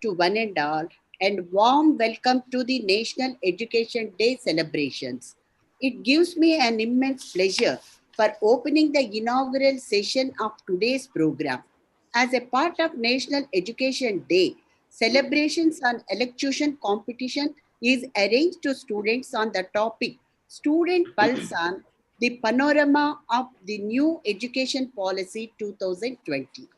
to one and all, and warm welcome to the National Education Day celebrations. It gives me an immense pleasure for opening the inaugural session of today's program. As a part of National Education Day, celebrations on electrocution competition is arranged to students on the topic Student Pulse on the Panorama of the New Education Policy 2020.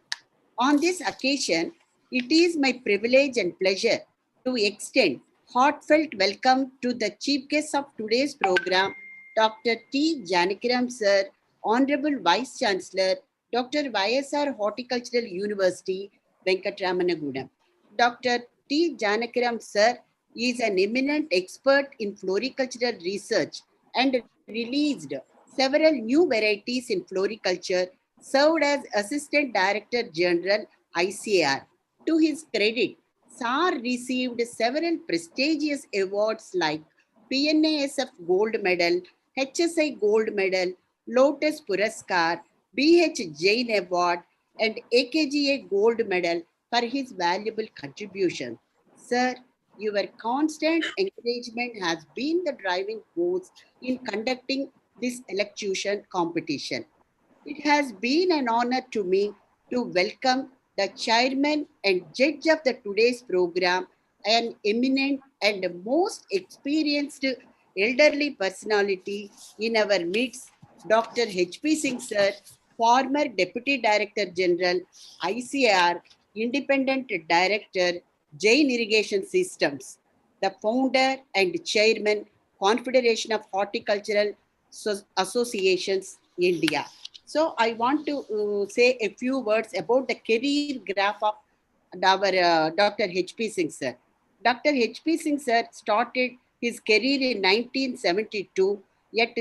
On this occasion, it is my privilege and pleasure to extend heartfelt welcome to the chief guest of today's program, Dr. T. Janakiram Sir, Honorable Vice Chancellor, Dr. YSR Horticultural University, Venkatramanagudam. Dr. T. Janakiram Sir is an eminent expert in floricultural research and released several new varieties in floriculture, served as Assistant Director General ICAR. To his credit, SAR received several prestigious awards like PNASF Gold Medal, HSI Gold Medal, Lotus Puraskar, BH Jain Award, and AKGA Gold Medal for his valuable contribution. Sir, your constant encouragement has been the driving force in conducting this elocution competition. It has been an honor to me to welcome the chairman and judge of the today's program, an eminent and most experienced elderly personality in our midst, Dr. H.P. Singh Sir, former Deputy Director General, ICAR, Independent Director, Jain Irrigation Systems, the founder and chairman, Confederation of Horticultural Associations, India. So I want to say a few words about the career graph of our Dr. H.P. Singh sir. Dr. H.P. Singh sir started his career in 1972 at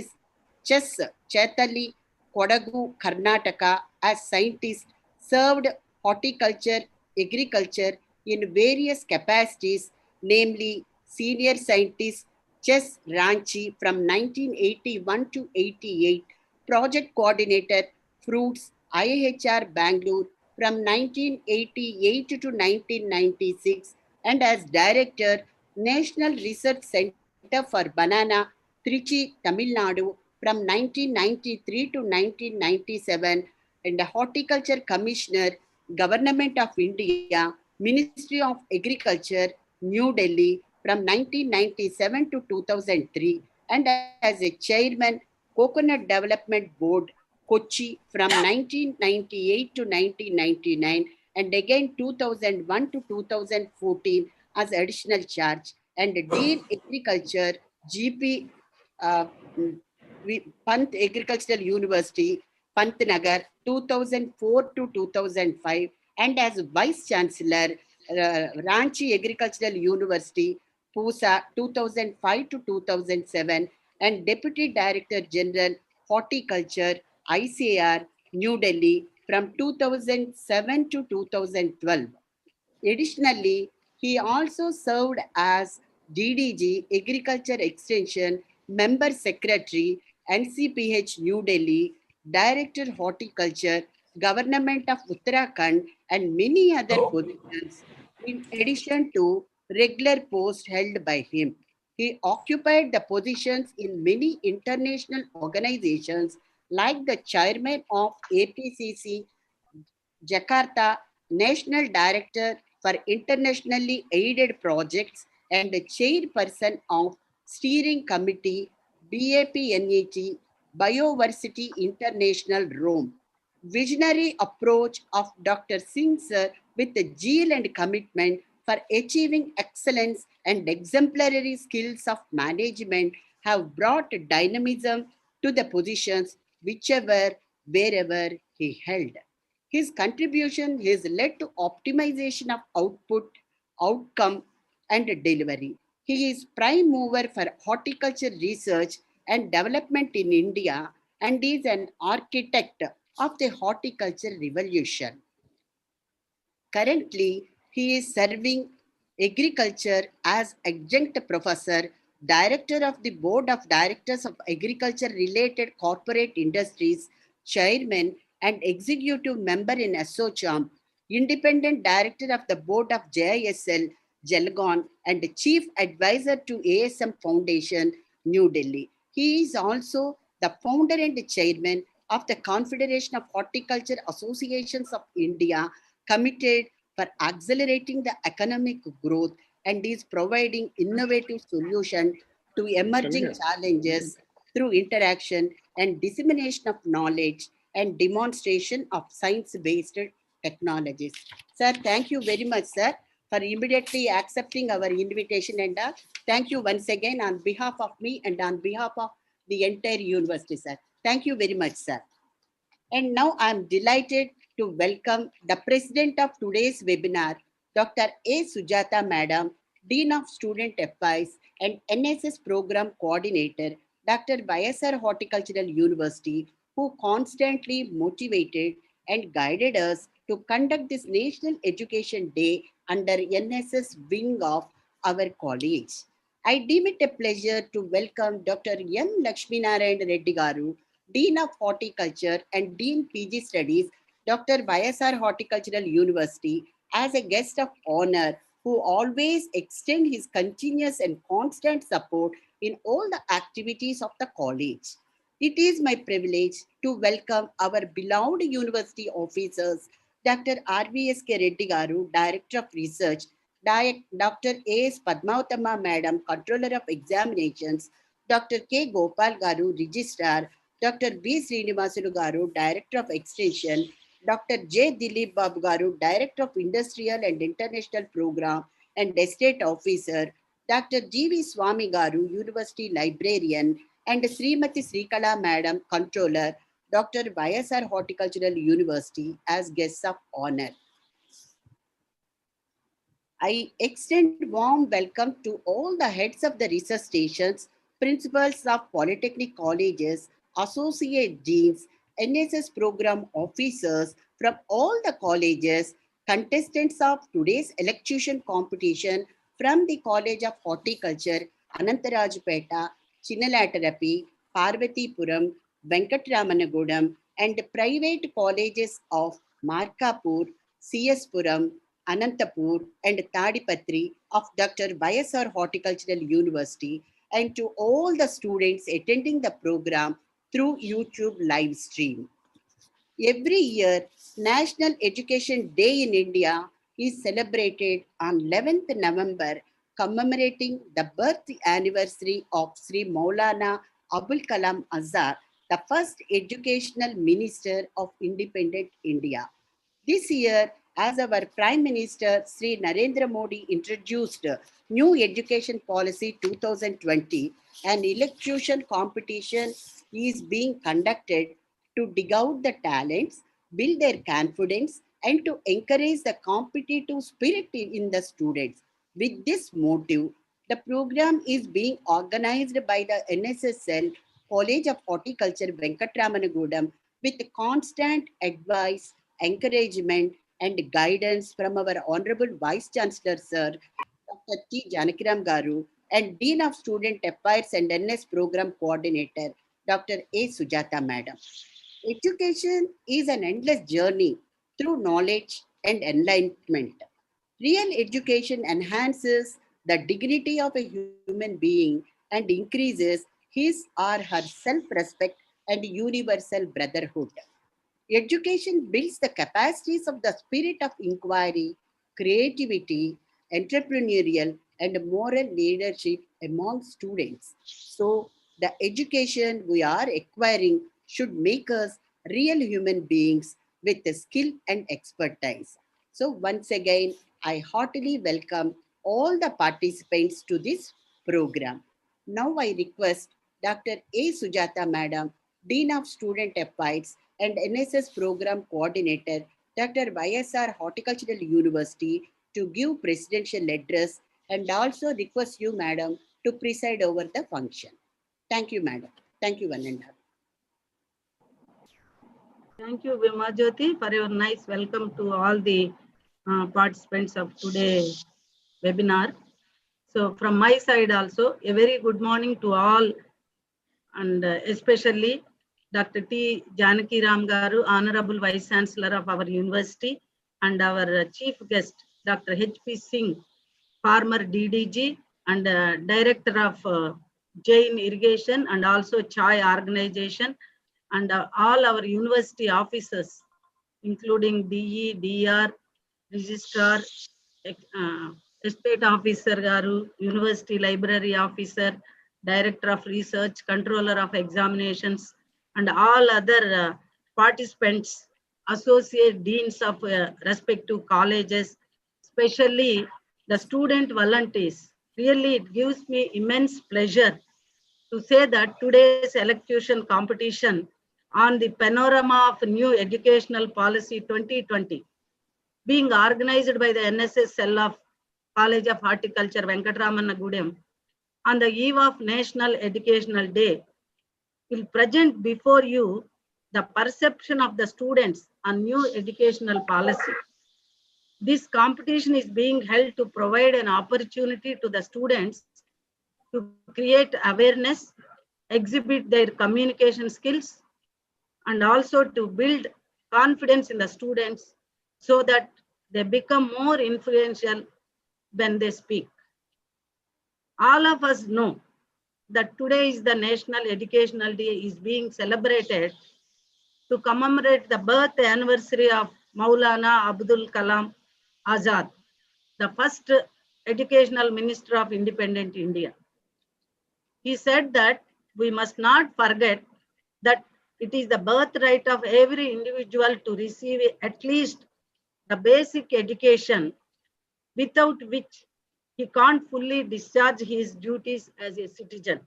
Chess, Chaitali, Kodagu, Karnataka as scientist, served horticulture, agriculture in various capacities, namely senior scientist, Chess Ranchi from 1981 to 88, project coordinator, Fruits, IIHR Bangalore from 1988 to 1996, and as director, National Research Center for Banana, Trichy, Tamil Nadu from 1993 to 1997, and a horticulture commissioner, Government of India, Ministry of Agriculture, New Delhi from 1997 to 2003, and as a chairman, Coconut Development Board, Kochi from 1998 to 1999, and again 2001 to 2014 as additional charge, and Dean Agriculture, GP, uh, Pant Agricultural University, Pantnagar, 2004 to 2005, and as Vice Chancellor, Ranchi Agricultural University, Pusa, 2005 to 2007, and Deputy Director General, Horticulture, ICAR, New Delhi, from 2007 to 2012. Additionally, he also served as DDG Agriculture Extension Member Secretary, NCPH New Delhi, Director Horticulture, Government of Uttarakhand, and many other positions, in addition to regular posts held by him. He occupied the positions in many international organizations like the chairman of APCC Jakarta, National Director for Internationally Aided Projects and the chairperson of Steering Committee, BAPNET, Biodiversity International, Rome. Visionary approach of Dr. Singh sir with the zeal and commitment for achieving excellence and exemplary skills of management have brought dynamism to the positions whichever, wherever he held. His contribution has led to optimization of output, outcome, and delivery. He is prime mover for horticulture research and development in India and is an architect of the horticulture revolution. Currently, he is serving agriculture as adjunct professor, director of the board of directors of agriculture related corporate industries, chairman and executive member in ASSOCHAM, Independent Director of the Board of JISL, Jelgon, and Chief Advisor to ASM Foundation, New Delhi. He is also the founder and chairman of the Confederation of Horticulture Associations of India, committed for accelerating the economic growth and is providing innovative solutions to emerging challenges through interaction and dissemination of knowledge and demonstration of science-based technologies. Sir, thank you very much, sir, for immediately accepting our invitation, and thank you once again on behalf of me and on behalf of the entire university, sir. Thank you very much, sir. And now I'm delighted to welcome the president of today's webinar, Dr. A. Sujata Madam, Dean of Student Affairs and NSS Program Coordinator, Dr. YSR Horticultural University, who constantly motivated and guided us to conduct this National Education Day under NSS wing of our college. I deem it a pleasure to welcome Dr. N. Lakshminarayan Reddy Garu, Dean of Horticulture and Dean PG Studies, Dr. YSR Horticultural University, as a guest of honor who always extend his continuous and constant support in all the activities of the college. It is my privilege to welcome our beloved university officers, Dr. R.V.S.K. Reddy Garu, Director of Research, Dr. A.S. Padmavatama Madam, Controller of Examinations, Dr. K. Gopal Garu, Registrar, Dr. B. Srinivasulu Garu, Director of Extension, Dr. J. Dilip Babu Garu, Director of Industrial and International Program and Estate Officer, Dr. G.V. Swami Garu, University Librarian, and Srimati Srikala Madam, Controller, Dr. YSR Horticultural University, as guests of honor. I extend warm welcome to all the heads of the research stations, principals of polytechnic colleges, associate deans, NSS program officers from all the colleges, contestants of today's electrocution competition from the College of Horticulture, Anantarajpeta, Chinnalatarapi, Parvatipuram, Venkatramanagudam, and private colleges of Markapur, CS Puram, Anantapur, and Tadipatri of Dr. YSR Horticultural University, and to all the students attending the program through YouTube live stream. Every year, National Education Day in India is celebrated on 11th November, commemorating the birth anniversary of Sri Maulana Abul Kalam Azad, the first educational minister of independent India. This year, as our Prime Minister Sri Narendra Modi introduced New Education Policy 2020, an electrocution competition is being conducted to dig out the talents, build their confidence, and to encourage the competitive spirit in the students. With this motive, the program is being organized by the NSSL College of Horticulture Venkatramanagudam with constant advice, encouragement, and guidance from our Honorable Vice Chancellor, Sir Dr. T. Janakiram Garu, and Dean of Student Affairs and NS Program Coordinator, Dr. A. Sujata Madam. Education is an endless journey through knowledge and enlightenment. Real education enhances the dignity of a human being and increases his or her self-respect and universal brotherhood. Education builds the capacities of the spirit of inquiry, creativity, entrepreneurial, and moral leadership among students. So, the education we are acquiring should make us real human beings with the skill and expertise. So, once again, I heartily welcome all the participants to this program. Now, I request Dr. A. Sujata Madam, Dean of Student Affairs and NSS Program Coordinator, Dr. YSR Horticultural University, to give presidential address, and also request you, Madam, to preside over the function. Thank you, Madam. Thank you, Vananda. Thank you, Vimajyoti, for your nice welcome to all the participants of today's webinar. So from my side also, a very good morning to all, and especially Dr. T. Janakiram Garu, Honorable Vice Chancellor of our university, and our chief guest, Dr. H.P. Singh, former DDG and director of Jain Irrigation and also Chai Organization, and all our university officers, including DE, DR, Registrar, Estate Officer Garu, University Library Officer, Director of Research, Controller of Examinations, and all other participants, associate deans of respective colleges, especially the student volunteers. Really, it gives me immense pleasure to say that today's elocution competition on the Panorama of New Educational Policy 2020, being organized by the NSS cell of College of Horticulture, Venkatramana Gudem, on the eve of National Educational Day, will present before you the perception of the students on new educational policy. This competition is being held to provide an opportunity to the students to create awareness, exhibit their communication skills, and also to build confidence in the students so that they become more influential when they speak. All of us know that today is the National Educational Day is being celebrated to commemorate the birth anniversary of Maulana Abdul Kalam Azad, the first educational minister of independent India. He said that we must not forget that it is the birthright of every individual to receive at least the basic education, without which he can't fully discharge his duties as a citizen.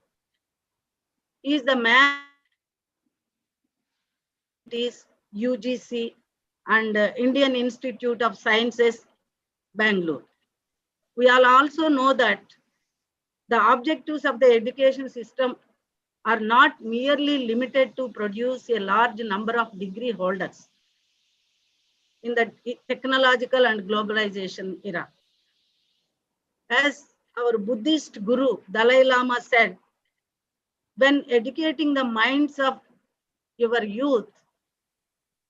He is the man is UGC and Indian Institute of Sciences, Bangalore. We all also know that the objectives of the education system are not merely limited to produce a large number of degree holders in the technological and globalization era. As our Buddhist guru Dalai Lama said, when educating the minds of your youth,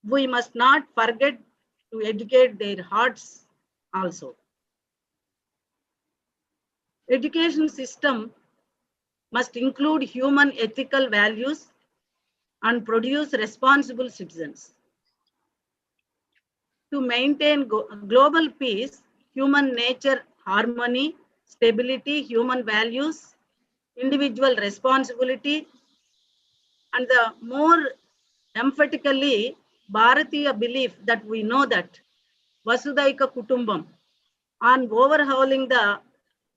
we must not forget to educate their hearts also. Education system must include human ethical values and produce responsible citizens. To maintain global peace, human nature, harmony, stability, human values, individual responsibility, and the more emphatically Bharatiya belief that we know that Vasudaika Kutumbam, on overhauling the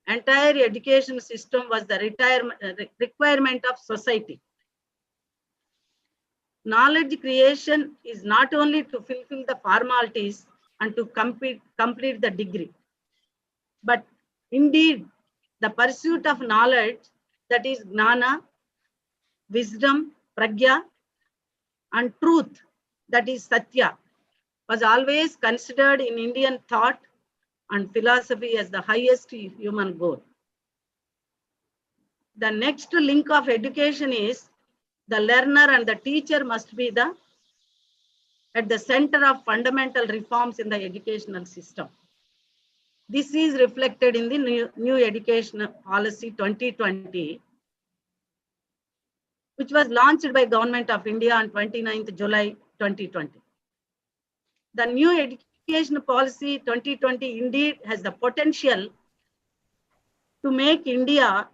entire education system was the requirement of society. Knowledge creation is not only to fulfill the formalities and to complete the degree, but indeed the pursuit of knowledge, that is gnana, wisdom, pragya, and truth, that is satya, was always considered in Indian thought and philosophy as the highest human goal. The next link of education is the learner and the teacher must be at the center of fundamental reforms in the educational system. This is reflected in the new Education Policy 2020, which was launched by Government of India on 29th July 2020. The new Education Policy 2020 indeed has the potential to make India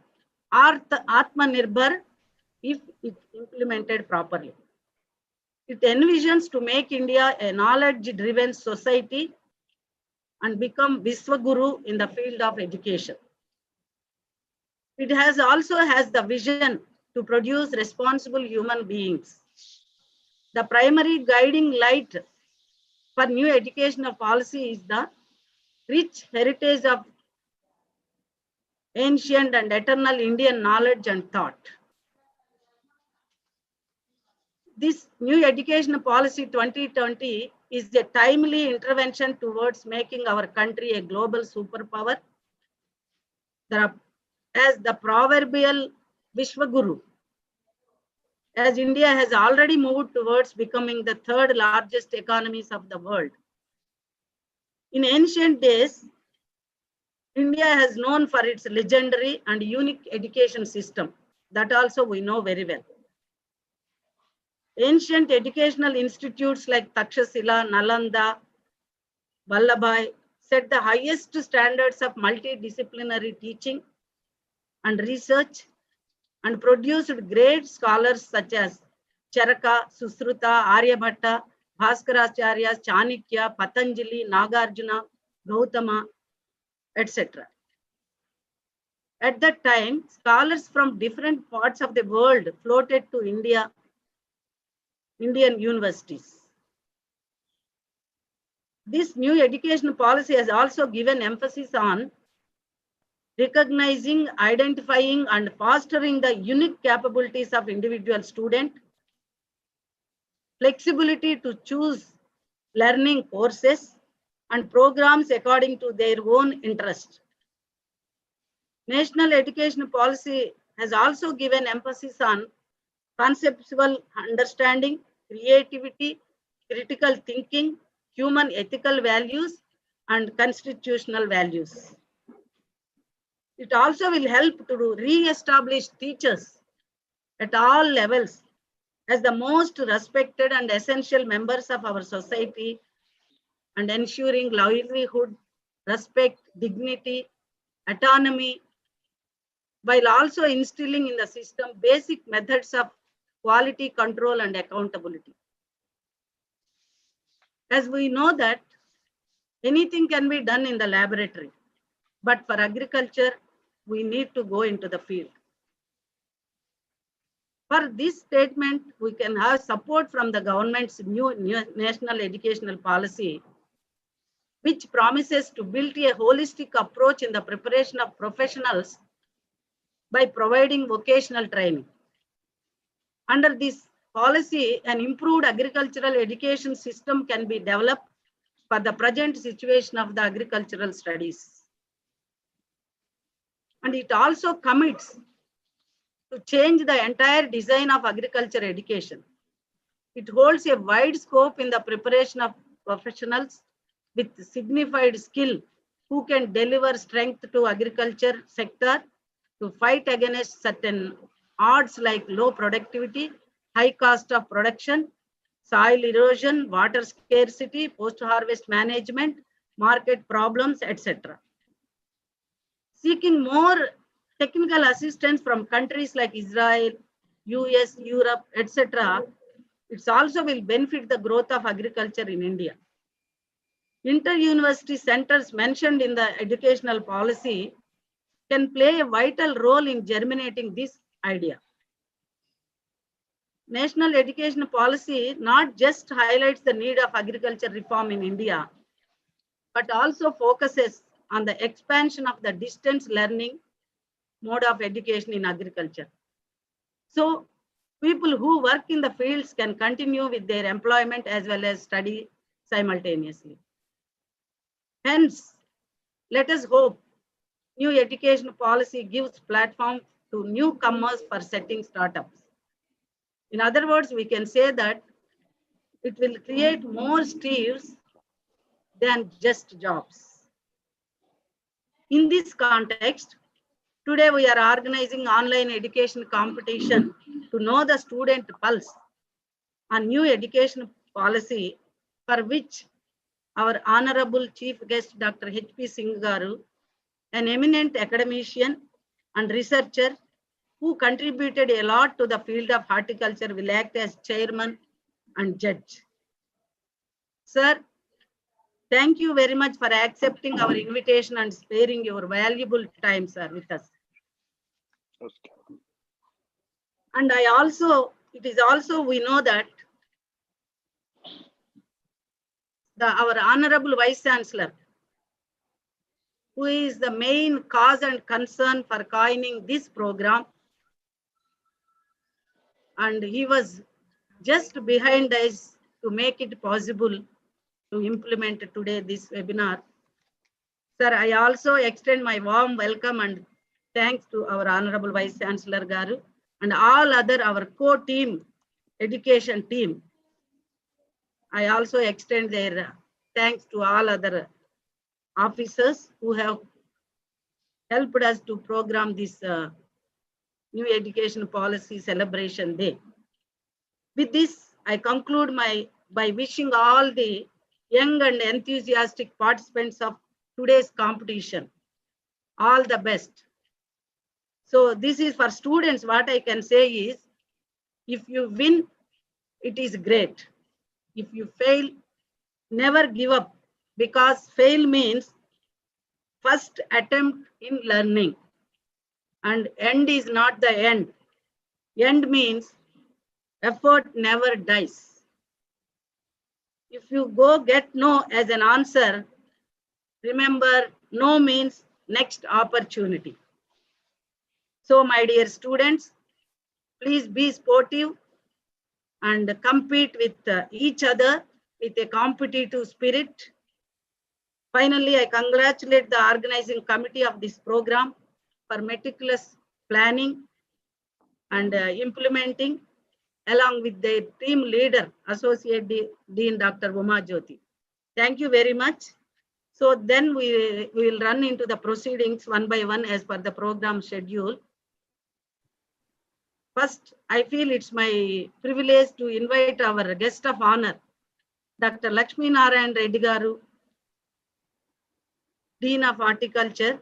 Atmanirbhar if it implemented properly. It envisions to make India a knowledge-driven society and become Viswaguru in the field of education. It also has the vision to produce responsible human beings. The primary guiding light for new educational policy is the rich heritage of ancient and eternal Indian knowledge and thought. This new Education Policy 2020 is a timely intervention towards making our country a global superpower. As the proverbial Vishwaguru, as India has already moved towards becoming the third largest economies of the world, In ancient days, India has known for its legendary and unique education system. That also we know very well. Ancient educational institutes like Takshashila, Nalanda, Vallabhai set the highest standards of multidisciplinary teaching and research and produced great scholars such as Charaka, Susruta, Aryabhatta, Bhaskaracharya, Chanakya, Patanjali, Nagarjuna, Gautama, etc. At that time, scholars from different parts of the world floated to Indian universities. This new education policy has also given emphasis on recognizing, identifying, and fostering the unique capabilities of individual student, flexibility to choose learning courses and programs according to their own interest. National education policy has also given emphasis on conceptual understanding, creativity, critical thinking, human ethical values, and constitutional values. It also will help to re-establish teachers at all levels as the most respected and essential members of our society and ensuring livelihood, respect, dignity, autonomy, while also instilling in the system basic methods of quality control and accountability. As we know that anything can be done in the laboratory, but for agriculture, we need to go into the field. For this statement, we can have support from the government's new national educational policy, which promises to build a holistic approach in the preparation of professionals by providing vocational training. Under this policy, an improved agricultural education system can be developed for the present situation of the agricultural studies. And it also commits to change the entire design of agriculture education. It holds a wide scope in the preparation of professionals with signified skill who can deliver strength to agriculture sector to fight against certain odds like low productivity, high cost of production, soil erosion, water scarcity, post-harvest management, market problems, etc. Seeking more technical assistance from countries like Israel, US, Europe, etc., it also will benefit the growth of agriculture in India. Inter-university centers mentioned in the educational policy can play a vital role in germinating this idea. National education policy not just highlights the need of agriculture reform in India, but also focuses on the expansion of the distance learning mode of education in agriculture. So people who work in the fields can continue with their employment as well as study simultaneously. Hence, let us hope new education policy gives platform to newcomers for setting startups. In other words, we can say that it will create more steers than just jobs. In this context, today we are organizing online education competition to know the student pulse on new education policy, for which our Honorable Chief Guest Dr. H.P. Singh Garu, an eminent academician and researcher who contributed a lot to the field of horticulture, will act as chairman and judge. Sir, thank you very much for accepting our invitation and sparing your valuable time, sir, with us. Okay. And we know that our Honorable Vice Chancellor, who is the main cause and concern for coining this program, and he was just behind us to make it possible to implement today this webinar. Sir, I also extend my warm welcome and thanks to our Honorable Vice Chancellor Garu and all other our co-team, education team. I also extend their thanks to all other officers who have helped us to program this New Education Policy Celebration Day. With this, I conclude by wishing all the young and enthusiastic participants of today's competition all the best. So this is for students. What I can say is, if you win, it is great. If you fail, never give up, because fail means first attempt in learning, and end is not the end. End means effort never dies. If you go get no as an answer, remember no means next opportunity. So my dear students, please be sportive and compete with each other with a competitive spirit. Finally, I congratulate the organizing committee of this program for meticulous planning and implementing, along with their team leader, Associate Dean Dr. Uma Jyoti. Thank you very much. So then we will run into the proceedings one by one as per the program schedule. First, I feel it's my privilege to invite our guest of honor, Dr. Lakshmi Narayan Reddy Garu, Dean of Horticulture,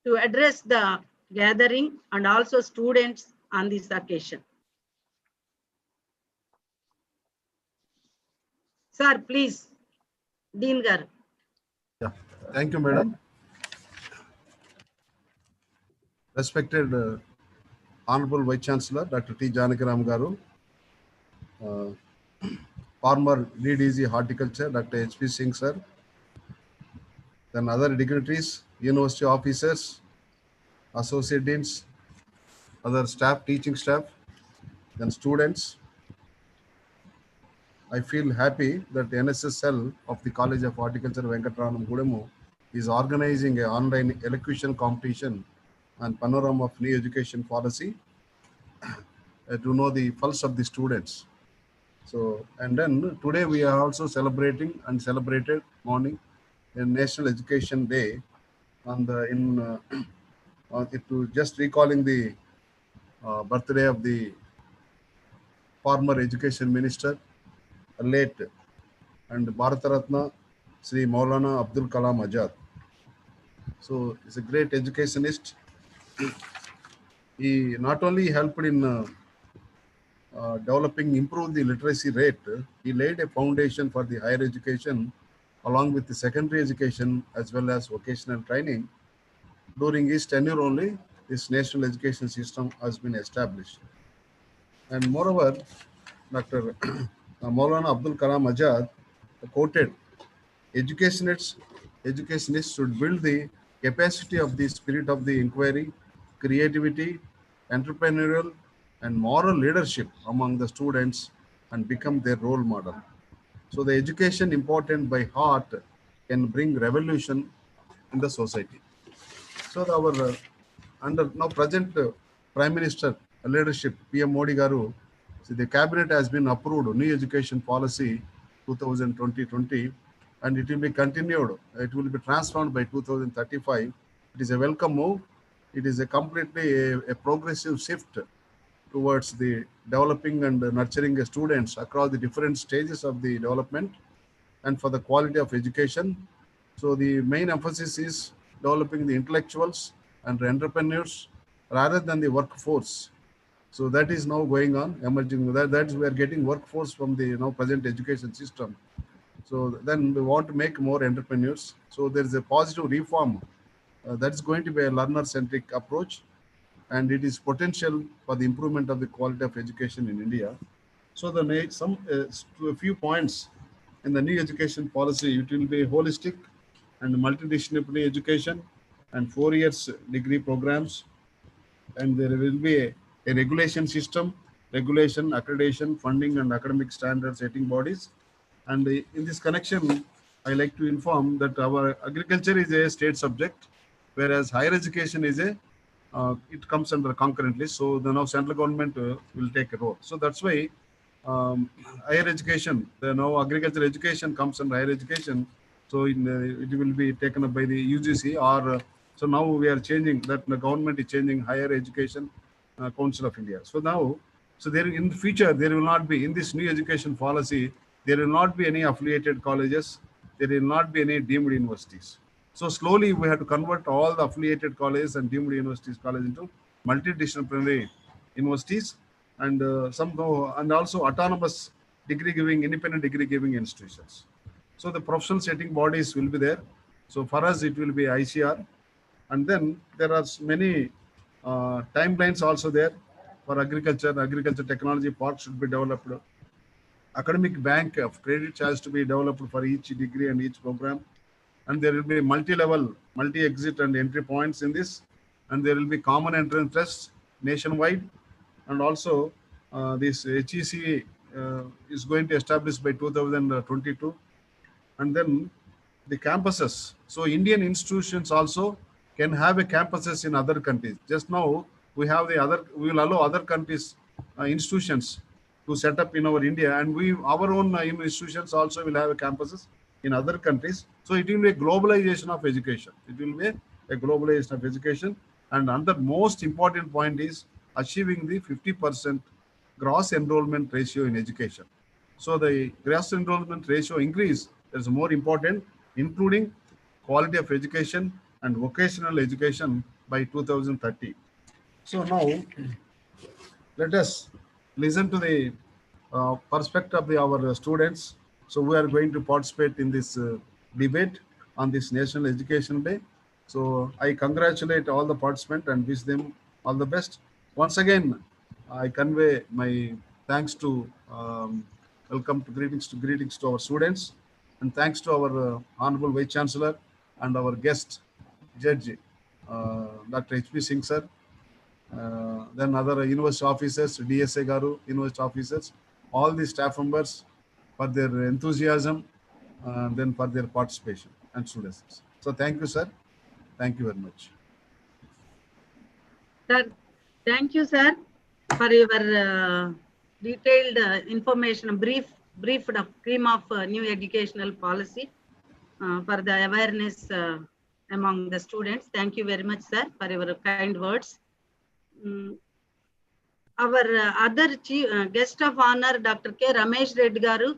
to address the gathering and also students on this occasion. Sir, please, Dean Garu. Yeah, thank you, madam. Respected Honorable Vice Chancellor, Dr. T. Janakaram Garu, former D.YSRHU Horticulture, Dr. H.P. Singh, sir, then other dignitaries, university officers, associate deans, other staff, teaching staff, then students. I feel happy that the NSSL of the College of Horticulture Venkataraman Gudemu is organizing an online elocution competition on Panorama of New Education policy to know the pulse of the students. So, and then today we are also celebrating and celebrated morning in National Education Day on the to just recalling the birthday of the former education minister, late and Bharat Ratna Sri Maulana Abdul Kalam Azad. So he's a great educationist. He not only helped in improve the literacy rate, he laid a foundation for the higher education along with the secondary education as well as vocational training. During his tenure only, this national education system has been established. And moreover, Dr. Maulana Abdul Kalam Azad quoted, educationists should build the capacity of the spirit of the inquiry, creativity, entrepreneurial, and moral leadership among the students and become their role model. So the education important by heart can bring revolution in the society. So our under now present Prime Minister leadership, PM Modi Garu, so the cabinet has been approved New Education Policy 2020, and it will be continued. It will be transformed by 2035. It is a welcome move. It is a completely a progressive shift towards the developing and nurturing students across the different stages of the development and for the quality of education. So the main emphasis is developing the intellectuals and entrepreneurs rather than the workforce. So that is now going on, emerging. That's we are getting workforce from the present education system. So then we want to make more entrepreneurs. So there is a positive reform that's going to be a learner-centric approach, and it is potential for the improvement of the quality of education in India. So the a few points in the new education policy, it will be holistic and multidisciplinary education and 4 years degree programs, and there will be a regulation system, regulation, accreditation, funding, and academic standard setting bodies. And in this connection, I like to inform that our agriculture is a state subject, whereas higher education is it comes under concurrently. So the now central government will take a role. So that's why higher education, the now agriculture education comes under higher education. So it will be taken up by the UGC or so now we are changing that. The government is changing Higher Education Council of India. So now, so there in the future there will not be in this new education policy, there will not be any affiliated colleges, there will not be any deemed universities. So slowly we have to convert all the affiliated colleges and deemed universities college into multidisciplinary universities and somehow and also autonomous degree giving, independent degree giving institutions. So the professional setting bodies will be there. So for us, it will be ICR. And then there are many timelines also there for agriculture. Agriculture technology park should be developed. Academic bank of credit has to be developed for each degree and each program. And there will be multi-level, multi-exit and entry points in this. And there will be common entrance tests nationwide. And also this HEC is going to establish by 2022. And then the campuses. So Indian institutions also can have a campuses in other countries. Just now we have the other, we will allow other countries institutions to set up in our India, and we our own institutions also will have a campuses in other countries. So it will be a globalization of education. It will be a globalization of education. And another most important point is achieving the 50% gross enrollment ratio in education. So the gross enrollment ratio increase is more important, including quality of education and vocational education by 2030. So now let us listen to the perspective of our students. So we are going to participate in this debate on this National Education Day. So I congratulate all the participants and wish them all the best. Once again, I convey my thanks to welcome to greetings to our students, and thanks to our Honorable Vice Chancellor and our guest Judge Dr. H.P. Singh sir. Then other university officers, DSA Garu, university officers, all the staff members for their enthusiasm and then for their participation and students. So thank you, sir. Thank you very much. Sir, thank you, sir, for your detailed information, briefed of cream of new educational policy for the awareness among the students. Thank you very much, sir, for your kind words. Our other guest of honor, Dr. K. Ramesh Reddy Garu,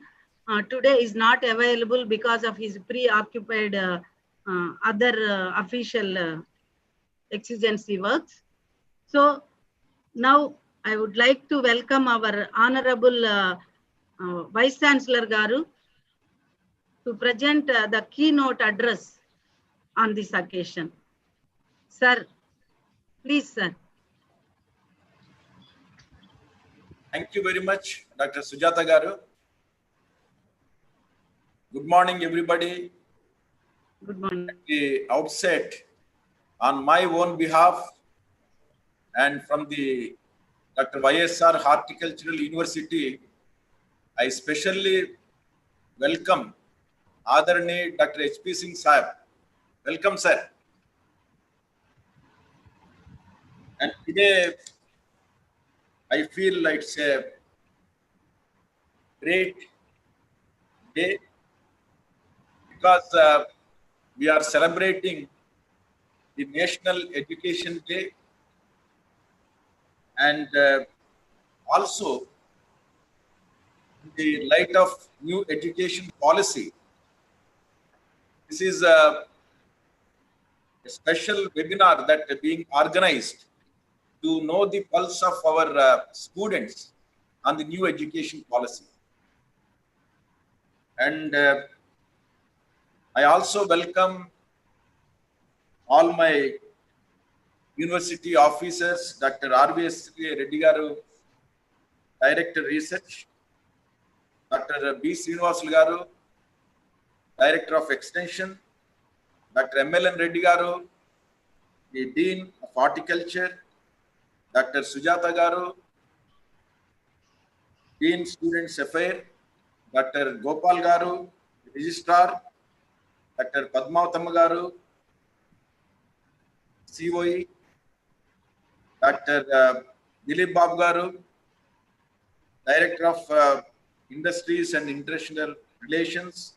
today is not available because of his preoccupied other official exigency works. So now I would like to welcome our Honorable Vice Chancellor Garu to present the keynote address on this occasion. Sir, please, sir. Thank you very much, Dr. Sujata Garu. Good morning, everybody. Good morning. At the outset, on my own behalf and from the Dr. YSR Horticultural University, I specially welcome Adarni Dr. H.P. Singh Sahib. Welcome, sir. And today, I feel like it's a great day because we are celebrating the National Education Day and also in the light of new education policy. This is a special webinar that is being organized to know the pulse of our students on the new education policy. And I also welcome all my university officers, Dr. D.YSRHU Garu, Director Research, Dr. B.YSRHU Garu, Director of Extension, Dr. M.L.N. Reddy Garu, the Dean of Horticulture, Dr. Sujata Garu, Dean Students Affairs, Dr. Gopal Garu, Registrar, Dr. Padmavatama Garu, COE, Dr. Dilip Babu Garu, Director of Industries and International Relations,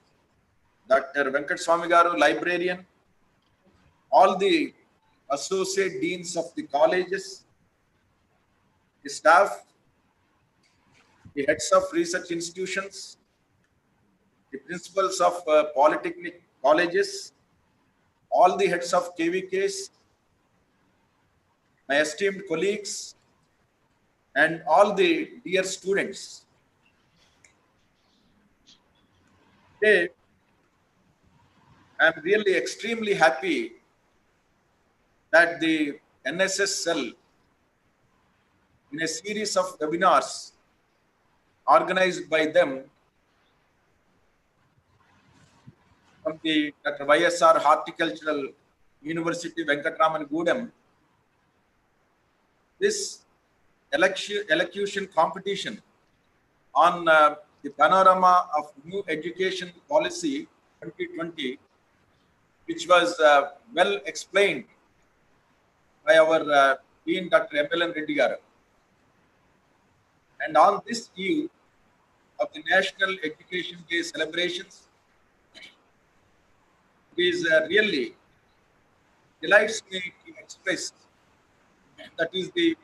Dr. Venkat Swami Garu, librarian, all the associate deans of the colleges, the staff, the heads of research institutions, the principals of polytechnic colleges, all the heads of KVKs, my esteemed colleagues, and all the dear students. Today, I am really extremely happy that the NSS cell, in a series of webinars organized by them from the Dr. YSR Horticultural University, Venkatraman Gudem, this elocution competition on the Panorama of New Education Policy 2020, which was well explained by our Dean Dr. M.L.N. Reddy Garu. And on this eve of the National Education Day celebrations, it is really delights me to express that is the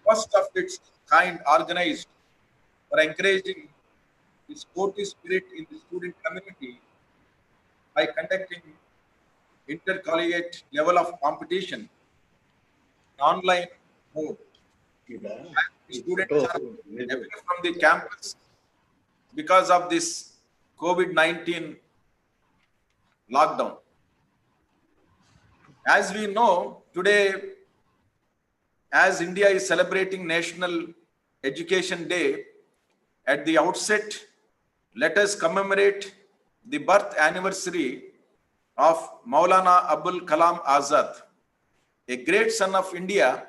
first of its kind organized for encouraging the sporty spirit in the student community by conducting intercollegiate level of competition in online mode. And the students are away from the campus because of this COVID-19 lockdown. As we know, today, as India is celebrating National Education Day, at the outset, let us commemorate the birth anniversary of Maulana Abul Kalam Azad, a great son of India,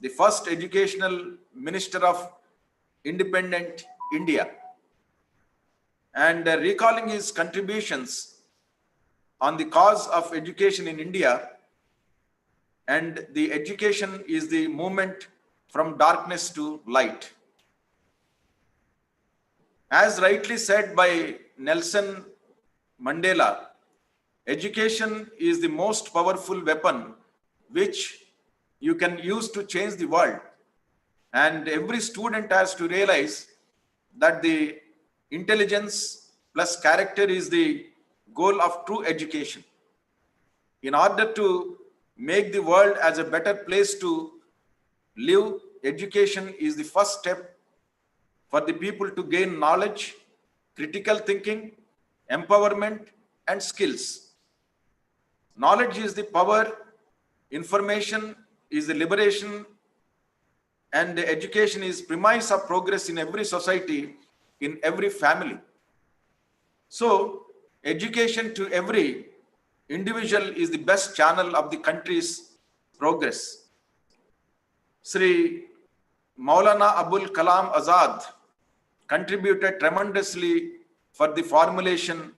the first educational minister of independent India. And recalling his contributions on the cause of education in India, and the education is the movement from darkness to light. As rightly said by Nelson Mandela, education is the most powerful weapon which you can use to change the world. And every student has to realize that the intelligence plus character is the goal of true education. In order to make the world as a better place to live, education is the first step for the people to gain knowledge, critical thinking, empowerment, and skills. Knowledge is the power, information is the liberation, and education is premise of progress in every society, in every family. So, education to every individual is the best channel of the country's progress. Sri Maulana Abul Kalam Azad contributed tremendously for the formulation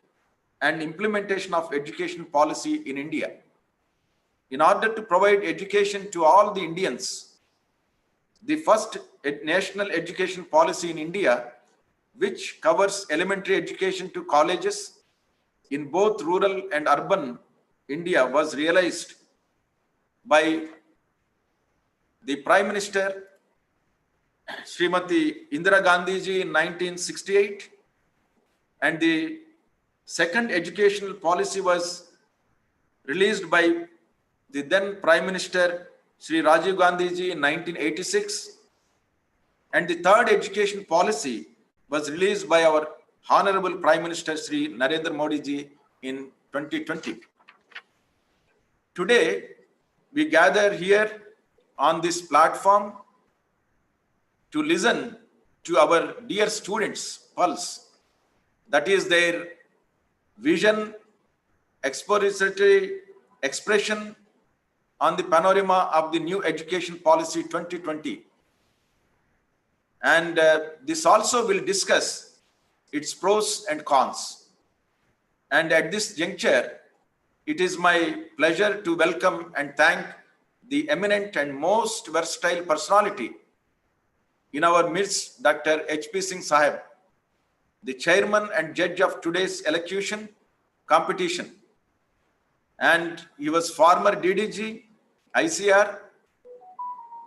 and implementation of education policy in India. In order to provide education to all the Indians, the first national education policy in India, which covers elementary education to colleges in both rural and urban India, was realized by the Prime Minister Srimati Indira Gandhi ji in 1968, and the second educational policy was released by the then Prime Minister Sri Rajiv Gandhi ji in 1986, and the third education policy was released by our Honorable Prime Minister Sri Narendra Modi ji in 2020. Today, we gather here on this platform to listen to our dear students' pulse, that is their vision, expository expression on the panorama of the New Education Policy 2020. And this also will discuss its pros and cons. And at this juncture, it is my pleasure to welcome and thank the eminent and most versatile personality in our midst, Dr. H.P. Singh Sahib, the chairman and judge of today's elocution competition. And he was former DDG, ICR,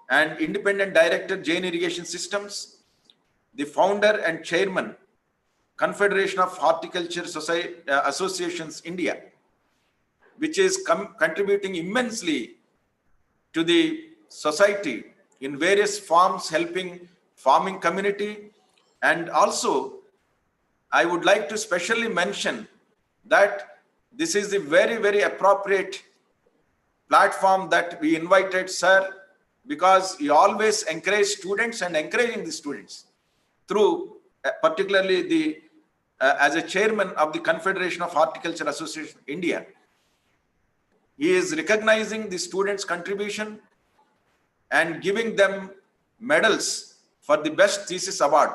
and independent director, Jain Irrigation Systems, the founder and chairman, Confederation of Horticulture Associations India, which is contributing immensely to the society in various forms, helping farming community. And also, I would like to specially mention that this is the very, very appropriate platform that we invited sir, because he always encouraged students and encouraging the students through particularly the as a chairman of the Confederation of Horticulture Association India. He is recognizing the students' contribution and giving them medals for the best thesis award.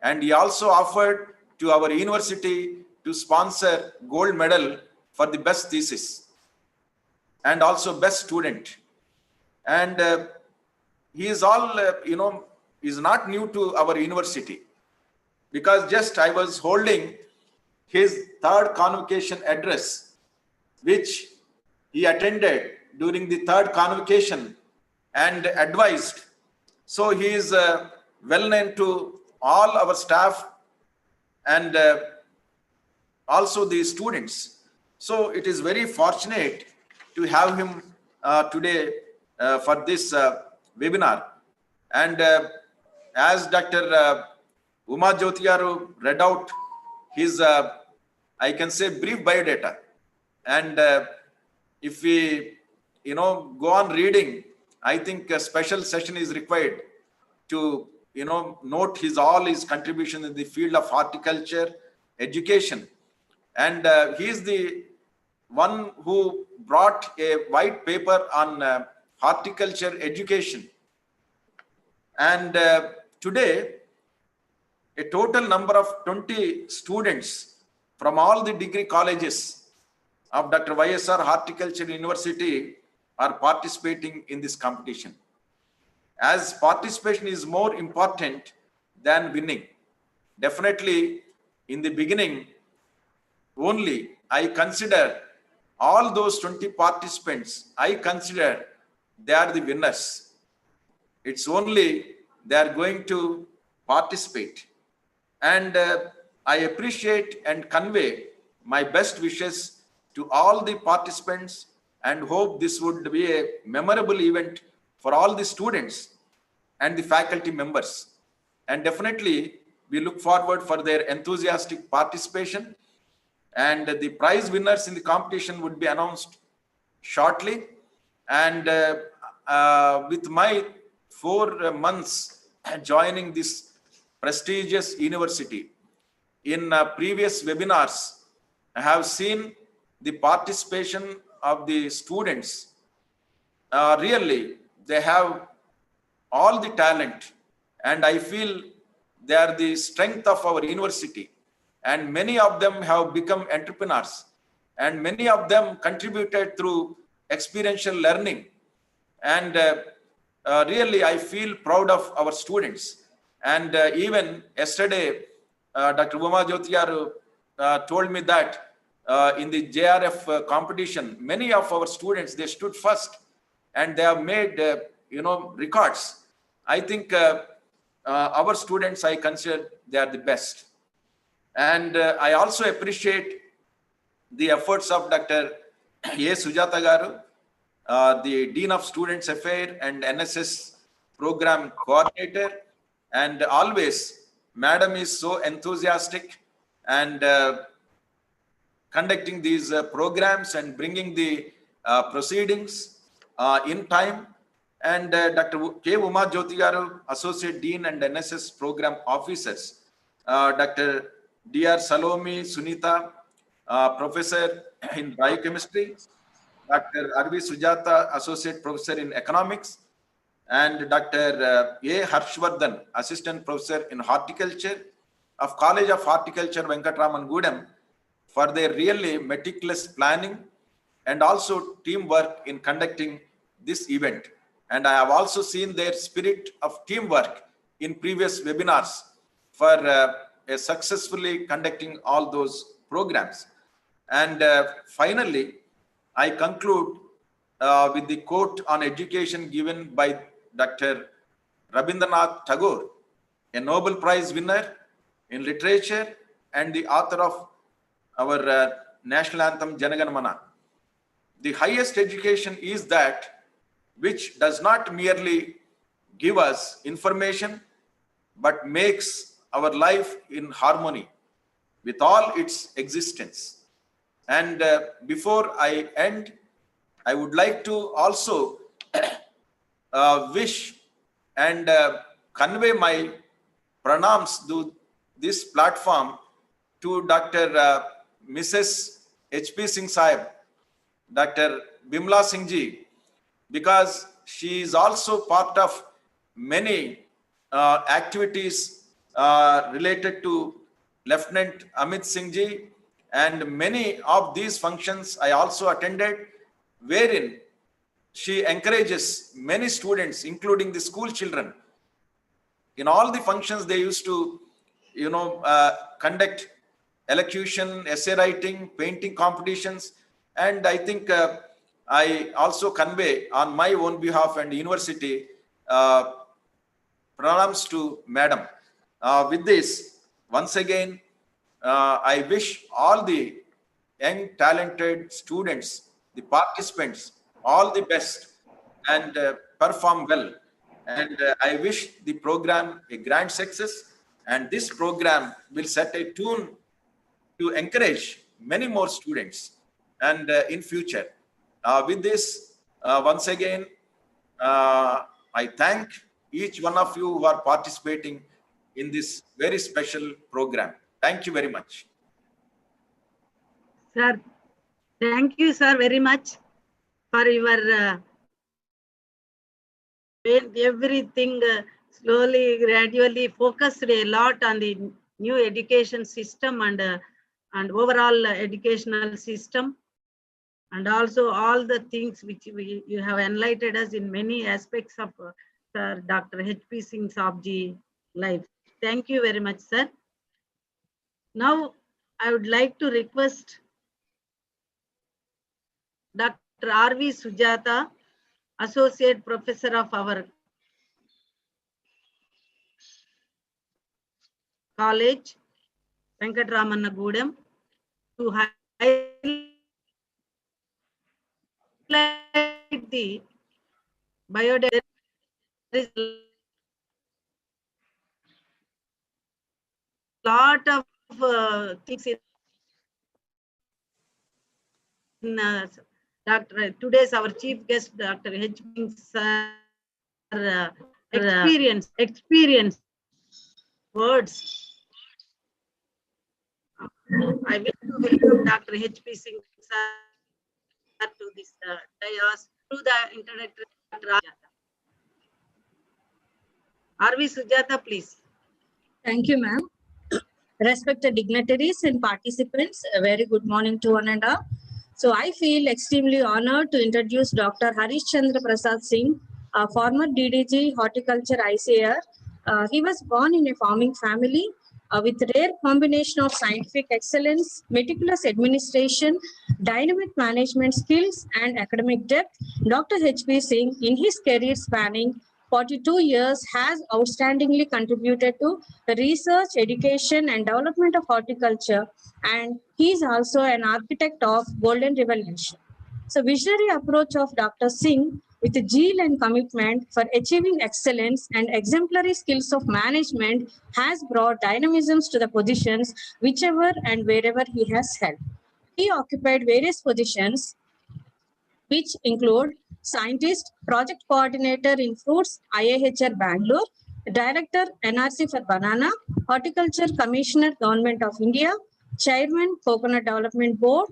And he also offered to our university to sponsor gold medal for the best thesis and also best student. And he is all, is not new to our university, because just I was holding his third convocation address, which he attended during the third convocation and advised. So he is well known to all our staff and also the students. So it is very fortunate to have him today for this webinar. And as Dr. Uma Jyotigaru read out his, I can say, brief biodata. And if we, go on reading, I think a special session is required to, note all his contribution in the field of horticulture education. And he is the one who brought a white paper on horticulture education. And today, a total number of 20 students from all the degree colleges of Dr. YSR Horticulture University are participating in this competition. As participation is more important than winning. Definitely, in the beginning only, I consider all those 20 participants, I consider they are the winners. It's only they are going to participate. And I appreciate and convey my best wishes to all the participants and hope this would be a memorable event for all the students and the faculty members. And definitely, we look forward for their enthusiastic participation. And the prize winners in the competition would be announced shortly. And with my 4 months joining this prestigious university, in previous webinars, I have seen the participation of the students. Really, they have all the talent, and I feel they are the strength of our university. And many of them have become entrepreneurs, and many of them contributed through experiential learning. And really, I feel proud of our students. And even yesterday, Dr. Uma Jyotigaru told me that in the JRF competition, many of our students, they stood first and they have made, records. I think our students, I consider they are the best. And I also appreciate the efforts of Dr. A. Sujata Garu, the Dean of Students Affairs and NSS Program Coordinator. And always, Madam is so enthusiastic and conducting these programs and bringing the proceedings in time. And Dr. K. Uma Jyotigaru, Associate Dean and NSS Program Officers, Dr. D.R. Salomi Sunita, Professor in Biochemistry, Dr. R.V. Sujata, Associate Professor in Economics, and Dr. A. Harshvardhan, Assistant Professor in Horticulture of College of Horticulture, Venkatraman Gudem, for their really meticulous planning and also teamwork in conducting this event. And I have also seen their spirit of teamwork in previous webinars for successfully conducting all those programs. And finally, I conclude with the quote on education given by Dr. Rabindranath Tagore, a Nobel Prize winner in literature and the author of our national anthem Jana Gana Mana. The highest education is that which does not merely give us information, but makes our life in harmony with all its existence. And before I end, I would like to also wish and convey my pranams to this platform to Dr. Mrs. H.P. Singh Sahib, Dr. Bimla Singh ji, because she is also part of many activities related to Lieutenant Amit Singh ji, and many of these functions I also attended, wherein she encourages many students, including the school children. In all the functions, they used to, conduct elocution, essay writing, painting competitions. And I think I also convey on my own behalf and university pranams to Madam. With this, once again, I wish all the young, talented students, the participants, all the best and perform well. And I wish the program a grand success. And this program will set a tune to encourage many more students and in future. With this, once again, I thank each one of you who are participating in this very special program. Thank you very much. Sir, thank you, sir, very much for your everything slowly, gradually focused a lot on the new education system and overall educational system, and also all the things which you have enlightened us in many aspects of Sir Dr. H.P. Singh Saabji life. Thank you very much, sir. Now, I would like to request Dr. R.V. Sujata, Associate Professor of our college, Venkatramana Gudem, to highlight the biodiversity. There is a lot of things in Dr. Today's our chief guest, Dr. H.P. Sir, experience words. I wish to welcome Dr. H.P. Singh Sir to this dais through the internet. R.V. Sujata, please. Thank you, ma'am. Respected dignitaries and participants, a very good morning to one and all. So I feel extremely honored to introduce Dr. Harish Chandra Prasad Singh, a former DDG Horticulture ICAR. He was born in a farming family with rare combination of scientific excellence, meticulous administration, dynamic management skills, and academic depth. Dr. H.P. Singh, in his career spanning 42 years, has outstandingly contributed to the research, education, and development of horticulture, and he is also an architect of Golden Revolution. So, visionary approach of Dr. Singh with zeal and commitment for achieving excellence and exemplary skills of management has brought dynamisms to the positions whichever and wherever he has held. He occupied various positions which include scientist, project coordinator in fruits, IIHR Bangalore, director NRC for banana, horticulture commissioner, Government of India, chairman, Coconut Development Board,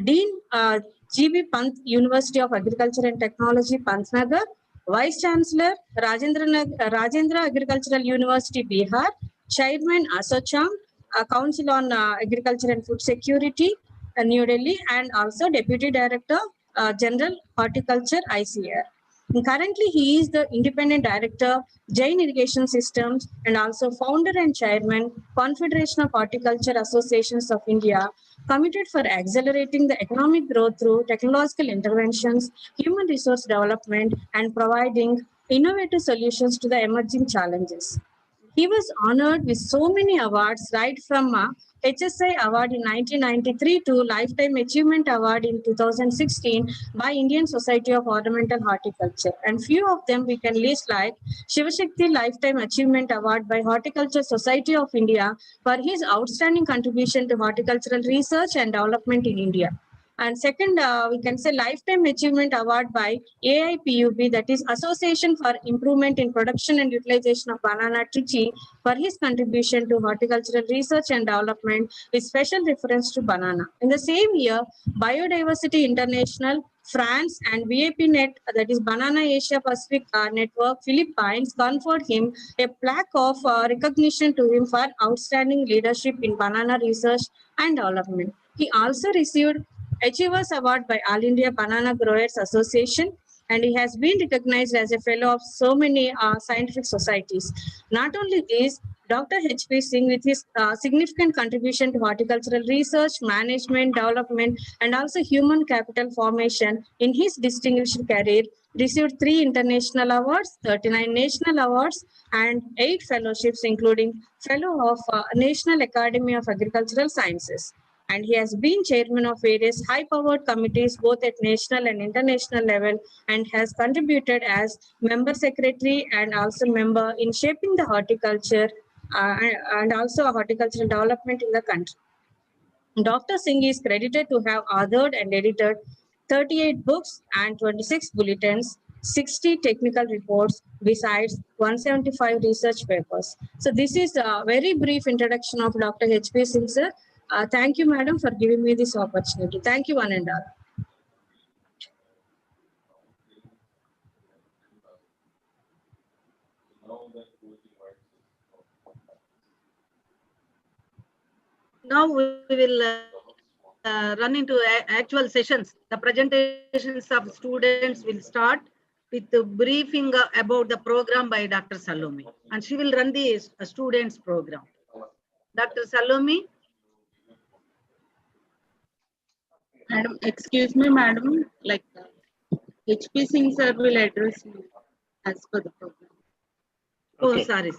dean, GB Pant University of Agriculture and Technology, Pantnagar, vice chancellor, Rajendra Agricultural University, Bihar, chairman, Asocham, council on agriculture and food security, New Delhi, and also deputy director, General Horticulture ICAR. And currently, he is the independent director, Jain Irrigation Systems, and also founder and chairman, Confederation of Horticulture Associations of India, committed for accelerating the economic growth through technological interventions, human resource development, and providing innovative solutions to the emerging challenges. He was honored with so many awards, right from HSI Award in 1993 to Lifetime Achievement Award in 2016 by Indian Society of Ornamental Horticulture. And few of them we can list like Shivashakti Lifetime Achievement Award by Horticulture Society of India for his outstanding contribution to horticultural research and development in India. And second, we can say Lifetime Achievement Award by AIPUB, that is Association for Improvement in Production and Utilization of Banana Trichy, for his contribution to horticultural research and development with special reference to banana. In the same year, Biodiversity International, France, and VAP-NET, that is Banana Asia Pacific Network, Philippines, conferred him a plaque of recognition to him for outstanding leadership in banana research and development. He also received Achievers Award by All India Banana Growers Association, and he has been recognized as a fellow of so many scientific societies. Not only this, Dr. H.P. Singh, with his significant contribution to horticultural research, management, development, and also human capital formation in his distinguished career, received 3 international awards, 39 national awards, and 8 fellowships, including Fellow of National Academy of Agricultural Sciences. And he has been chairman of various high-powered committees, both at national and international level, and has contributed as member secretary and also member in shaping the horticulture and also horticultural development in the country. Dr. Singh is credited to have authored and edited 38 books and 26 bulletins, 60 technical reports, besides 175 research papers. So this is a very brief introduction of Dr. H.P. Singh, sir. Thank you, madam, for giving me this opportunity. Thank you, one and all. Now we will run into actual sessions. The presentations of students will start with the briefing about the program by Dr. Salome, and she will run the students program. Dr. Salome. Madam, excuse me, madam, like H.P. Singh sir will address you as per the program. Okay. Oh, sorry.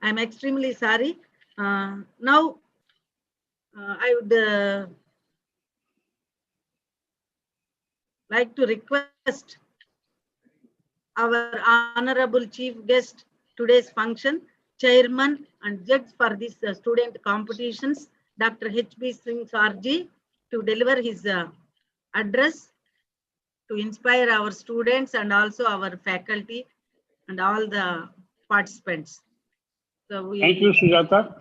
I'm extremely sorry. Now, I would like to request our honorable chief guest today's function, chairman and judge for this student competitions, Dr. H.P. Singh Sarji, to deliver his address to inspire our students and also our faculty and all the participants. So thank you, Sujata.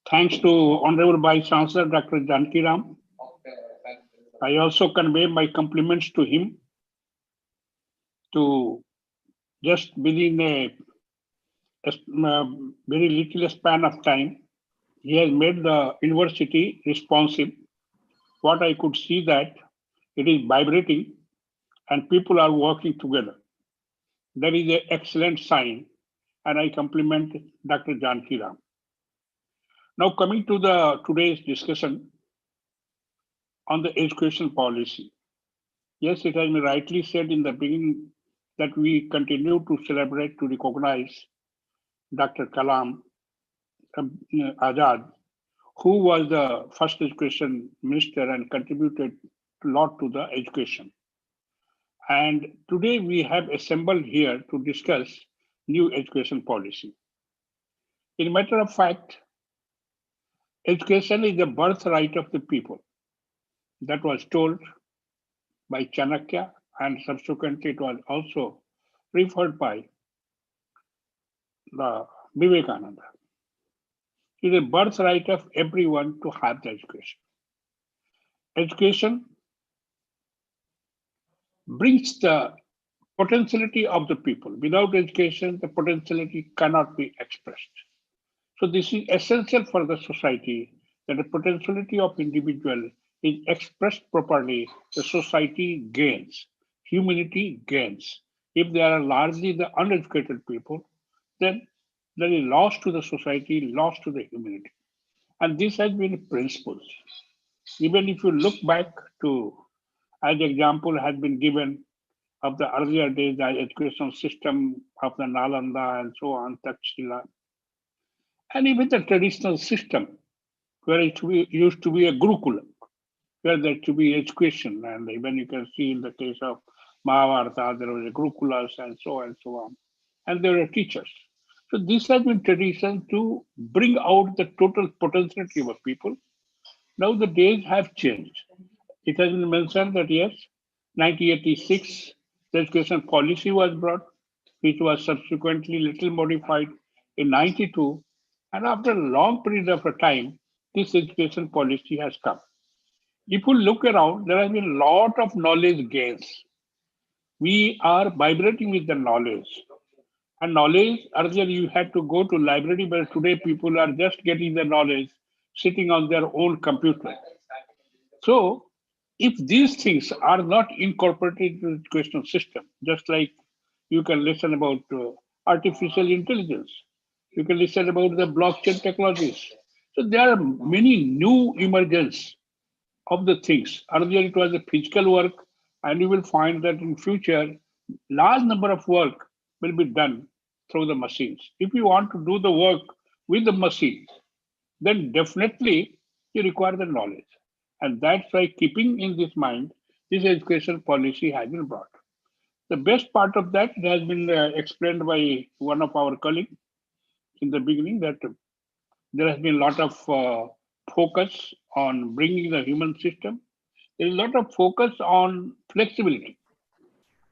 Thanks to Honorable Vice Chancellor Dr. Janaki Ram. I also convey my compliments to him to just within a very little span of time, he has made the university responsive. What I could see that it is vibrating and people are working together. That is an excellent sign, and I compliment Dr. Janaki Ram. Now coming to today's discussion on the education policy. Yes, it has been rightly said in the beginning that we continue to celebrate, to recognize Dr. Kalam Azad, who was the first education minister and contributed a lot to the education. And today we have assembled here to discuss new education policy. In matter of fact, education is the birthright of the people. That was told by Chanakya, and subsequently it was also referred by the Vivekananda. It is a birthright of everyone to have the education. Education brings the potentiality of the people. Without education, the potentiality cannot be expressed. So this is essential for the society, that the potentiality of individual is expressed properly, the society gains. humanity gains. If they are largely the uneducated people, then there is loss to the society, loss to the humanity. And this has been principles. Even if you look back to, as example has been given of the earlier days, the educational system of the Nalanda and so on, Takshila, and even the traditional system, where it used to be a Gurukula, where there to be education. And even you can see in the case of Mahabharata, there was a Gurukulas and so on. And there were teachers. So this has been tradition to bring out the total potentiality of a people. Now the days have changed. It has been mentioned that yes, 1986, the education policy was brought, which was subsequently little modified in 92. And after a long period of time, this education policy has come. If you look around, there has been a lot of knowledge gains. We are vibrating with the knowledge. And knowledge, earlier you had to go to library, but today people are just getting the knowledge sitting on their own computer. So if these things are not incorporated into the educational system, just like you can listen about artificial intelligence, you can listen about the blockchain technologies. So there are many new emergence of the things. Earlier it was a physical work, and you will find that in future, large number of work will be done through the machines. If you want to do the work with the machine, then definitely you require the knowledge. And that's why keeping in this mind, this education policy has been brought. The best part of that has been explained by one of our colleagues in the beginning, that there has been a lot of focus on bringing the human system. There is a lot of focus on flexibility.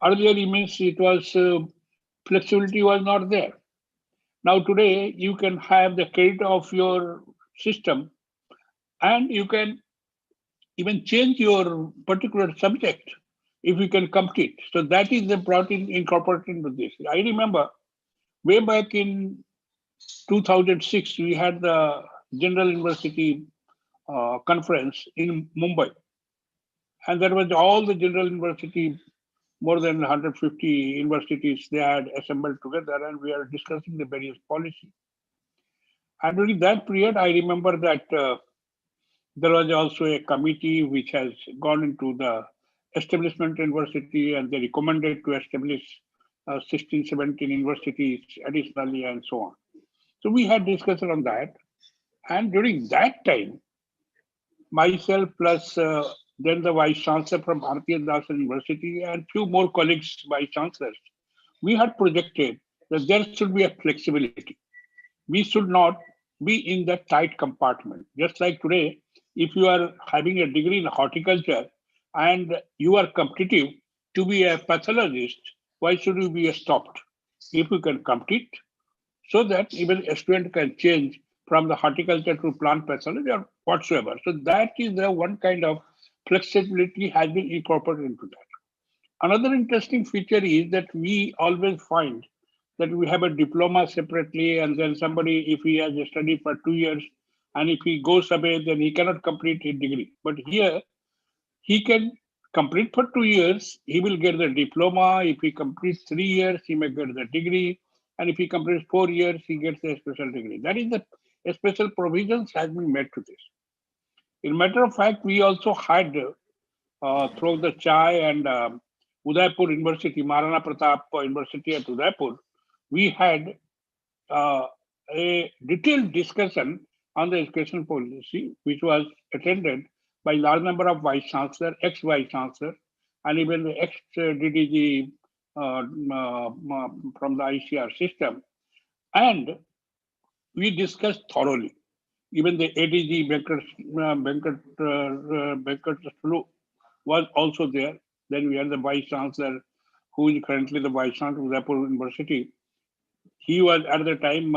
Earlier, it means it was flexibility was not there. Now today, you can have the credit of your system, and you can even change your particular subject if you can complete. So that is the brought in incorporated into this. I remember way back in 2006, we had the General University conference in Mumbai. And there was all the General University, more than 150 universities, they had assembled together, and we are discussing the various policy. And during that period, I remember that there was also a committee which has gone into the establishment university, and they recommended to establish 16, 17 universities additionally and so on. So we had discussion on that. And during that time, myself plus then the Vice Chancellor from Bharatiya Dasan University and few more colleagues, Vice Chancellors, we had projected that there should be a flexibility. We should not be in that tight compartment. Just like today, if you are having a degree in horticulture and you are competitive to be a pathologist, why should you be stopped? If you can compete, so that even a student can change from the horticulture to plant pathology or whatsoever. So that is the one kind of flexibility has been incorporated into that. Another interesting feature is that we always find that we have a diploma separately, and then somebody, if he has studied for 2 years, and if he goes away, then he cannot complete his degree. But here, he can complete for 2 years, he will get the diploma. If he completes 3 years, he may get the degree. And if he completes 4 years, he gets a special degree. That is the special provisions has been made to this. In matter of fact, we also had through the Chai and Udaipur University, Maharana Pratap University at Udaipur, we had a detailed discussion on the education policy, which was attended by large number of Vice Chancellor, ex-Vice Chancellor, and even the ex-DDG from the ICR system. And we discussed thoroughly. Even the ADG Venkat was also there. Then we had the Vice Chancellor, who is currently the Vice Chancellor of Udaipur University. He was at the time,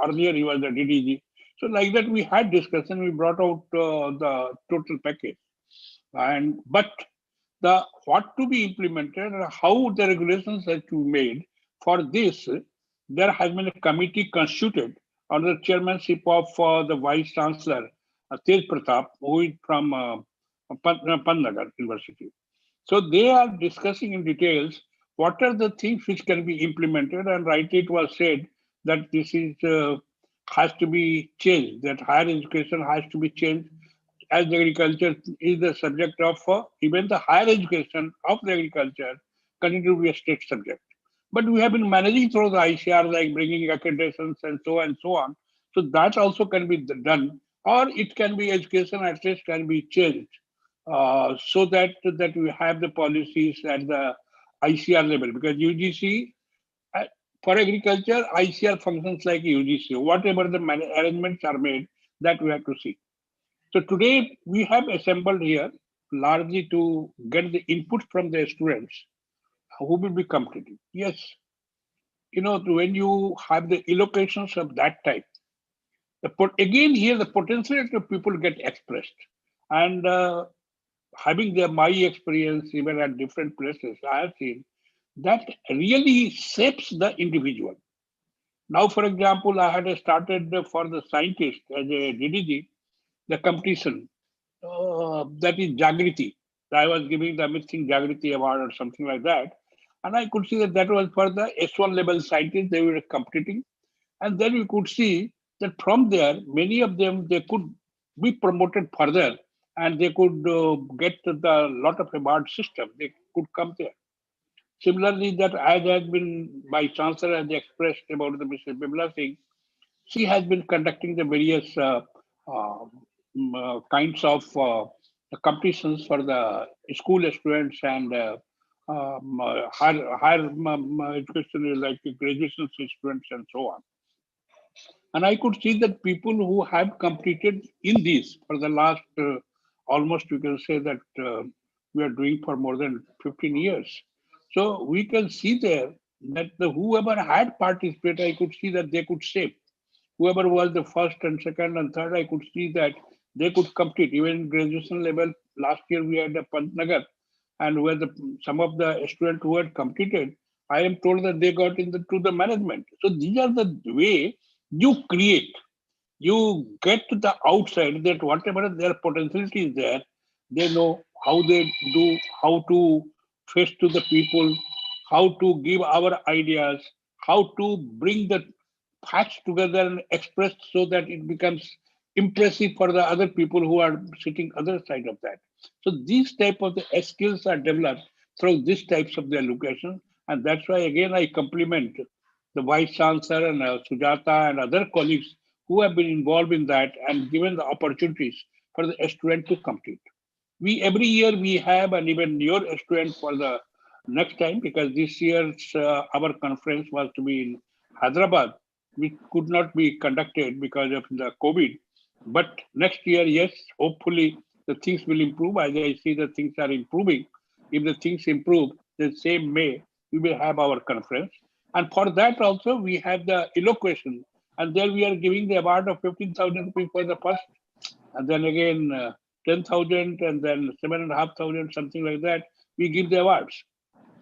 earlier he was the DDG. So like that we had discussion, we brought out the total package. But what to be implemented, how the regulations have to be made, for this, there has been a committee constituted under the chairmanship of the Vice Chancellor, Tej Pratap, who is from Pantnagar University. So they are discussing in details what are the things which can be implemented, and rightly it was said that this is has to be changed, that higher education has to be changed, as the agriculture is the subject of even the higher education of the agriculture continue to be a state subject. But we have been managing through the ICR, like bringing accreditations and so on. So that also can be done, or it can be education at least can be changed so that we have the policies at the ICR level, because UGC for agriculture, ICR functions like UGC. Whatever the arrangements are made, that we have to see. So today we have assembled here largely to get the input from the students who will be completing. Yes, when you have the allocations of that type, again here the potentiality of people get expressed. And having my experience even at different places, I have seen that really shapes the individual. Now, for example, I had started for the scientists as a DDG, the competition that is Jagriti. I was giving the Missing Jagriti Award or something like that. And I could see that was for the S1 level scientists, they were competing. And then we could see that from there, many of them, they could be promoted further and they could get the lot of award system. They could come there. Similarly, that as has been, my chancellor has expressed about the Mrs. Bimla Singh, she has been conducting the various kinds of competitions for the school students and higher education, like graduation students and so on. And I could see that people who have completed in this for the last almost, you can say that we are doing for more than 15 years. So we can see there that whoever had participated, I could see that they could shape. Whoever was the first and second and third, I could see that they could complete. Even graduation level, last year we had a Pantnagar, and where some of the students who had completed, I am told that they got into the management. So these are the way you create. You get to the outside that whatever their potentiality is there, they know how they do, how to face to the people, how to give our ideas, how to bring the facts together and express so that it becomes impressive for the other people who are sitting other side of that. So these type of the skills are developed through these types of the education, and that's why again I compliment the Vice Chancellor and Sujata and other colleagues who have been involved in that and given the opportunities for the student to complete. Every year we have, and even your student for the next time, because this year's our conference was to be in Hyderabad, which could not be conducted because of the COVID. But next year, yes, hopefully the things will improve. As I see the things are improving. If the things improve, the same May, we will have our conference. And for that also, we have the elocution. And there we are giving the award of 15,000 rupees for the first. And then again, 10,000 and then 7,500, something like that. We give the awards.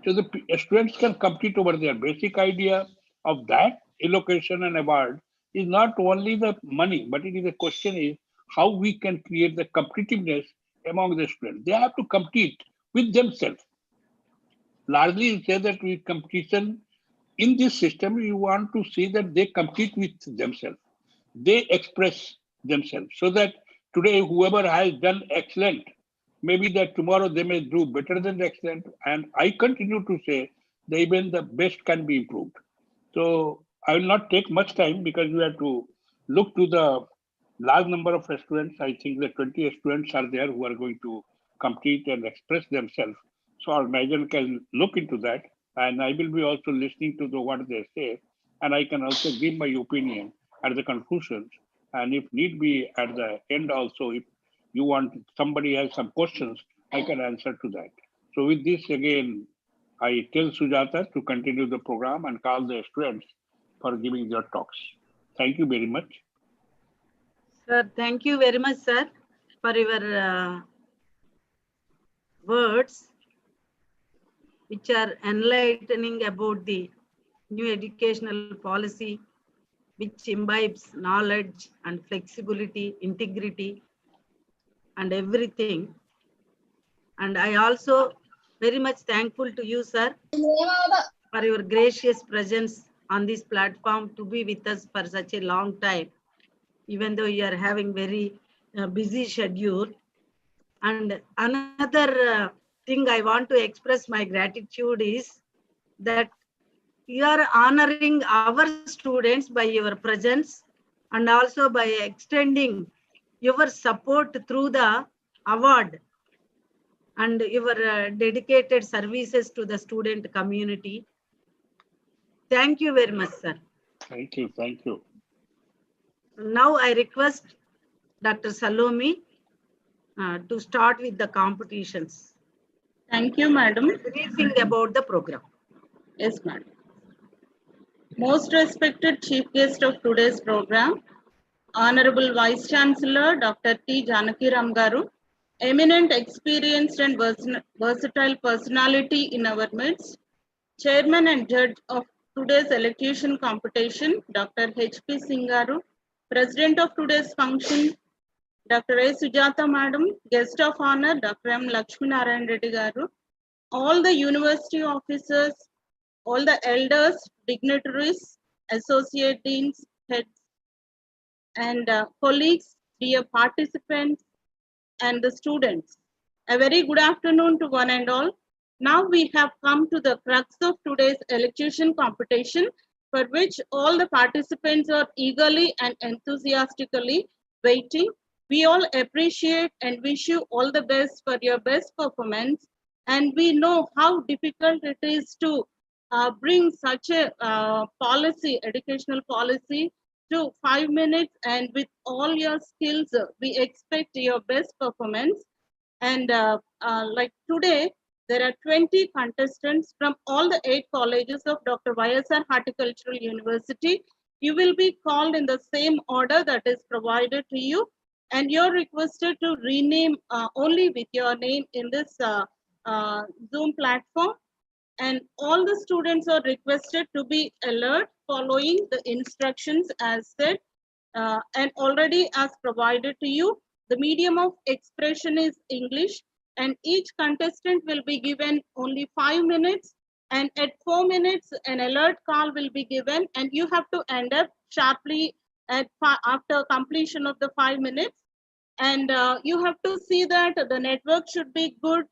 So the students can complete over their basic idea of that allocation and award is not only the money, but it is a question is how we can create the competitiveness among the students. They have to compete with themselves. Largely, you say that with competition in this system, you want to see that they compete with themselves. They express themselves so that today, whoever has done excellent, maybe that tomorrow they may do better than the excellent. And I continue to say that even the best can be improved. So I will not take much time because we have to look to the large number of students. I think the 20 students are there who are going to compete and express themselves. So our manager can look into that. And I will be also listening to what they say. And I can also give my opinion at the conclusions. And if need be at the end also, if you want somebody has some questions, I can answer to that. So with this again, I tell Sujata to continue the program and call the students for giving their talks. Thank you very much. Sir, thank you very much, sir, for your words, which are enlightening about the new educational policy, which imbibes knowledge and flexibility, integrity, and everything. And I also Very much thankful to you, sir, for your gracious presence on this platform to be with us for such a long time, even though you are having very busy schedule. And another thing I want to express my gratitude is that you are honoring our students by your presence and also by extending your support through the award and your dedicated services to the student community. Thank you very much, sir. Thank you. Thank you. Now I request Dr. Salome to start with the competitions. Thank you, madam. Briefing about the program. Yes, madam. Most respected chief guest of today's program, Honorable Vice Chancellor Dr. T. Janaki Ram Garu, eminent, experienced and versatile personality in our midst, Chairman and Judge of today's elocution competition, Dr. H.P. Singh Garu, President of today's function, Dr. A. Sujata Madam, Guest of Honor, Dr. M. Lakshmi Narayan Reddy Garu, all the university officers, all the elders, dignitaries, associate deans, heads, and colleagues, dear participants, and the students. A very good afternoon to one and all. Now we have come to the crux of today's elocution competition, for which all the participants are eagerly and enthusiastically waiting. We all appreciate and wish you all the best for your best performance. And we know how difficult it is to bring such a policy, educational policy, to 5 minutes, and with all your skills, we expect your best performance. And like today, there are 20 contestants from all the 8 colleges of Dr. Y.S.R. Horticultural University. You will be called in the same order that is provided to you, and you're requested to rename only with your name in this Zoom platform. And all the students are requested to be alert following the instructions as said, and already as provided to you. The medium of expression is English, and each contestant will be given only 5 minutes, and at 4 minutes an alert call will be given, and you have to end up sharply after completion of the 5 minutes. And you have to see that the network should be good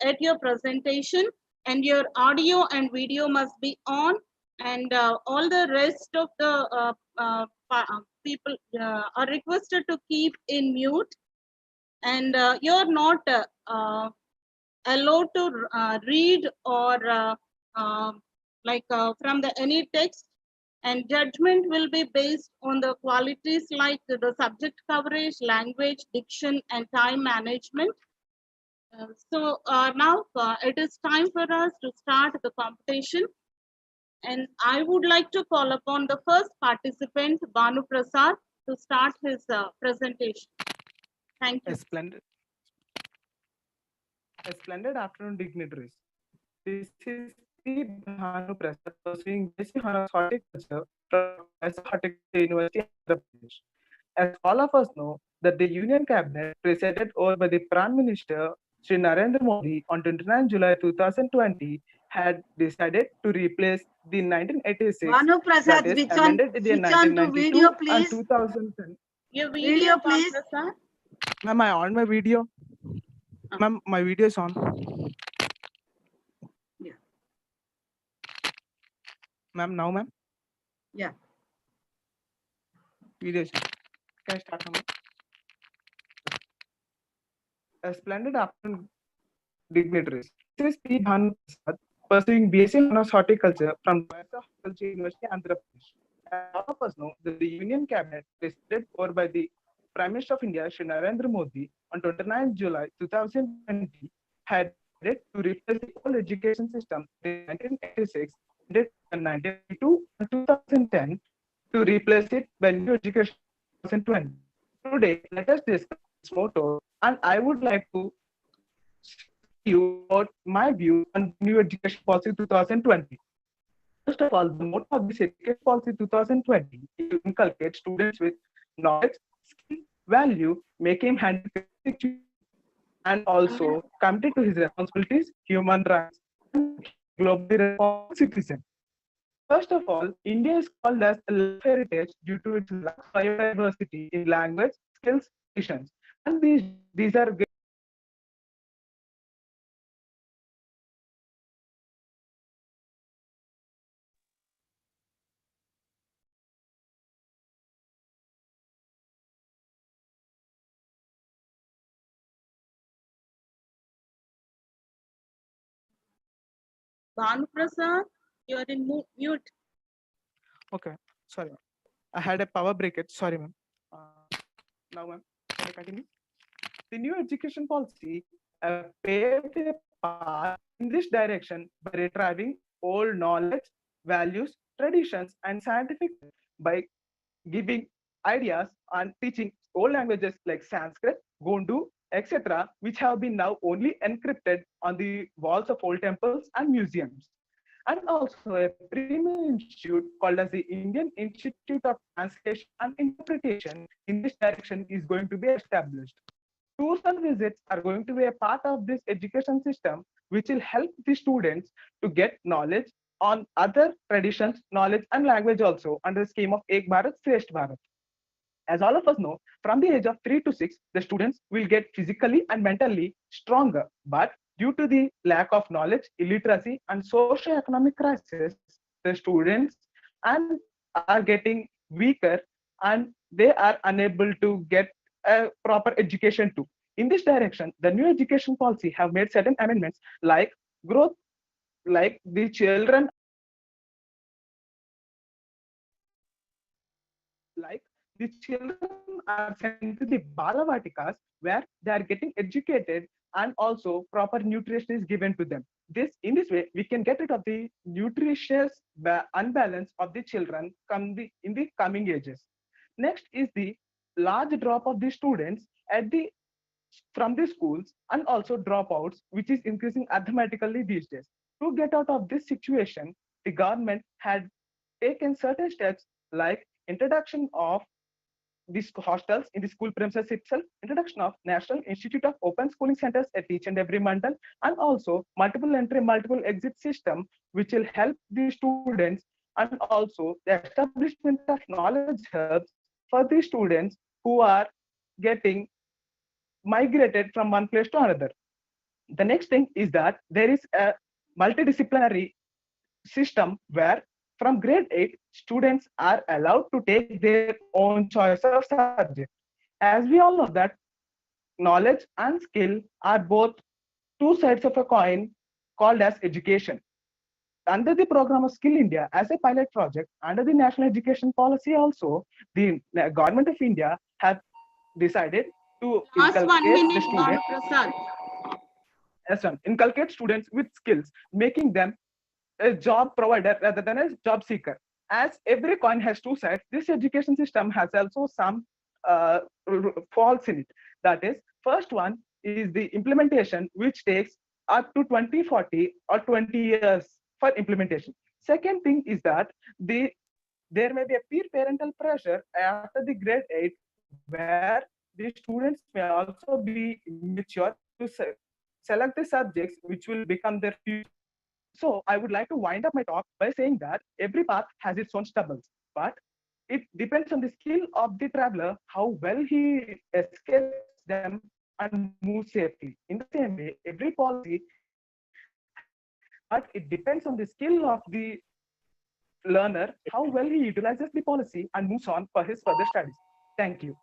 at your presentation, and your audio and video must be on, and all the rest of the people are requested to keep in mute, and you're not allowed to read or from the any text, and judgment will be based on the qualities like the subject coverage, language, diction, and time management. Now it is time for us to start the competition, and I would like to call upon the first participant, Banu Prasad, to start his presentation. Thank you. A splendid afternoon, dignitaries. This is P. Bhanu Prasad pursuing BSc Honours Horticulture from Horticulture University, Andhra Pradesh. As all of us know, that the Union Cabinet, presided over by the Prime Minister Sri Narendra Modi on 29 July 2020, had decided to replace the 1986 Bhanu Prasad, that is switch on amended in to 1992 video, and please. 2010. Your Video, please. Prasad. Ma'am, I on my video. Ma'am, my video is on. Yeah. Ma'am, now, ma'am. Yeah. Video is on. Can I start now? A splendid afternoon, dignitaries. This is P. Bhanu Prasad, pursuing BSc Honours Horticulture from Horticulture University, Andhra Pradesh. As all of us know, that the Union Cabinet, presided over by the Prime Minister of India, Sri Narendra Modi, on 29 July 2020, had decided to replace the old education system in 1986, in 1992 and 2010, to replace it by new education 2020. Today, let us discuss this motto, and I would like to you about my view on new education policy 2020. First of all, the motto of this education policy 2020 is to inculcate students with knowledge, skill, value, make him handle and also committed to his responsibilities, human rights, and globally responsible citizen. First of all, India is called as a life heritage due to its large biodiversity in language, skills, traditions. And these are Bhanu Prasad, you are in mute. okay. Sorry, I had a power breakage. Sorry, ma'am. Now, ma'am, can I continue? The new education policy paved a path in this direction by retrieving old knowledge, values, traditions, and scientific by giving ideas and teaching old languages like Sanskrit, Gondu, etc., which have been now only encrypted on the walls of old temples and museums. And also a premium institute called as the Indian Institute of Translation and Interpretation in this direction is going to be established. Tours and visits are going to be a part of this education system, which will help the students to get knowledge on other traditions, knowledge, and language also under the scheme of Ek Bharat, Shresth Bharat. As all of us know, from the age of 3 to 6, the students will get physically and mentally stronger. But due to the lack of knowledge, illiteracy, and socio-economic crisis, the students and are getting weaker and they are unable to get a proper education too. In this direction, the new education policy have made certain amendments like growth, like the children, like the children are sent to the Balavatikas where they are getting educated and also proper nutrition is given to them. In this way, we can get rid of the nutritious unbalance of the children in the coming ages. Next is the large drop of the students from the schools and also dropouts, which is increasing arithmetically these days. To get out of this situation, the government had taken certain steps like introduction of these hostels in the school premises itself, introduction of National Institute of Open Schooling Centers at each and every mandal, and also multiple entry, multiple exit system, which will help the students, and also the establishment of knowledge hubs for the students who are getting migrated from one place to another. The next thing is that there is a multidisciplinary system where from grade 8, students are allowed to take their own choice of subject. As we all know that knowledge and skill are both two sides of a coin called as education. Under the program of Skill India as a pilot project, under the national education policy also, the government of India have decided to inculcate the students. Yes, inculcate students with skills, making them a job provider rather than a job seeker. As every coin has two sides, this education system has also some faults in it. That is, first one is the implementation, which takes up to 20, 40 or 20 years for implementation. Second thing is that there may be a peer parental pressure after the grade 8, where the students may also be immature to select the subjects which will become their future. So I would like to wind up my talk by saying that every path has its own stubbles, but it depends on the skill of the traveler, how well he escapes them and moves safely. In the same way, every policy but it depends on the skill of the learner, how well he utilizes the policy and moves on for his further studies. Thank you.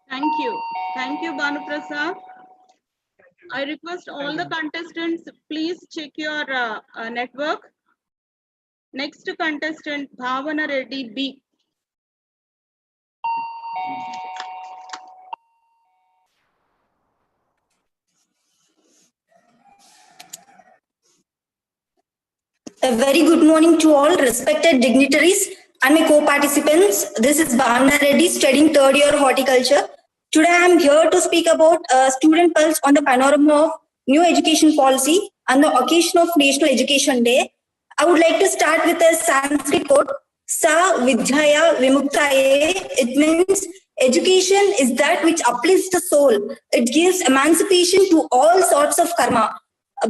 Thank you. Thank you, Bhanu Prasad. I request all the contestants, please check your network. Next contestant, Bhavana Reddy B. A very good morning to all respected dignitaries and my co-participants. This is Bhavana Reddy, studying third year horticulture. Today I am here to speak about student pulse on the panorama of new education policy on the occasion of National Education Day. I would like to start with a Sanskrit quote, Sa Vidyaya Vimuktaye. It means Education is that which uplifts the soul. It gives emancipation to all sorts of karma.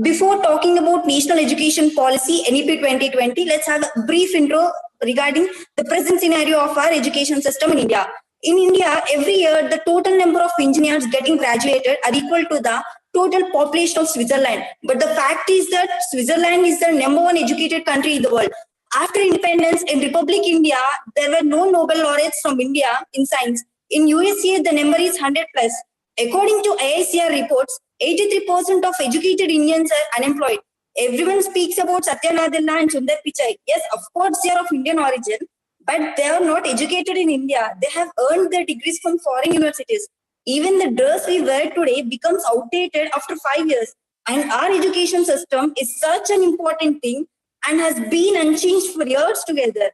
Before talking about National Education Policy, NEP 2020, let's have a brief intro regarding the present scenario of our education system in India. In India, every year, the total number of engineers getting graduated are equal to the total population of Switzerland. But the fact is that Switzerland is the #1 educated country in the world. After independence in Republic India, there were no Nobel laureates from India in science. In USA, the number is 100 plus. According to AICR reports, 83% of educated Indians are unemployed. Everyone speaks about Satya Nadella and Sundar Pichai. Yes, of course, they are of Indian origin, but they are not educated in India. They have earned their degrees from foreign universities. Even the dress we wear today becomes outdated after 5 years. And our education system is such an important thing and has been unchanged for years together.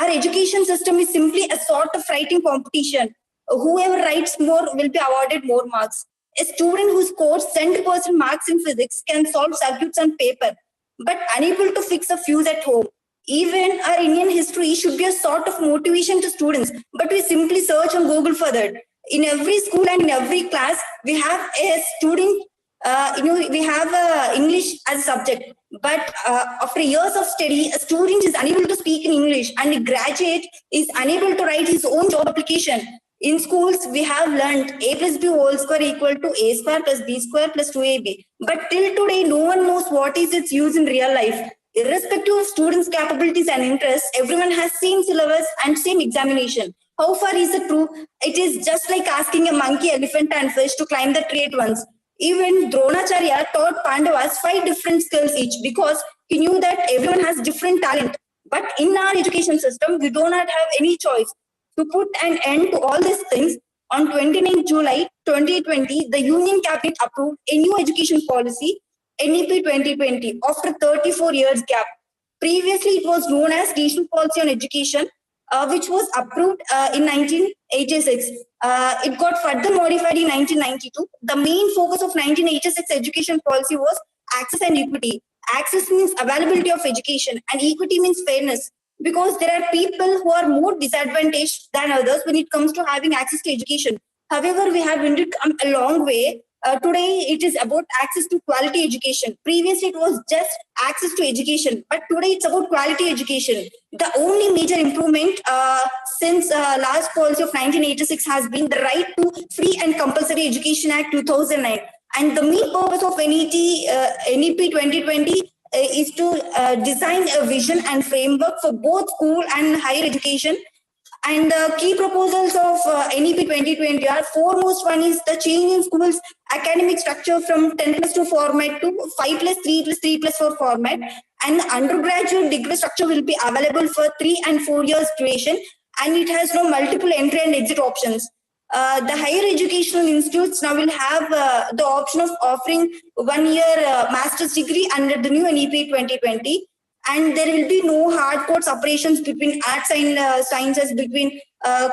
Our education system is simply a sort of writing competition. Whoever writes more will be awarded more marks. A student who scores 100% marks in physics can solve circuits on paper, but unable to fix a fuse at home. Even our Indian history should be a sort of motivation to students, but we simply search on Google for that. In every school and in every class, we have a student, we have English as a subject. But after years of study, a student is unable to speak in English and a graduate is unable to write his own job application. In schools, we have learned a plus b whole square equal to a square plus b square plus 2ab. But till today, no one knows what is its use in real life. Irrespective of students' capabilities and interests, everyone has same syllabus and same examination. How far is it true? It is just like asking a monkey, elephant, and fish to climb the tree at once. Even Dronacharya taught Pandavas 5 different skills each because he knew that everyone has different talent. But in our education system, we do not have any choice. To put an end to all these things, on 29 July 2020, the Union Cabinet approved a new education policy, NEP 2020, after 34 years gap. Previously, it was known as National Policy on Education, which was approved in 1986. It got further modified in 1992. The main focus of 1986 education policy was access and equity. Access means availability of education and equity means fairness, because there are people who are more disadvantaged than others when it comes to having access to education. However, we have indeed come a long way. Today, it is about access to quality education. Previously, it was just access to education, but today it's about quality education. The only major improvement since last policy of 1986 has been the Right to Free and Compulsory Education Act 2009. And the main purpose of NEP 2020 is to design a vision and framework for both school and higher education. And the key proposals of NEP 2020 are: foremost one is the change in schools academic structure from 10+2 format to 5+3 plus 3+4 format, and the undergraduate degree structure will be available for 3 and 4 years duration, and it has no multiple entry and exit options. The higher educational institutes now will have the option of offering 1 year master's degree under the new NEP 2020. And there will be no hardcore separations between arts and sciences, between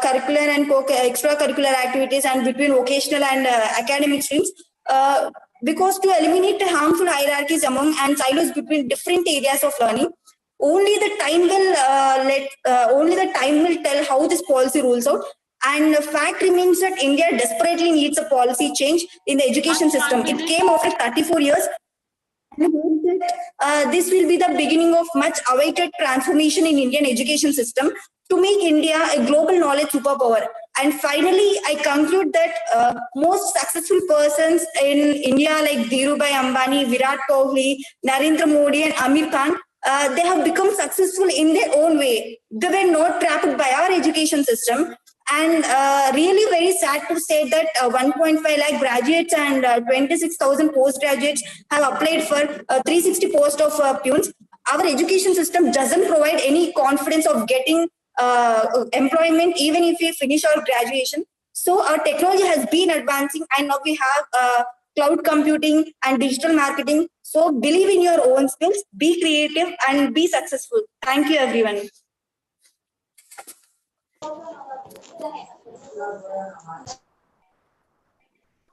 curricular and extracurricular activities, and between vocational and academic streams, because to eliminate the harmful hierarchies among and silos between different areas of learning. Only the time will tell how this policy rolls out. And the fact remains that India desperately needs a policy change in the education system. It came after 34 years. I hope that this will be the beginning of much awaited transformation in Indian education system to make India a global knowledge superpower. And finally, I conclude that most successful persons in India like Dhirubhai Ambani, Virat Kohli, Narendra Modi and Amir Khan, they have become successful in their own way. They were not trapped by our education system. And really very sad to say that 1.5 lakh graduates and 26,000 postgraduates have applied for 360 posts of peons. Our education system doesn't provide any confidence of getting employment even if we finish our graduation. So our technology has been advancing, and now we have cloud computing and digital marketing. So believe in your own skills, be creative and be successful. Thank you, everyone.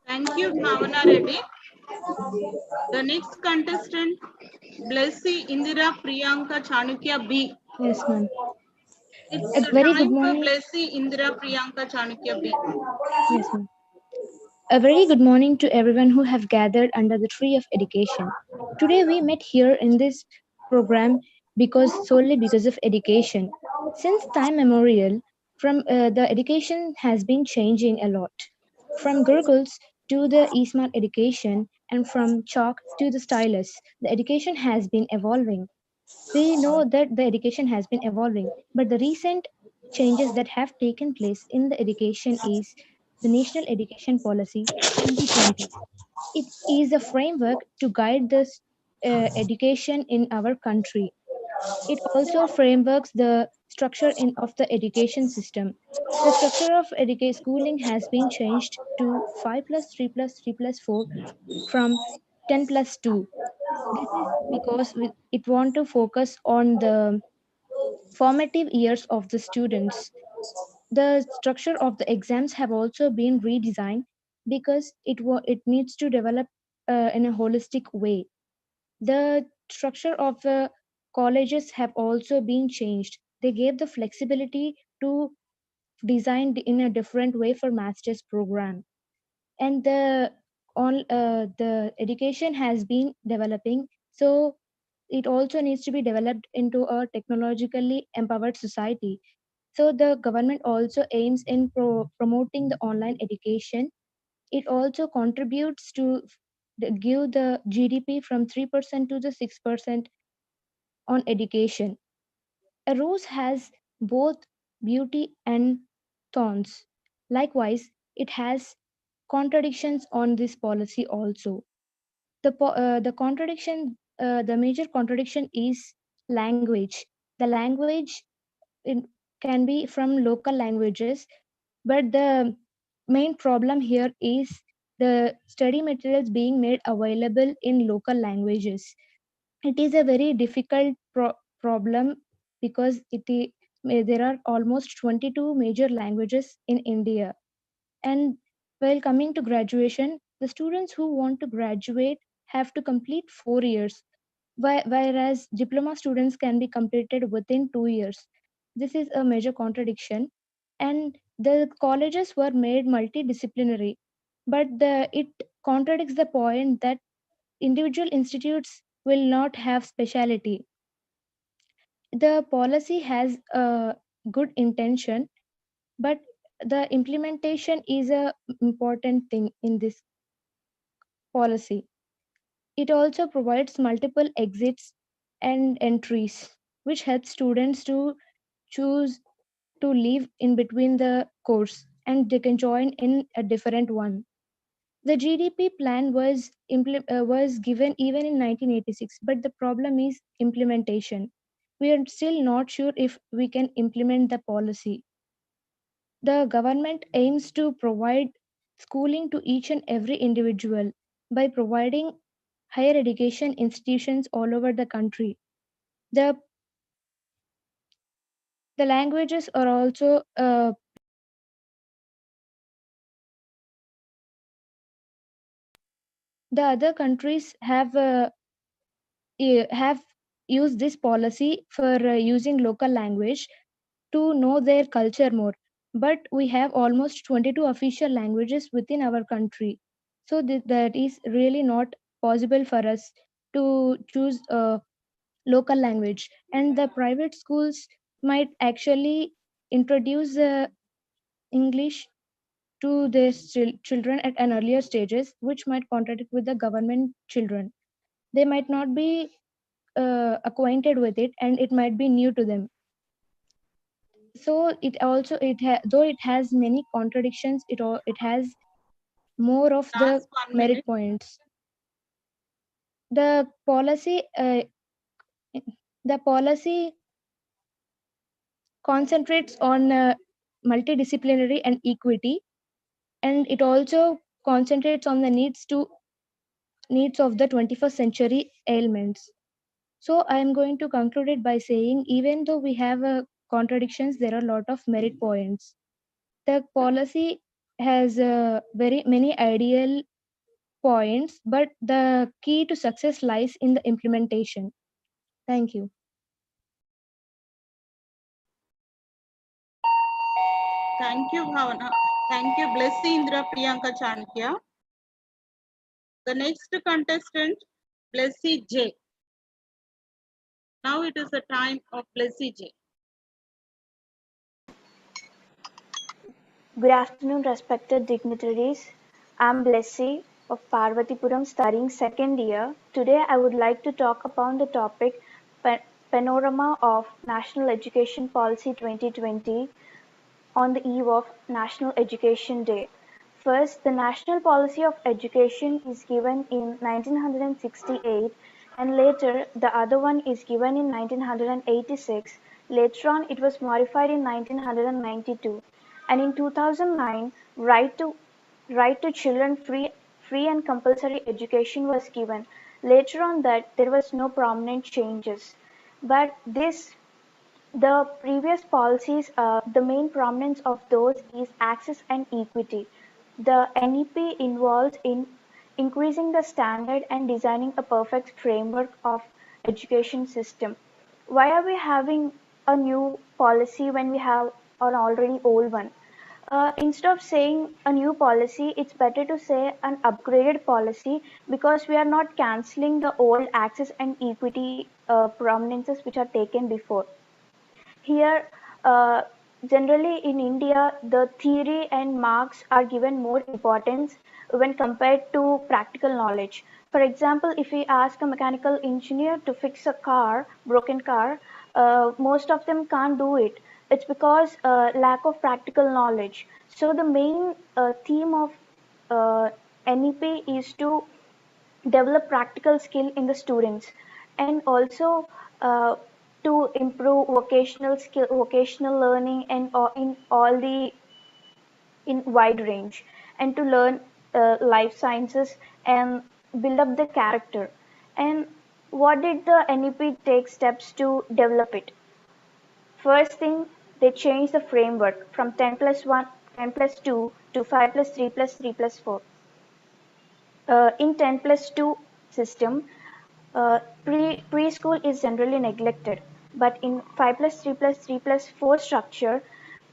Thank you, Bhavana Reddy. The next contestant, Blessy Indira Priyanka Chanukya B. Yes, ma'am. It's A very good time for morning. Blessy Indira Priyanka Chanukya B. Yes, ma'am. A very good morning to everyone who have gathered under the tree of education. Today we met here in this program solely because of education. Since time immemorial, the education has been changing a lot. From Gurukuls to the e-smart education and from chalk to the stylus, the education has been evolving. We know that the education has been evolving, but the recent changes that have taken place in the education is the National Education Policy 2020. It is a framework to guide this education in our country. It also frameworks the structure of the education system. The structure of schooling has been changed to 5 plus 3 plus 3 plus 4 from 10 plus 2. This is because it want to focus on the formative years of the students. The structure of the exams have also been redesigned because it needs to develop in a holistic way. The structure of the colleges have also been changed. They gave the flexibility to design in a different way for master's program, and the education has been developing, so it also needs to be developed into a technologically empowered society. So the government also aims in promoting the online education. It also contributes to give the GDP from 3% to the 6% on education. A rose has both beauty and thorns. Likewise, it has contradictions on this policy also. The major contradiction is language. The language it can be from local languages, but the main problem here is the study materials being made available in local languages. It is a very difficult problem because there are almost 22 major languages in India. And while coming to graduation, the students who want to graduate have to complete 4 years, whereas diploma students can be completed within 2 years. This is a major contradiction. And the colleges were made multidisciplinary, but it contradicts the point that individual institutes will not have speciality. The policy has a good intention, but the implementation is a important thing in this policy. It also provides multiple exits and entries, which helps students to choose to leave in between the course and they can join in a different one. The GDP plan was given even in 1986, but the problem is implementation. We are still not sure if we can implement the policy. The government aims to provide schooling to each and every individual by providing higher education institutions all over the country. The languages are also the other countries have used this policy for using local language to know their culture more. But we have almost 22 official languages within our country. So that is really not possible for us to choose a local language. And the private schools might actually introduce English to their children at an earlier stages, which might contradict with the government children. They might not be acquainted with it, and it might be new to them. So though it has many contradictions, it has more of the merit points. The policy concentrates on multidisciplinary and equity, and it also concentrates on the needs of the 21st century ailments. So I am going to conclude it by saying, even though we have contradictions, there are a lot of merit points. The policy has very many ideal points, but the key to success lies in the implementation. Thank you. Thank you, Bhavana. Thank you, Blessy Indra Priyanka Chanakya. The next contestant, Blessy J. Now it is the time of Blessy J. Good afternoon, respected dignitaries. I'm Blessy of Parvatipuram studying second year. Today I would like to talk upon the topic Panorama of National Education Policy 2020 on the eve of National Education Day. First, the National Policy of Education is given in 1968 and later the other one is given in 1986. Later on it was modified in 1992 and in 2009 right to children free and compulsory education was given. Later on that there was no prominent changes. But the previous policies, the main prominence of those is access and equity. The NEP involves in increasing the standard and designing a perfect framework of education system. Why are we having a new policy when we have an already old one? Instead of saying a new policy, it's better to say an upgraded policy because we are not cancelling the old access and equity prominences which are taken before. Here, generally in India, the theory and marks are given more importance when compared to practical knowledge. For example, if we ask a mechanical engineer to fix a broken car, most of them can't do it. It's because lack of practical knowledge. So the main theme of NEP is to develop practical skill in the students and also to improve vocational learning and in all the in wide range and to learn life sciences and build up the character. And what did the NEP take steps to develop it? First thing, they changed the framework from 10 plus 1, 10 plus 2 to 5 plus 3 plus 3 plus 4. In 10 plus 2 system, preschool is generally neglected, but in 5 plus 3 plus 3 plus 4 structure,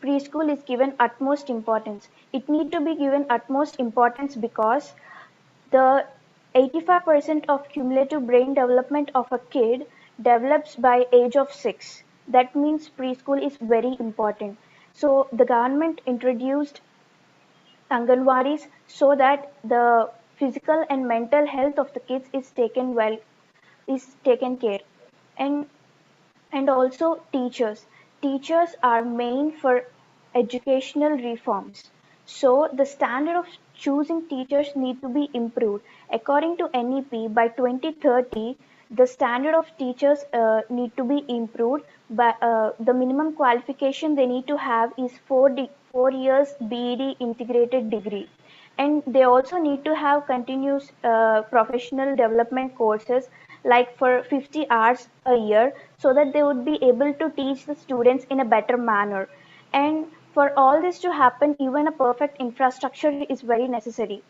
preschool is given utmost importance. It need to be given utmost importance because the 85% of cumulative brain development of a kid develops by age of 6. That means preschool is very important. So the government introduced Anganwadis so that the physical and mental health of the kids is taken care. And also teachers are main for educational reforms, so the standard of choosing teachers need to be improved. According to NEP, by 2030 the standard of teachers need to be improved, but the minimum qualification they need to have is 4 years BEd integrated degree, and they also need to have continuous professional development courses like for 50 hours a year so that they would be able to teach the students in a better manner. And for all this to happen, even a perfect infrastructure is very necessary.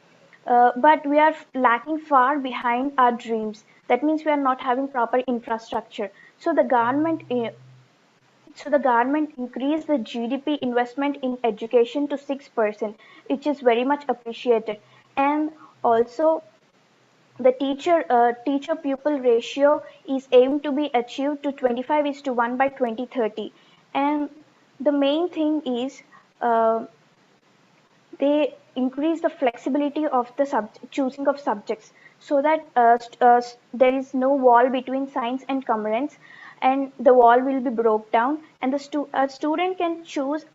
But we are lacking far behind our dreams. That means we are not having proper infrastructure. So the government increased the GDP investment in education to 6%, which is very much appreciated. And also the teacher pupil ratio is aimed to be achieved to 25:1 by 2030. And the main thing is they increase the flexibility of the choosing of subjects so that there is no wall between science and commerce, and the wall will be broke down, and the student can choose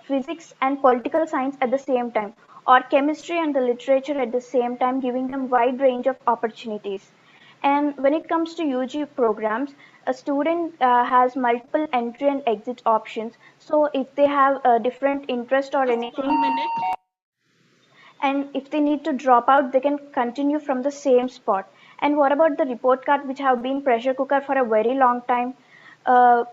physics and political science at the same time, or chemistry and the literature at the same time, giving them wide range of opportunities. And when it comes to UG programs, a student has multiple entry and exit options. So if they have a different interest or Just anything, 1 minute. and if they need to drop out, they can continue from the same spot. And what about the report card, which have been pressure cooker for a very long time? uh,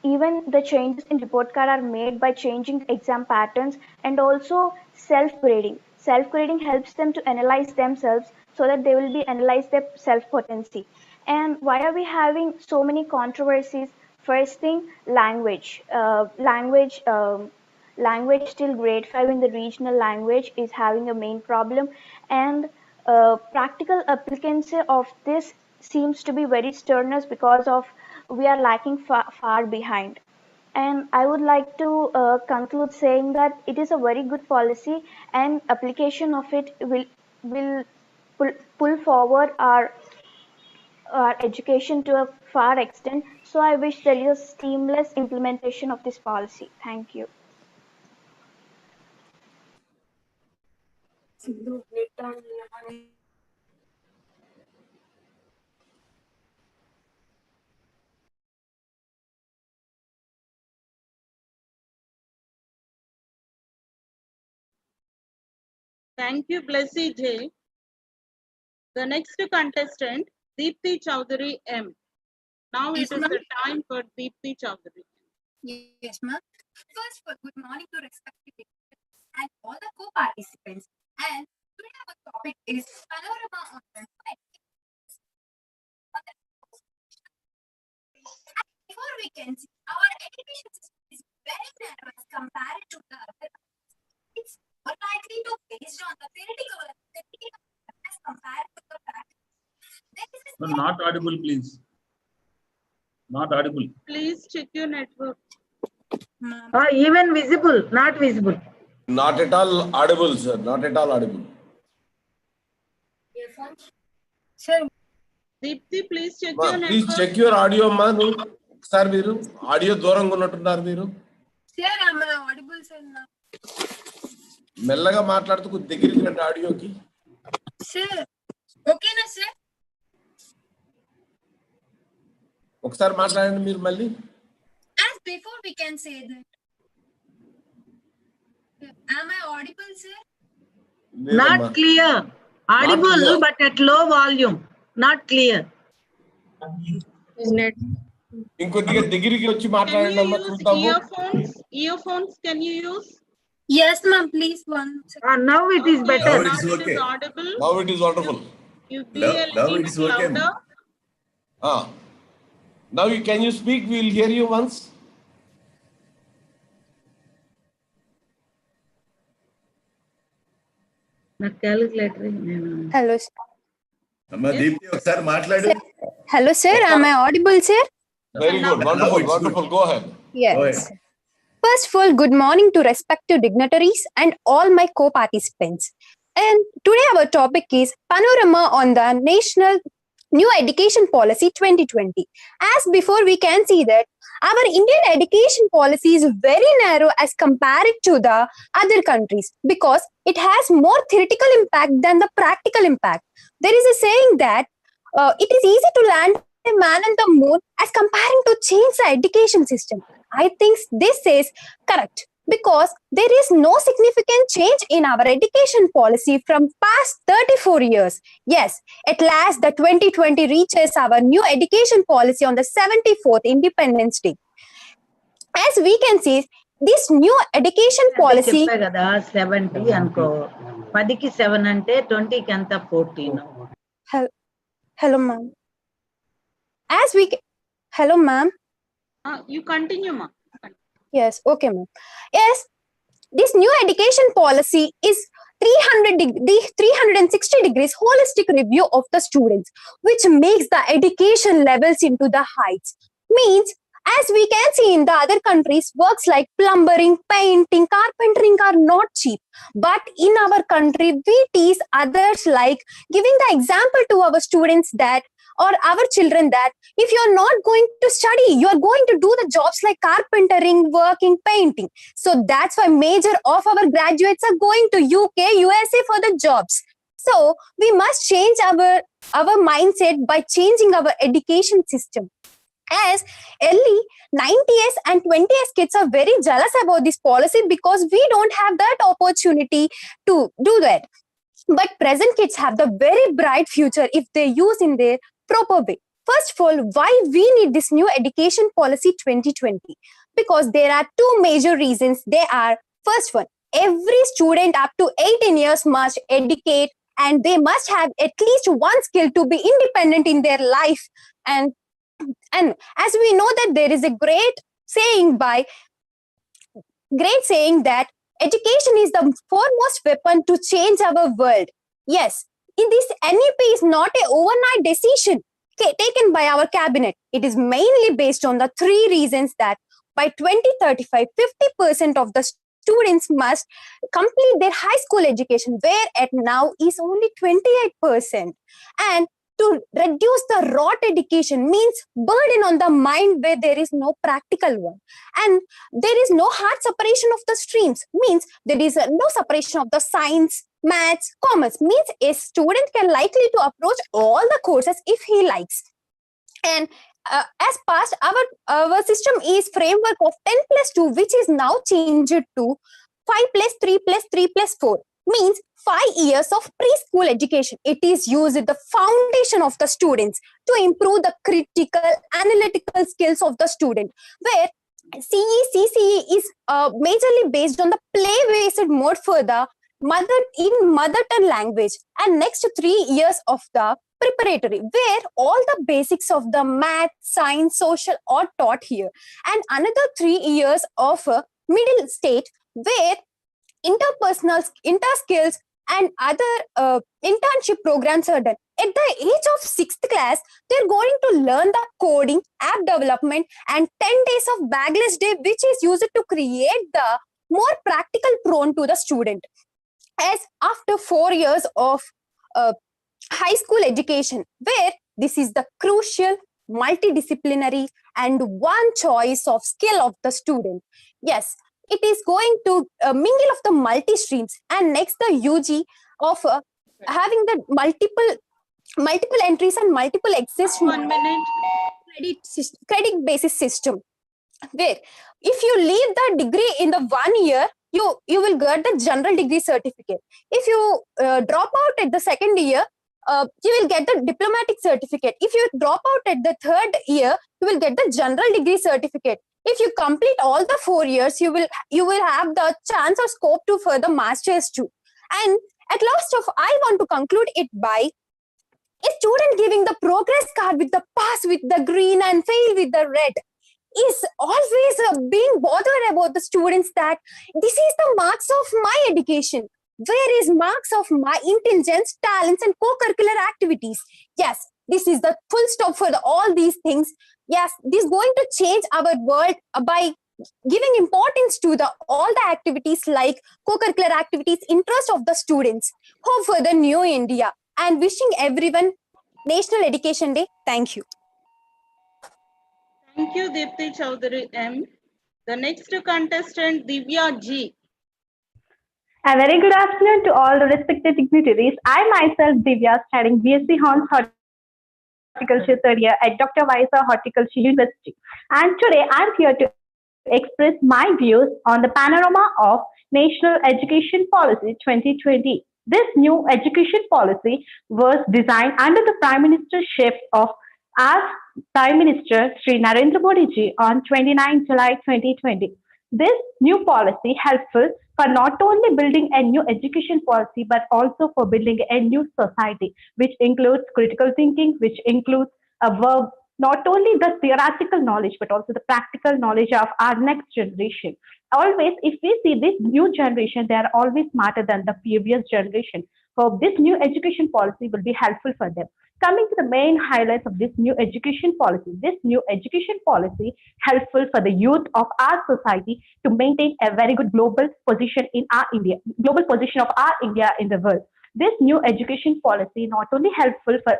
Even the changes in report card are made by changing exam patterns and also self grading helps them to analyze themselves so that they will be analyze their self potency. And why are we having so many controversies? First thing, language language till grade 5 in the regional language is having a main problem, and practical applicancy of this seems to be very strenuous because of we are lacking far behind. And I would like to conclude saying that it is a very good policy, and application of it will pull forward our education to a far extent. So I wish there is a seamless implementation of this policy. Thank you. Thank you, Blessy J. The next contestant, Deepthi Chowdhury M. Now Yes, it is ma'am. the time for Deepthi Chowdhury. Yes, ma'am. First, good morning to respected speakers and all the co-participants. And today our topic is Panorama of New Education. And before we can see, our education system is very narrow as compared to the other. It's more likely to based on the theoretical as compared to the practice. No, not audible, please. Not audible. Please check your network. Even visible, not visible. Not at all audible, sir. Not at all audible. Sir, Deepthi, please check your network. Please check your audio, man. Sir, మీరు audio దూరంగా ఉన్నట్టున్నారు మీరు. sir, am I audible, sir? Now? మెల్లగా మాట్లాడుతూ కొద్ది దగ్గరికి రండి ఆడియోకి. Sir, okay na, sir? ఒకసారి మాట్లాడండి మీరు మళ్ళీ. As before, we can say that. Am I audible, sir? Not clear. Audible, clear. but at low volume. Not clear. Isn't it? ఇంకొద్దిగా దగ్గరికి వచ్చి Can మాట్లాడండి you అమ్మ use చూద్దాము. earphones? Earphones, can you use? Yes, ma'am. Please, one second. Now it is better. Now Now it's it okay. is audible. Now it is wonderful. You be Now- a now little it's bit okay. louder. Now can you speak? We will hear you once. నా calculator Hello, అమ్మ దీప్తి ఒకసారి మాట్లాడు. hello, sir. Am I audible, sir? Very good. Now Wonderful. it's Wonderful. Go ahead. Yes. Go ahead. First of all, good morning to respective dignitaries and all my co-participants. And today our topic is Panorama on the National New Education Policy 2020. As before, we can see that our Indian education policy is very narrow as compared to the other countries because it has more theoretical impact than the practical impact. There is a saying that it is easy to land a man on the moon as comparing to change the education system. I think this is correct because there is no significant change in our education policy from past 34 years. Yes, at last the 2020 reaches our new education policy on the 74th Independence Day. As we can see, this new education policy. చెప్పా కదా 70 అనుకో 10కి 7 అంటే 20కి ఎంత 14. Hello, ma'am. As we hello, ma'am. You continue, ma. Yes, okay, ma'am. Yes, this new education policy is 360 degrees holistic review of the students, which makes the education levels into the heights. Means, as we can see in the other countries, works like plumbering, painting, carpentering are not cheap. But in our country, we teach others like giving the example to our students that or our children that if you're not going to study, you're going to do the jobs like carpentering, working, painting. So that's why major of our graduates are going to UK, USA for the jobs. So we must change our mindset by changing our education system. As early 90s and 20s kids are very jealous about this policy because we don't have that opportunity to do that. But present kids have the very bright future if they use in their proper way. First of all, why we need this new education policy 2020? Because there are two major reasons. They are, first one, every student up to 18 years must educate and they must have at least one skill to be independent in their life. And as we know that there is a great saying by great saying that education is the foremost weapon to change our world. Yes, in this NEP is not an overnight decision taken by our cabinet. It is mainly based on the three reasons that by 2035, 50% of the students must complete their high school education, where at now is only 28%. And to reduce the rote education means burden on the mind where there is no practical one. And there is no hard separation of the streams, means there is no separation of the science, maths, commerce, means a student can likely to approach all the courses if he likes. And as past, our system is framework of 10 plus 2, which is now changed to 5 plus 3 plus 3 plus 4, means 5 years of preschool education. It is used as the foundation of the students to improve the critical, analytical skills of the student, where CCE is majorly based on the play-based mode for the mother tongue language, and next 3 years of the preparatory, where all the basics of the math, science, social are taught here, and another 3 years of middle state, where interpersonal, inter-skills and other internship programs are done. At the age of 6th class, they're going to learn the coding, app development, and 10 days of bagless day, which is used to create the more practical prone to the student. As after 4 years of high school education, where this is the crucial, multidisciplinary, and one choice of skill of the student. Yes, it is going to mingle of the multi-streams, and next the UG of having the multiple entries and multiple exits. 1 minute. Credit basis system, where if you leave the degree in the 1 year, you will get the general degree certificate. If you drop out at the second year, you will get the diplomatic certificate. If you drop out at the third year, you will get the general degree certificate. If you complete all the 4 years, you will have the chance or scope to further masters too. And at last of, I want to conclude it by a student giving the progress card with the pass with the green and fail with the red is always being bothered about the students that this is the marks of my education. Where is marks of my intelligence, talents, and co-curricular activities? Yes, this is the full stop for all these things. Yes, this is going to change our world by giving importance to all the activities like co-curricular activities, interest of the students. Hope for the new India, and wishing everyone National Education Day. Thank you. Thank you, Deepti Chaudhary M. The next contestant, Divya G. A very good afternoon to all the respected dignitaries. I myself, Divya, studying BSc Honors Horticulture third year at D.YSRHU Horticulture University. And today I'm here to express my views on the Panorama of National Education Policy 2020. This new education policy was designed under the Prime Ministership of our Prime Minister Sri Narendra Modi ji on 29 July 2020. This new policy helpful for not only building a new education policy, but also for building a new society, which includes critical thinking, which includes not only the theoretical knowledge, but also the practical knowledge of our next generation. Always, if we see this new generation, they are always smarter than the previous generation. So this new education policy will be helpful for them. Coming to the main highlights of this new education policy. This new education policy helpful for the youth of our society to maintain a very good global position in our India, global position of our India in the world. This new education policy not only helpful for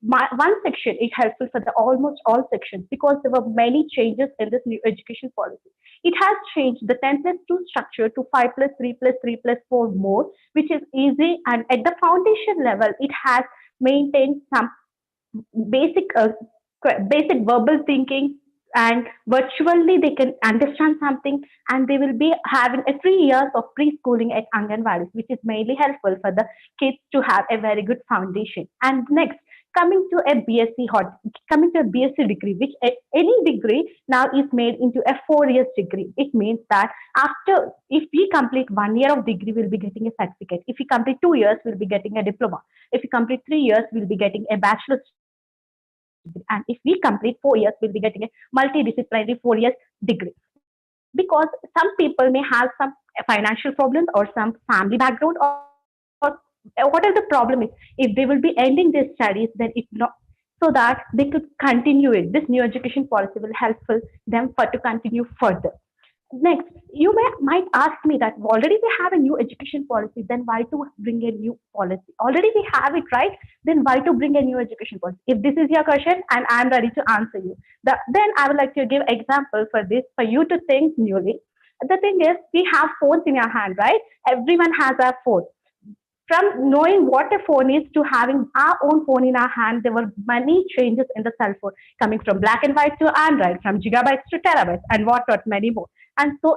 one section, it helpful for the almost all sections, because there were many changes in this new education policy. It has changed the 10 plus 2 structure to 5 plus 3 plus 3 plus 4 more, which is easy, and at the foundation level, it has maintained some basic verbal thinking, and virtually they can understand something, and they will be having 3 years of preschooling at Anganwadis, which is mainly helpful for the kids to have a very good foundation. And next, coming to a BSc degree, which any degree now is made into a 4 years degree. It means that after, if we complete 1 year of degree, we'll be getting a certificate. If we complete 2 years, we'll be getting a diploma. If we complete 3 years, we'll be getting a bachelor's degree. And if we complete 4 years, we'll be getting a multidisciplinary 4 years degree. because some people may have some financial problems or some family background, or whatever the problem is. If they will be ending their studies, then it not, so that they could continue it. This new education policy will helpful them for to continue further. Next, you might ask me that already we have a new education policy, then why to bring a new policy? Already we have it, right? Then why to bring a new education policy? If this is your question, and I'm ready to answer you, then I would like to give example for this for you to think newly. The thing is, we have phones in your hand, right? Everyone has a phone. From knowing what a phone is to having our own phone in our hand, there were many changes in the cell phone, coming from black and white to Android, from gigabytes to terabytes, and what many more. And so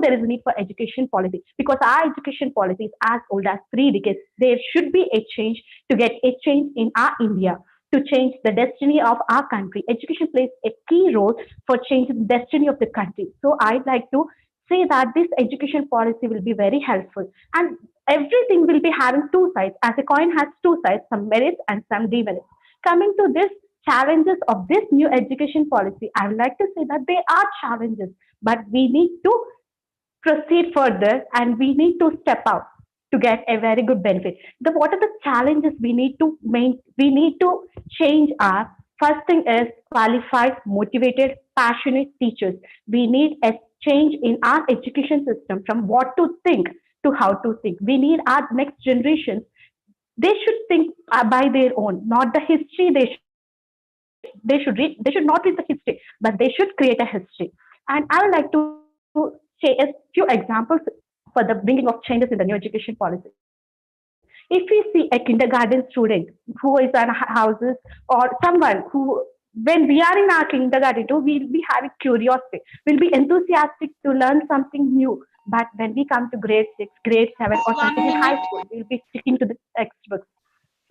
there is a need for education policy, because our education policy is as old as 3 decades. There should be a change to get a change in our India, to change the destiny of our country. Education plays a key role for changing the destiny of the country. So I'd like to say that this education policy will be very helpful, and everything will be having two sides. As a coin has two sides, some merits and some demerits. Coming to this challenges of this new education policy, I would like to say that there are challenges, but we need to proceed further and we need to step out to get a very good benefit. What are the challenges we need to we need to change our first thing is qualified, motivated, passionate teachers. We need a change in our education system from what to think to how to think. We need our next generations. They should think by their own, not the history they should read. They should not read the history, but they should create a history. And I would like to say a few examples for the bringing of changes in the new education policy. If we see a kindergarten student who is in houses, or someone who, when we are in our kindergarten too, we'll be having curiosity, we'll be enthusiastic to learn something new. But when we come to grade 6, grade 7, or something in high school, we'll be sticking to the textbooks.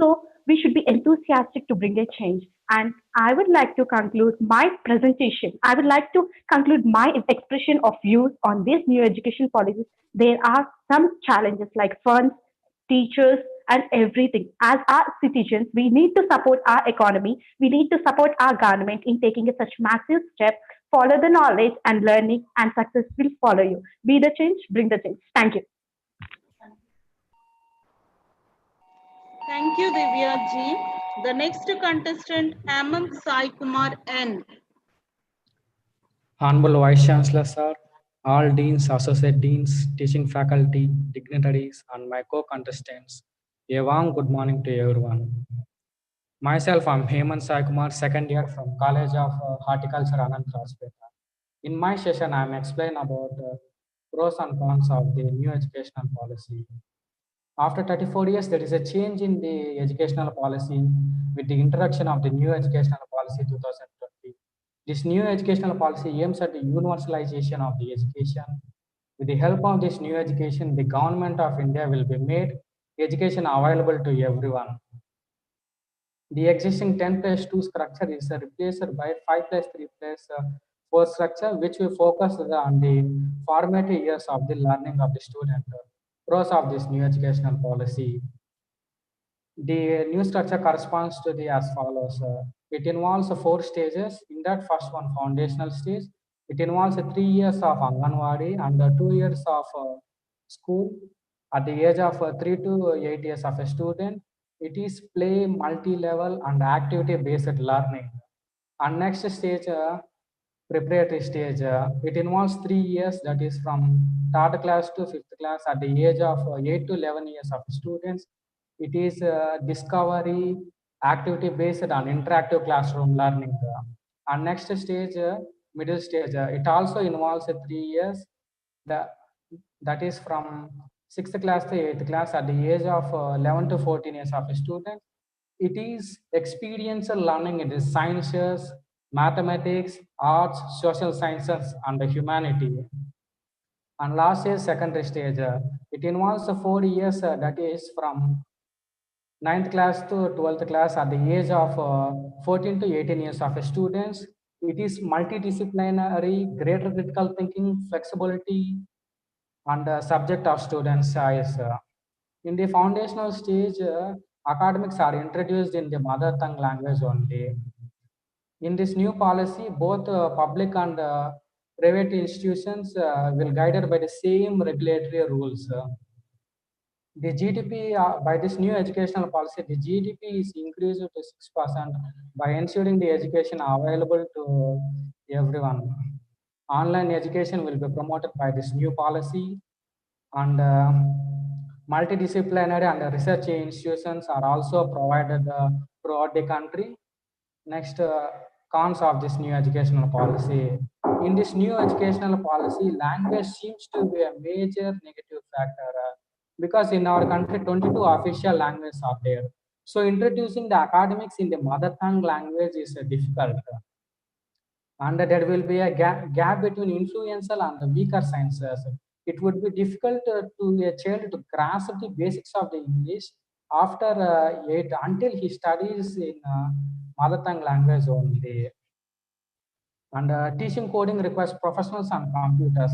So we should be enthusiastic to bring a change. And I would like to conclude my presentation. I would like to conclude my expression of views on this new education policies. There are some challenges like funds, teachers, and everything. As our citizens, we need to support our economy. We need to support our government in taking such massive step. Follow the knowledge and learning, and success will follow you. Be the change, bring the change. Thank you. Thank you, Divya ji. The next contestant, Hemant Sai Kumar N. Honorable Vice Chancellor, sir, all deans, associate deans, teaching faculty, dignitaries, and my co-contestants, a warm good morning to everyone. Myself, I'm Hemant Sai Kumar, second year from College of Horticulture, Anand Raspeta. In my session, I'm explaining about pros and cons of the new educational policy. After 34 years, there is a change in the educational policy with the introduction of the new educational policy 2020. This new educational policy aims at the universalization of the education. With the help of this new education, the government of India will be made education available to everyone. The existing 10+2 structure is replaced by 5+3+4 structure, which will focus on the formative years of the learning of the student. Pros of this new educational policy. The new structure corresponds to the as follows. It involves 4 stages. In that first one, foundational stage, it involves 3 years of Anganwadi and 2 years of school. At the age of 3 to 8 years of a student, it is play, multi-level, and activity-based learning. And next stage, preparatory stage, it involves 3 years, that is from 3rd class to 5th class. At the age of 8 to 11 years of students, it is discovery, activity-based, and interactive classroom learning. And next stage, middle stage, it also involves 3 years, that is from 6th class to 8th class. At the age of 11 to 14 years of a student, it is experiential learning. It is sciences, mathematics, arts, social sciences, and humanity. And last is secondary stage. It involves 4 years, that is from 9th class to 12th class. At the age of 14 to 18 years of students, it is multidisciplinary, greater critical thinking, flexibility, and subject of students' choice. In the foundational stage, academics are introduced in the mother tongue language only. In this new policy, both public and Private institutions will guided by the same regulatory rules. The GDP by this new educational policy, the GDP is increased to 6% by ensuring the education available to everyone. Online education will be promoted by this new policy, and multidisciplinary and research institutions are also provided throughout the country. Next, cons of this new educational policy. In this new educational policy, language seems to be a major negative factor because in our country, 22 official languages are there. So introducing the academics in the mother tongue language is difficult. And there will be a gap between influential and the weaker sciences. It would be difficult to a child to grasp the basics of the English after until he studies in mother tongue language only. And teaching coding requires professionals and computers.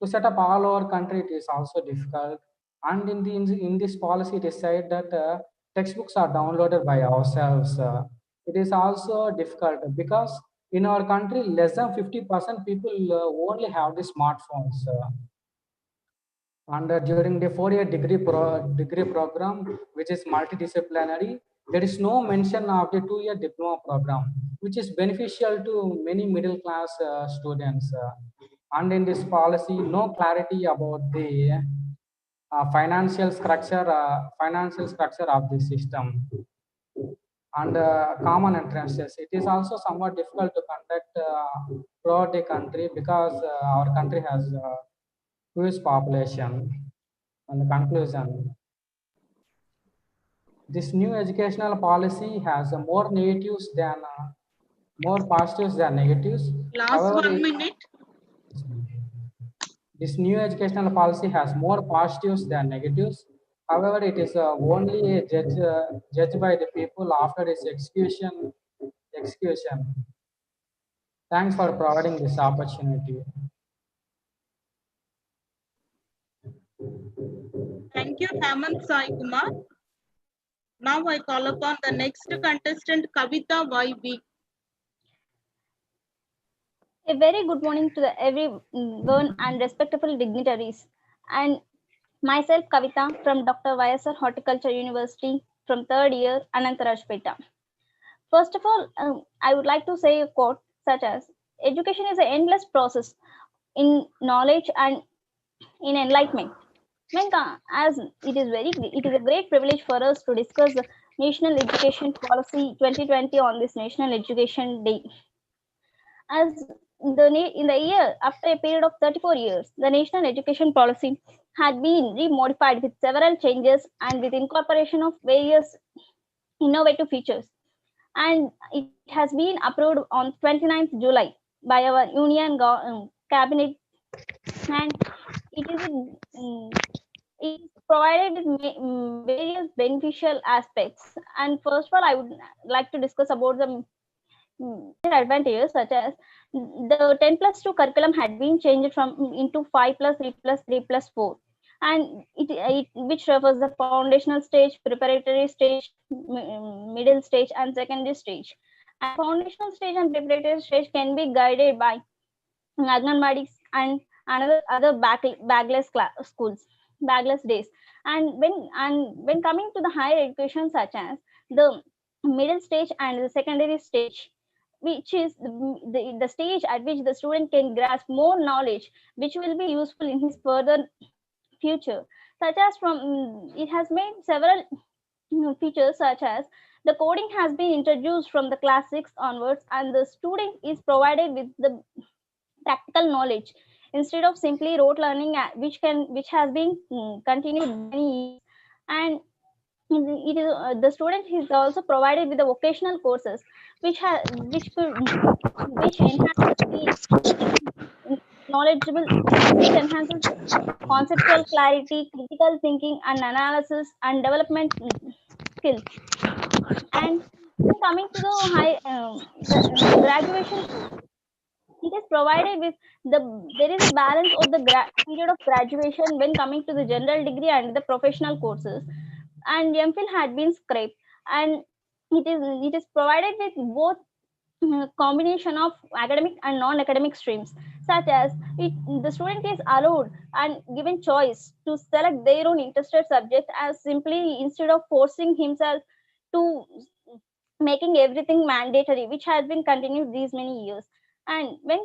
To set up all over country, it is also difficult. And in this policy, it is said that textbooks are downloaded by ourselves. It is also difficult because in our country, less than 50% people only have the smartphones. And during the 4-year degree program, which is multidisciplinary, there is no mention of the 2-year diploma program, which is beneficial to many middle class students. And in this policy, no clarity about the financial structure of the system. And common entrances. It is also somewhat difficult to conduct throughout the country because our country has huge population. And the conclusion, this new educational policy has more negatives than more positives than negatives. Last However, 1 minute. This new educational policy has more positives than negatives. However, it is only judged by the people after its execution. Thanks for providing this opportunity. Thank you, Hemant Sai Kumar. Now I call upon the next contestant, Kavita YB. A very good morning to everyone and respectable dignitaries. And myself, Kavita, from Dr. Y.S.R.HU Horticulture University, from 3rd year, Anantarajpeta. First of all, I would like to say a quote such as, education is an endless process in knowledge and in enlightenment. As it is a great privilege for us to discuss the National Education Policy 2020 on this National Education Day. As in the year after a period of 34 years, the National Education Policy had been remodified with several changes and with incorporation of various innovative features. And it has been approved on 29th July by our Union Cabinet, and it is provided with various beneficial aspects. And first of all, I would like to discuss about the advantages, such as the 10+2 curriculum had been changed into 5+3+3+4, and which refers the foundational stage, preparatory stage, middle stage, and secondary stage. And foundational stage and preparatory stage can be guided by Anganwadis and other bagless schools, bagless days. And when coming to the higher education, such as the middle stage and the secondary stage, which is the stage at which the student can grasp more knowledge, which will be useful in his further future, such as it has made several features, such as the coding has been introduced from the class 6 onwards, and the student is provided with the practical knowledge instead of simply rote learning, which has been continued many years. And it is the student is also provided with the vocational courses, which enhance the knowledgeable, which enhances conceptual clarity, critical thinking, and analysis and development skills. And coming to the graduation, it is provided with there is a balance of the period of graduation when coming to the general degree and the professional courses. And MPhil had been scrapped, and it is provided with both combination of academic and non-academic streams, such as the student is allowed and given choice to select their own interested subject, as simply instead of forcing himself to making everything mandatory, which has been continued these many years. And when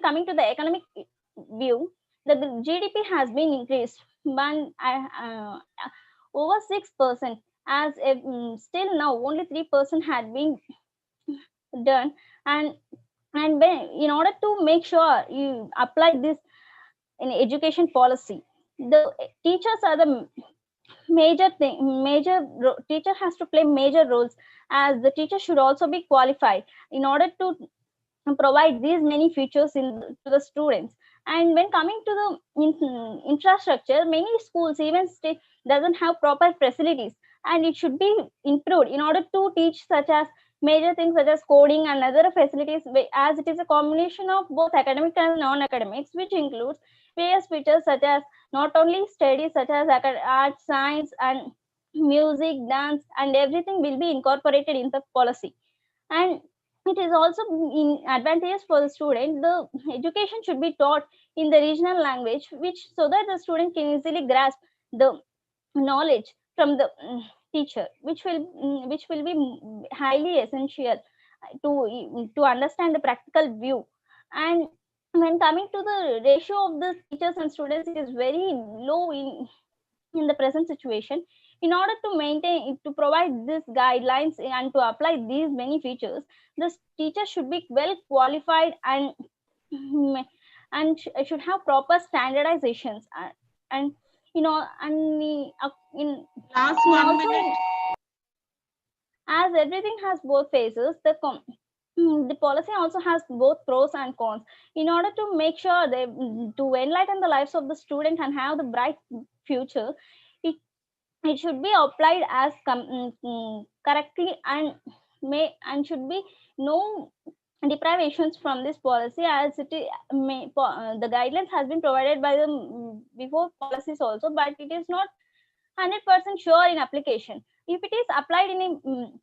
coming to the economic view, the GDP has been increased by over 6%, as still now only 3% had been done. And in order to make sure you apply this in education policy, the teachers are the teacher has to play major roles, as the teacher should also be qualified in order to provide these many features to the students. And when coming to the infrastructure, many schools even doesn't have proper facilities, and it should be improved in order to teach such as major things such as coding and other facilities, as it is a combination of both academic and non-academics, which includes various features such as not only studies such as art, science, and music, dance, and everything will be incorporated in the policy. And it is also advantageous for the student. The education should be taught in the regional language, which so that the student can easily grasp the knowledge from the teacher, which will be highly essential to understand the practical view. And when coming to the ratio of the teachers and students, it is very low in the present situation. In order to provide these guidelines and to apply these many features, the teacher should be well qualified and should have proper standardizations, and in last 1 minute. As everything has both phases, the policy also has both pros and cons. In order to make sure to enlighten the lives of the student and have the bright future, it should be applied as correctly, and should be no deprivations from this policy, as the guidelines has been provided by the before policies also, but it is not 100% sure in application. If it is applied in an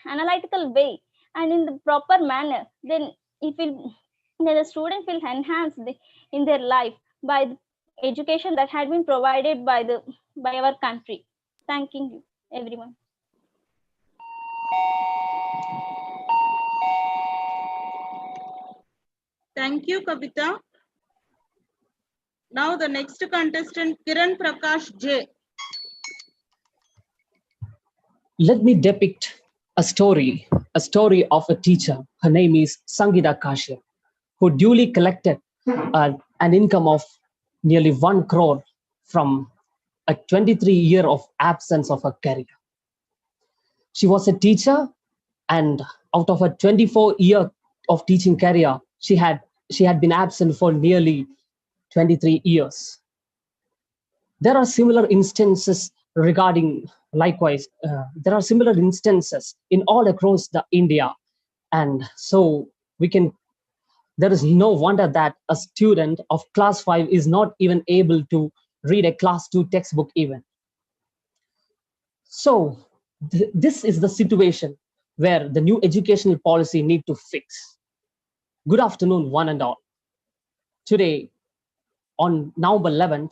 analytical way and in the proper manner, then the student will enhance in their life by the education that had been provided by our country. Thanking you, everyone. Thank you, Kavita. Now the next contestant, Kiran Prakash J. Let me depict a story of a teacher. Her name is Sangeeta Kashyap, who duly collected an income of nearly 1 crore from a 23-year of absence of her career. She was a teacher, and out of a 24-year of teaching career, she had been absent for nearly 23 years. There are similar instances likewise, there are similar instances in all across India. And so there is no wonder that a student of class 5 is not even able to read a class 2 textbook even. So this is the situation where the new educational policy need to fix. Good afternoon, one and all. Today, on November 11th,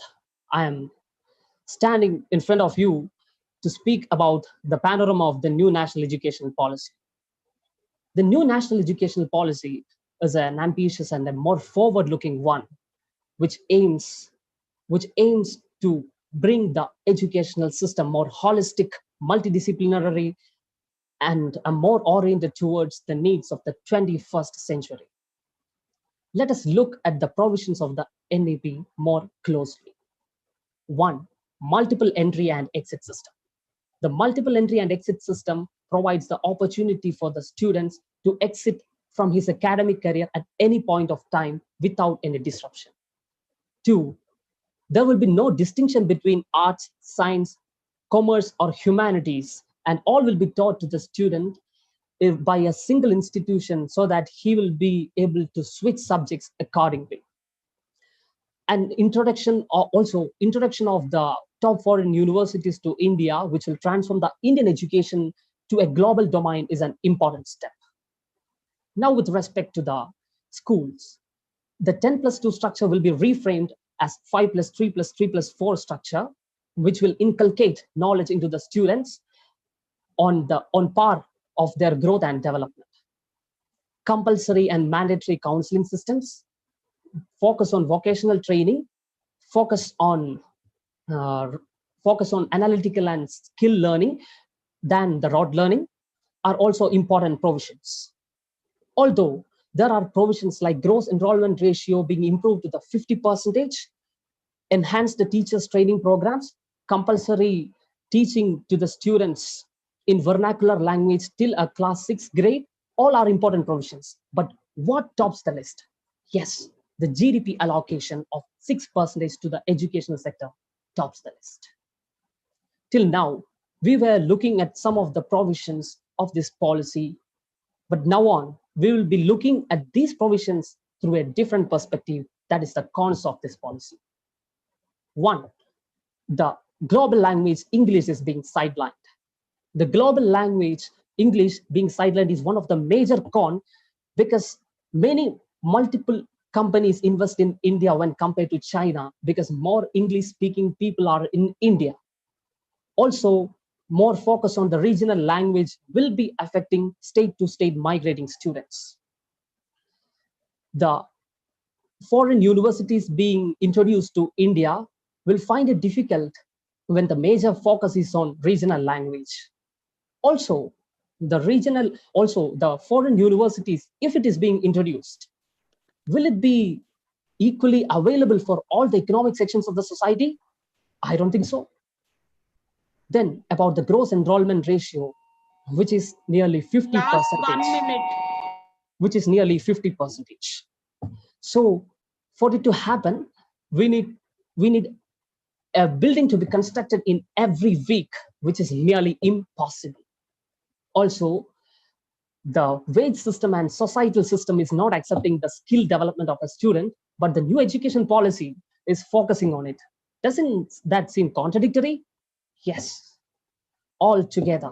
I am standing in front of you to speak about the panorama of the new national education policy. The new national educational policy is an ambitious and a more forward-looking one, which aims to bring the educational system more holistic, multidisciplinary, and more oriented towards the needs of the 21st century. Let us look at the provisions of the NEP more closely. 1. Multiple entry and exit system. The multiple entry and exit system provides the opportunity for the students to exit from his academic career at any point of time without any disruption. 2. There will be no distinction between arts, science, commerce, or humanities, and all will be taught to the student by a single institution so that he will be able to switch subjects accordingly. And introduction of the top foreign universities to India, which will transform the Indian education to a global domain, is an important step. Now, with respect to the schools. The 10+2 structure will be reframed as 5+3+3+4 structure, which will inculcate knowledge into the students on par of their growth and development. Compulsory and mandatory counseling systems, focus on vocational training, focus on analytical and skill learning than the rote learning are also important provisions. Although there are provisions like gross enrollment ratio being improved to the 50%, enhance the teachers training programs, compulsory teaching to the students in vernacular language till a class 6th grade, all are important provisions. But what tops the list? Yes, the GDP allocation of 6% to the educational sector tops the list. Till now, we were looking at some of the provisions of this policy, but now on, we will be looking at these provisions through a different perspective, that is the cons of this policy. One, the global language English is being sidelined. The global language English being sidelined is one of the major cons because multiple companies invest in India when compared to China because more English speaking people are in India. Also, more focus on the regional language will be affecting state to state migrating students. The foreign universities being introduced to India will find it difficult when the major focus is on regional language. Also, the foreign universities, if it is being introduced, will it be equally available for all the economic sections of the society? I don't think so. Then about the gross enrollment ratio, which is nearly 50%. Last 1 minute. Which is nearly 50%. So for it to happen, we need a building to be constructed in every week, which is nearly impossible. Also, the wage system and societal system is not accepting the skill development of a student, but the new education policy is focusing on it. Doesn't that seem contradictory? Yes. Altogether,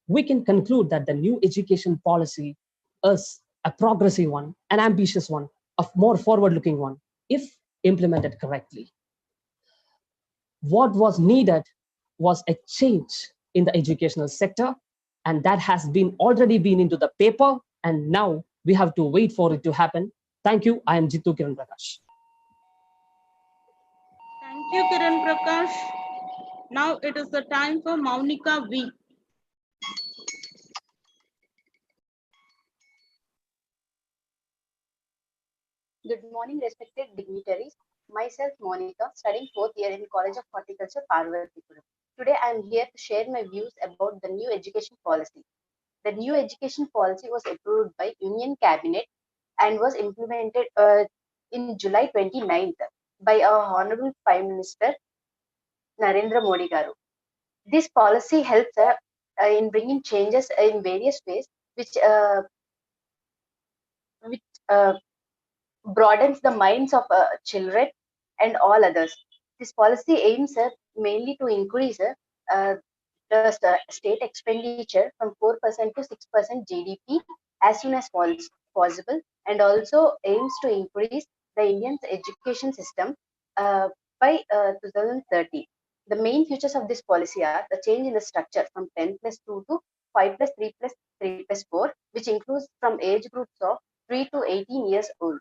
we can conclude that the new education policy is a progressive one, an ambitious one, a more forward-looking one, if implemented correctly. What was needed was a change in the educational sector, and that has already been into the paper, and now we have to wait for it to happen. Thank you. I am Jittu Kiran Prakash. Thank you, Kiran Prakash. Now it is the time for Maunika V. Good morning, respected dignitaries. Myself, Monica, studying 4th year in College of Horticulture, Parvatipuram. Today, I am here to share my views about the new education policy. The new education policy was approved by Union Cabinet and was implemented in July 29th by our Honorable Prime Minister Narendra Modi Garu. This policy helps in bringing changes in various ways, which broadens the minds of children and all others. This policy aims mainly to increase the state expenditure from 4% to 6% GDP as soon as possible, and also aims to increase the Indian education system by 2030. The main features of this policy are the change in the structure from 10+2 to 5+3+3+4, which includes from age groups of 3 to 18 years old.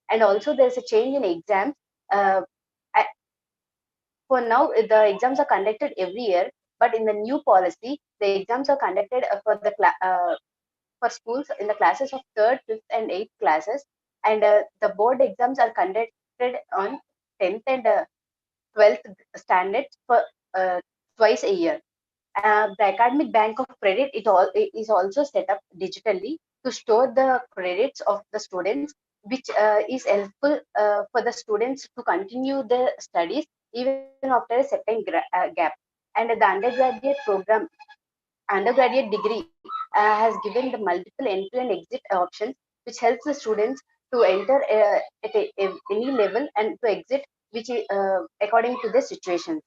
And also there's a change in exams. For now, the exams are conducted every year, but in the new policy, the exams are conducted for schools in the classes of 3rd, 5th, and 8th classes, and the board exams are conducted on 10th and 12th standards for twice a year. The academic bank of credit is also set up digitally to store the credits of the students, which is helpful for the students to continue their studies even after a certain gap. And the undergraduate degree has given the multiple entry and exit options, which helps the students to enter at any level and to exit which according to the situation.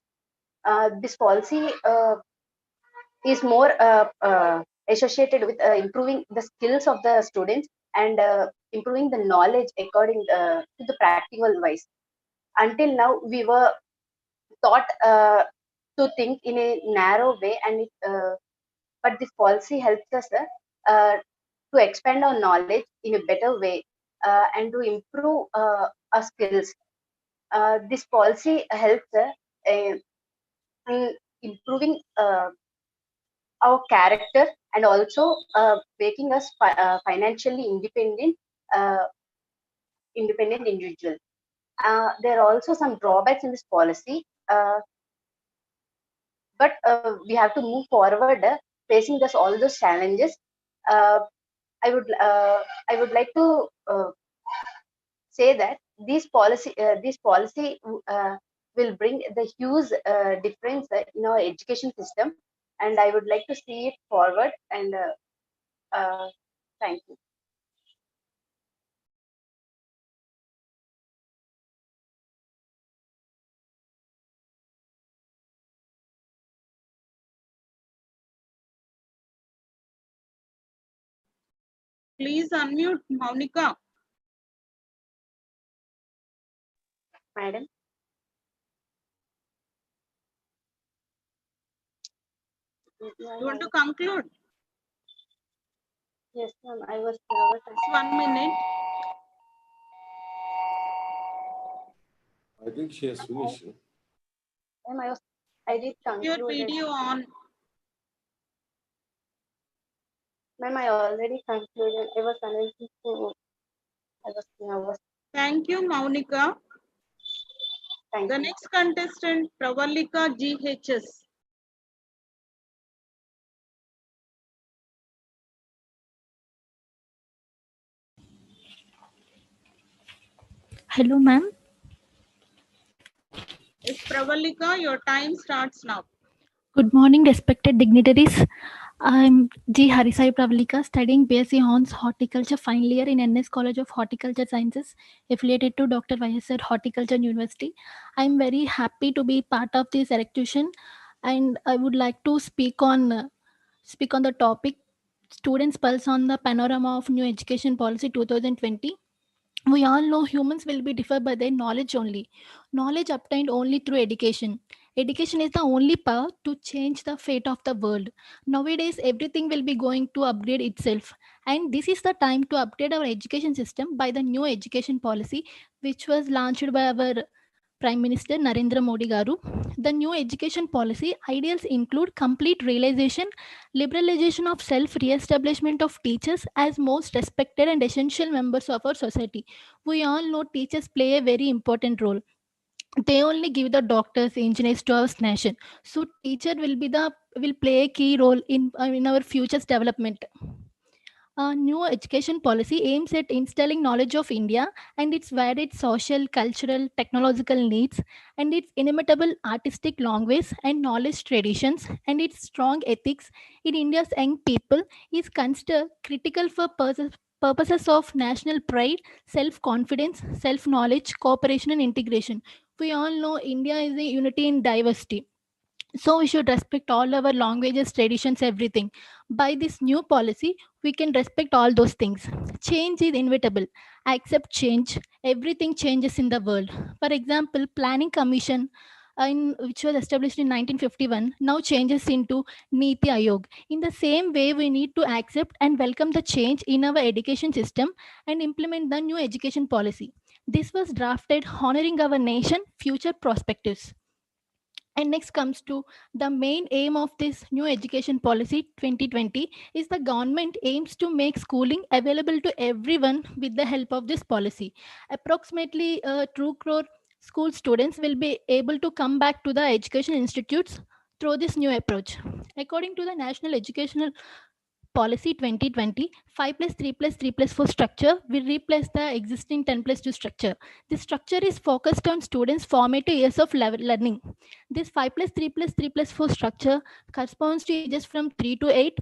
This policy is more associated with improving the skills of the students and improving the knowledge according to the practical wise. Until now, we were taught to think in a narrow way, but this policy helps us to expand our knowledge in a better way and to improve our skills. This policy helps in improving our character and also making us financially uh, independent individual. There are also some drawbacks in this policy, but we have to move forward facing all those challenges. Uh, I would like to say that this policy will bring the huge difference in our education system, and I would like to see it forward. And thank you. Please unmute Monica. Madam. You want to conclude? Yes, ma'am. I was. 1 minute. I think she has finished. Ma'am, I did conclude. Your video on. Ma'am, I already concluded. I was unable to. I was nervous. Thank you, Monica. Thank the you. next contestant, Pravalika GHS. Hello, ma'am. Yes, Pravalika, your time starts now. Good morning, respected dignitaries. I'm G. Harisai Pravalika, studying BSc Hons Horticulture final year in NS College of Horticulture Sciences, affiliated to Dr. YSR Horticulture University. I'm very happy to be part of this electrocution, and I would like to speak on the topic Students' Pulse on the Panorama of New Education Policy 2020. We all know humans will be differed by their knowledge only. Knowledge obtained only through education. Education is the only power to change the fate of the world. Nowadays, everything will be going to upgrade itself. And this is the time to update our education system by the new education policy, which was launched by our Prime Minister Narendra Modi Garu. The new education policy ideals include complete realization, liberalization of self, re-establishment of teachers as most respected and essential members of our society. We all know teachers play a very important role. They only give the doctors, engineers to our nation. So teacher will play a key role in our future's development. A new education policy aims at instilling knowledge of India and its varied social, cultural, technological needs, and its inimitable artistic language and knowledge traditions, and its strong ethics in India's young people is considered critical for purposes of national pride, self-confidence, self-knowledge, cooperation, and integration. We all know India is a unity in diversity, so we should respect all our languages, traditions, everything. By this new policy, we can respect all those things. Change is inevitable. Accept change. Everything changes in the world. For example, Planning Commission, which was established in 1951, now changes into Niti Ayog. In the same way, we need to accept and welcome the change in our education system and implement the new education policy. This was drafted honoring our nation future perspectives. And next comes to the main aim of this new education policy 2020 is the government aims to make schooling available to everyone with the help of this policy. Approximately 2 crore school students will be able to come back to the education institutes through this new approach. According to the National Educational Policy 2020, 5 plus 3 plus 3 plus 4 structure will replace the existing 10 plus 2 structure. This structure is focused on students' formative years of learning. This 5 plus 3 plus 3 plus 4 structure corresponds to ages from 3 to 8,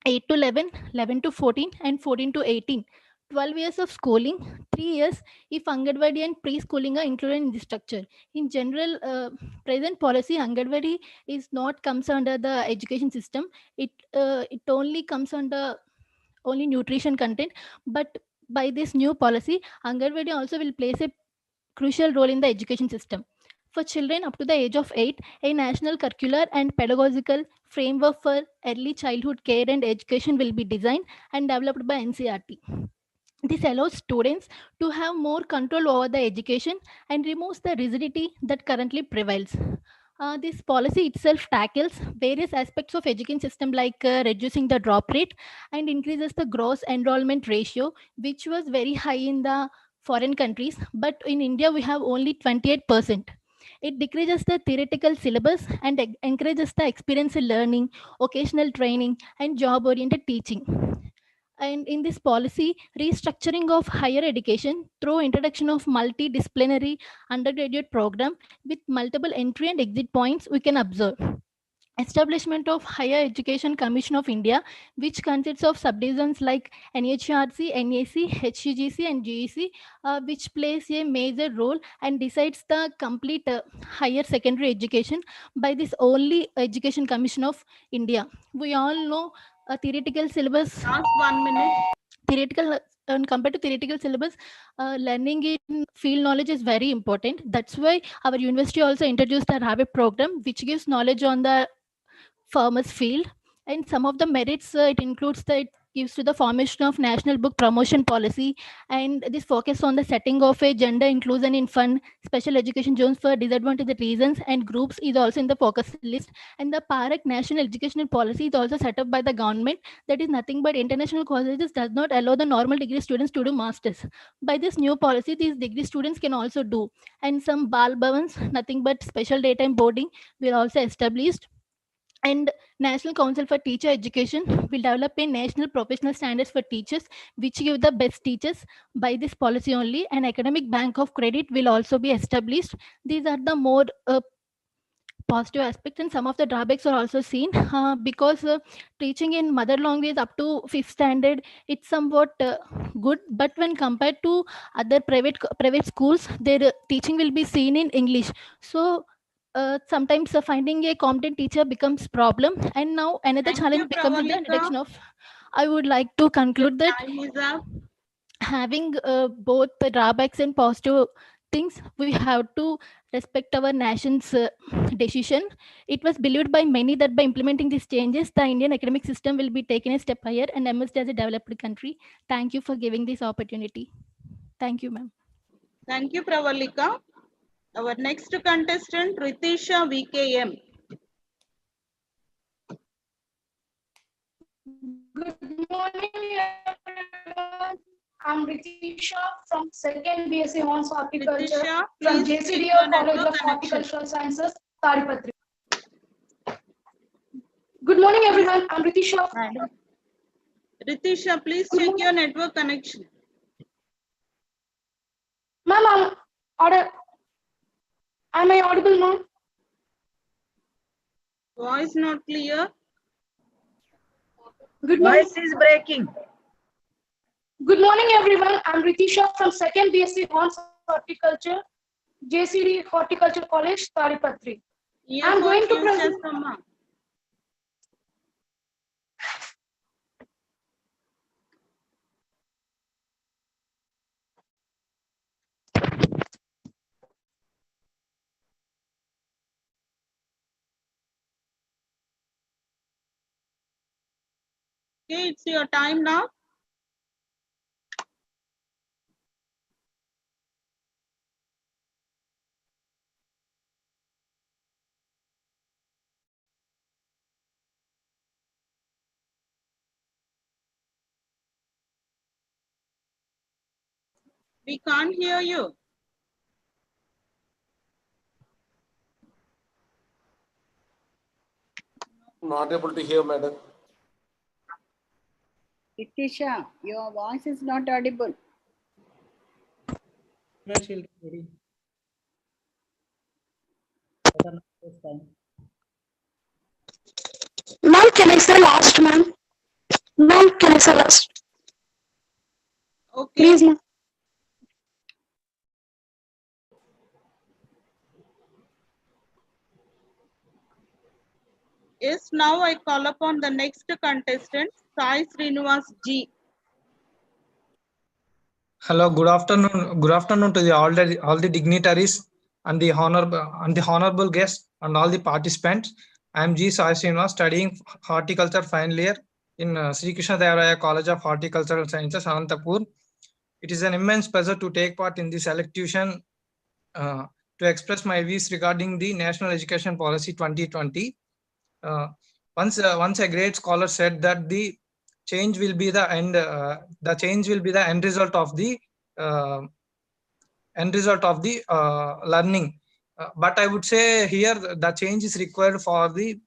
8 to 11, 11 to 14, and 14 to 18. 12 years of schooling, 3 years if Angadwadi and preschooling are included in this structure. In general, present policy, Angadwadi is not comes under the education system. It only comes under only nutrition content. But by this new policy, Anganwadi also will place a crucial role in the education system. For children up to the age of 8, a national curricular and pedagogical framework for early childhood care and education will be designed and developed by NCERT. This allows students to have more control over the education and removes the rigidity that currently prevails. This policy itself tackles various aspects of education system like reducing the drop rate and increases the gross enrollment ratio, which was very high in the foreign countries, but in India we have only 28%. It decreases the theoretical syllabus and encourages the experiential learning, occasional training, and job oriented teaching. And in this policy, restructuring of higher education through introduction of multidisciplinary undergraduate program with multiple entry and exit points, we can observe establishment of Higher Education Commission of India, which consists of subdivisions like NHRC, NAC, HUGC, and GEC, which plays a major role and decides the complete higher secondary education by this only Education Commission of India. We all know a theoretical syllabus. Last 1 minute. Theoretical compared to theoretical syllabus, learning in field knowledge is very important. That's why our university also introduced the rabbit program, which gives knowledge on the farmers field. And some of the merits, it includes that it gives to the formation of national book promotion policy, and this focus on the setting of a gender inclusion in fund special education zones for disadvantaged reasons and groups is also in the focus list. And the PARAC national educational policy is also set up by the government, that is nothing but international colleges does not allow the normal degree students to do masters. By this new policy, these degree students can also do. And some bal bhavans, nothing but special daytime boarding, will also established. And National Council for Teacher Education will develop a national professional standards for teachers, which give the best teachers. By this policy only, an academic bank of credit will also be established. These are the more positive aspects, and some of the drawbacks are also seen, because teaching in mother language up to 5th standard, it's somewhat good, but when compared to other private schools, their teaching will be seen in English. So sometimes finding a competent teacher becomes problem. And now another challenge becomes the reduction of, I would like to conclude that having both the drawbacks and positive things, we have to respect our nation's decision. It was believed by many that by implementing these changes, the Indian academic system will be taken a step higher and emerged as a developed country. Thank you for giving this opportunity. Thank you, ma'am. Thank you, Pravalika. Our next contestant, Ritisha VKM. Good morning, everyone. I'm Ritisha from 2nd BSc Honors Horticulture from JCDO College of Horticultural Sciences, Taripatri. Good morning, everyone. I'm Ritisha. Ritisha, please check your network connection. Ma'am, am I audible, ma'am? Voice not clear. Good morning. Voice is breaking. Good morning, everyone. I'm Ritisha from 2nd BSc Honors Horticulture, JCD Horticulture College, Taripatri. I'm going to present. Okay, it's your time now. We can't hear you. Not able to hear, madam. Ritisha, your voice is not audible. Ma'am, can I say last, ma'am? Ma'am, can I say last? Okay. Please, ma'am. Yes, now I call upon the next contestant, Sai Srinivas G. Hello, good afternoon. Good afternoon to all the dignitaries and the honorable guests and all the participants. I am G. Sai Srinivas, studying horticulture final year in Sri Krishna Deva Raya College of Horticultural Sciences, Anantapur. It is an immense pleasure to take part in this electution to express my views regarding the National Education Policy 2020. Once a great scholar said that the change will be the end. The change will be the end result of the learning. But I would say here the change is required for the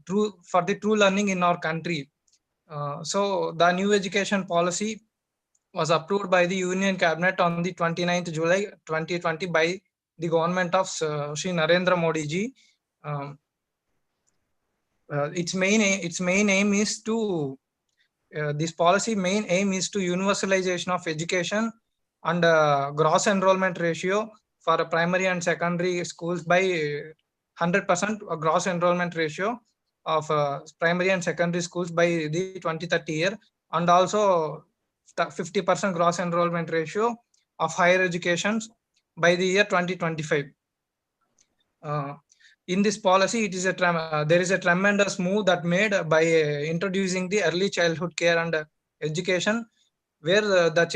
true learning in our country. So the new education policy was approved by the Union Cabinet on the 29th July 2020 by the government of Shri Narendra Modi ji. Its main aim is to this policy main aim is to universalization of education and gross enrollment ratio for primary and secondary schools by 100% gross enrollment ratio of primary and secondary schools by the 2030 year, and also 50% gross enrollment ratio of higher education by the year 2025. In this policy, it is there is a tremendous move that made by introducing the early childhood care and education, where the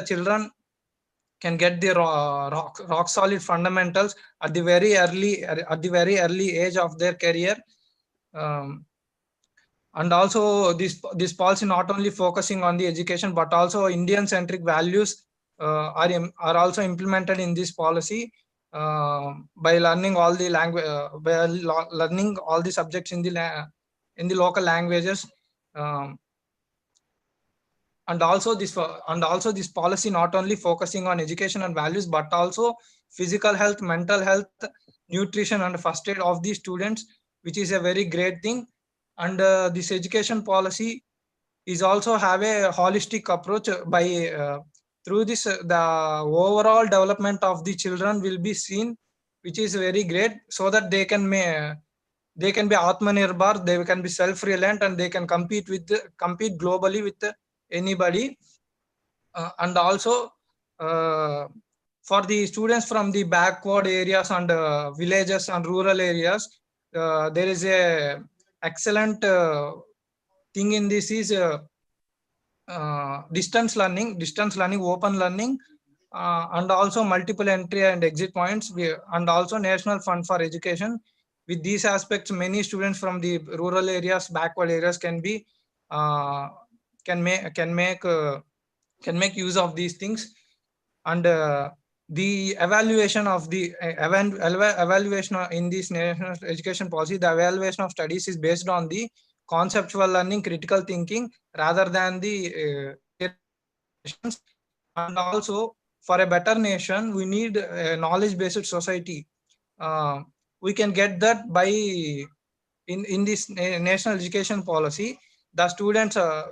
children can get the rock solid fundamentals at the very early age of their career. And also this policy not only focusing on the education but also Indian centric values are also implemented in this policy by learning all the language learning all the subjects in the local languages. And also this policy not only focusing on education and values but also physical health, mental health, nutrition and first aid of the students, which is a very great thing. And this education policy is also have a holistic approach by through this the overall development of the children will be seen, which is very great, so that they can be Atmanirbhar, they can be self-reliant, and they can compete globally with anybody. And also for the students from the backward areas and villages and rural areas, there is a excellent thing in this is distance learning, open learning, and also multiple entry and exit points, and also national fund for education. With these aspects, many students from the rural areas, backward areas can make use of these things. And the evaluation of the evaluation in this national education policy, the evaluation of studies is based on the conceptual learning, critical thinking, rather than the and also for a better nation we need a knowledge based society. We can get that by in this national education policy. The students are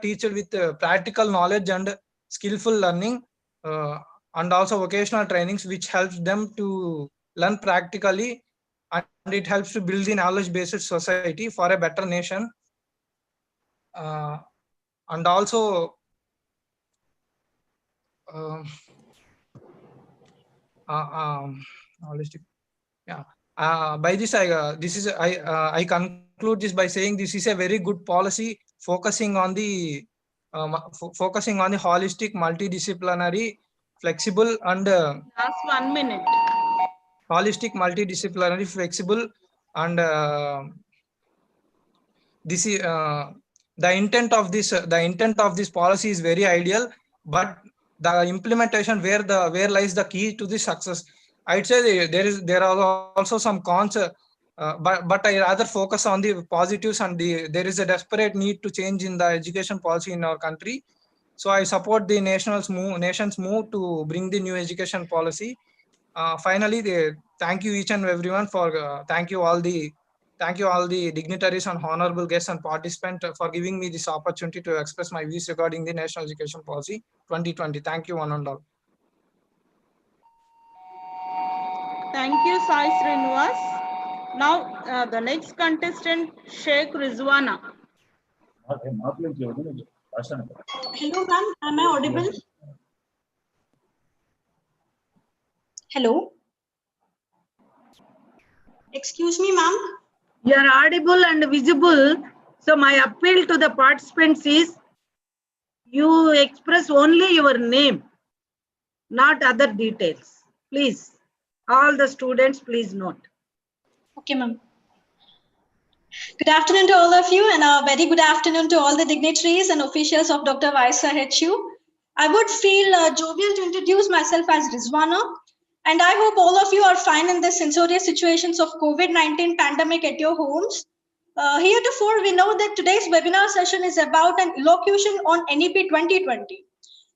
teached with practical knowledge and skillful learning, and also vocational trainings, which helps them to learn practically, and it helps to build the knowledge based society for a better nation. And also holistic. Yeah. By this, I conclude this by saying this is a very good policy focusing on the holistic, multidisciplinary, flexible, and last 1 minute. Holistic, multidisciplinary, flexible, and this is the intent of this policy is very ideal, but the implementation where lies the key to the success. I'd say there are also some cons, but I rather focus on the positives, and there is a desperate need to change in the education policy in our country. So I support the nation's move to bring the new education policy. Finally, thank you each and everyone for thank you all the dignitaries and honorable guests and participants for giving me this opportunity to express my views regarding the National Education Policy 2020. Thank you, one and all. Thank you, Sai Srinivas. Now, the next contestant, Sheikh Rizwana. Hello, ma'am. Am I audible? Hello. Excuse me, ma'am. You are audible and visible. So my appeal to the participants is you express only your name, not other details. Please, all the students, please note. Okay, ma'am. Good afternoon to all of you, and a very good afternoon to all the dignitaries and officials of D.YSRHU. I would feel jovial to introduce myself as Rizwana, and I hope all of you are fine in the sensorious situations of COVID-19 pandemic at your homes. Heretofore, we know that today's webinar session is about an elocution on NEP 2020.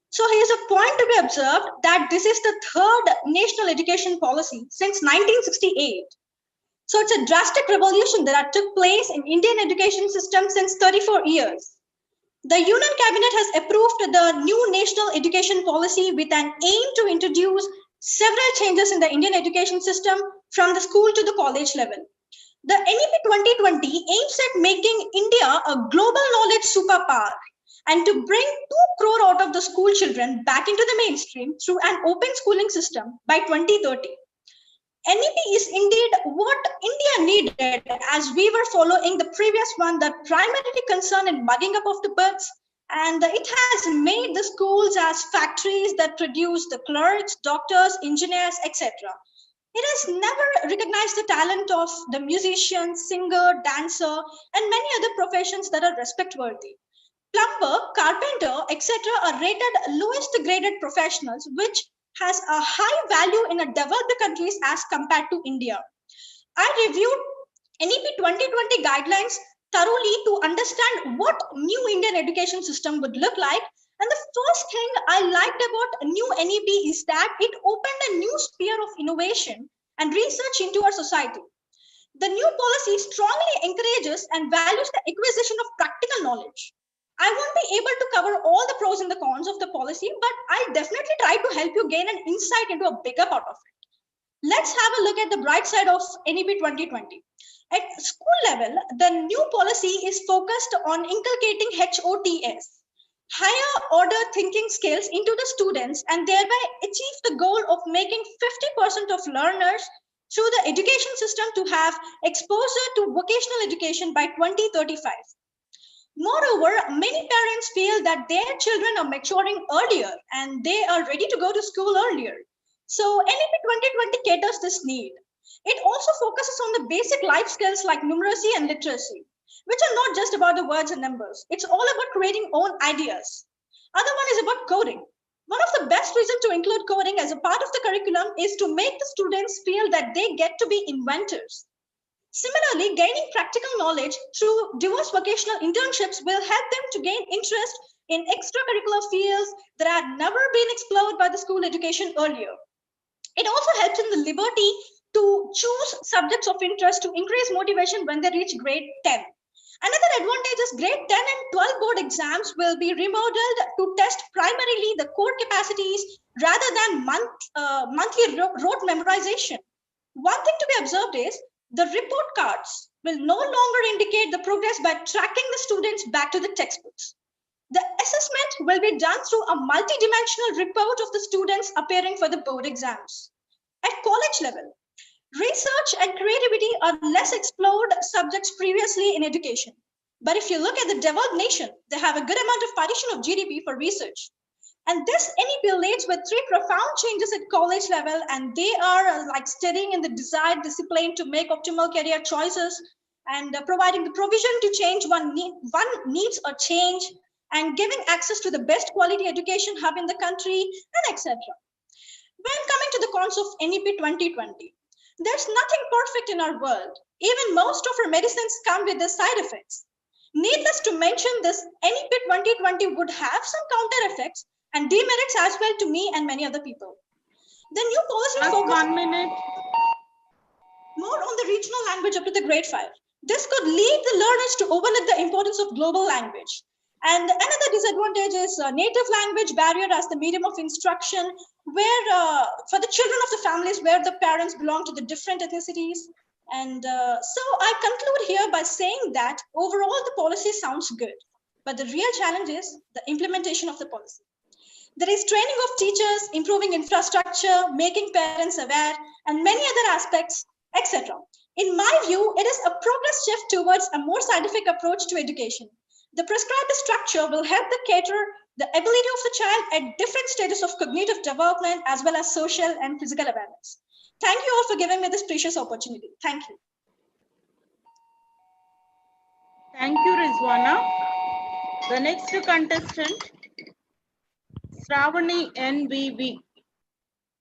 So here's a point to be observed that this is the third national education policy since 1968. So it's a drastic revolution that took place in Indian education system since 34 years. The Union Cabinet has approved the new national education policy with an aim to introduce several changes in the Indian education system from the school to the college level. The NEP 2020 aims at making India a global knowledge superpower and to bring 2 crore out of the school children back into the mainstream through an open schooling system by 2030. NEP is indeed what India needed, as we were following the previous one that primarily concerned in mugging up of the birds, and it has made the schools as factories that produce the clerks, doctors, engineers, etc. It has never recognized the talent of the musician, singer, dancer, and many other professions that are respect-worthy. Plumber, carpenter, etc. are rated lowest graded professionals, which has a high value in a developed countries as compared to India. I reviewed NEP 2020 guidelines thoroughly to understand what new Indian education system would look like. And the first thing I liked about new NEP is that it opened a new sphere of innovation and research into our society. The new policy strongly encourages and values the acquisition of practical knowledge. I won't be able to cover all the pros and the cons of the policy, but I'll definitely try to help you gain an insight into a bigger part of it. Let's have a look at the bright side of NEP 2020. At school level, the new policy is focused on inculcating HOTS, higher order thinking skills, into the students and thereby achieve the goal of making 50% of learners through the education system to have exposure to vocational education by 2035. Moreover, many parents feel that their children are maturing earlier and they are ready to go to school earlier. So NEP 2020 caters this need. It also focuses on the basic life skills like numeracy and literacy, which are not just about the words and numbers. It's all about creating own ideas. Other one is about coding. One of the best reasons to include coding as a part of the curriculum is to make the students feel that they get to be inventors. Similarly, gaining practical knowledge through diverse vocational internships will help them to gain interest in extracurricular fields that had never been explored by the school education earlier. It also helps in the liberty to choose subjects of interest to increase motivation when they reach grade 10. Another advantage is grade 10 and 12 board exams will be remodeled to test primarily the core capacities rather than monthly rote memorization. One thing to be observed is the report cards will no longer indicate the progress by tracking the students back to the textbooks. The assessment will be done through a multidimensional report of the students appearing for the board exams. At college level, research and creativity are less explored subjects previously in education. But if you look at the developed nation, they have a good amount of partition of GDP for research. And this NEP leads with 3 profound changes at college level, and they are like studying in the desired discipline to make optimal career choices and providing the provision to change one needs a change and giving access to the best quality education hub in the country and etc. When coming to the cons of NEP 2020, there's nothing perfect in our world. Even most of our medicines come with the side effects. Needless to mention, this NEP 2020 would have some counter effects and demerits as well to me and many other people. The new policy focuses more on the regional language up to the grade 5. This could lead the learners to overlook the importance of global language. And another disadvantage is native language barrier as the medium of instruction, where for the children of the families where the parents belong to the different ethnicities. And so I conclude here by saying that overall the policy sounds good. but the real challenge is the implementation of the policy. There is training of teachers, improving infrastructure, making parents aware, and many other aspects, etc. In my view, it is a progress shift towards a more scientific approach to education. The prescribed structure will help to cater the ability of the child at different stages of cognitive development as well as social and physical awareness. Thank you all for giving me this precious opportunity. Thank you. Thank you, Rizwana. The next contestant, Shravani NVV.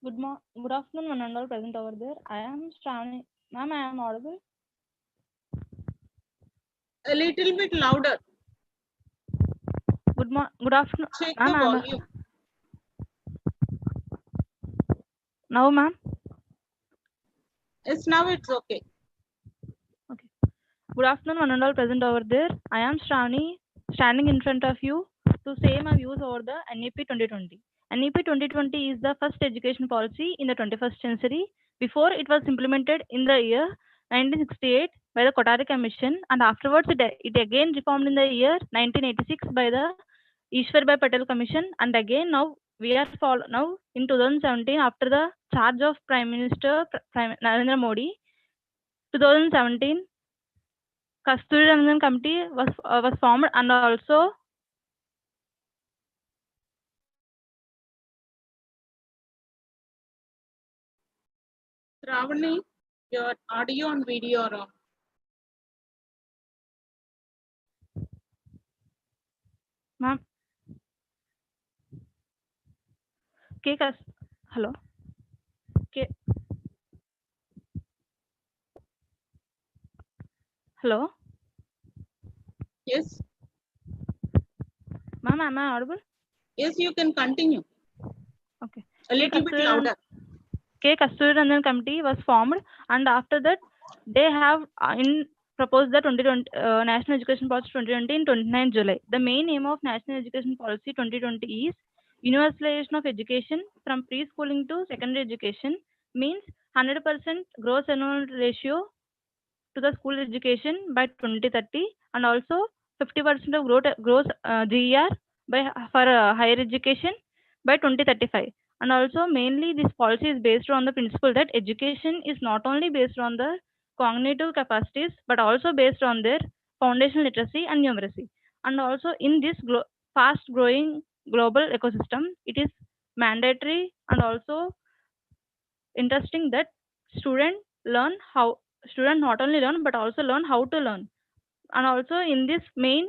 Good afternoon, one and all present over there. I am Shravani. Ma'am, I am audible. A little bit louder. Good afternoon. Check the volume. Now, ma'am. Yes, now it's okay. Okay. Good afternoon, one and all present over there. I am Shravani, standing in front of you to say my views over the NEP 2020. NEP 2020 is the first education policy in the 21st century. Before it was implemented in the year 1968 by the Kothari Commission, and afterwards it again reformed in the year 1986 by the Ishwarbhai Patel Commission, and again now we are now in 2017 after the charge of Prime Minister Narendra Modi. 2017 Kasturi Rangan Committee was formed, and also Shravani, your audio and video are on. Ma'am. Okay, hello. Okay. Hello. Yes. Ma'am, am I audible? Yes, you can continue. Okay. A little bit louder. K. Kasturi Rangan Committee was formed, and after that, they have proposed the 2020 National Education Policy 2020 in 29 July. The main aim of National Education Policy 2020 is universalization of education from preschooling to secondary education, means 100% gross annual ratio to the school education by 2030, and also 50% of gross GER for higher education by 2035. And also mainly this policy is based on the principle that education is not only based on the cognitive capacities but also based on their foundational literacy and numeracy. And also in this fast growing global ecosystem, it is mandatory and also interesting that student not only learn but also learn how to learn. And also in this main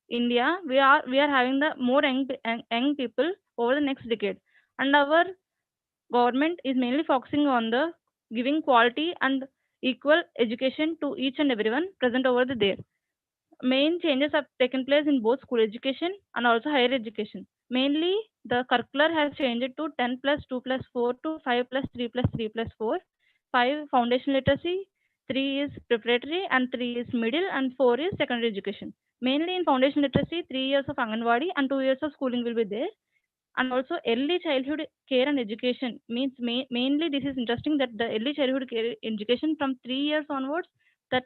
India, we are having the more young people over the next decade, and our government is mainly focusing on the giving quality and equal education to each and everyone present over there. Main changes have taken place in both school education and also higher education. Mainly, the curricular has changed to 10 plus 2 plus 4 to 5 plus 3 plus 3 plus 4. 5 foundation literacy, 3 is preparatory, and 3 is middle, and 4 is secondary education. Mainly in foundation literacy, 3 years of Anganwadi and 2 years of schooling will be there. And also early childhood care and education means mainly this is interesting that the early childhood care education from 3 years onwards, that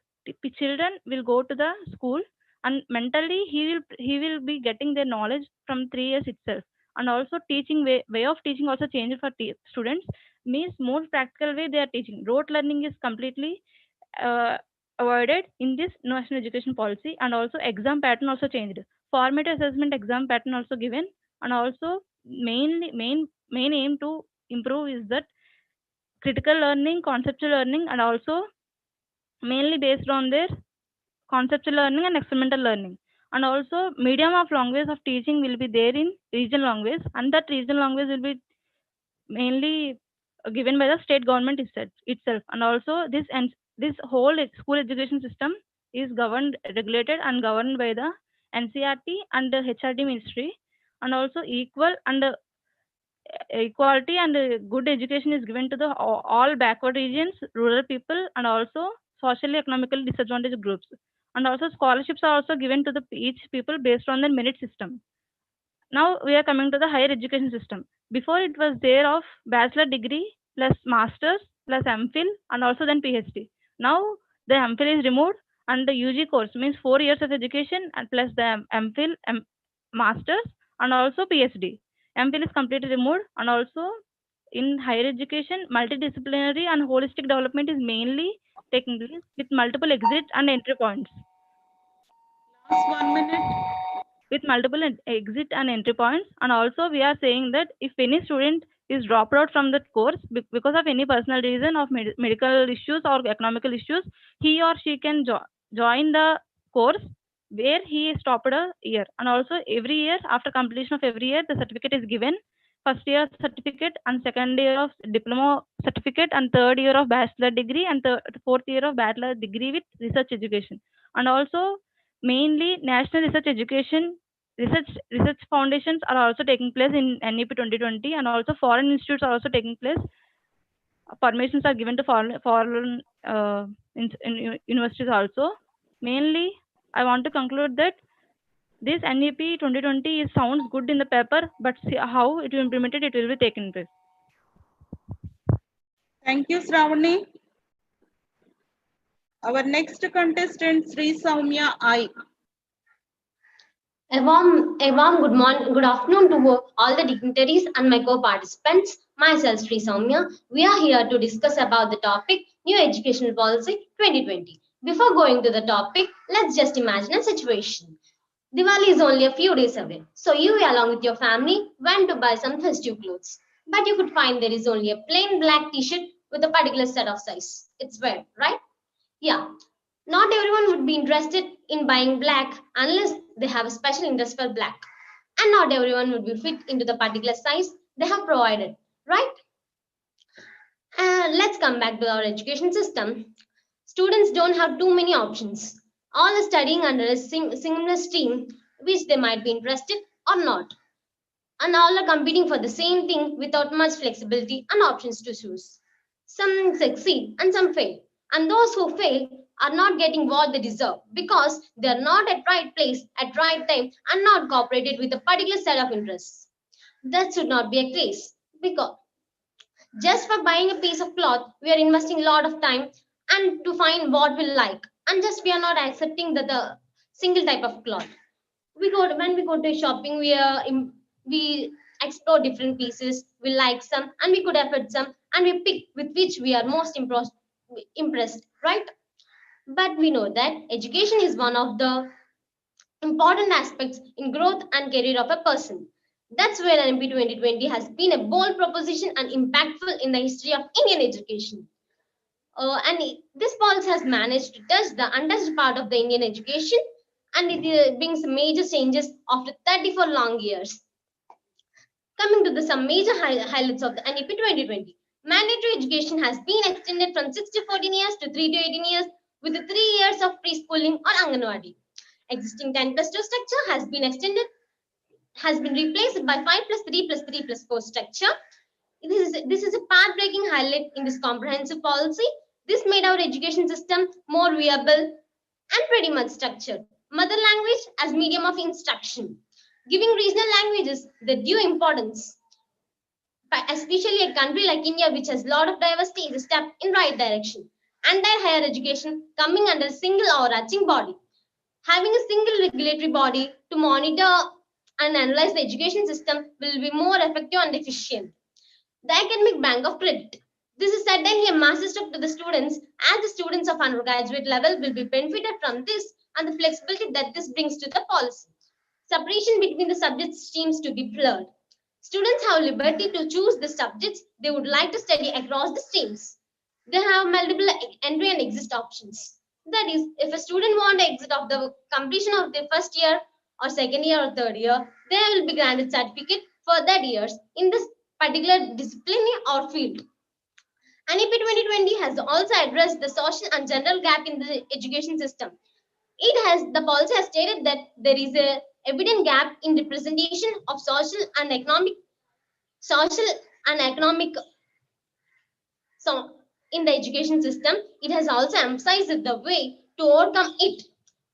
children will go to the school and mentally he will be getting their knowledge from 3 years itself. And also teaching way of teaching also changed for students, means more practical way they are teaching. Rote learning is completely avoided in this national education policy. And also exam pattern also changed. Formative assessment exam pattern also given. And also main aim to improve is that critical learning, conceptual learning, and also mainly based on their conceptual learning and experimental learning. And also medium of language of teaching will be there in regional language, and that regional language will be mainly given by the state government itself. And also this whole school education system is regulated and governed by the NCERT and the HRD ministry. And also equality and good education is given to the all backward regions, rural people, and also socially economically disadvantaged groups. And also scholarships are also given to each people based on their merit system. Now we are coming to the higher education system. Before it was there of bachelor degree plus masters plus MPhil and also then PhD. Now the MPhil is removed and the UG course means 4 years of education and plus the MPhil, Masters, and also PhD. MPhil is completely removed, and also in higher education, multidisciplinary and holistic development is mainly taking place with multiple exit and entry points. Last 1 minute. With multiple exit and entry points, and also we are saying that if any student is dropped out from that course because of any personal reason of medical issues or economical issues, he or she can join the course where he stopped a year. And also every year, after completion of every year, the certificate is given: first year certificate and second year of diploma certificate and third year of bachelor degree and fourth year of bachelor degree with research education. And also mainly national research foundations are also taking place in NEP 2020, and also foreign institutes are also taking place. Permissions are given to foreign universities also. Mainly, I want to conclude that this NEP 2020 sounds good in the paper, but see how it will be implemented, it will be taken place. Thank you, Shravani. Our next contestant, Sri Soumya I. A warm good afternoon to all the dignitaries and my co-participants. Myself, Sri Soumya. We are here to discuss about the topic New Educational Policy 2020. Before going to the topic, let's just imagine a situation. Diwali is only a few days away, so you along with your family went to buy some festive clothes. But you could find there is only a plain black t-shirt with a particular set of size. It's weird, right? Yeah. Not everyone would be interested in buying black unless they have a special interest for black. And not everyone would be fit into the particular size they have provided, right? Let's come back to our education system. Students don't have too many options. All are studying under a similar stream which they might be interested or not. And all are competing for the same thing without much flexibility and options to choose. Some succeed and some fail. And those who fail are not getting what they deserve because they are not at right place at right time and not cooperated with a particular set of interests. That should not be a case because just for buying a piece of cloth, we are investing a lot of time and to find what we like. And just we are not accepting the single type of cloth. When we go to shopping, we explore different pieces. We like some and we could afford some and we pick with which we are most impressed, right? But we know that education is one of the important aspects in growth and career of a person. That's where NP 2020 has been a bold proposition and impactful in the history of Indian education. This policy has managed to touch the untouched part of the Indian education, and it brings major changes after 34 long years. Coming to some major highlights of the NEP 2020. Mandatory education has been extended from 6 to 14 years to 3 to 18 years with the 3 years of preschooling or Anganwadi. Existing 10 plus 2 structure has been replaced by 5 plus 3 plus 3 plus 4 structure. This is a path-breaking highlight in this comprehensive policy. This made our education system more viable and pretty much structured. Mother language as medium of instruction, giving regional languages the due importance. Especially a country like India, which has a lot of diversity, is a step in right direction. Entire higher education coming under a single overarching body. Having a single regulatory body to monitor and analyze the education system will be more effective and efficient. The academic bank of credit. This is certainly a massive step to the students, as the students of undergraduate level will be benefited from this and the flexibility that this brings to the policy. Separation between the subject streams to be blurred. Students have liberty to choose the subjects they would like to study across the streams. They have multiple entry and exit options. That is, if a student wants to exit of the completion of their first year or second year or third year, they will be granted certificate for that years in this particular discipline or field. NEP 2020 has also addressed the social and general gap in the education system. The policy has stated that there is a evident gap in representation of social and economic in the education system. It has also emphasized the way to overcome it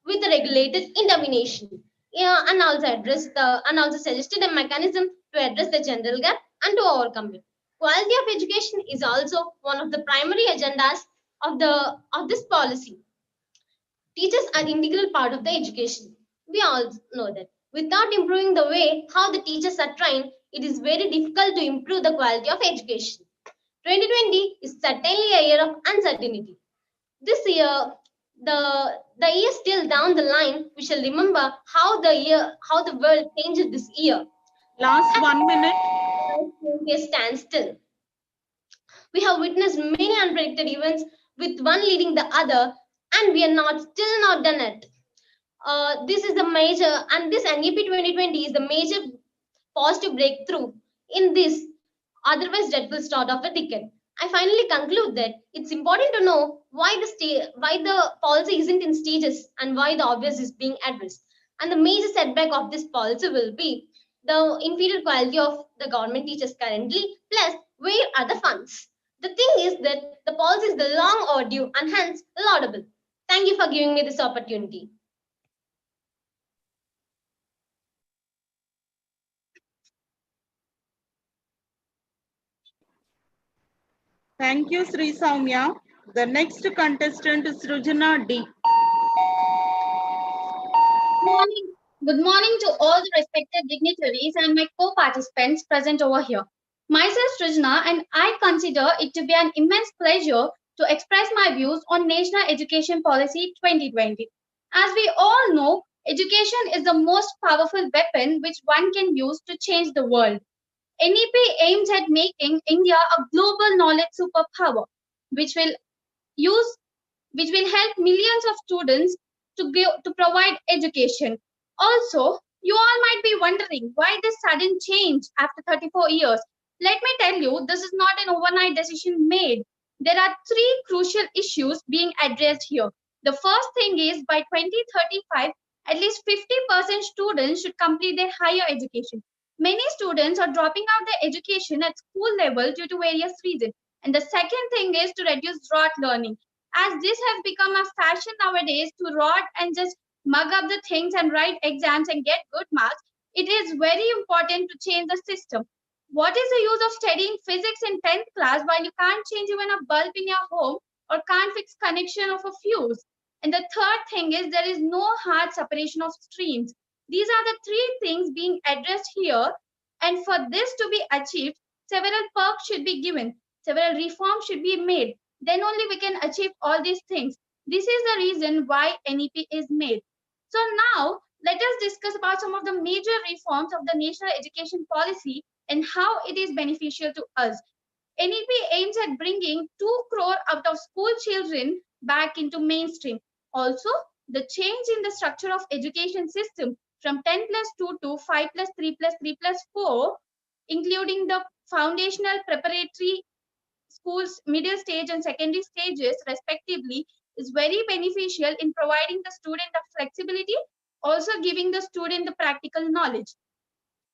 with a regulated intervention. And also suggested a mechanism to address the general gap and to overcome it. Quality of education is also one of the primary agendas of this policy. Teachers are an integral part of the education. We all know that. Without improving the way how the teachers are trained, it is very difficult to improve the quality of education. 2020 is certainly a year of uncertainty. This year, the year still down the line, we shall remember how the world changed this year. Last 1 minute. Stand still. We have witnessed many unpredicted events with one leading the other, and we are still not done it. This is the major, and this NEP 2020 is the major positive breakthrough in this otherwise dreadful start of a decade. I finally conclude that it's important to know why the policy isn't in stages and why the obvious is being addressed. And the major setback of this policy will be the inferior quality of the government teachers currently, plus where are the funds. The thing is that the policy is the long overdue and hence laudable. Thank you for giving me this opportunity. Thank you, Sri Soumya. The next contestant is Srujana D. Good morning to all the respected dignitaries and my co-participants present over here. Myself, Srujana, and I consider it to be an immense pleasure to express my views on National Education Policy 2020. As we all know, education is the most powerful weapon which one can use to change the world. NEP aims at making India a global knowledge superpower, which will help millions of students to provide education. Also, you all might be wondering why this sudden change after 34 years. Let me tell you, this is not an overnight decision made. There are three crucial issues being addressed here. The first thing is by 2035, at least 50% students should complete their higher education. Many students are dropping out their education at school level due to various reasons. And the second thing is to reduce rote learning. As this has become a fashion nowadays to rot and just mug up the things and write exams and get good marks, it is very important to change the system. What is the use of studying physics in 10th class while you can't change even a bulb in your home or can't fix connection of a fuse? And the third thing is there is no hard separation of streams. These are the three things being addressed here. And for this to be achieved, several perks should be given, several reforms should be made. Then only we can achieve all these things. This is the reason why NEP is made. So now let us discuss about some of the major reforms of the national education policy and how it is beneficial to us. NEP aims at bringing 2 crore out of school children back into mainstream. Also, the change in the structure of education system from 10 plus 2 to 5 plus 3 plus 3 plus 4, including the foundational preparatory schools, middle stage and secondary stages respectively, is very beneficial in providing the student the flexibility, also giving the student the practical knowledge.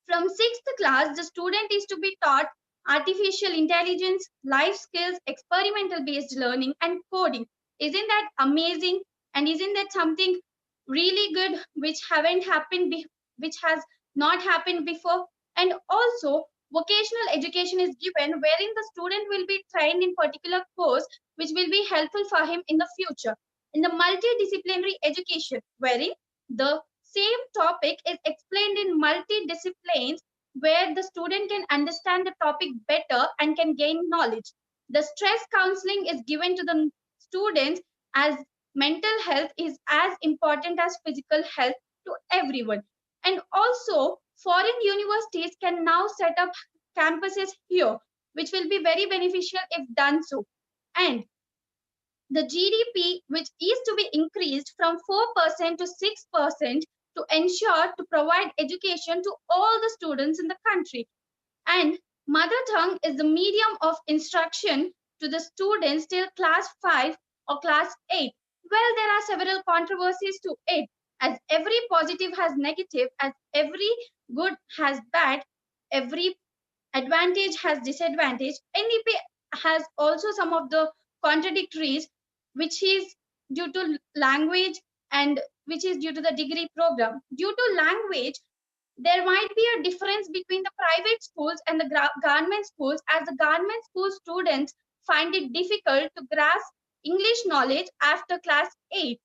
From 6th class, the student is to be taught artificial intelligence, life skills, experimental based learning and coding. Isn't that amazing? And isn't that something really good which has not happened before? And also vocational education is given wherein the student will be trained in particular course which will be helpful for him in the future. In the multidisciplinary education wherein the same topic is explained in multi-disciplines where the student can understand the topic better and can gain knowledge. The stress counseling is given to the students as mental health is as important as physical health to everyone. And also foreign universities can now set up campuses here, which will be very beneficial if done so. And the GDP, which is to be increased from 4% to 6% to ensure to provide education to all the students in the country. And mother tongue is the medium of instruction to the students till class 5 or class 8. Well, there are several controversies to it. As every positive has negative, as every good has bad, every advantage has disadvantage. NEP has also some of the contradictories, which is due to language and which is due to the degree program. Due to language, there might be a difference between the private schools and the government schools, as the government school students find it difficult to grasp English knowledge after class 8.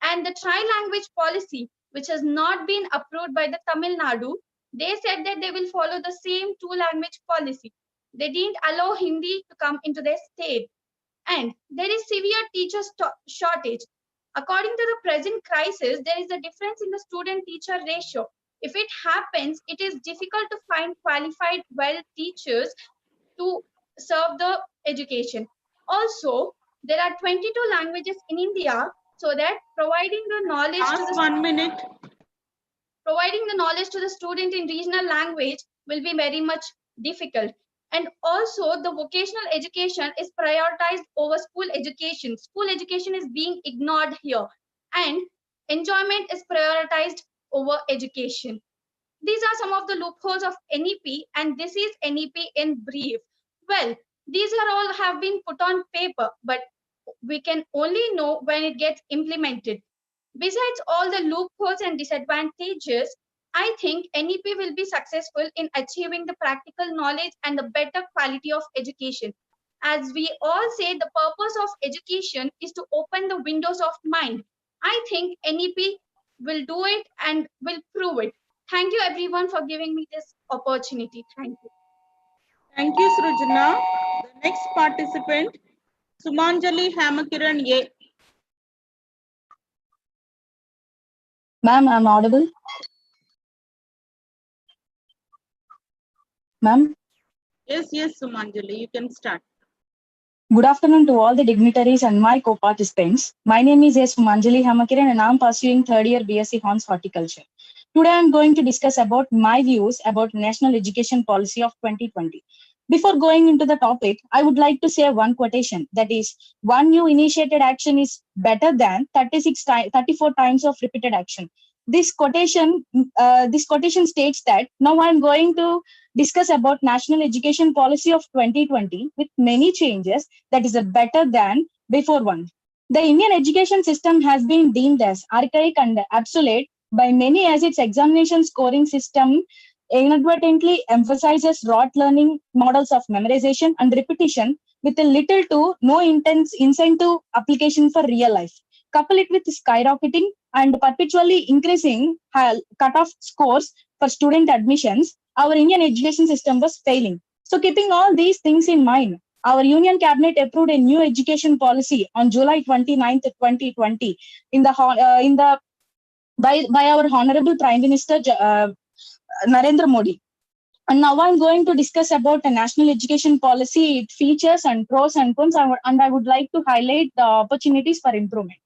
And the tri-language policy, which has not been approved by the Tamil Nadu, they said that they will follow the same two-language policy. They didn't allow Hindi to come into their state. And there is severe teacher shortage. According to the present crisis, there is a difference in the student-teacher ratio. If it happens, it is difficult to find qualified, well teachers to serve the education. Also, there are 22 languages in India, so that providing the knowledge to the 1 minute. Providing the knowledge to the student in regional language will be very much difficult. And also the vocational education is prioritized over school education. School education is being ignored here, and enjoyment is prioritized over education. These are some of the loopholes of NEP, and this is NEP in brief. Well, these are all have been put on paper, but we can only know when it gets implemented. Besides all the loopholes and disadvantages, I think NEP will be successful in achieving the practical knowledge and the better quality of education. As we all say, the purpose of education is to open the windows of mind. I think NEP will do it and will prove it. Thank you everyone for giving me this opportunity. Thank you. Thank you, Srujana. The next participant, Sumanjali Hamakiran A. Ma'am, I'm audible. Ma'am. Yes, Sumanjali, you can start. Good afternoon to all the dignitaries and my co-participants. My name is Sumanjali Hamakiran and I'm pursuing third year BSc Hons Horticulture. Today I'm going to discuss about my views about National Education Policy of 2020. Before going into the topic, I would like to say one quotation, that is, one new initiated action is better than 34 times of repeated action. This quotation states that now I'm going to discuss about National Education Policy of 2020 with many changes that is a better than before one. The Indian education system has been deemed as archaic and obsolete by many, as its examination scoring system inadvertently emphasizes rote learning models of memorization and repetition with a little to no incentive application for real life. Couple it with skyrocketing and perpetually increasing cutoff scores for student admissions, our Indian education system was failing. So keeping all these things in mind, our Union Cabinet approved a new education policy on July 29th, 2020 by our Honorable Prime Minister Narendra Modi. And now I'm going to discuss about the national education policy, its features and pros and cons, and I would like to highlight the opportunities for improvement.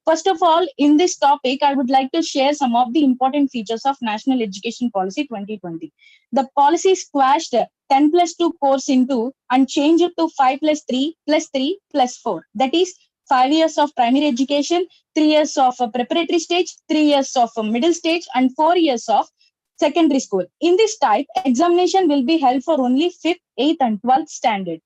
First of all, in this topic, I would like to share some of the important features of National Education Policy 2020. The policy squashed 10+2 course into and changed it to 5+3+3+4. That is 5 years of primary education, 3 years of preparatory stage, 3 years of middle stage, and 4 years of secondary school. In this type, examination will be held for only 5th, 8th, and 12th standard.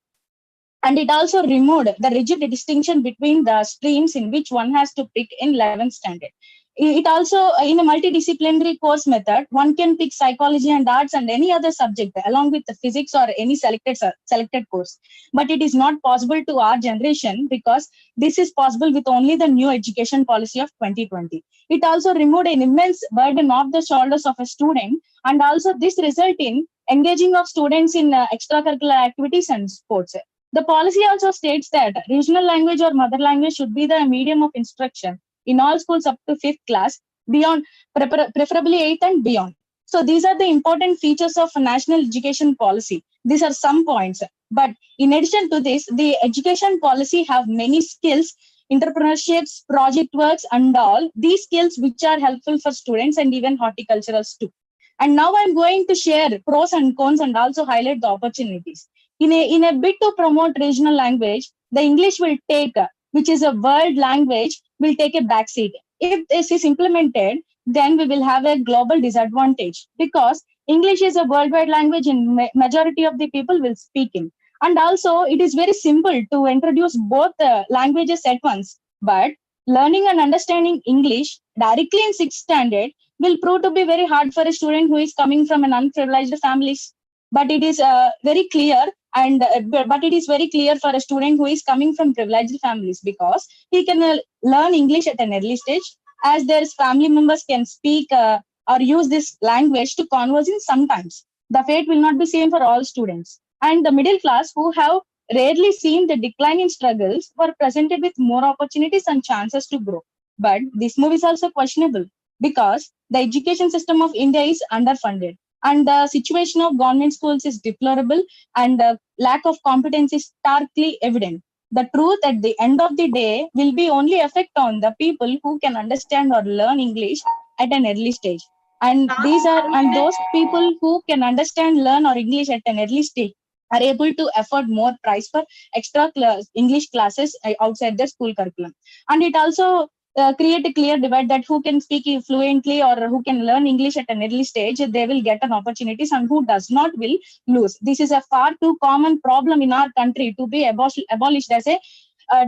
And it also removed the rigid distinction between the streams in which one has to pick in 11th standard. It also, in a multidisciplinary course method, one can pick psychology and arts and any other subject along with the physics or any selected course. But it is not possible to our generation because this is possible with only the new education policy of 2020. It also removed an immense burden off the shoulders of a student, and also this result in engaging of students in extracurricular activities and sports. The policy also states that regional language or mother language should be the medium of instruction in all schools up to 5th class, beyond preferably 8th and beyond. So these are the important features of a national education policy. These are some points. But in addition to this, the education policy have many skills, entrepreneurships, project works, and all these skills which are helpful for students and even horticulturalists too. And now I'm going to share pros and cons and also highlight the opportunities. In a bid to promote regional language, the English will take, which is a world language, will take a backseat. If this is implemented, then we will have a global disadvantage because English is a worldwide language and majority of the people will speak in. And also, it is very simple to introduce both languages at once. But learning and understanding English directly in 6th standard will prove to be very hard for a student who is coming from an unprivileged families. But it is very clear but it is very clear for a student who is coming from privileged families because he can learn English at an early stage as their family members can speak or use this language to converse in sometimes. The fate will not be same for all students. And the middle class who have rarely seen the decline in struggles were presented with more opportunities and chances to grow. But this move is also questionable because the education system of India is underfunded and the situation of government schools is deplorable and the lack of competence is starkly evident. The truth at the end of the day will be only effect on the people who can understand or learn English at an early stage. And those people who can understand, learn or English at an early stage are able to afford more price for extra English classes outside the school curriculum. And it also create a clear divide that who can speak fluently or who can learn English at an early stage, they will get an opportunities, and who does not will lose. This is a far too common problem in our country to be abolished as a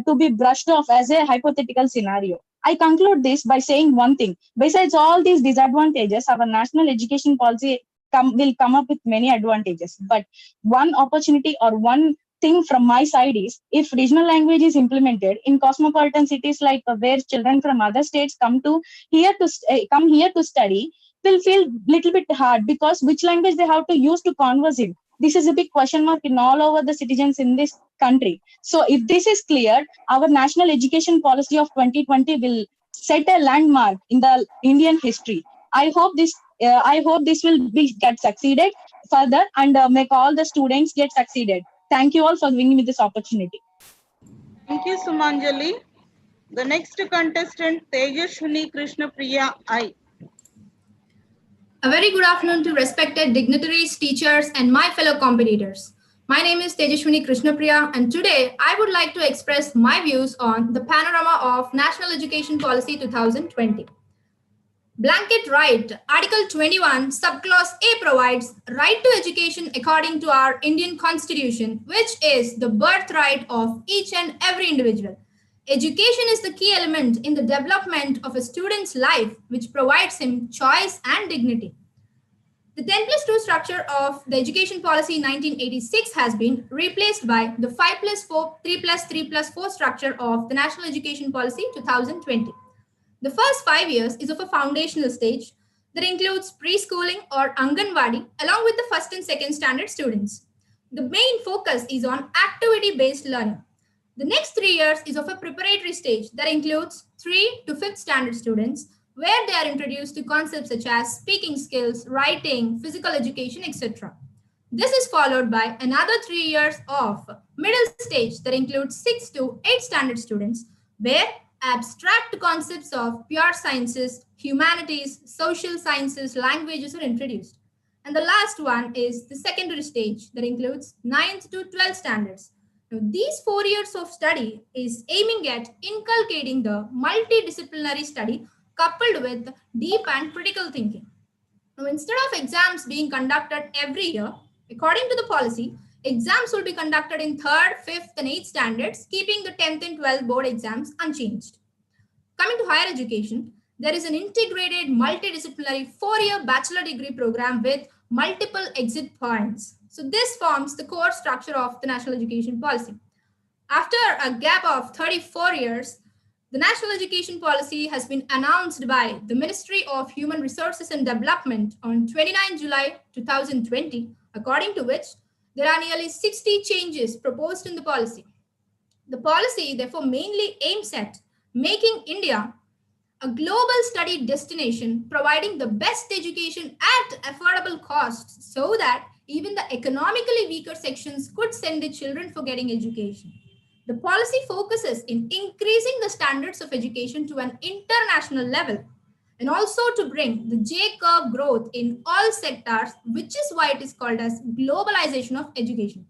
to be brushed off as a hypothetical scenario. I conclude this by saying one thing. Besides all these disadvantages, our national education policy will come up with many advantages. But one opportunity or one thing from my side is, if regional language is implemented in cosmopolitan cities like where children from other states come here to study, will feel little bit hard because which language they have to use to converse in. This is a big question mark in all over the citizens in this country. So if this is cleared, our national education policy of 2020 will set a landmark in the Indian history. I hope this will get succeeded further and make all the students get succeeded. Thank you all for giving me this opportunity. Thank you, Sumanjali. The next contestant, Tejashwini Krishnapriya I. A very good afternoon to respected dignitaries, teachers, and my fellow competitors. My name is Tejashwini Krishnapriya, and today I would like to express my views on the Panorama of National Education Policy 2020. Blanket right, Article 21, Subclause A provides right to education according to our Indian Constitution, which is the birthright of each and every individual. Education is the key element in the development of a student's life, which provides him choice and dignity. The 10+2 structure of the education policy in 1986 has been replaced by the 5+4, 3+3+4 structure of the National Education Policy 2020. The first 5 years is of a foundational stage that includes preschooling or Anganwadi along with the first and second standard students. The main focus is on activity-based learning. The next 3 years is of a preparatory stage that includes 3 to 5th standard students, where they are introduced to concepts such as speaking skills, writing, physical education, etc. This is followed by another 3 years of middle stage that includes 6 to 8 standard students, where abstract concepts of pure sciences, humanities, social sciences, languages are introduced. And the last one is the secondary stage that includes 9th to 12th standards. Now, these 4 years of study is aiming at inculcating the multidisciplinary study coupled with deep and critical thinking. Now, instead of exams being conducted every year, according to the policy, exams will be conducted in 3rd, 5th, and 8th standards, keeping the 10th and 12th board exams unchanged. Coming to higher education, there is an integrated multidisciplinary 4-year bachelor degree program with multiple exit points. So this forms the core structure of the National Education Policy. After a gap of 34 years, the National Education Policy has been announced by the Ministry of Human Resources and Development on 29 July 2020, according to which there are nearly 60 changes proposed in the policy. The policy therefore mainly aims at making India a global study destination, providing the best education at affordable costs so that even the economically weaker sections could send their children for getting education. The policy focuses in increasing the standards of education to an international level and also to bring the J-curve growth in all sectors, which is why it is called as globalization of education.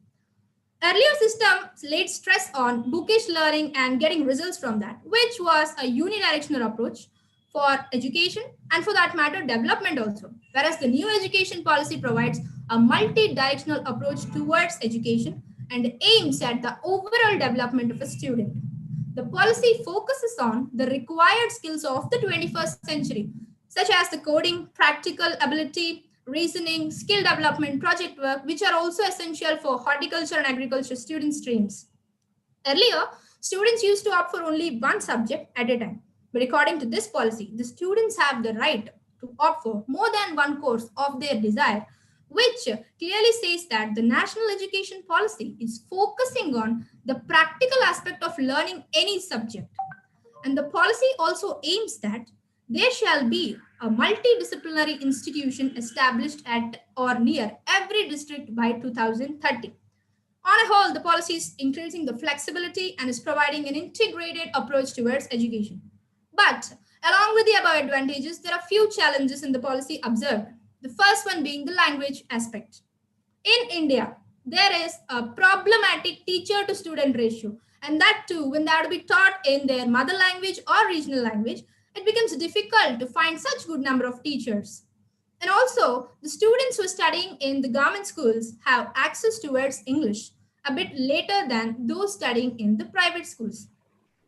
Earlier systems laid stress on bookish learning and getting results from that, which was a unidirectional approach for education and for that matter development also. Whereas the new education policy provides a multi-directional approach towards education and aims at the overall development of a student. The policy focuses on the required skills of the 21st century, such as the coding, practical ability, reasoning, skill development, project work, which are also essential for horticulture and agriculture student streams. Earlier, students used to opt for only one subject at a time. But according to this policy, the students have the right to opt for more than one course of their desire, which clearly says that the national education policy is focusing on the practical aspect of learning any subject. And the policy also aims that there shall be a multidisciplinary institution established at or near every district by 2030. On a whole, the policy is increasing the flexibility and is providing an integrated approach towards education. But along with the above advantages, there are few challenges in the policy observed. The first one being the language aspect. In India, there is a problematic teacher to student ratio, and that too, when they are to be taught in their mother language or regional language, it becomes difficult to find such good number of teachers. And also, the students who are studying in the government schools have access towards English a bit later than those studying in the private schools,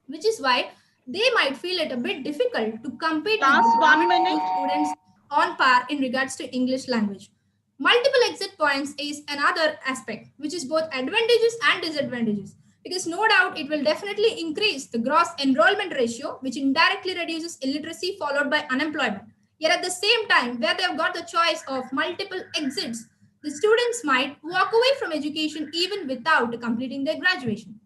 which is why they might feel it a bit difficult to compete with the government school students on par in regards to English language. Multiple exit points is another aspect, which is both advantages and disadvantages, because no doubt it will definitely increase the gross enrollment ratio, which indirectly reduces illiteracy followed by unemployment. Yet at the same time, where they've got the choice of multiple exits, the students might walk away from education even without completing their graduation.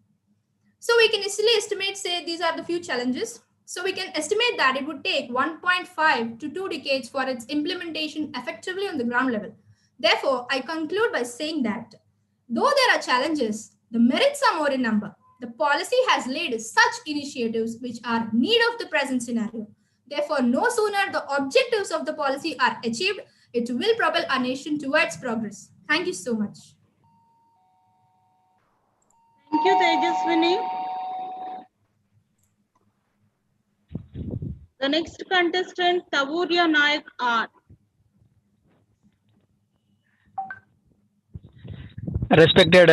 So we can easily estimate, say, these are the few challenges. So we can estimate that it would take 1.5 to 2 decades for its implementation effectively on the ground level. Therefore, I conclude by saying that though there are challenges, the merits are more in number. The policy has laid such initiatives which are need of the present scenario. Therefore, no sooner the objectives of the policy are achieved, it will propel our nation towards progress. Thank you so much. Thank you, Tejaswini. The next contestant, Tavurya Nayak R. Respected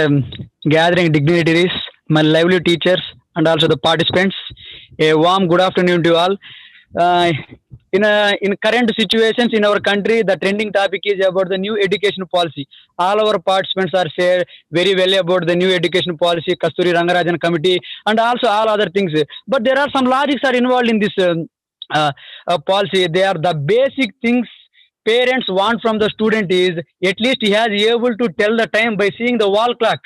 gathering dignitaries, my lively teachers, and also the participants, a warm good afternoon to all. In current situations in our country, the trending topic is about the new education policy. All our participants are shared very well about the new education policy, Kasturi Rangarajan committee, and also all other things. But there are some logics are involved in this policy. They are the basic things parents want from the student is at least he has able to tell the time by seeing the wall clock,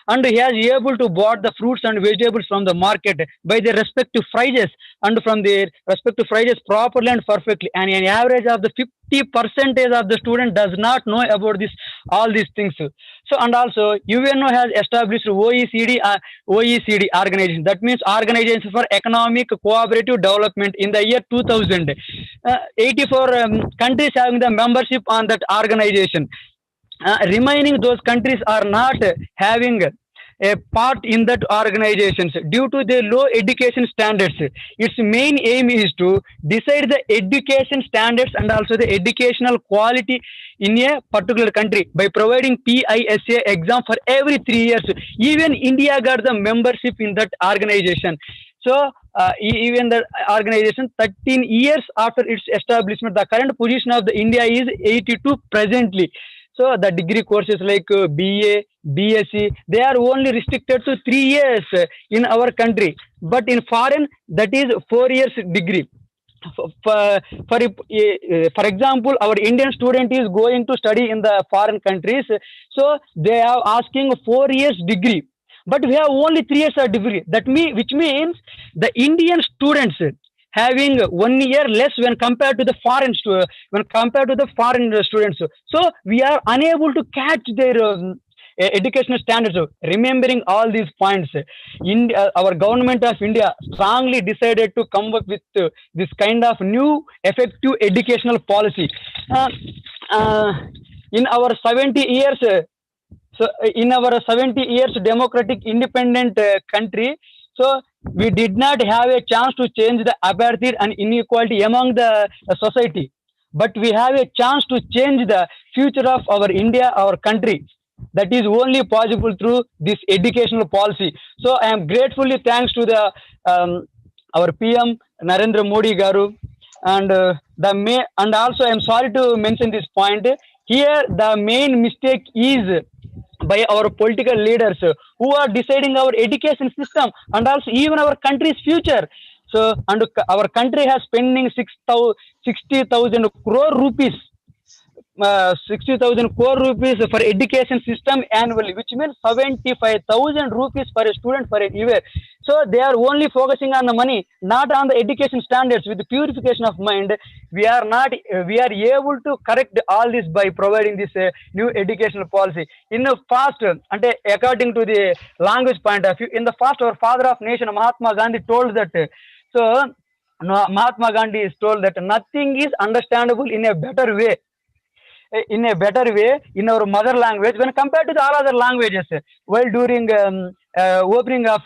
and he has able to bought the fruits and vegetables from the market by their respective prices and from their respective prices properly and perfectly. And an average of the 50% of the student does not know about this all these things. So and also UNO has established OECD organization, that means Organization for Economic Cooperative Development in the year 2000. 84 countries having the membership on that organization. Remaining those countries are not having a part in that organizations due to their low education standards. Its main aim is to decide the education standards and also the educational quality in a particular country by providing PISA exam for every 3 years. Even India got the membership in that organization. So even the organization 13 years after its establishment, the current position of the India is 82 presently. So the degree courses like BA, BSc, they are only restricted to 3 years in our country. But in foreign, that is 4 years degree. For example, our Indian student is going to study in the foreign countries. So they are asking 4 years degree. But we have only 3 years of degree. Which means the Indian students having 1 year less when compared to the foreign students. So we are unable to catch their educational standards. Remembering all these points, our government of India strongly decided to come up with this kind of new effective educational policy. In our 70 years. In our 70 years democratic independent country, so we did not have a chance to change the apartheid and inequality among the society. But we have a chance to change the future of our India, our country. That is only possible through this educational policy. So I am gratefully thanks to the our PM Narendra Modi Garu, and and also I am sorry to mention this point here. The main mistake is by our political leaders who are deciding our education system and also even our country's future. So, and our country has spending 60,000 crore rupees 60,000 crore rupees for education system annually, which means 75,000 rupees for a student for a year. So they are only focusing on the money, not on the education standards. With the purification of mind, we are able to correct all this by providing this new educational policy. In the past, and according to the language point of view, in the past, our father of nation, Mahatma Gandhi, told that. So Mahatma Gandhi is told that nothing is understandable in a better way in our mother language when compared to the all other languages while during opening of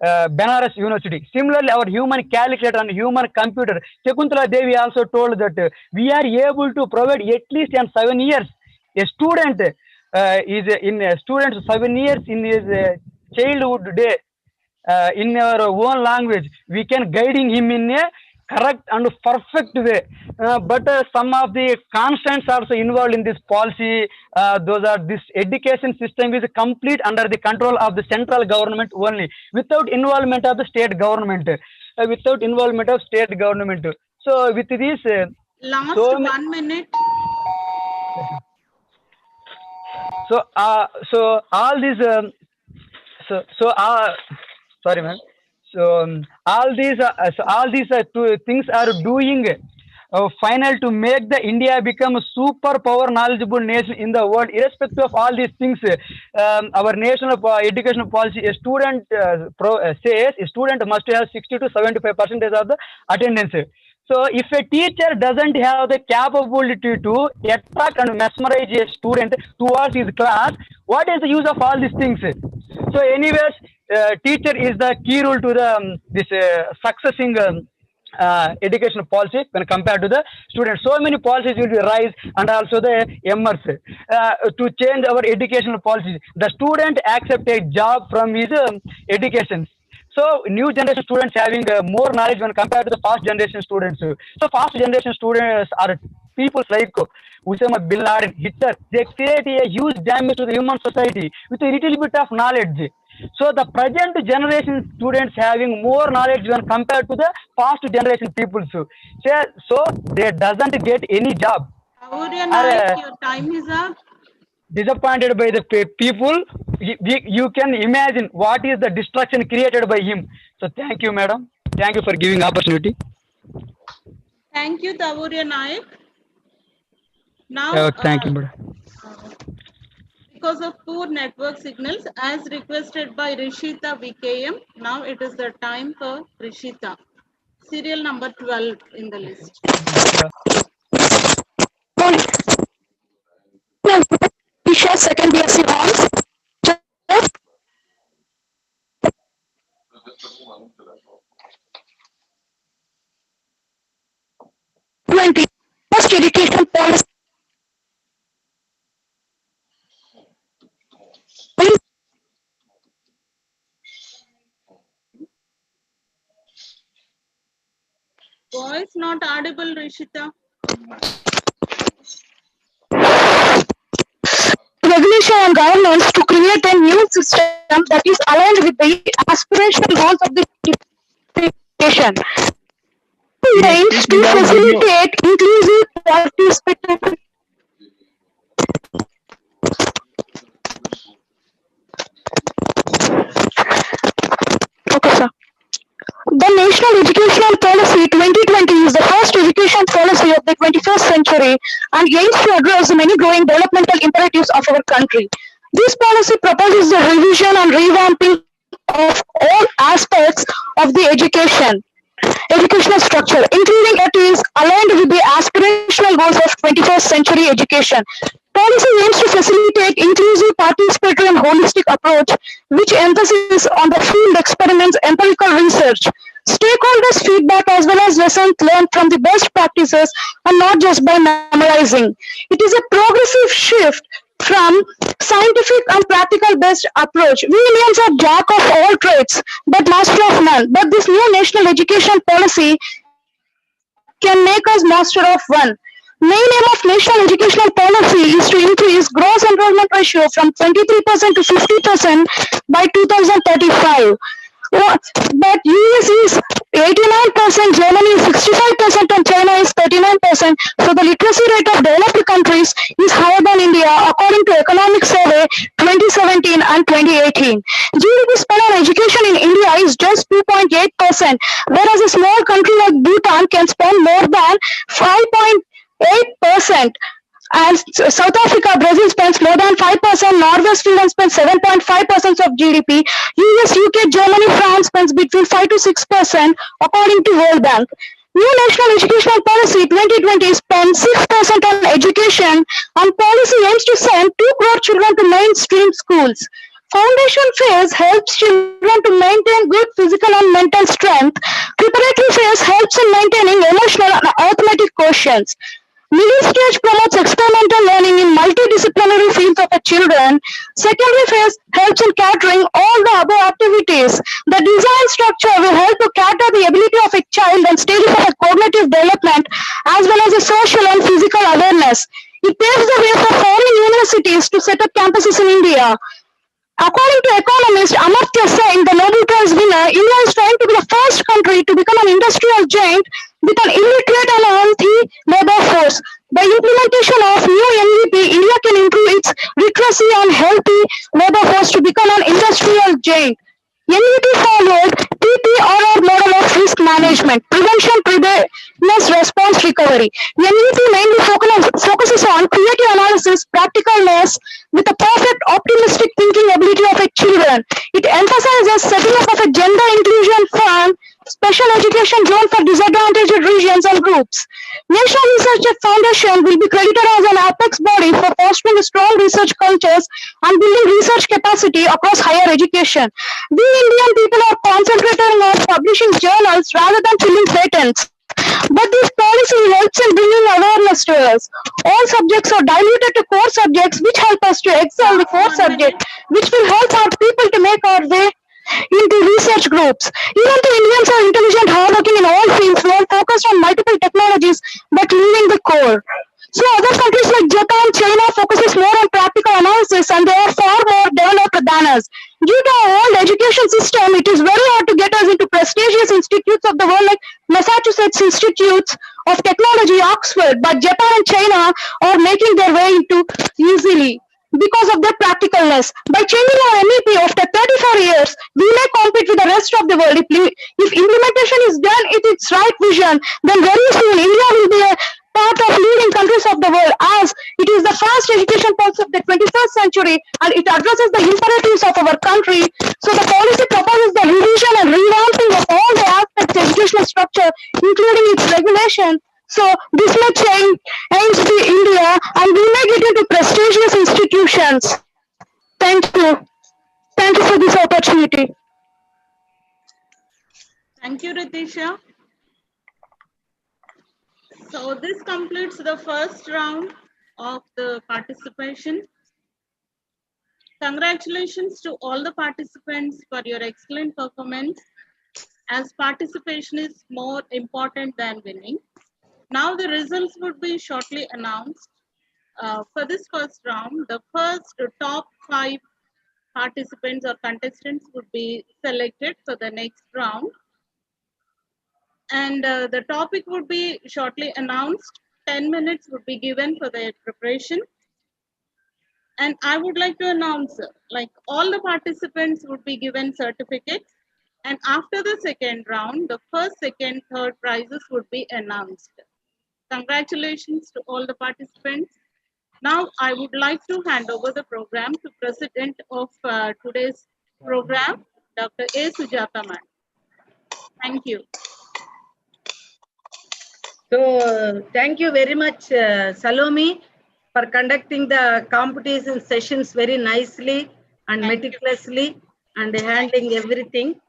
Benares University. Similarly, our human calculator and human computer, Shakuntala Devi also told that we are able to provide at least in 7 years. A student is in a student 7 years in his childhood day in our own language. We can guiding him in a correct and perfect way. But some of the constants also involved in this policy. Those are this education system is complete under the control of the central government only, without involvement of the state government. So with this, last so 1 minute. So all these sorry ma'am. So all these two things are doing final to make the India become a superpower knowledgeable nation in the world. Irrespective of all these things, our national educational policy, a student says a student must have 60 to 75% of the attendance. So if a teacher doesn't have the capability to attract and mesmerize a student towards his class, what is the use of all these things? So anyways, teacher is the key role to the this successing educational policy when compared to the students. So many policies will be rise and also the MRs to change our educational policies. The student accept a job from his education. So new generation students having more knowledge when compared to the past generation students. So past generation students are people like Osama bin Laden, Hitler. They create a huge damage to the human society with a little bit of knowledge. So the present generation students having more knowledge when compared to the past generation people. So they doesn't get any job. Your time is up. Disappointed by the people. You can imagine what is the destruction created by him. So thank you, madam. Thank you for giving opportunity. Thank you, Tavurya Naik. Now, thank you, madam. Because of poor network signals, as requested by Rishita VKM, now it is the time for Rishita. Serial number 12 in the list. Second BSc Halls. 20 post education policy. Voice not audible, Rishita. Regulation on governments to create a new system that is aligned with the aspirational goals of the education. Aims to facilitate inclusive participation. Okay, sir. The National Educational Policy 2020 is the first education policy of the 21st century and aims to address the many growing developmental imperatives of our country. This policy proposes the revision and revamping of all aspects of the educational structure, including it is aligned with the aspirational goals of 21st century education. Policy aims to facilitate inclusive, participatory, and holistic approach, which emphasizes on the field experiments, empirical research, stakeholders' feedback, as well as lessons learned from the best practices, and not just by memorizing. It is a progressive shift from scientific and practical based approach. We Indians are jack of all trades, but master of none. But this new national education policy can make us master of one. Main aim of national educational policy is to increase gross enrollment ratio from 23% to 50% by 2035. But US is 89%, Germany is 65%, and China is 39%. So the literacy rate of developed countries is higher than India, according to Economic Survey 2017 and 2018. GDP spent on education in India is just 2.8%, whereas a small country like Bhutan can spend more than 5.8%. And South Africa, Brazil spends more than 5%, Norway, Sweden spends 7.5% of GDP, US, UK, Germany, France spends between 5 to 6%, according to World Bank. New National Educational Policy 2020 spends 6% on education, and policy aims to send 2 crore children to mainstream schools. Foundation phase helps children to maintain good physical and mental strength. Preparatory phase helps in maintaining emotional and arithmetic quotients. Middle stage promotes experimental learning in multidisciplinary fields of a children. Secondary phase helps in catering all the other activities. The design structure will help to cater the ability of a child and stages of a cognitive development as well as a social and physical awareness. It paves the way for foreign universities to set up campuses in India. According to economist Amartya Sen, the Nobel Prize winner, India is trying to be the first country to become an industrial giant with an illiterate and unhealthy labor force. By implementation of new NEP, India can improve its literacy and healthy labor force to become an industrial giant. NEP followed PPRR model of risk management, prevention, preparedness, response, recovery. NEP mainly focuses on creative analysis, practicalness, with a perfect optimistic thinking ability of a children. It emphasizes setting up of a gender inclusion fund, special education zone for disadvantaged regions and groups. National Research Foundation will be credited as an apex body for fostering strong research cultures and building research capacity across higher education. We Indian people are concentrating on publishing journals rather than filling patents. But this policy helps in bringing awareness to us. All subjects are diluted to core subjects which help us to excel the core subject, which will help our people to make our way into research groups. Even though Indians are intelligent, hardworking in all fields, we are focused on multiple technologies but leaving the core. So other countries like Japan, China focuses more on practical analysis and they are far more developed than us. Due to our old education system, it is very hard to get us into prestigious institutes of the world like Massachusetts Institutes of Technology, Oxford, but Japan and China are making their way into easily because of their practicalness. By changing our MEP after 34 years, we may compete with the rest of the world. If implementation is done with its right vision, then very soon India will be a part of leading countries of the world as it is the first education policy of the 21st century and it addresses the imperatives of our country. So the policy proposes the revision and revamping of all the aspects of educational structure, including its regulation. So this may change the India and we may get into prestigious institutions. Thank you. Thank you for this opportunity. Thank you, Ritisha. So this completes the first round of the participation. Congratulations to all the participants for your excellent performance, as participation is more important than winning. Now the results would be shortly announced. For this first round, the first top 5 participants or contestants would be selected for the next round. And the topic would be shortly announced. 10 minutes would be given for their preparation. And I would like to announce, like all the participants would be given certificates. And after the second round, the first, second, third prizes would be announced. Congratulations to all the participants. Now I would like to hand over the program to President of today's program, Dr. A. Sujata ma'am. Thank you. So thank you very much, Salome, for conducting the competition sessions very nicely and meticulously and handling everything.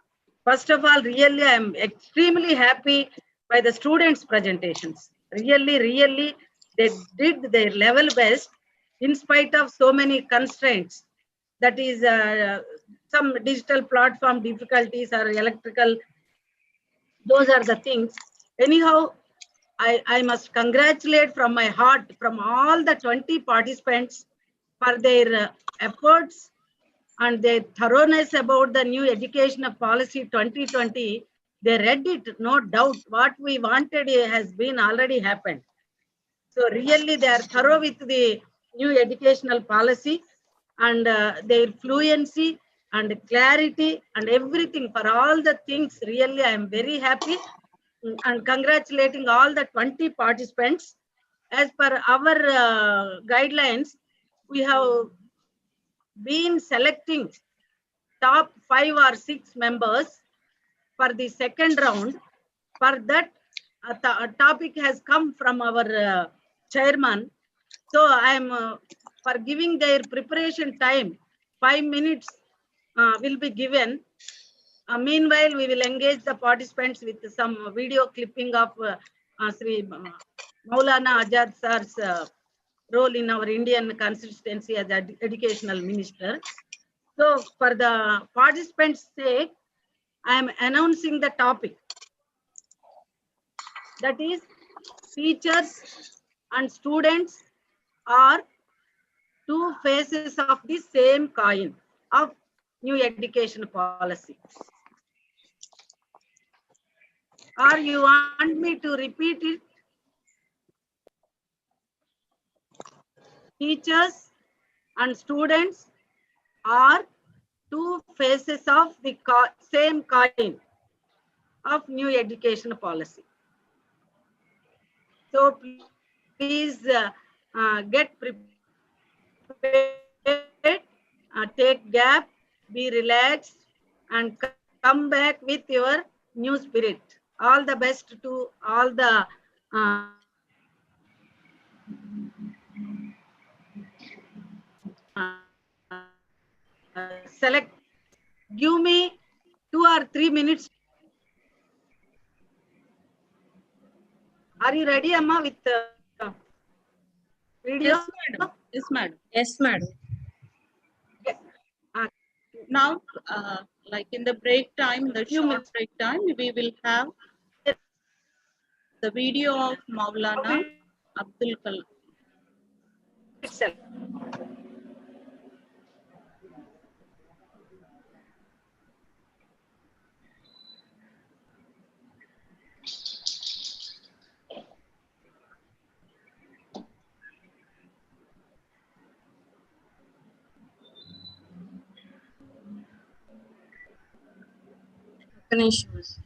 First of all, really, I am extremely happy by the students' presentations. Really, they did their level best in spite of so many constraints. That is some digital platform difficulties or electrical. Those are the things. Anyhow, I must congratulate from my heart from all the 20 participants for their efforts and their thoroughness about the new education policy 2020. They read it, no doubt. What we wanted has been already happened. So really, they are thorough with the new educational policy, and their fluency and clarity and everything for all the things. Really, I am very happy and congratulating all the 20 participants. As per our guidelines, we have been selecting top 5 or 6 members for the second round. For that, a topic has come from our chairman. So I am for giving their preparation time, 5 minutes will be given. Meanwhile, we will engage the participants with some video clipping of Sri Maulana Azad sir's role in our Indian constituency as educational minister. So for the participants' sake, I am announcing the topic. That is, teachers and students are two faces of the same coin of new education policy. Or you want me to repeat it? Teachers and students are two faces of the same coin of new education policy. So please get prepared, take gap, be relaxed, and come back with your new spirit. All the best to all the select. Give me 2 or 3 minutes. Are you ready, Amma, with video? Yes, madam. Yes, madam. Yes, madam. Now, like in the break time, the short break time, we will have the video of Maulana Abdul Kalam. Itself. Issues.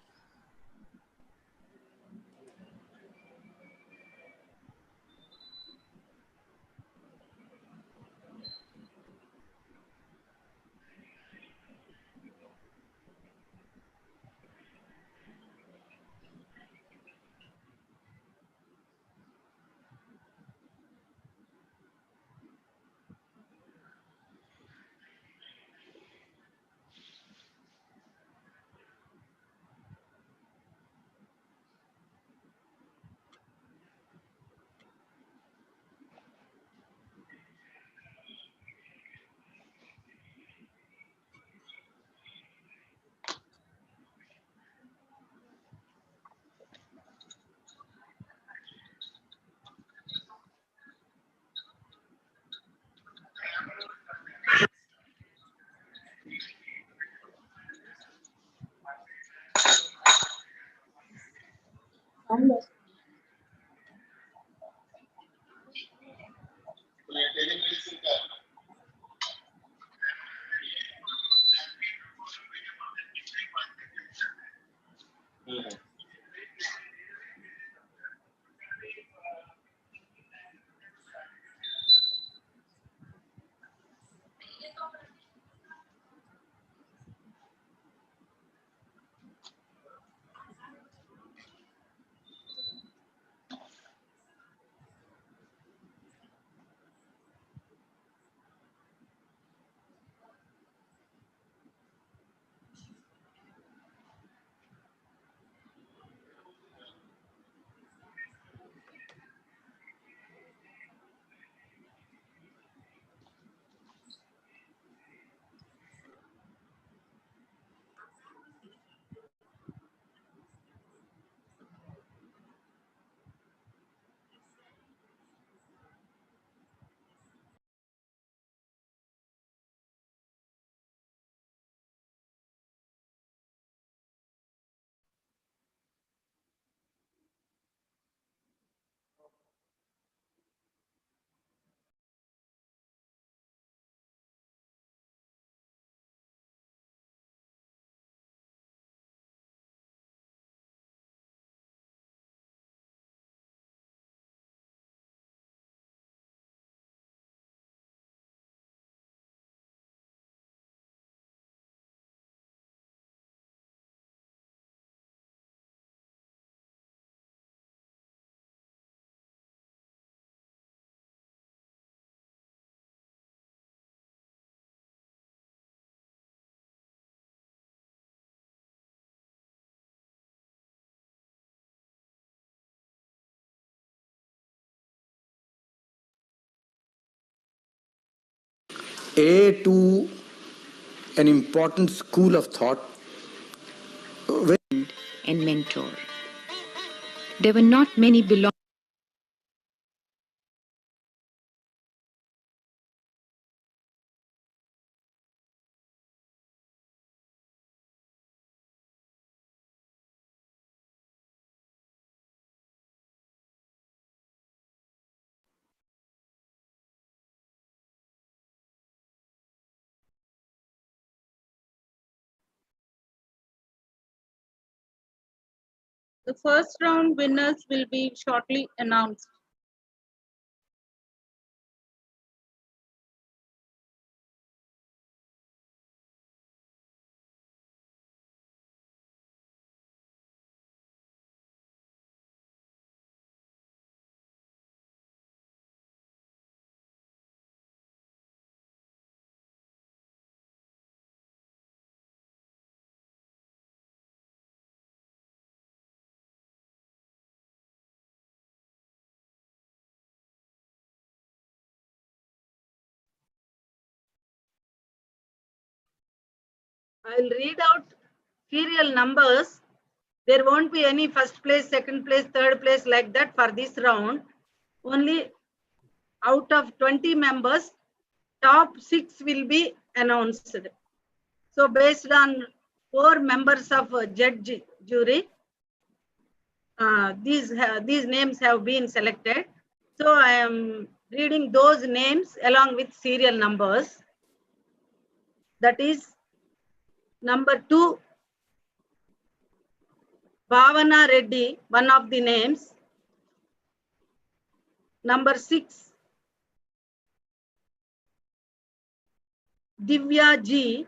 heir to an important school of thought and mentor. There were not many belonging. The first round winners will be shortly announced. I'll read out serial numbers. There won't be any first place, second place, third place like that for this round. Only out of 20 members, top 6 will be announced. So based on 4 members of judge jury, these names have been selected. So I am reading those names along with serial numbers. That is number 2, Bhavana Reddy, one of the names. Number 6, Divya G.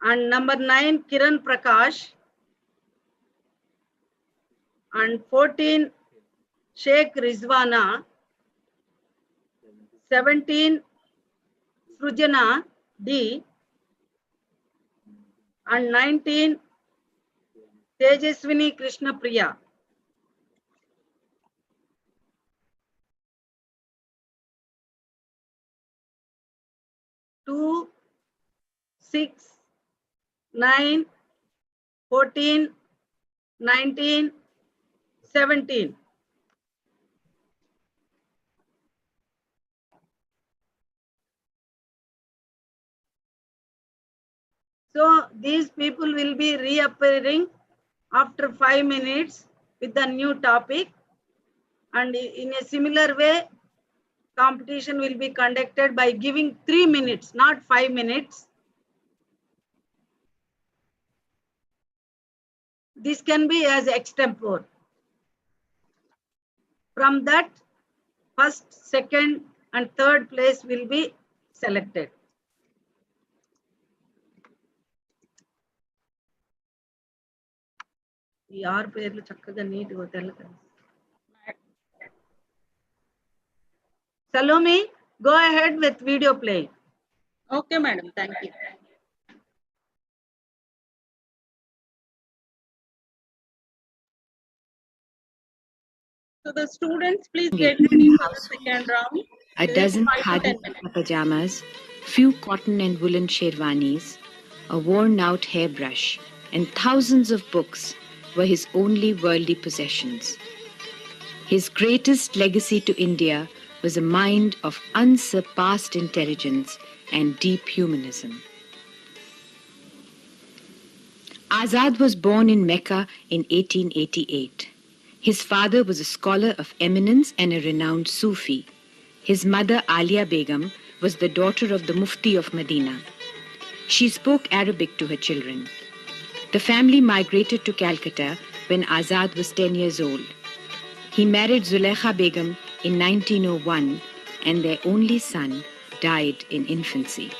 And number 9, Kiran Prakash. And 14, Sheikh Rizwana. 17, Srujana D. And 19, Tejaswini Krishna Priya. Two, 6, 9, 14, 19, 17. So these people will be reappearing after 5 minutes with the new topic, and in a similar way, competition will be conducted by giving 3 minutes, not 5 minutes. This can be as extempore. From that, first, second, and third place will be selected. Yaar పేర్లు చక్కగా నీట్గా తెల్లగా. Salome, go ahead with video play. Okay, madam. Thank you. So the students, please get ready for the second round. A dozen khadi pajamas, few cotton and woolen sherwanis, a worn-out hairbrush, and thousands of books were his only worldly possessions. His greatest legacy to India was a mind of unsurpassed intelligence and deep humanism. Azad was born in Mecca in 1888. His father was a scholar of eminence and a renowned Sufi. His mother, Alia Begum, was the daughter of the Mufti of Medina. She spoke Arabic to her children. The family migrated to Calcutta when Azad was 10 years old. He married Zulekha Begum in 1901, and their only son died in infancy.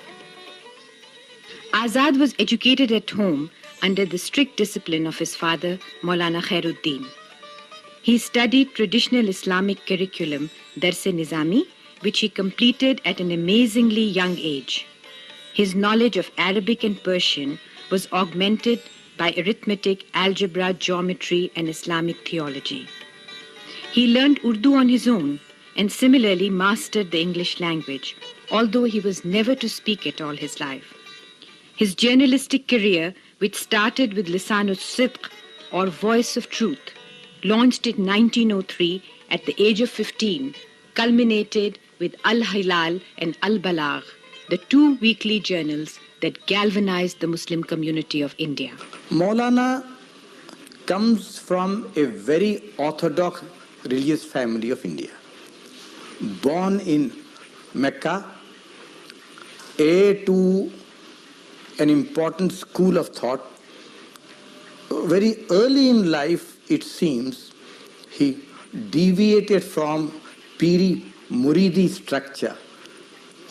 Azad was educated at home under the strict discipline of his father, Maulana Khairuddin. He studied traditional Islamic curriculum, Dars-e-Nizami, which he completed at an amazingly young age. His knowledge of Arabic and Persian was augmented by arithmetic, algebra, geometry, and Islamic theology. He learned Urdu on his own and similarly mastered the English language, although he was never to speak at all his life. His journalistic career, which started with Lisan al-Sidq, or Voice of Truth, launched in 1903 at the age of 15, culminated with Al-Hilal and Al-Balagh, the two weekly journals that galvanized the Muslim community of India. Maulana comes from a very orthodox religious family of India. Born in Mecca, heir to an important school of thought. Very early in life, it seems, he deviated from Piri Muridi structure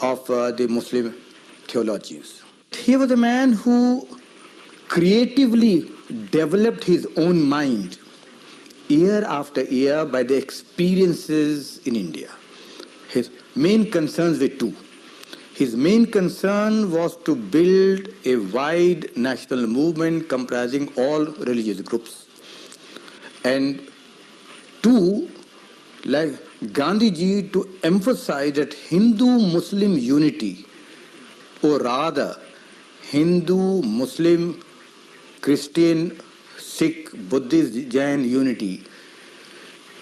of the Muslim theologians. He was a man who creatively developed his own mind year after year by the experiences in India. His main concerns were two. His main concern was to build a wide national movement comprising all religious groups. And two, like Gandhiji, to emphasize that Hindu-Muslim unity, or rather Hindu, Muslim, Christian, Sikh, Buddhist, Jain unity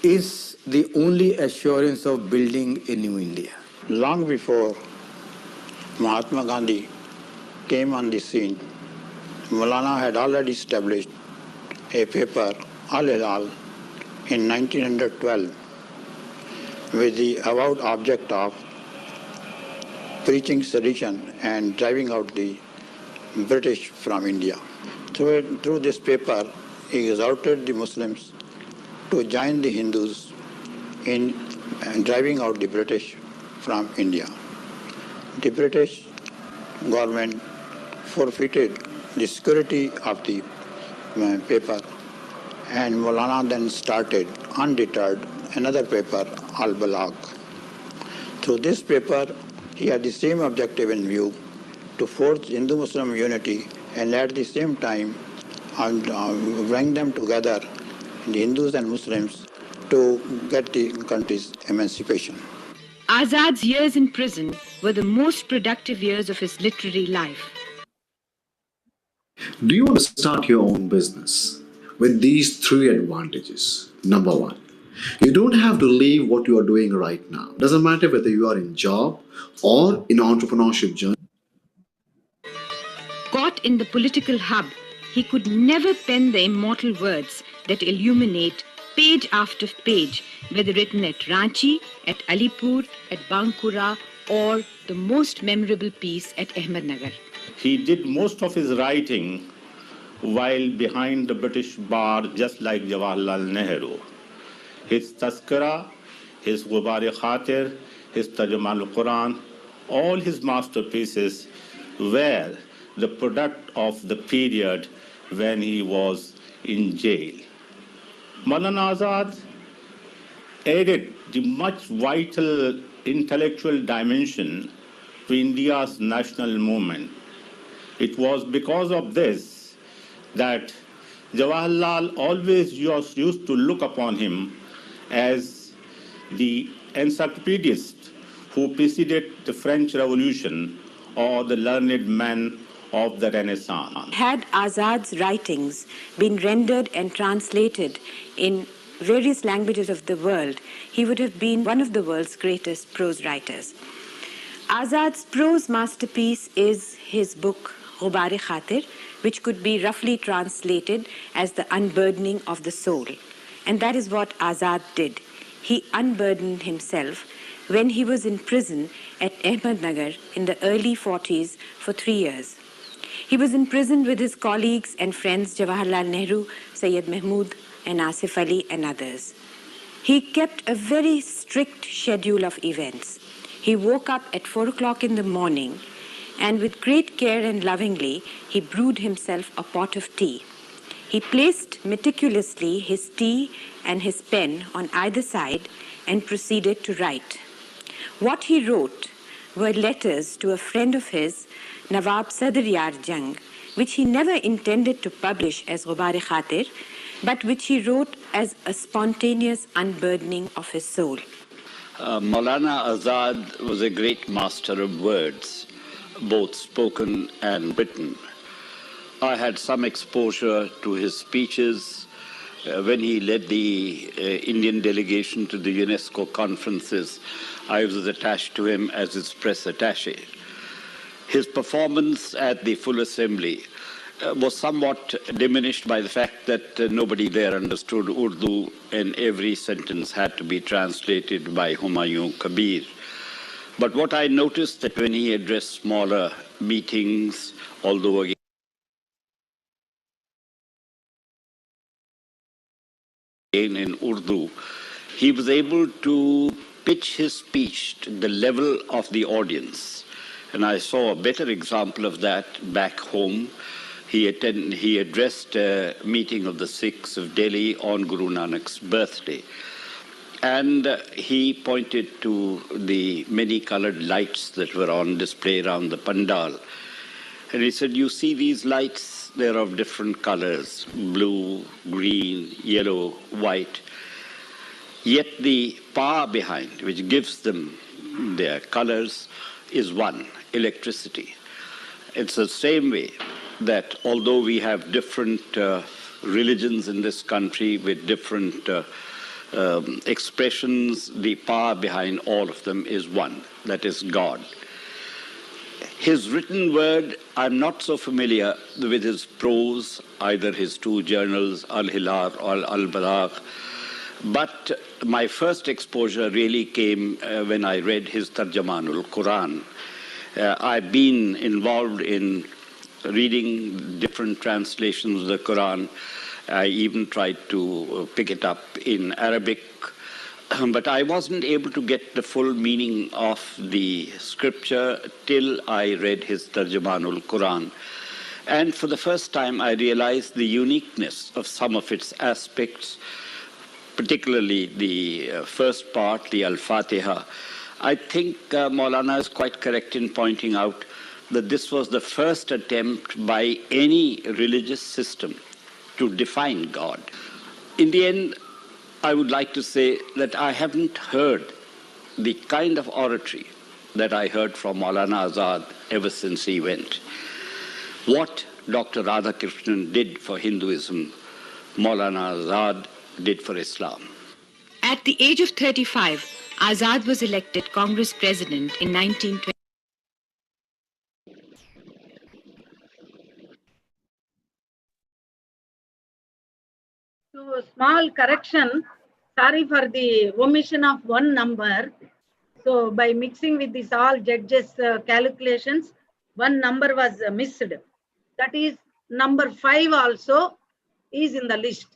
is the only assurance of building a new India. Long before Mahatma Gandhi came on the scene, Maulana had already established a paper, Al-Hilal, in 1912 with the avowed object of preaching sedition and driving out the British from India. Through this paper, he exhorted the Muslims to join the Hindus in driving out the British from India. The British government forfeited the security of the paper, and Maulana then started, undeterred, another paper, Al-Balagh. Through this paper, he had the same objective in view, to forge Hindu-Muslim unity and at the same time bring them together, the Hindus and Muslims, to get the country's emancipation. Azad's years in prison were the most productive years of his literary life. Do you want to start your own business? With these three advantages. Number one, you don't have to leave what you are doing right now. Doesn't matter whether you are in job or in entrepreneurship journey. Caught in the political hub, he could never pen the immortal words that illuminate page after page, whether written at Ranchi, at Alipur, at Bankura, or the most memorable piece at Ahmednagar. He did most of his writing while behind the British bar, just like Jawaharlal Nehru. His Tazkira, his Ghubar-e-Khatir, his Tarjuman al-Quran, all his masterpieces were the product of the period when he was in jail. Maulana Azad added the much vital intellectual dimension to India's national movement. It was because of this that Jawaharlal always used to look upon him as the encyclopedist who preceded the French Revolution or the learned man of the Renaissance. Had Azad's writings been rendered and translated in various languages of the world, he would have been one of the world's greatest prose writers. Azad's prose masterpiece is his book, Ghubar-e-Khatir, which could be roughly translated as the unburdening of the soul. And that is what Azad did. He unburdened himself when he was in prison at Ahmednagar in the early 40s for 3 years. He was imprisoned with his colleagues and friends Jawaharlal Nehru, Sayyid Mahmood, and Asif Ali, and others. He kept a very strict schedule of events. He woke up at 4 o'clock in the morning, and with great care and lovingly, he brewed himself a pot of tea. He placed meticulously his tea and his pen on either side and proceeded to write. What he wrote were letters to a friend of his, Nawab Sadr Yar Jang, which he never intended to publish as Ghubar-e-Khatir, but which he wrote as a spontaneous unburdening of his soul. Maulana Azad was a great master of words, both spoken and written. I had some exposure to his speeches when he led the Indian delegation to the UNESCO conferences. I was attached to him as his press attaché. His performance at the full assembly was somewhat diminished by the fact that nobody there understood Urdu and every sentence had to be translated by Humayun Kabir. But what I noticed that when he addressed smaller meetings, although again in Urdu, he was able to pitch his speech to the level of the audience. And I saw a better example of that back home. He addressed a meeting of the Sikhs of Delhi on Guru Nanak's birthday. And he pointed to the many colored lights that were on display around the pandal. And he said, you see these lights, they're of different colors, blue, green, yellow, white. Yet the power behind, which gives them their colors, is one, electricity. It's the same way that although we have different religions in this country with different expressions, the power behind all of them is one, that is God. His written word, I'm not so familiar with his prose, either his two journals, Al-Hilal or Al-Balagh, but my first exposure really came when I read his Tarjamanul Quran. I've been involved in reading different translations of the Quran. I even tried to pick it up in Arabic, but I wasn't able to get the full meaning of the scripture till I read his Tarjamanul Quran. And for the first time, I realized the uniqueness of some of its aspects, particularly the first part, the Al-Fatiha. I think Maulana is quite correct in pointing out that this was the first attempt by any religious system to define God. In the end, I would like to say that I haven't heard the kind of oratory that I heard from Maulana Azad ever since he went. What Dr. Radhakrishnan did for Hinduism, Maulana Azad did for Islam. At the age of 35, Azad was elected Congress President in 1920. So, small correction. Sorry for the omission of one number. So, by mixing with this all judges' calculations, one number was missed. That is number 5 also is in the list.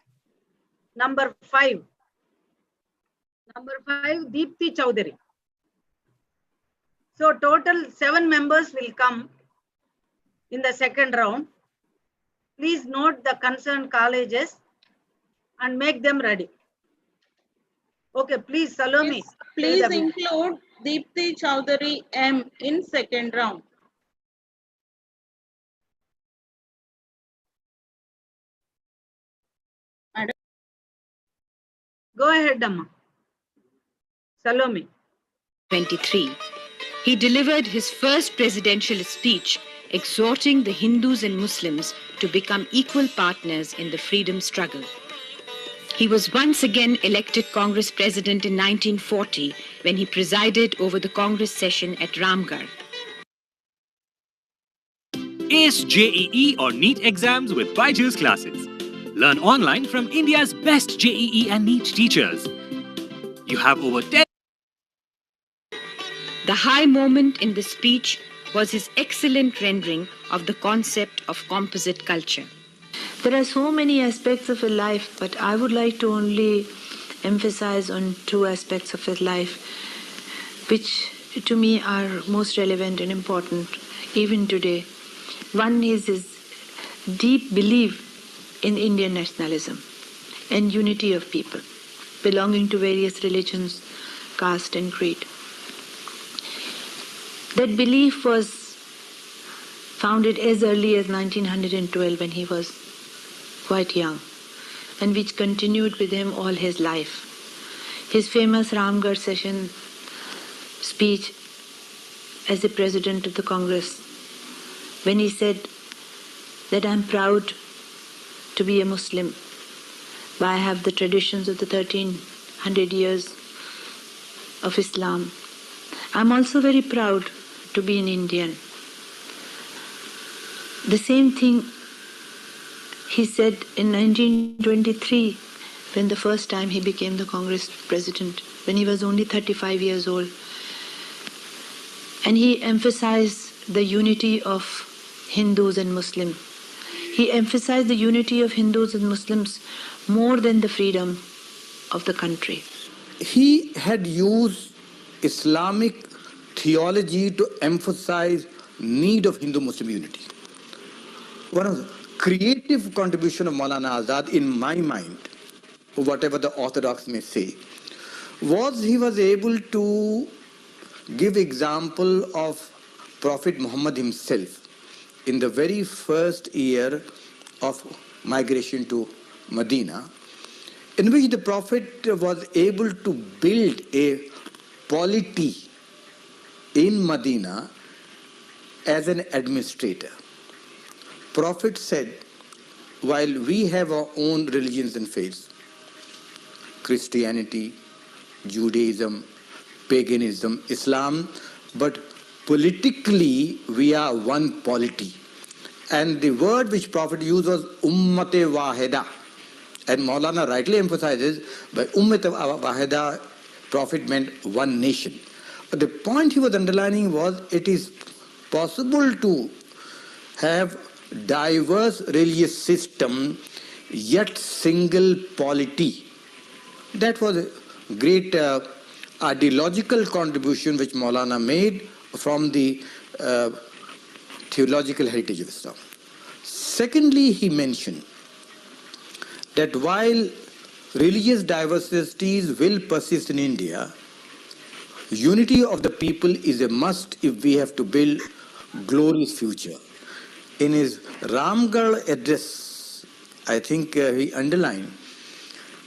Number 5. Number 5, Deepthi Chowdhury. So, total 7 members will come in the second round. Please note the concerned colleges and make them ready. Okay, please, Salome. Please include Deepthi Chowdhury M in second round. Madam. Go ahead, Amma. Salome. 23. He delivered his first presidential speech exhorting the Hindus and Muslims to become equal partners in the freedom struggle. He was once again elected Congress President in 1940 when he presided over the Congress session at Ramgarh. Ace JEE or NEET exams with D.YSRHU classes. Learn online from India's best JEE and NEET teachers. You have over 10. The high moment in the speech was his excellent rendering of the concept of composite culture. There are so many aspects of his life, but I would like to only emphasize on 2 aspects of his life, which to me are most relevant and important even today. One is his deep belief in Indian nationalism and unity of people, belonging to various religions, caste and creed. That belief was founded as early as 1912 when he was quite young, and which continued with him all his life. His famous Ramgarh session speech as the president of the Congress, when he said that I'm proud to be a Muslim, but I have the traditions of the 1300 years of Islam. I'm also very proud to be an Indian. The same thing he said in 1923, when the first time he became the Congress president, when he was only 35 years old. And he emphasized the unity of Hindus and Muslims. He emphasized the unity of Hindus and Muslims more than the freedom of the country. He had used Islamic theology to emphasize need of Hindu-Muslim unity. One of the creative contribution of Maulana Azad, in my mind, whatever the orthodox may say, was he was able to give example of Prophet Muhammad himself in the very first year of migration to Medina, in which the Prophet was able to build a polity in Medina as an administrator. Prophet said, while we have our own religions and faiths, Christianity, Judaism, paganism, Islam, but politically we are one polity. And the word which Prophet used was Ummate Wahida. And Maulana rightly emphasizes, by Ummate Wahida, Prophet meant one nation. But the point he was underlining was it is possible to have diverse religious system, yet single polity. That was a great ideological contribution which Maulana made from the theological heritage of Islam. Secondly, he mentioned that while religious diversities will persist in India, unity of the people is a must if we have to build glorious future. In his Ramgarh address, I think he underlined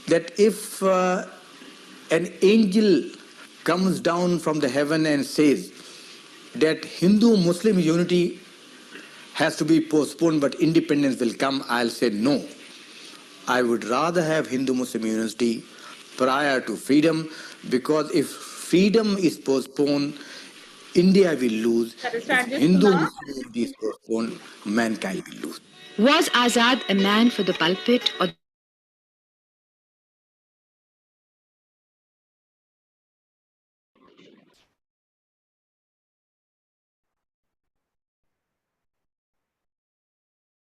that if an angel comes down from the heaven and says that Hindu-Muslim unity has to be postponed but independence will come, I'll say no. I would rather have Hindu-Muslim unity prior to freedom, because if freedom is postponed, India will lose. If Hindu-Muslim unity is postponed, mankind will lose. Was Azad a man for the pulpit or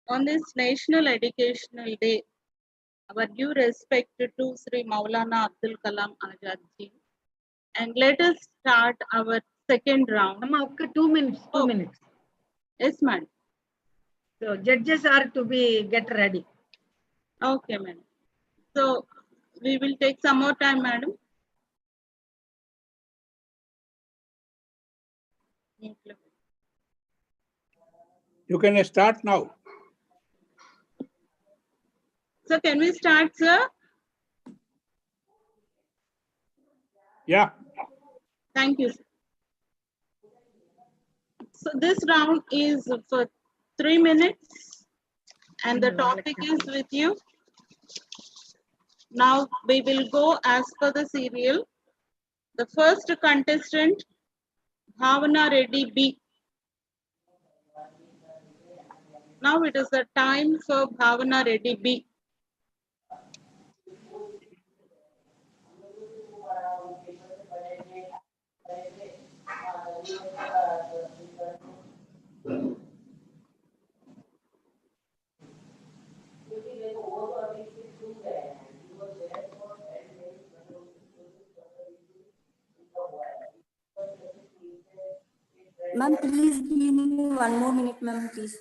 On this National Educational Day, our due respect to Sri Maulana Abdul Kalam Azad ji. And let us start our second round. 2 minutes. 2 minutes. Yes, madam. So judges are to be get ready. Okay, madam. So we will take some more time, madam. You can start now. So can we start, sir? Yeah. Thank you, sir. So this round is for 3 minutes and the topic is with you. Now we will go as per the serial. The first contestant, Bhavana Reddy B. Now it is the time for Bhavana Reddy B. Ma'am, please give me 1 more minute, ma'am, please.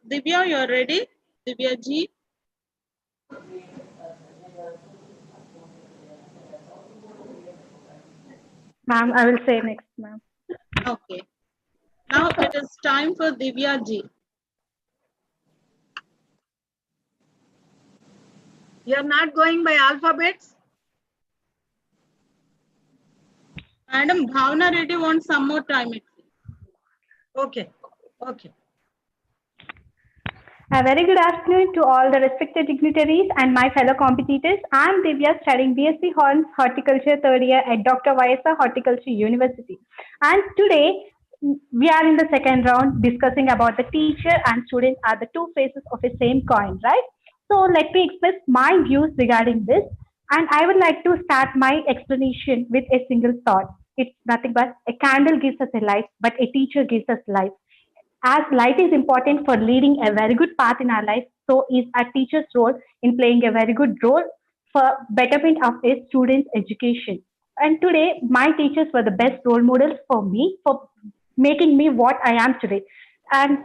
Divya, you're ready? Divya ji? Ma'am, I will say next, ma'am. Okay. Now it is time for Divya ji. You are not going by alphabets? Madam, Bhavna Reddy wants some more time. Okay. Okay. A very good afternoon to all the respected dignitaries and my fellow competitors. I am Divya, studying BSc Horns Horticulture third year at Dr. YSR Horticulture University. And today we are in the second round discussing about the teacher and students are the two faces of a same coin, right? So let me express my views regarding this. And I would like to start my explanation with a single thought. It's nothing but a candle gives us a light, but a teacher gives us life. As light is important for leading a very good path in our life, so is a teacher's role in playing a very good role for betterment of a student's education. And today, my teachers were the best role models for me for making me what I am today. And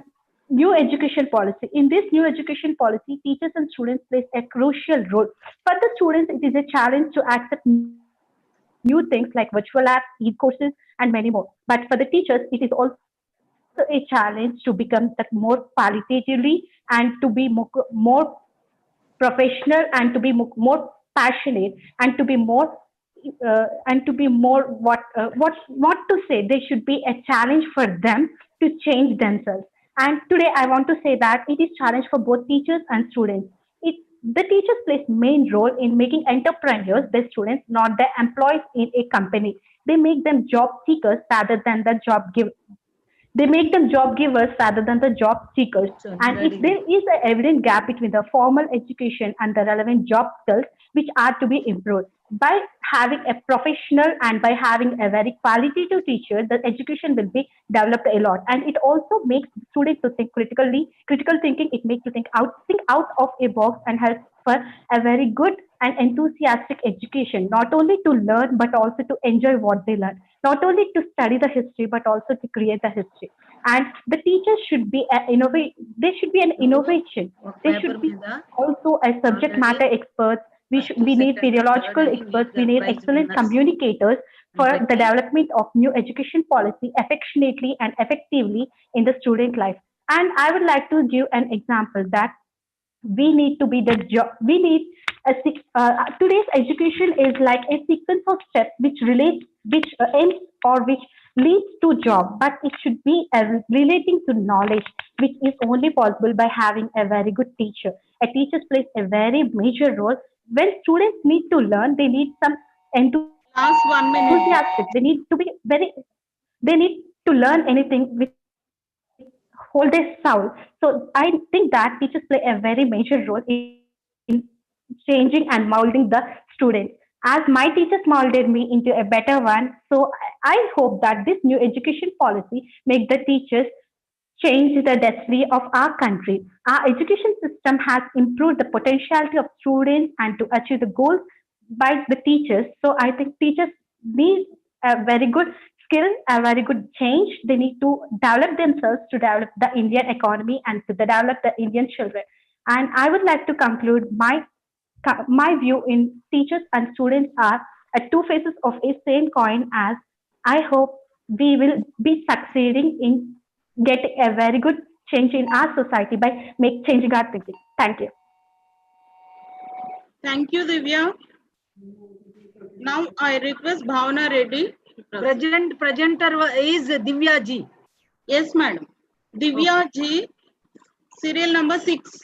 new education policy. In this new education policy, teachers and students play a crucial role. For the students, it is a challenge to accept new things like virtual apps, e-courses, and many more. But for the teachers, it is also a challenge to become that more qualitatively and to be more professional and to be more passionate and to be more what to say. They should be a challenge for them to change themselves. And today I want to say that it is challenge for both teachers and students. It the teachers plays main role in making entrepreneurs the students, not the employees in a company. They make them job seekers rather than the they make them job givers rather than the job seekers. And if there is an evident gap between the formal education and the relevant job skills, which are to be improved, by having a professional and by having a very qualitative teacher, the education will be developed a lot. And it also makes students to think critically. Critical thinking, it makes you think out of a box and helps for a very good and enthusiastic education, not only to learn but also to enjoy what they learn, not only to study the history but also to create the history. And the teachers should be they should be an innovation. They should be also a subject matter experts. We need pedagogical experts. We need excellent communicators for the development of new education policy affectionately and effectively in the student life. And I would like to give an example that we need to be the job. We need today's education is like a sequence of steps which relates, which ends or which leads to job, but it should be relating to knowledge, which is only possible by having a very good teacher. A teacher plays a very major role. When students need to learn, they need some Last 1 minute. enthusiastic. They need to be very. They need to learn anything with whole their soul. So I think that teachers play a very major role in changing and molding the students. As my teachers molded me into a better one, so I hope that this new education policy make the teachers change the destiny of our country. Our education system has improved the potentiality of students and to achieve the goals by the teachers. So I think teachers need a very good skill, a very good change. They need to develop themselves to develop the Indian economy and to develop the Indian children. And I would like to conclude my view in teachers and students are two faces of a same coin. As I hope we will be succeeding in getting a very good change in our society by changing our thinking. Thank you. Thank you, Divya. Now I request Bhavna Reddy. Presenter is Divya ji. Yes, madam. Divya ji, serial number 6.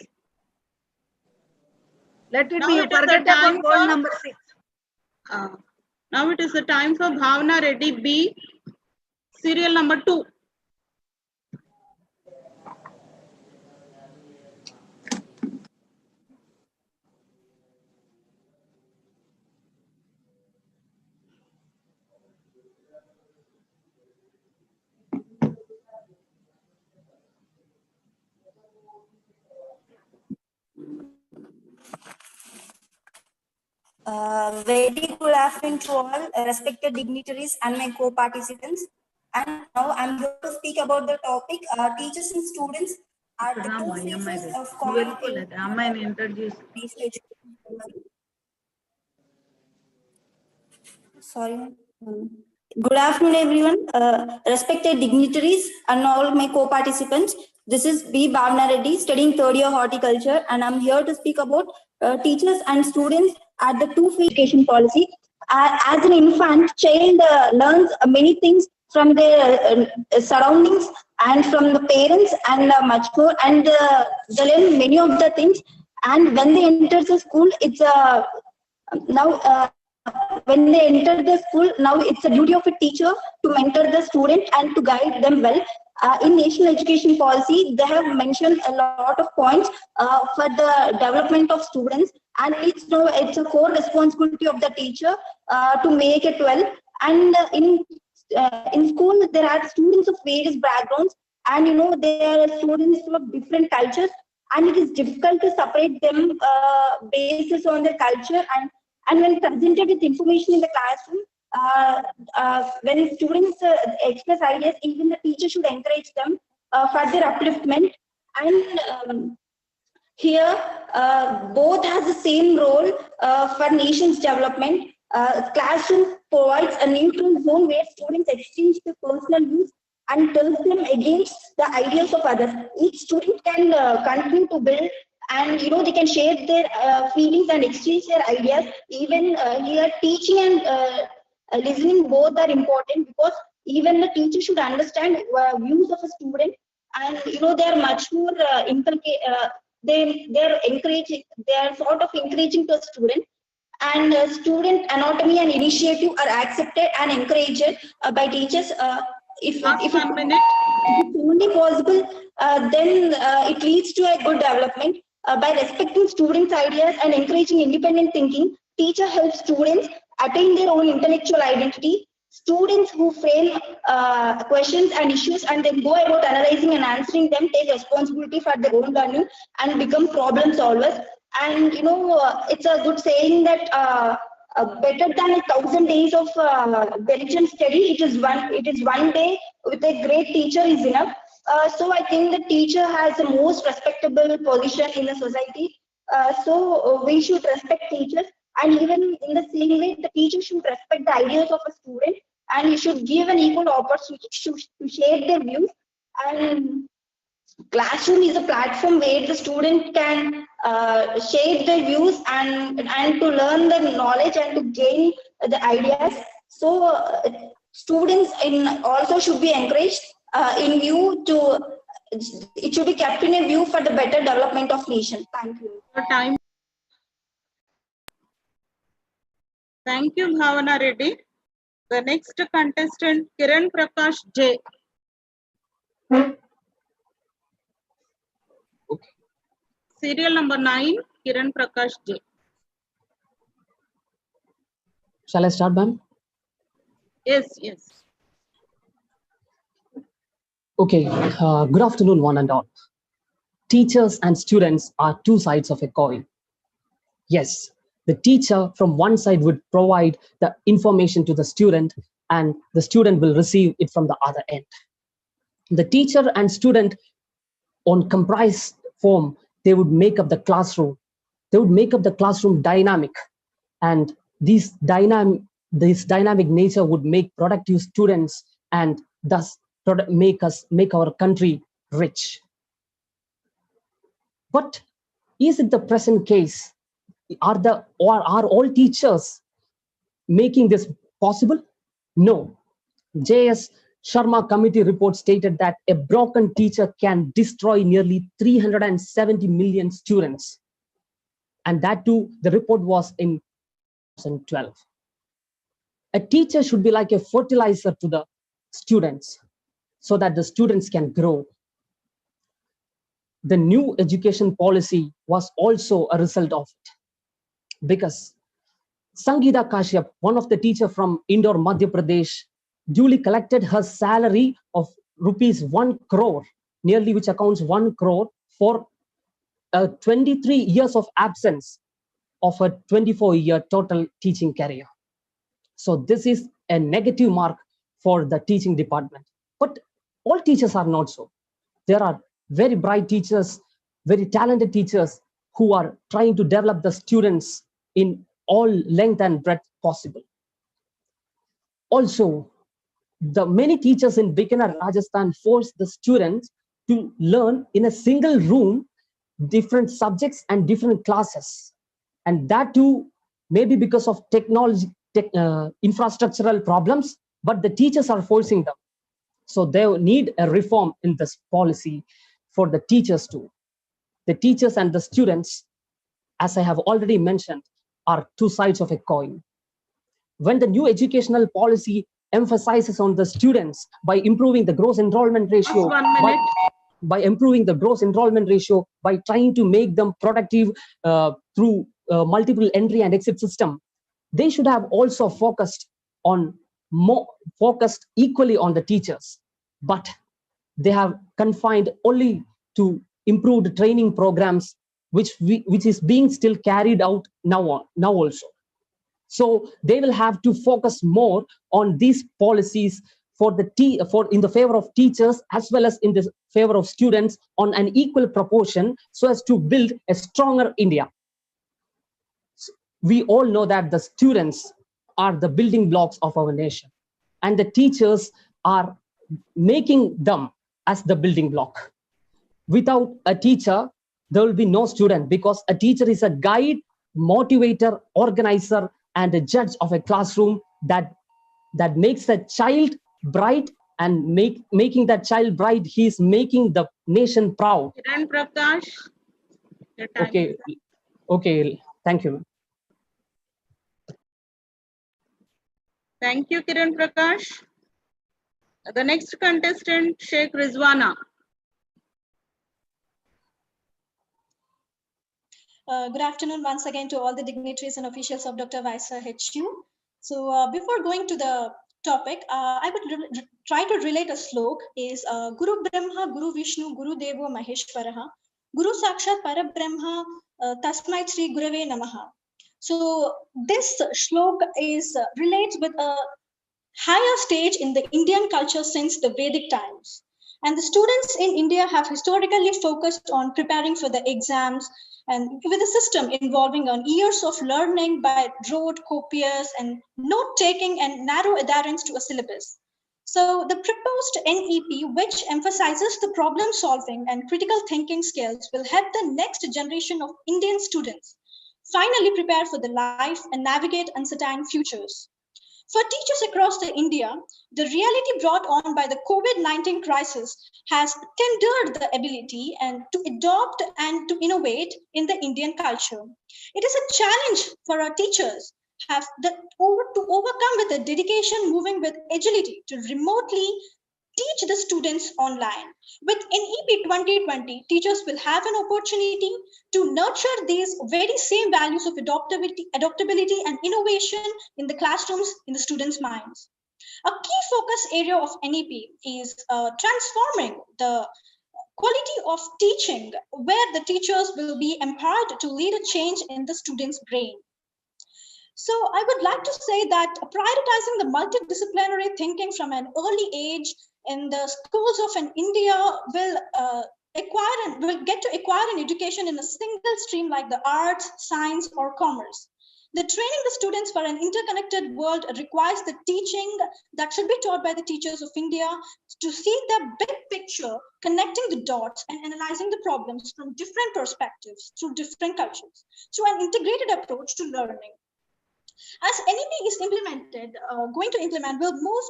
Let it be. Forget about code number 6. Now it is the time for Bhavna Reddy B, serial number 2. Very good afternoon to all respected dignitaries and my co-participants. And now I'm here to speak about the topic teachers and students are the two faces of coin in education. Sorry. Good afternoon, everyone. Respected dignitaries and all my co-participants. This is B. Bhavna Reddy, studying third year horticulture, and I'm here to speak about teachers and students at the two-phase education policy. As an infant, child learns many things from their surroundings and from the parents and much more, and they learn many of the things. And when they enter the school, it's now. When they enter the school, now it's a duty of a teacher to mentor the student and to guide them well. In national education policy, they have mentioned a lot of points for the development of students, and it's a core responsibility of the teacher to make it well. And in school, there are students of various backgrounds, and there are students of different cultures, and it is difficult to separate them basis on their culture. And when presented with information in the classroom, when students express ideas, even the teacher should encourage them for their upliftment. And here, both has the same role for nation's development. Classroom provides a neutral zone where students exchange their personal views and tells them against the ideas of others. Each student can continue to build, and they can share their feelings and exchange their ideas. Even here, teaching and listening both are important, because even the teacher should understand views of a student, and they are much more they're encouraging, they are sort of encouraging to a student. And student autonomy and initiative are accepted and encouraged by teachers. If it's only possible, then it leads to a good development. By respecting students' ideas and encouraging independent thinking, teacher helps students attain their own intellectual identity. Students who frame questions and issues and then go about analyzing and answering them take responsibility for their own learning and become problem solvers. And it's a good saying that better than 1,000 days of diligent study, it is one day with a great teacher is enough. So I think the teacher has the most respectable position in the society. So we should respect teachers, and even in the same way, the teacher should respect the ideas of a student, and he should give an equal opportunity to share their views. And classroom is a platform where the student can share their views and to learn the knowledge and to gain the ideas. So students also should be encouraged in view to, it should be kept in a view for the better development of nation. Thank you. Time. Thank you, Bhavana Reddy. The next contestant, Kiran Prakash J. Okay. Serial number 9, Kiran Prakash J. Shall I start, ma'am? Yes. Okay. Good afternoon, one and all. Teachers and students are two sides of a coin. Yes, the teacher from one side would provide the information to the student, and the student will receive it from the other end. The teacher and student on comprised form, they would make up the classroom. They would make up the classroom dynamic, and this dynamic nature would make productive students and thus make our country rich. But is it the present case? Are all teachers making this possible? No. J.S. Sharma committee report stated that a broken teacher can destroy nearly 370 million students. And that too, the report was in 2012. A teacher should be like a fertilizer to the students so that the students can grow. The new education policy was also a result of it, because Sangeeta Kashyap, one of the teachers from Indore, Madhya Pradesh, duly collected her salary of rupees 1 crore, nearly which accounts 1 crore for 23 years of absence of a 24-year total teaching career. So this is a negative mark for the teaching department. But all teachers are not so. There are very bright teachers, very talented teachers who are trying to develop the students in all length and breadth possible. Also, the many teachers in Bikaner, Rajasthan force the students to learn in a single room different subjects and different classes, and that too maybe because of technology, infrastructural problems, but the teachers are forcing them. So they need a reform in this policy for the teachers too. The teachers and the students, as I have already mentioned, are two sides of a coin. When the new educational policy emphasizes on the students by improving the gross enrollment ratio, by improving the gross enrollment ratio, by trying to make them productive through multiple entry and exit system, they should have also focused equally on the teachers, but they have confined only to improved training programs, which is being still carried out now also. So they will have to focus more on these policies in the favor of teachers as well as in the favor of students on an equal proportion, so as to build a stronger India. We all know that the students are the building blocks of our nation, and the teachers are making them as the building block. Without a teacher, there will be no student, because a teacher is a guide, motivator, organizer, and a judge of a classroom that makes a child bright, and making that child bright, he is making the nation proud. Kiran Prakash, Okay, thank you. Thank you, Kiran Prakash. The next contestant, Sheikh Rizwana. Good afternoon once again to all the dignitaries and officials of D.YSRHU. So before going to the topic, I would try to relate a slok is Guru Brahma, Guru Vishnu, Guru Devo Maheshwaraha, Guru Sakshat Parabrahma, Tasmai Sri Gurave Namaha. So this shlok relates with a higher stage in the Indian culture since the Vedic times. And the students in India have historically focused on preparing for the exams, and with a system involving on years of learning by rote, copious, and note-taking and narrow adherence to a syllabus. So the proposed NEP, which emphasizes the problem-solving and critical thinking skills, will help the next generation of Indian students finally prepare for the life and navigate uncertain futures. For teachers across India, the reality brought on by the COVID-19 crisis has tendered the ability and to adopt and to innovate in the Indian culture. It is a challenge for our teachers to overcome with the dedication, moving with agility to remotely teach the students online. With NEP 2020, teachers will have an opportunity to nurture these very same values of adaptability and innovation in the classrooms, in the students' minds. A key focus area of NEP is transforming the quality of teaching, where the teachers will be empowered to lead a change in the student's brain. So I would like to say that prioritizing the multidisciplinary thinking from an early age in the schools of India will get to acquire an education in a single stream like the arts, science, or commerce. The training the students for an interconnected world requires the teaching that should be taught by the teachers of India to see the big picture, connecting the dots and analyzing the problems from different perspectives through different cultures through an integrated approach to learning. As NEP is going to implement, we'll move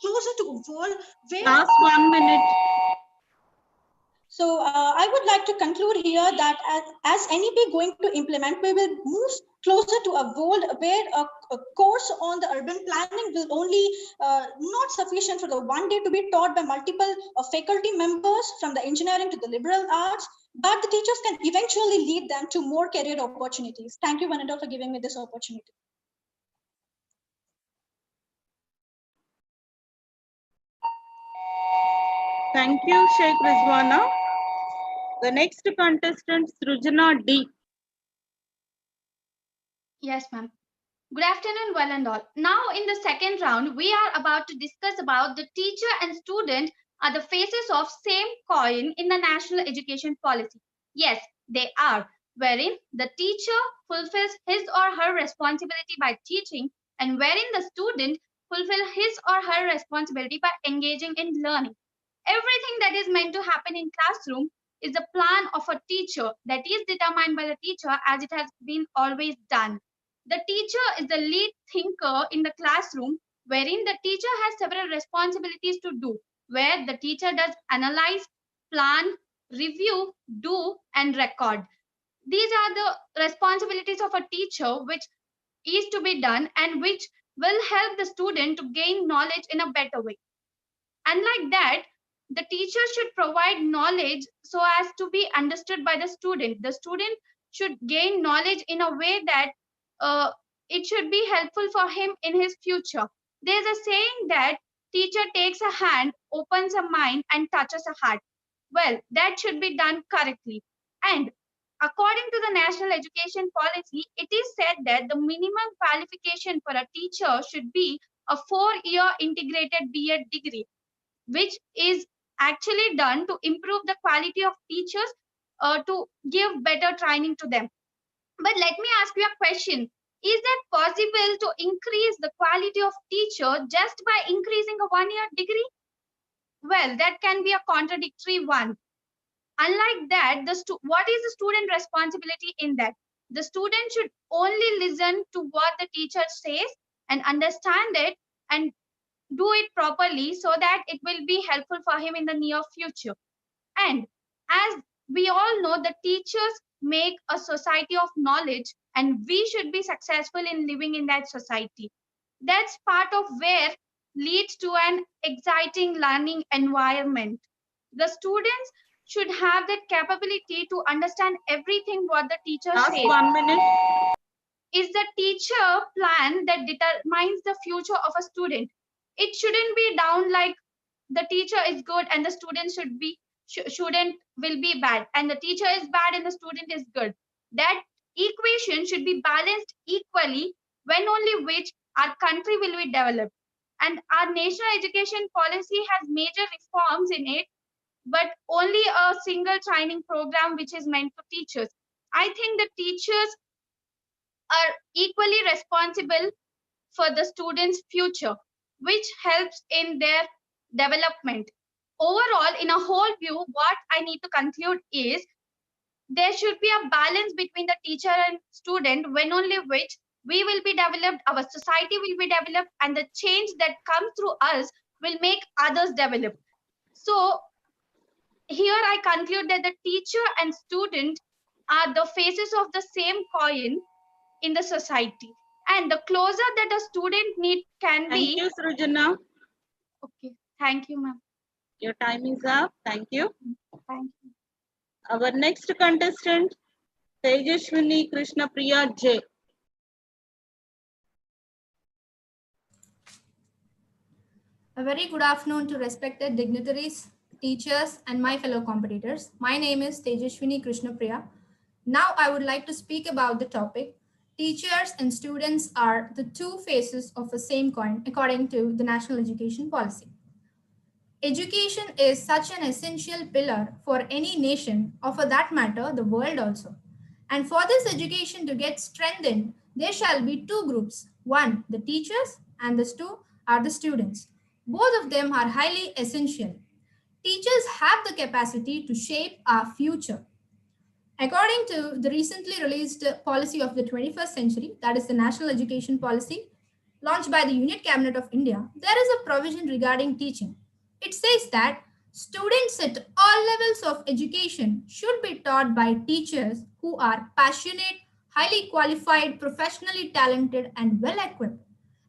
closer to a world where... Last 1 minute. So I would like to conclude here that as NEP going to implement, we will move closer to a world where a course on the urban planning will only not sufficient for the one day to be taught by multiple faculty members from the engineering to the liberal arts, but the teachers can eventually lead them to more career opportunities. Thank you, Vananda, for giving me this opportunity. Thank you, Sheikh Rizwana. The next contestant, Srujana D. Yes, ma'am. Good afternoon, one and all. Now, in the second round, we are about to discuss about the teacher and student are the faces of same coin in the national education policy. Yes, they are, wherein the teacher fulfills his or her responsibility by teaching, and wherein the student fulfill his or her responsibility by engaging in learning. Everything that is meant to happen in classroom is the plan of a teacher that is determined by the teacher as it has been always done. The teacher is the lead thinker in the classroom, wherein the teacher has several responsibilities to do, where the teacher does analyze, plan, review, do, and record. These are the responsibilities of a teacher which is to be done and which will help the student to gain knowledge in a better way. Unlike that, the teacher should provide knowledge so as to be understood by the student. The student should gain knowledge in a way that it should be helpful for him in his future. There's a saying that teacher takes a hand, opens a mind, and touches a heart. Well, that should be done correctly. And according to the National Education Policy, it is said that the minimum qualification for a teacher should be a 4-year integrated B.Ed degree, which is actually done to improve the quality of teachers, to give better training to them. But let me ask you a question. Is that possible to increase the quality of teacher just by increasing a 1-year degree? Well, that can be a contradictory one. Unlike that, what is the student responsibility in that? The student should only listen to what the teacher says and understand it and do it properly so that it will be helpful for him in the near future. And as we all know, the teachers make a society of knowledge, and we should be successful in living in that society. That's part of where leads to an exciting learning environment. The students should have that capability to understand everything what the teacher Last says. 1 minute. Is the teacher plan that determines the future of a student. It shouldn't be down like the teacher is good and the student shouldn't will be bad, and the teacher is bad and the student is good. That equation should be balanced equally, when only which our country will be developed. And our national education policy has major reforms in it, but only a single training program which is meant for teachers. I think the teachers are equally responsible for the students' future, which helps in their development. Overall, in a whole view, what I need to conclude is there should be a balance between the teacher and student, when only which we will be developed, our society will be developed, and the change that comes through us will make others develop. So here I conclude that the teacher and student are the faces of the same coin in the society. And the closer that a student need can be. Thank you, Srujana. Okay, thank you, ma'am. Your time is up. Thank you. Thank you. Our next contestant, Tejashwini Krishnapriya J. A very good afternoon to respected dignitaries, teachers, and my fellow competitors. My name is Tejashwini Krishnapriya. Now I would like to speak about the topic. Teachers and students are the two faces of the same coin, according to the National Education Policy. Education is such an essential pillar for any nation, or for that matter, the world also. And for this education to get strengthened, there shall be two groups. One, the teachers, and the two are the students. Both of them are highly essential. Teachers have the capacity to shape our future. According to the recently released policy of the 21st century, that is the National Education Policy, launched by the Union Cabinet of India, there is a provision regarding teaching. It says that students at all levels of education should be taught by teachers who are passionate, highly qualified, professionally talented, and well-equipped.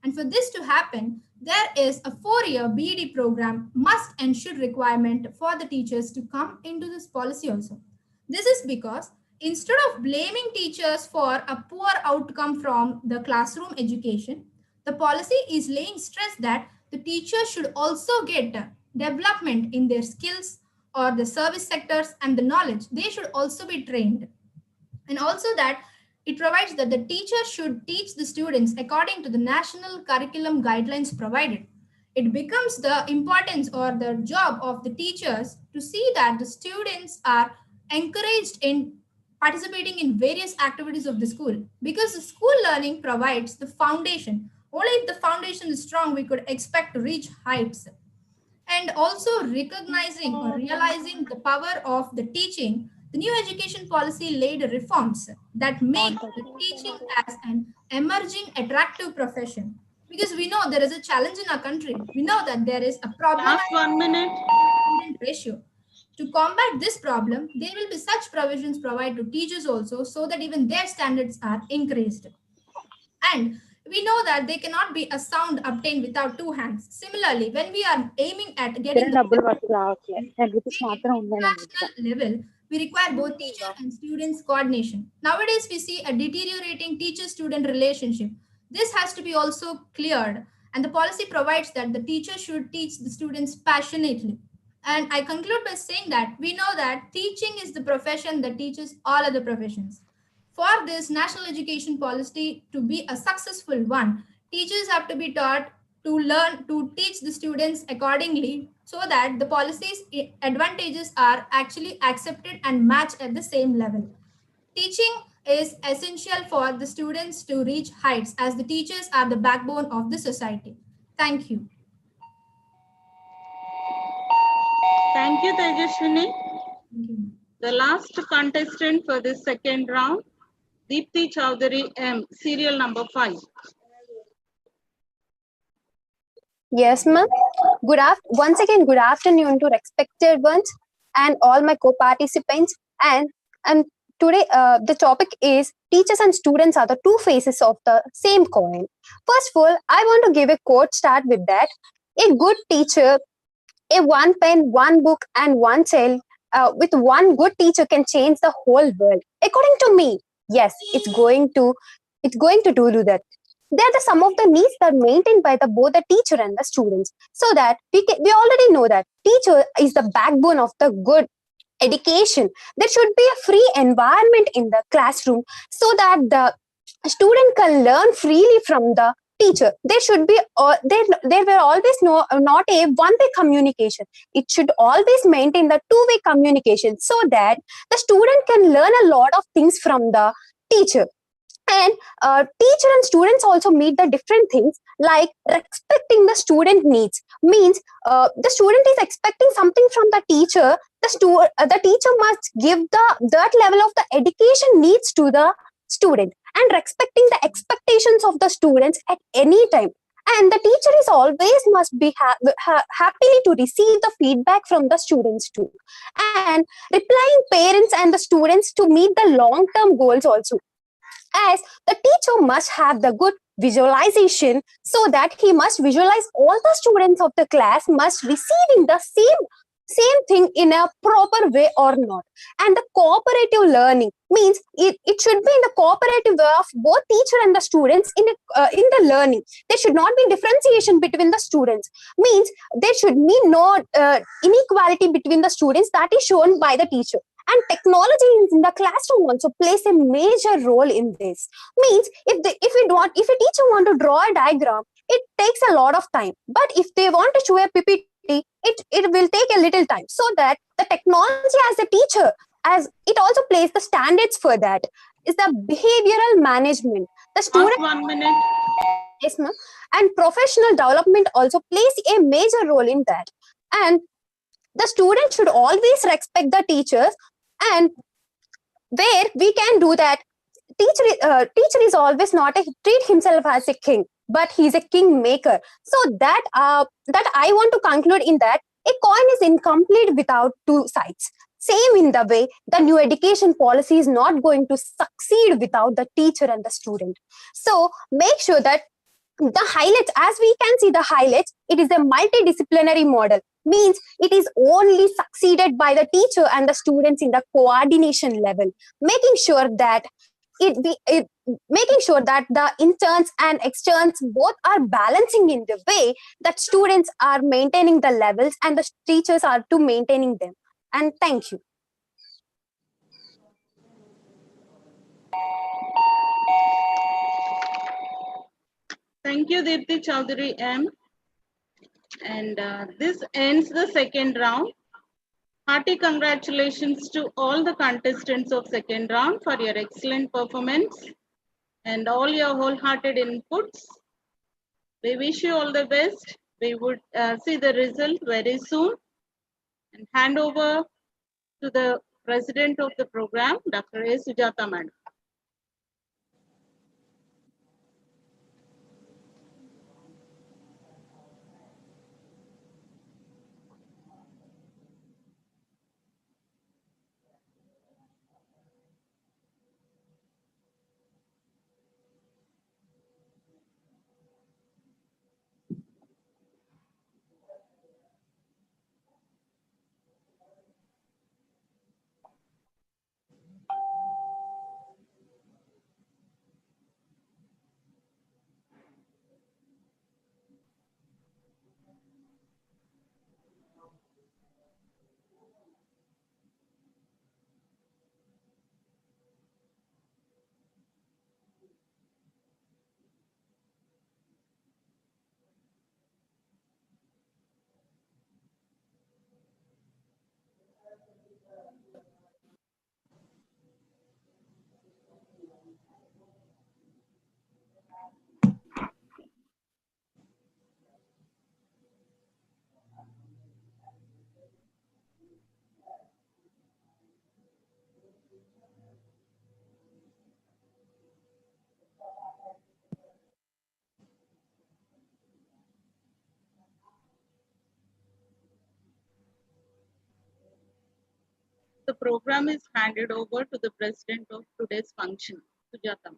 And for this to happen, there is a 4-year BEd program must and should requirement for the teachers to come into this policy also. This is because instead of blaming teachers for a poor outcome from the classroom education, the policy is laying stress that the teachers should also get development in their skills or the service sectors and the knowledge. They should also be trained. And also that it provides that the teacher should teach the students according to the national curriculum guidelines provided. It becomes the importance or the job of the teachers to see that the students are encouraged in participating in various activities of the school, because the school learning provides the foundation Only if the foundation is strong, we could expect to reach heights. And also recognizing or realizing the power of the teaching, the new education policy laid reforms that make the teaching as an emerging attractive profession. Because we know there is a challenge in our country. We know that there is a problem. Last 1 minute. Student ratio. To combat this problem, there will be such provisions provided to teachers also so that even their standards are increased. And we know that they cannot be a sound obtained without two hands. Similarly, when we are aiming at getting the international level, we require both teacher and students coordination. Nowadays, we see a deteriorating teacher-student relationship. This has to be also cleared, and the policy provides that the teacher should teach the students passionately. And I conclude by saying that we know that teaching is the profession that teaches all other professions. For this national education policy to be a successful one, teachers have to be taught to learn to teach the students accordingly so that the policy's advantages are actually accepted and matched at the same level. Teaching is essential for the students to reach heights as the teachers are the backbone of the society. Thank you. Thank you, Tejaswini. The last contestant for this second round, Deepthi Chowdhury M, serial number 5. Yes, ma'am. Once again, good afternoon to respected ones and all my co-participants. And today, the topic is teachers and students are the two faces of the same coin. First of all, I want to give a quote start with that. A good teacher, a one pen, one book, and one child with one good teacher can change the whole world. According to me, yes, it's going to do that. They are some of the needs that are maintained by both the teacher and the students. So that we already know that teacher is the backbone of the good education. There should be a free environment in the classroom so that the student can learn freely from the teacher. There should be there will always not a one-way communication. It should always maintain the two-way communication so that the student can learn a lot of things from the teacher. And teacher and students also meet the different things like respecting the student needs. Means the student is expecting something from the teacher. The teacher must give that level of the education needs to the student and respecting the expectations of the students at any time. And the teacher is always must be happily to receive the feedback from the students too. And replying parents and the students to meet the long-term goals also. As the teacher must have the good visualization so that he must visualize all the students of the class must receiving the same thing in a proper way or not. And the cooperative learning means it should be in the cooperative way of both teacher and the students in the learning. There should not be differentiation between the students. Means there should be no inequality between the students that is shown by the teacher. And technology in the classroom also plays a major role in this. Means if a teacher want to draw a diagram, it takes a lot of time. But if they want to show a PPT, it will take a little time. So that the technology as a teacher, as it also plays the standards for that, is the behavioral management. The student 1 minute. Yes, ma'am. And professional development also plays a major role in that. And the student should always respect the teachers. And where we can do that, teacher is always not treat himself as a king, but he's a king maker. So that I want to conclude in that a coin is incomplete without two sides. Same in the way, the new education policy is not going to succeed without the teacher and the student. So make sure that the highlights, as we can see the highlights, it is a multidisciplinary model. Means it is only succeeded by the teacher and the students in the coordination level, making sure that the interns and externs both are balancing in the way that students are maintaining the levels and the teachers are to maintaining them. And thank you. Thank you, Deepthi Chowdhury M. And this ends the second round. Hearty congratulations to all the contestants of second round for your excellent performance and all your wholehearted inputs. We wish you all the best. We would see the result very soon and hand over to the president of the program, Dr. A. Sujata Madam. The program is handed over to the president of today's function, Sujata.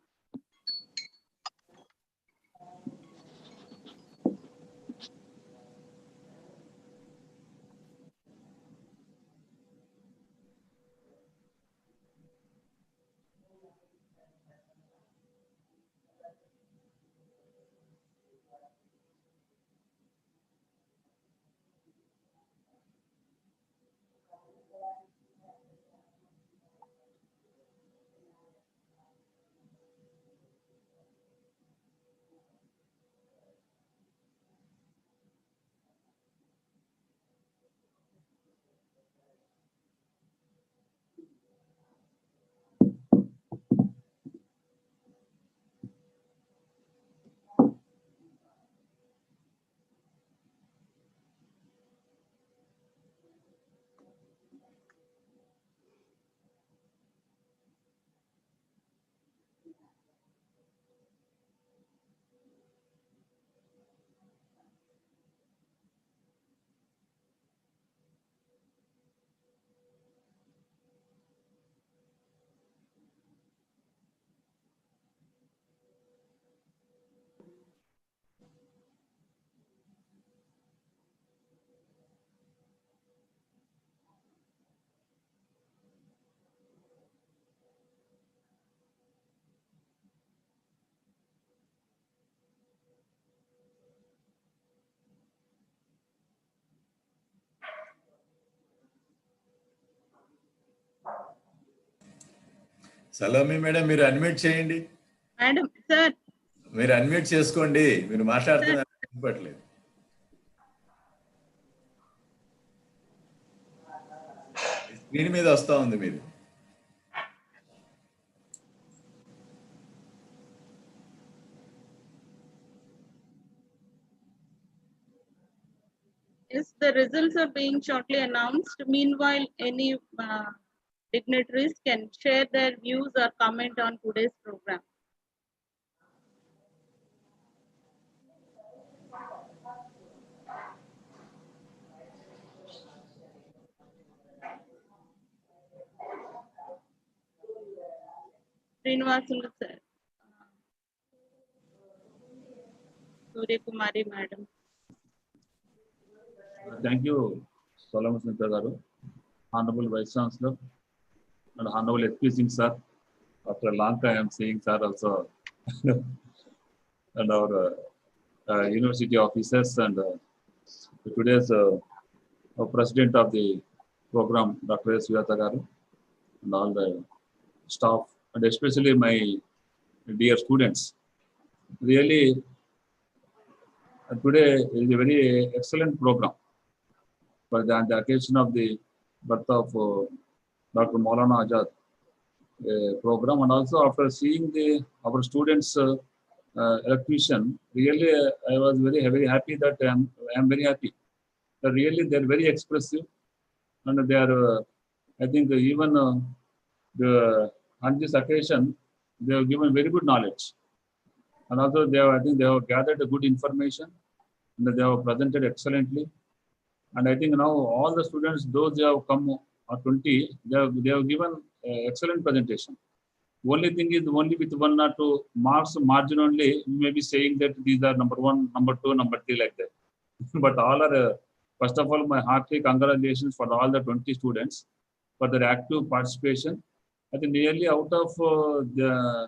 Salomi madam మీరు unmute చేయండి. Madam sir మీరు unmute చేసుకోండి. మీరు మాట్లాడుతున్నారు వినపట్లేదు. Screen మీద వస్తా ఉంది మీరు. Yes, the results are being shortly announced. Meanwhile, any dignitaries can share their views or comment on today's program. Srinivasulu sir, Surya Kumari madam. Thank you, Solomon Smita Garu, Honorable Vice Chancellor, and Honorable excusing sir. After a long time, I am seeing sir also, and our university officers and today's president of the program, Dr. A. Sujata Garu, and all the staff, and especially my dear students. Really, today is a very excellent program. For the occasion of the birth of Dr. Maulana Azad program, and also after seeing our students electrician, really I was very happy that I am very happy that really they are very expressive, and they are I think even on this occasion they have given very good knowledge, and also I think they have gathered a good information and they have presented excellently. And I think now all the students, those who have come 20, they have given excellent presentation. Only thing is, only with 1 or 2 marks margin only, you may be saying that these are number 1, number 2, number 3 like that. But all are, first of all, my hearty congratulations for all the 20 students for their active participation. I think nearly out of the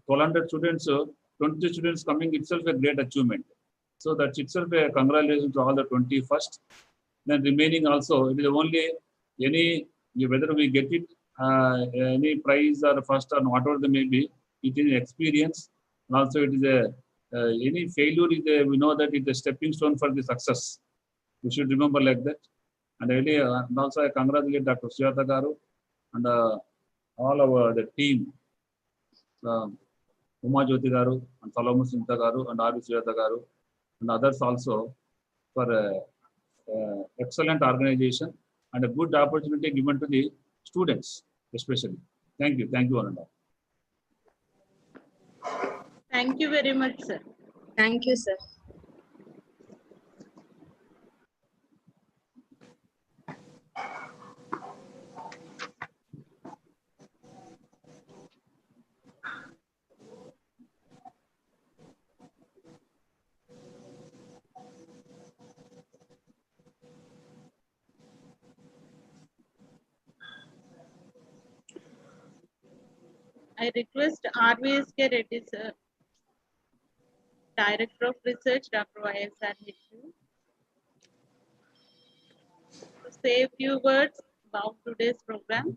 1,200 students, 20 students coming itself a great achievement. So that's itself a congratulations to all the 20 first. Then remaining also, it is only whether we get it, any prize or first or whatever they may be, it is experience. And also it is any failure we know that it is a stepping stone for the success. We should remember like that. And really, and also I congratulate Dr. Sujata Garu and all our the team, Uma Jyoti Garu and Salamu Sinta Garu and R.V. Sujata Garu and others also for excellent organization and a good opportunity given to the students, especially. Thank you, Ananda. Thank you very much, sir. Thank you, sir. I request RVSK Reddy, sir, Director of Research, Dr. Y.S.R.HU, to say a few words about today's program.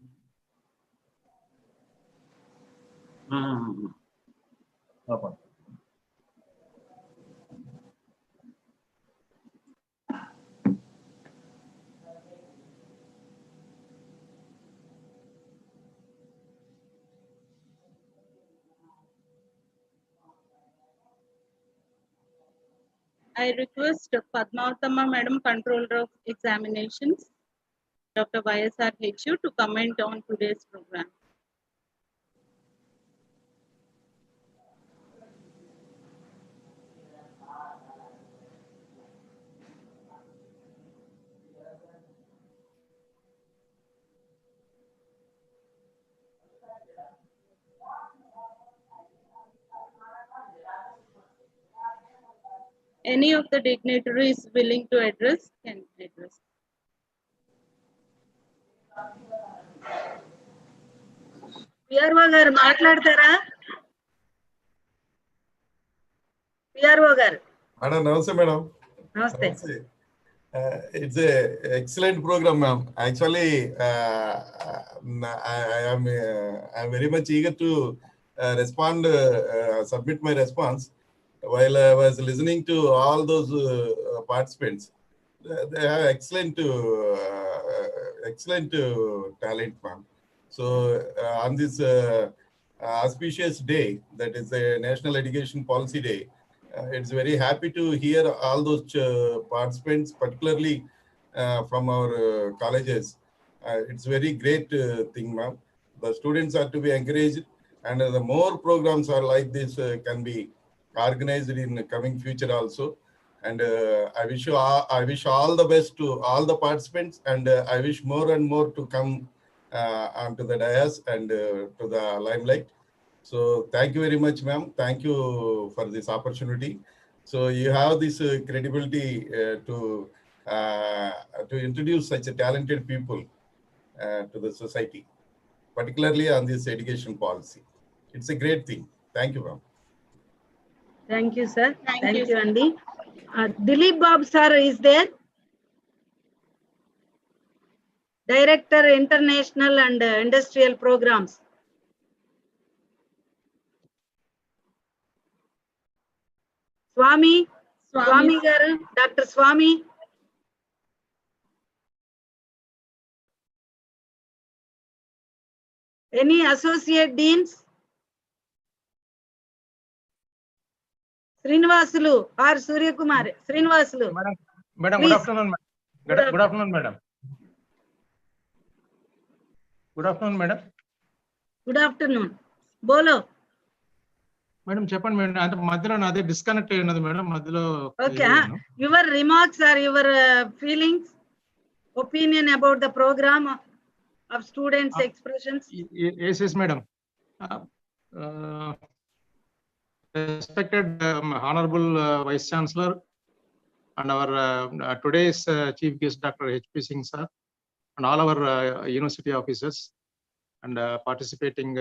I request Padmavatama Madam, Controller of Examinations, Dr. Y.S.R.HU, to comment on today's program. Any of the dignitaries willing to address can address. PRO గారు మాట్లాడతారా? PRO గారు. Madam, namaste, madam. Namaste. It's a excellent program, ma'am. Actually, I'm very much eager to respond, submit my response. While I was listening to all those participants, they have excellent talent, ma'am. So on this auspicious day, that is the National Education Policy Day, it's very happy to hear all those participants, particularly from our colleges. It's very great thing, ma'am. The students are to be encouraged, and the more programs are like this can be organized in the coming future also. And I wish all the best to all the participants, and I wish more and more to come onto the dais and to the limelight. So thank you very much, ma'am. Thank you for this opportunity. So you have this credibility to introduce such a talented people to the society, particularly on this education policy. It's a great thing. Thank you, ma'am. Thank you, sir. Thank you, Andy. Dilip Babu sir is there. Director, International and Industrial Programs. Swami garu, Dr. Swami. Any associate deans? Srinivasulu or Surya Kumar. Srinivasulu. Madam, good afternoon. Good afternoon, madam. Good afternoon, madam. Good afternoon. Bolo. Madam, చెప్పండి madam. అంటే మధ్యలో నాదే disconnect అయినది madam. మధ్యలో Okay. Your remarks or your feelings, opinion about the program of students' expressions? Yes, madam. Respected Honorable Vice Chancellor and our today's Chief Guest Dr. H.P. Singh sir and all our university officers and participating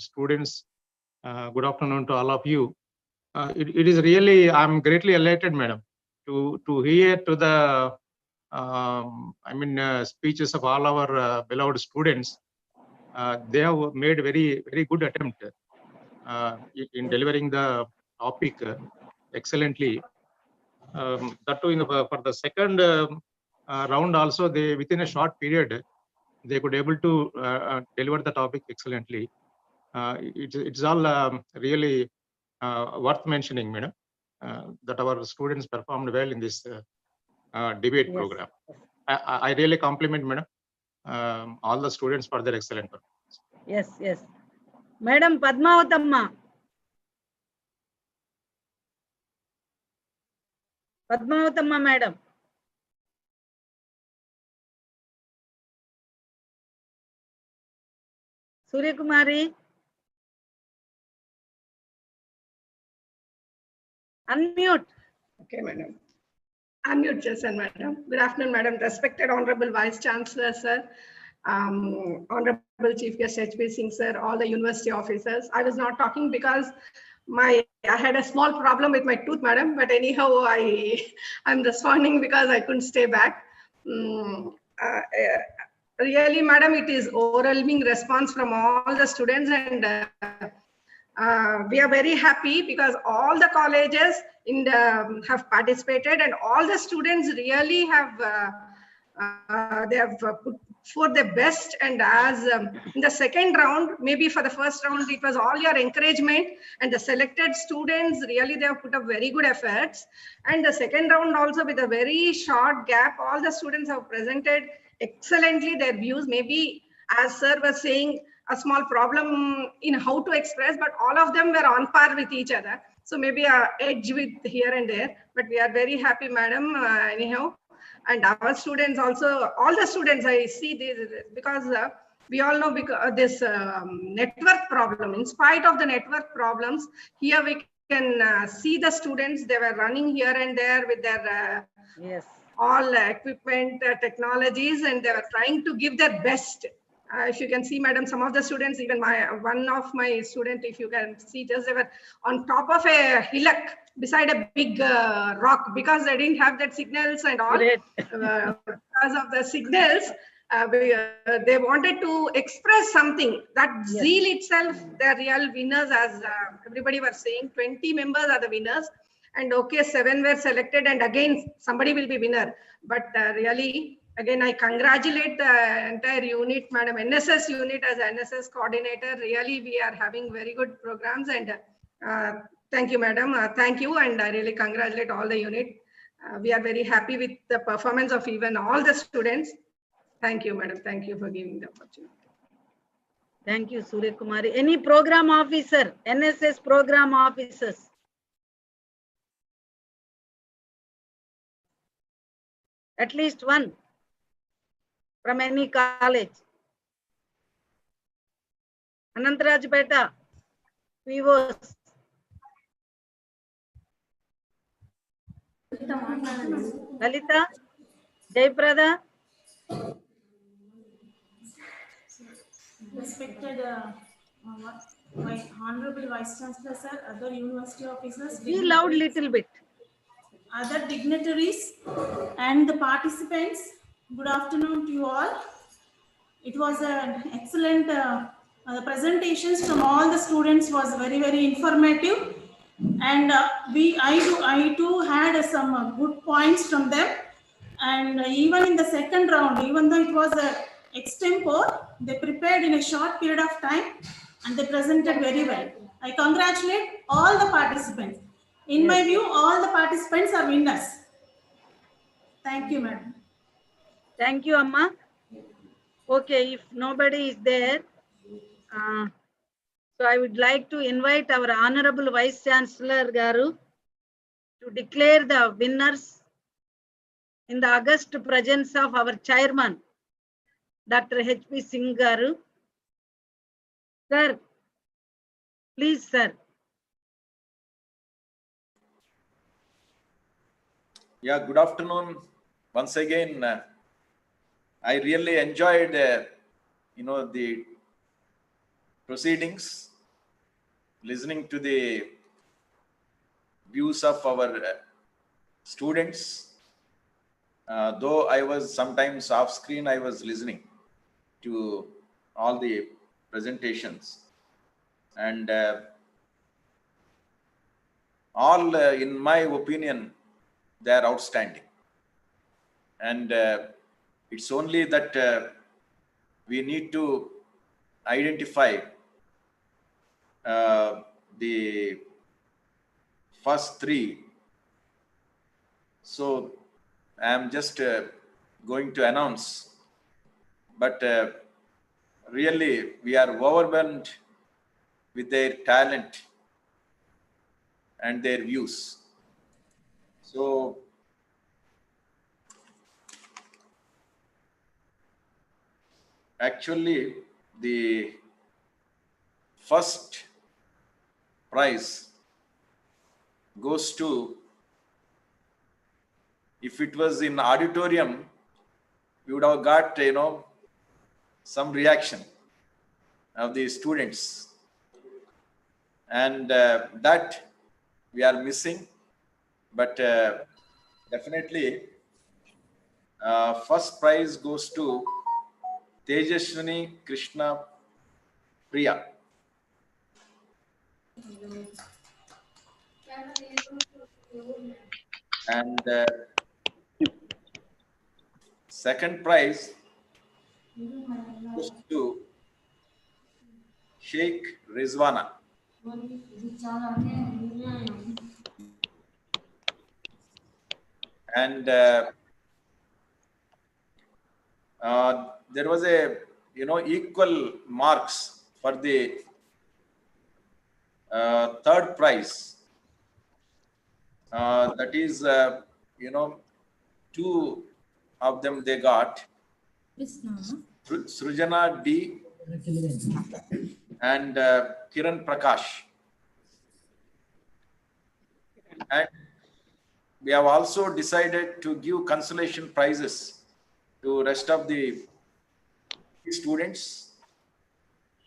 students. Good afternoon to all of you. It is really, I'm greatly elated, madam, to hear to the speeches of all our beloved students. They have made very good attempt in delivering the topic excellently. That too, for the second round also, they within a short period they could able to deliver the topic excellently. It's all really worth mentioning, madam, that our students performed well in this debate program. I really compliment, madam, all the students for their excellent performance. Yes. Madam Padmavatamma. Padmavatamma, madam. Surya Kumari. Unmute. Okay, madam. Unmute yourself, madam. Good afternoon, madam. Respected Honorable Vice Chancellor, sir. Honorable Chief Guest H.P. Singh, sir, all the university officers. I was not talking because I had a small problem with my tooth, madam. But anyhow, I'm responding because I couldn't stay back. Really, madam, it is overwhelming response from all the students, and we are very happy because all the colleges have participated, and all the students really have they have put for the best. And as in the second round, maybe for the first round, it was all your encouragement, and the selected students really they have put up very good efforts. And the second round also, with a very short gap, all the students have presented excellently their views. Maybe as sir was saying, a small problem in how to express, but all of them were on par with each other. So maybe a edge with here and there, but we are very happy, madam, anyhow. And our students also, all the students, I see this because we all know because this network problem, in spite of the network problems, here we can see the students, they were running here and there with their all equipment, technologies, and they were trying to give their best. If you can see, madam, some of the students, even one of my student, if you can see, just they were on top of a hillock beside a big rock because they didn't have that signals and all. Because of the signals, they wanted to express something. That zeal itself, they're real winners, as everybody was saying. 20 members are the winners, and okay, 7 were selected, and again somebody will be winner. But really, again, I congratulate the entire unit, madam, NSS unit as NSS coordinator. Really, we are having very good programs, and thank you, madam. Thank you, and I really congratulate all the unit. We are very happy with the performance of even all the students. Thank you, madam. Thank you for giving the opportunity. Thank you, Surya Kumari. Any program officer, NSS program officers? At least one from any college. Anantarajpeta, POs. Lalita, Jayprada. Respected Honorable Vice Chancellor, sir, other university officers. Be loud little bit. Other dignitaries and the participants, good afternoon to you all. It was an excellent presentations from all the students, was very informative, and I too had some good points from them. And even in the second round, even though it was a extempore, they prepared in a short period of time and they presented very well. I congratulate all the participants. In my view, all the participants are winners. Thank you, madam. Thank you, Amma. Okay, if nobody is there, so I would like to invite our Honorable Vice Chancellor Garu to declare the winners in the august presence of our chairman, Dr. H.P. Singh Garu. Sir, please, sir. Yeah, good afternoon. Once again, I really enjoyed, the proceedings, listening to the views of our students. Though I was sometimes off screen, I was listening to all the presentations, and all, in my opinion, they are outstanding. And it's only that we need to identify the first three. So I am just going to announce, but really we are overwhelmed with their talent and their views. So actually, the first prize goes to, if it was in auditorium, we would have got, some reaction of the students, and that we are missing. But definitely, first prize goes to Tejashwini Krishna Priya. And second prize goes to Sheikh Rizwana. And there was a, equal marks for the third prize. That is, two of them they got. Srujana D and Kiran Prakash. And we have also decided to give consolation prizes to rest of the students,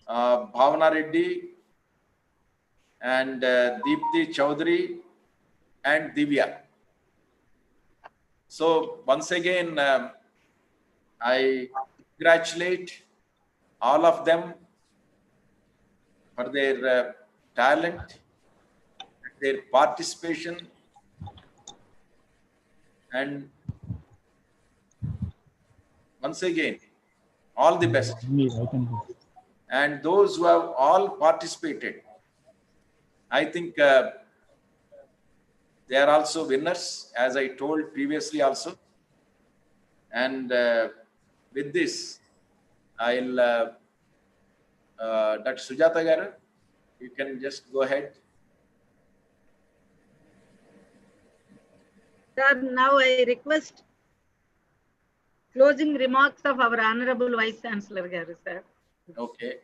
Bhavana Reddy and Deepthi Chaudhary and Divya. So once again, I congratulate all of them for their talent, their participation, and once again, all the best. And those who have all participated, I think they are also winners, as I told previously also. And with this, I'll, Dr. Sujata Garu, you can just go ahead. Sir, now I request closing remarks of our Honorable Vice Chancellor Garu, sir. Okay.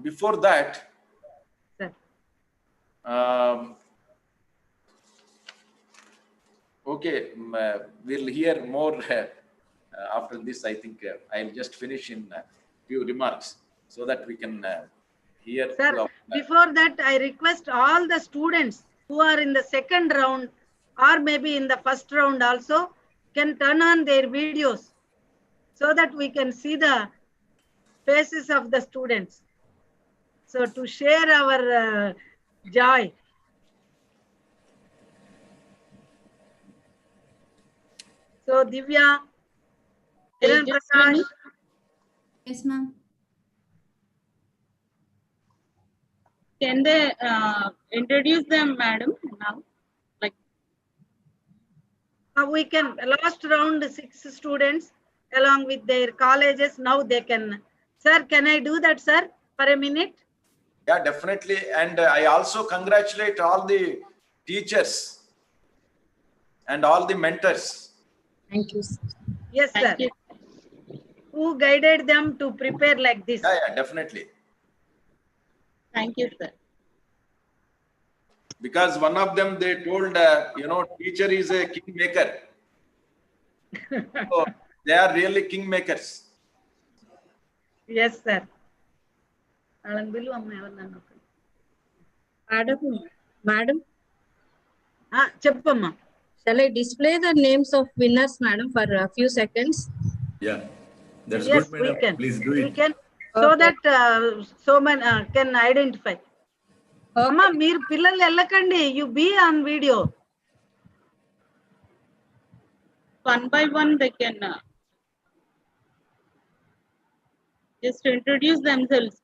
Before that, sir. Okay, we'll hear more after this. I think I'll just finish in a few remarks so that we can hear. Sir, before that, I request all the students who are in the second round or maybe in the first round also can turn on their videos so that we can see the faces of the students. So to share our joy. So Divya, Kiran Prakash. Yes, ma'am. Can they introduce them, madam, now? Like we can, last round 6 students along with their colleges, now they can. Sir, can I do that, sir, for a minute? Yeah, definitely. And I also congratulate all the teachers and all the mentors. Thank you, sir. Yes, sir. Who guided them to prepare like this? Yeah, definitely. Thank you, sir. Because one of them, they told, teacher is a kingmaker. So they are really kingmakers. Yes, sir. Madam, Cheppamma. Shall I display the names of winners, madam, for a few seconds? Yeah, that's Yes, good, madam. we can. Please do We it. can, so Okay. that so many can identify. Amma, meer pillalu ellakandi, you be on video. One by one, they can just introduce themselves.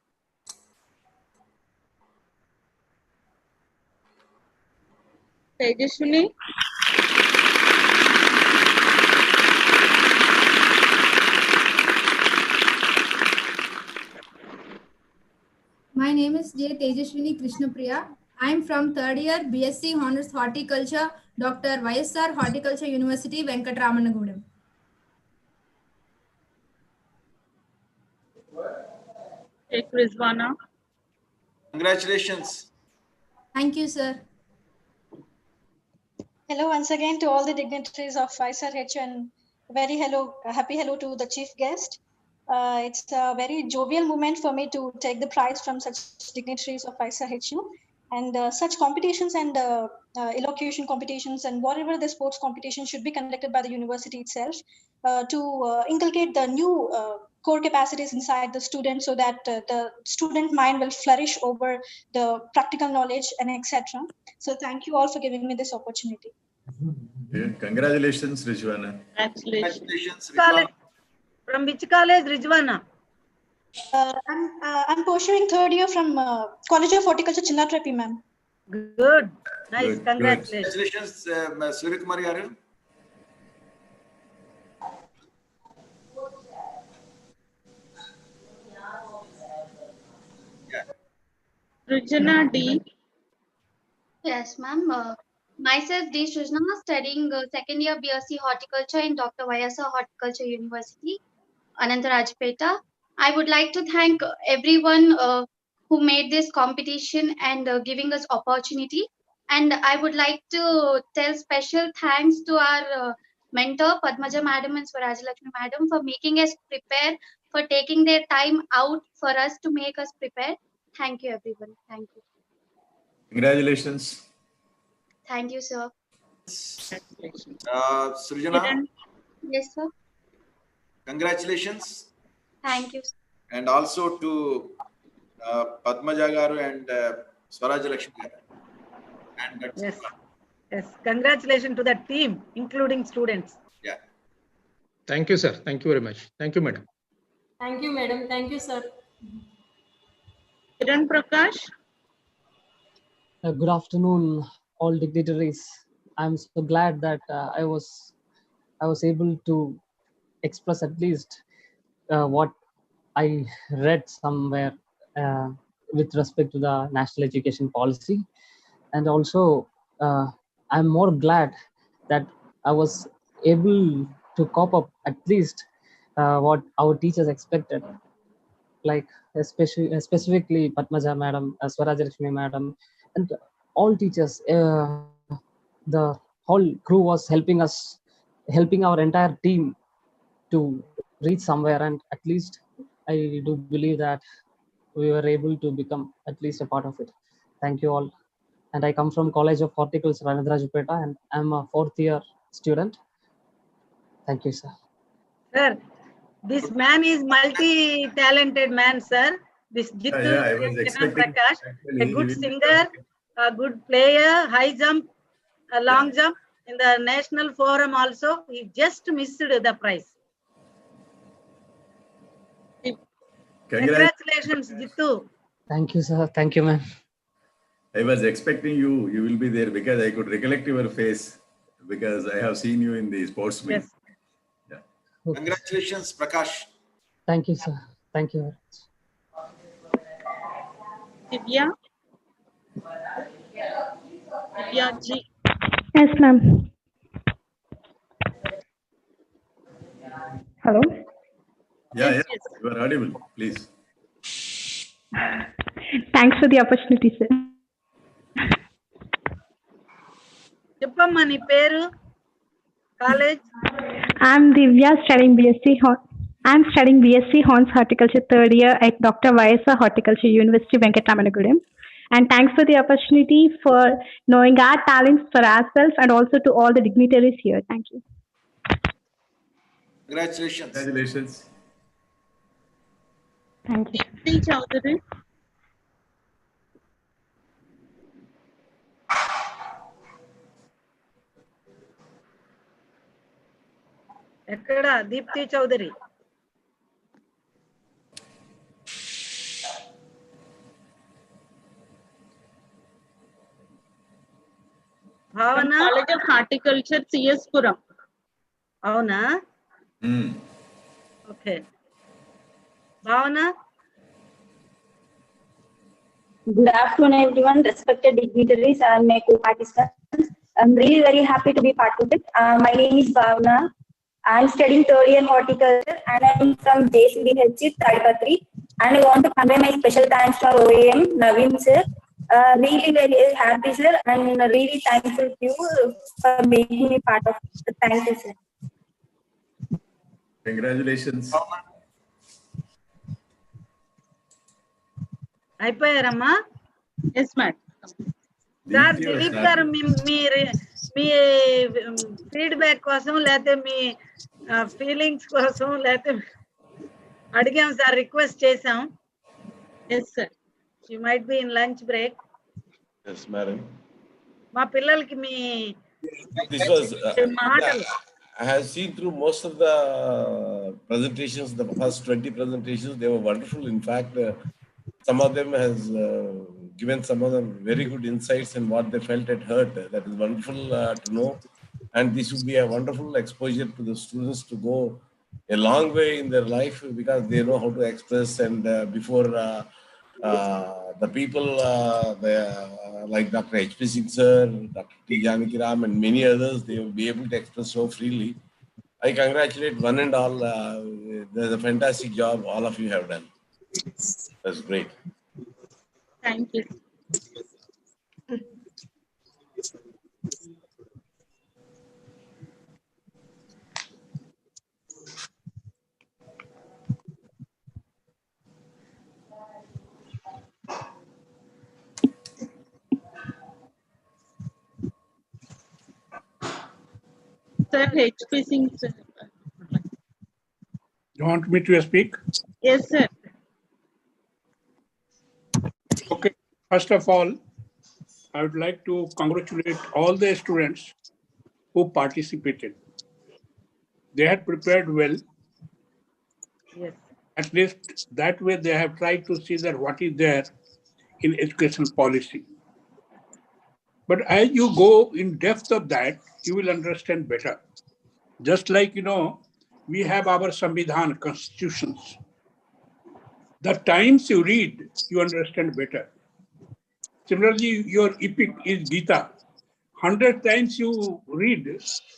Tejashwini. My name is J. Tejashwini Krishnapriya. I am from third year BSc Honors Horticulture, Dr. YSR Horticulture University, Venkatramanagudam. Take Rizwana. Congratulations. Thank you, sir. Hello once again to all the dignitaries of D.YSRHU and very happy hello to the chief guest. It's a very jovial moment for me to take the prize from such dignitaries of D.YSRHU, and such competitions and elocution competitions and whatever the sports competition should be conducted by the university itself to inculcate the new core capacities inside the student so that the student mind will flourish over the practical knowledge and etc. So thank you all for giving me this opportunity. Yeah, congratulations, Rizwana. Congratulations, College. From which college, Rizwana? I'm pursuing third year from College of Horticulture, Chinnatrepi, ma'am. Good. Nice. Good, Congratulations. Congratulations, Surya Kumar Yaru. Rujana D. Yes, ma'am. Myself, D. Shrujna, studying second year BSc Horticulture in Dr. YSR Horticulture University, Anantarajpeta. I would like to thank everyone who made this competition and giving us opportunity. And I would like to tell special thanks to our mentor, Padmaja Madam and Swarajalakshmi Madam, for making us prepare, for taking their time out for us to make us prepare. Thank you, everyone. Thank you. Congratulations. Thank you, sir. Srijana, Yes, sir. congratulations. Thank you. And also to Padmaja Garu and Swaraja Lakshmi Garu. And Yes. Yes. Congratulations to the team, including students. Yeah. Thank you, sir. Thank you very much. Thank you, madam. Thank you, madam. Thank you, sir. Kiran Prakash. Good afternoon, all dignitaries. I'm so glad that I was able to express at least what I read somewhere with respect to the national education policy, and also I'm more glad that I was able to cope up at least what our teachers expected, like specifically Padmaja Madam, Swarajalakshmi Madam, and all teachers. The whole crew was helping our entire team to reach somewhere, and at least I do believe that we were able to become at least a part of it. Thank you all. And I come from College of Horticulture, Anantarajpeta, and I'm a fourth year student. Thank you, sir. Sir, this man is multi-talented man, sir. This Jittu I was expecting Prakash, a good singer, a good player, high jump, a long jump. In the national forum also, he just missed the prize. Congratulations, Jittu. Thank you, sir. Thank you, ma'am. I was expecting you. You will be there because I could recollect your face because I have seen you in the sports meet. Yes. Yeah. Okay. Congratulations, Prakash. Thank you, sir. Thank you. Divya? Divya ji. Yes, ma'am. Hello. Yeah, Yes, yeah. You are audible. Please. Thanks for the opportunity, sir. చెప్పమ్మా నీ పేరు college I'm Divya, studying BSc. I'm studying BSc Horns Horticulture third year at Dr. YSR Horticulture University, Venkatamanagudem. And thanks for the opportunity for knowing our talents for ourselves and also to all the dignitaries here. Thank you. Congratulations. Congratulations. Thank you. Deepti Chaudhary. ఎక్కడ దీప్తి చౌదరి భావన College of Horticulture, CS Puram. అవునా okay భావన Good afternoon, everyone. Respected dignitaries and my co-participants. I'm really very happy to be part of it. My name is Bhavna. I'm studying third year horticulture and I'm from D.YSRHU Student. And I want to convey my special thanks to our OAM, Naveen sir. Really very happy, sir, and really thankful to you for making me part of it. Thank you, sir. Congratulations. అయిపోయారమ్మా yes madam sir Dilip garu మీ feedback కోసం లేకపోతే మీ feelings కోసం లేకపోతే అడిగాం sir request చేసాం yes sir you might be in lunch break Yes, madam. మా పిల్లలకి మీ This was, మాటలు I have seen through most of the presentations, the first 20 presentations, they were wonderful. In fact, some of them has given some of them very good insights in what they felt at heard. That is wonderful to know. And this would be a wonderful exposure to the students to go a long way in their life because they know how to express. And before the people like Dr. H.P. Singh sir, Dr. T. Janakiram and many others, they will be able to express so freely. I congratulate one and all. There's a fantastic job all of you have done. That's great. Thank you. Sir, H.P. Singh sir. You want me to speak? Yes, sir. Okay. First of all, I would like to congratulate all the students who participated. They had prepared well. Yes. At least that way they have tried to see that what is there in education policy. But as you go in depth of that, you will understand better. Just like, we have our Samvidhan, constitutions. The times you read, you understand better. Similarly, your epic is Gita. 100 times you read,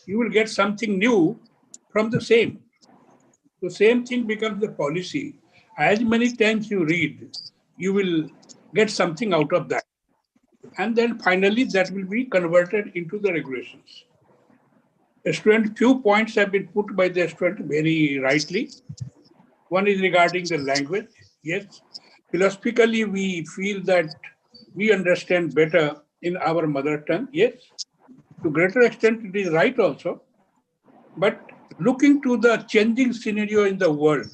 you will get something new from the same. The same thing becomes the policy. As many times you read, you will get something out of that. And then finally, that will be converted into the regulations. A student, few points have been put by the student very rightly. One is regarding the language. Yes, philosophically, we feel that we understand better in our mother tongue. Yes, to greater extent, it is right also. But looking to the changing scenario in the world,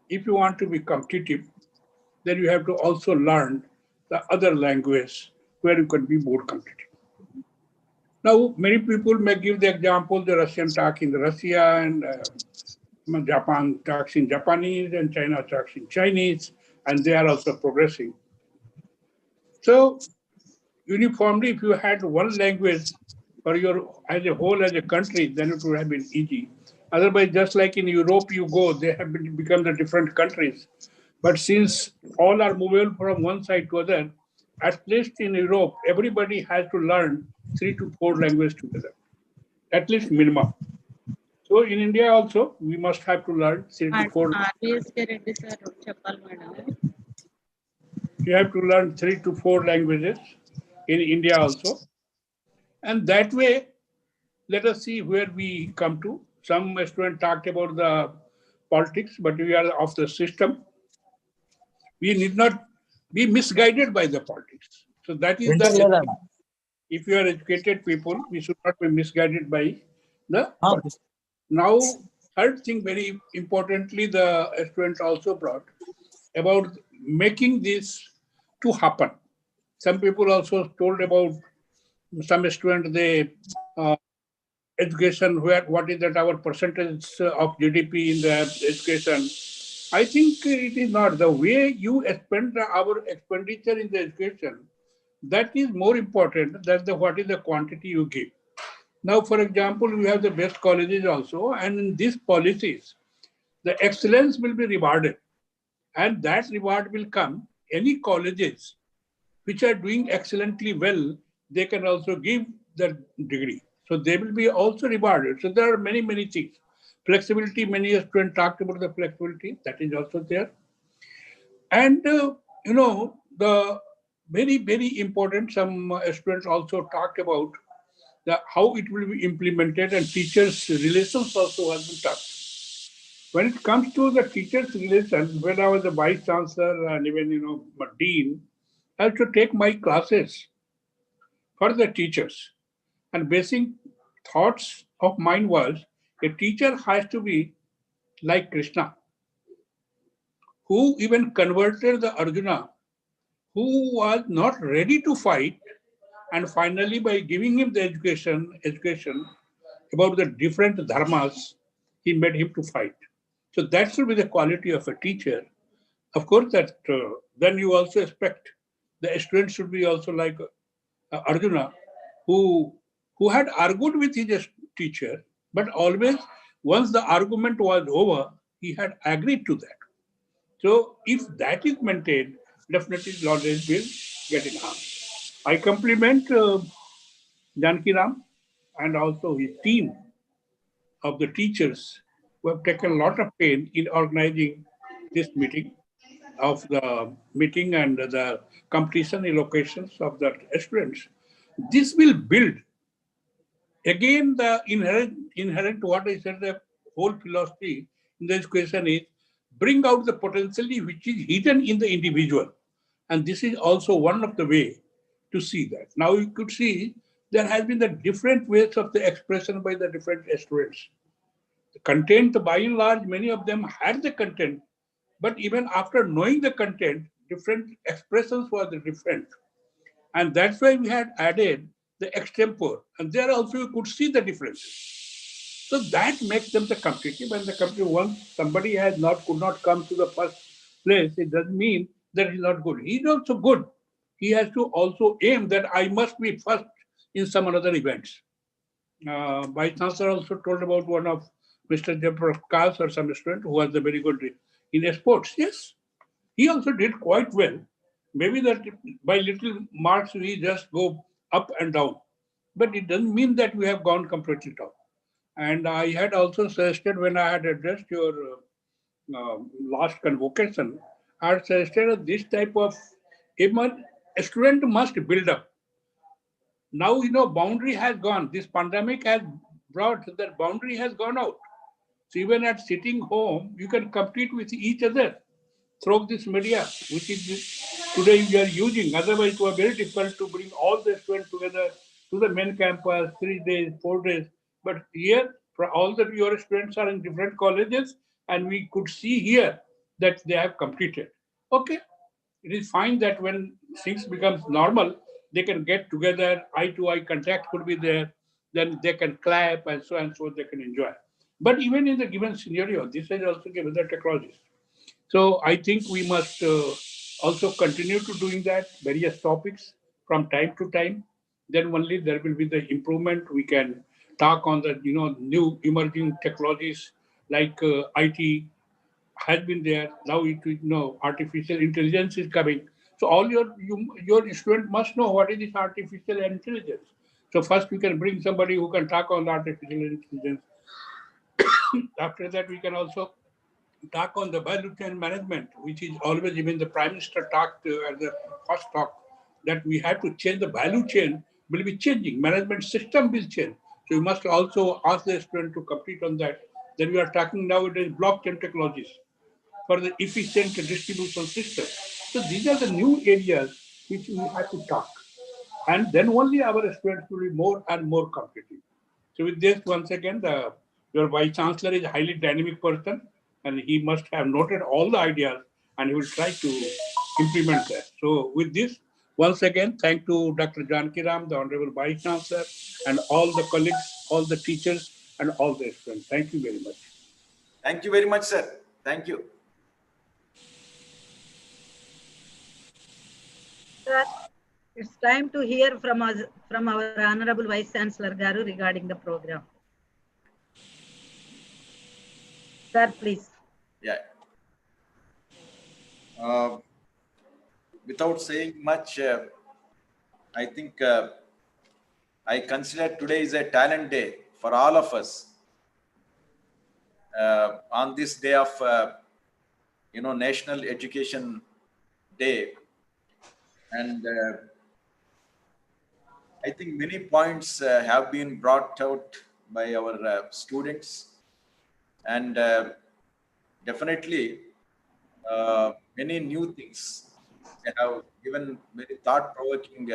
if you want to be competitive, then you have to also learn the other language where you can be more competitive. Now, many people may give the example, the Russian talk in Russia and Japan talks in Japanese and China talks in Chinese, and they are also progressing. So uniformly, if you had one language for your as a whole as a country, then it would have been easy. Otherwise, just like in Europe, you go, they have become the different countries. But since all are moving from one side to other, at least in Europe, everybody has to learn 3 to 4 languages together, at least minimum. So in India also, we must have to learn 3 to 4. You have to learn 3 to 4 languages in India also. And that way, let us see where we come to. Some students talked about the politics, but we are of the system. We need not be misguided by the politics. So that is the, if you are educated people, we should not be misguided by the politics. Now, third thing, very importantly, the student also brought about making this to happen. Some people also told about some student, they education, where what is that our percentage of GDP in the education. I think it is not the way you spend our expenditure in the education. That is more important than what is the quantity you give. Now, for example, we have the best colleges also, and in these policies, the excellence will be rewarded. And that reward will come. Any colleges which are doing excellently well, they can also give the degree. So they will be also rewarded. So there are many, many things. Flexibility, many students talked about the flexibility, that is also there. And, the very, very important, some students also talked about how it will be implemented, and teachers' relations also has been touched. When it comes to the teachers' relations, when I was a vice chancellor and even dean, I had to take my classes for the teachers. And basic thoughts of mine was a teacher has to be like Krishna, who even converted the Arjuna, who was not ready to fight, and finally by giving him the education about the different dharmas, he made him to fight. So that should be the quality of a teacher. Of course, that then you also expect the student should be also like Arjuna, who had argued with his teacher, but always once the argument was over, he had agreed to that. So if that is maintained, definitely knowledge will get enhanced. I compliment Janaki Ram and also his team of the teachers who have taken a lot of pain in organizing this meeting and the competition allocations of the students. This will build, again, the inherent what I said, the whole philosophy in the education is bring out the potentiality which is hidden in the individual. And this is also one of the way to see that. Now you could see there has been the different ways of the expression by the different students. The content, by and large, many of them had the content, but even after knowing the content, different expressions were different. And that's why we had added the extempore. And there also you could see the difference. So that makes them the competitive. And the competitive, once somebody could not come to the first place, it doesn't mean that he's not good. He's also good. He has to also aim that I must be first in some other events. Vice Chancellor also told about one of Mr. Jayaprakash or some student who was a very good in sports. Yes, he also did quite well. Maybe that by little marks we just go up and down. But it doesn't mean that we have gone completely down. And I had also suggested when I had addressed your last convocation, I had suggested this type of a student must build up. Now, boundary has gone. This pandemic has brought that boundary has gone out. So even at sitting home, you can compete with each other through this media, which is today we are using. Otherwise, it was very difficult to bring all the students together to the main campus, 3 days, 4 days. But here, all the your students are in different colleges, and we could see here that they have completed. Okay, it is fine that when things becomes normal, they can get together, eye-to-eye contact could be there, then they can clap and so they can enjoy. But even in the given scenario, this is also given the technologies. So I think we must also continue to doing that, various topics from time to time, then only there will be the improvement. We can talk on the new emerging technologies like IT has been there. Now artificial intelligence is coming. So all your student must know what is this artificial intelligence. So first we can bring somebody who can talk on artificial intelligence. After that, we can also talk on the value chain management, which is always even the Prime Minister talked at the first talk, that we have to change the value chain will be changing. Management system will change. So you must also ask the student to compete on that. Then we are talking nowadays blockchain technologies for the efficient distribution system. So these are the new areas which we have to talk. And then only our students will be more and more competitive. So with this, once again, your Vice Chancellor is a highly dynamic person, and he must have noted all the ideas, and he will try to implement that. So with this, once again, thank to Dr. Janaki Ram, the Honorable Vice Chancellor, and all the colleagues, all the teachers, and all the students. Thank you very much. Thank you very much, sir. Thank you. Sir, it's time to hear from our Honorable Vice Chancellor Garu regarding the program. Sir, please. Yeah. Without saying much, I think I consider today is a talent day for all of us. On this day of, National Education Day, and I think many points have been brought out by our students, and definitely many new things. They have given very thought-provoking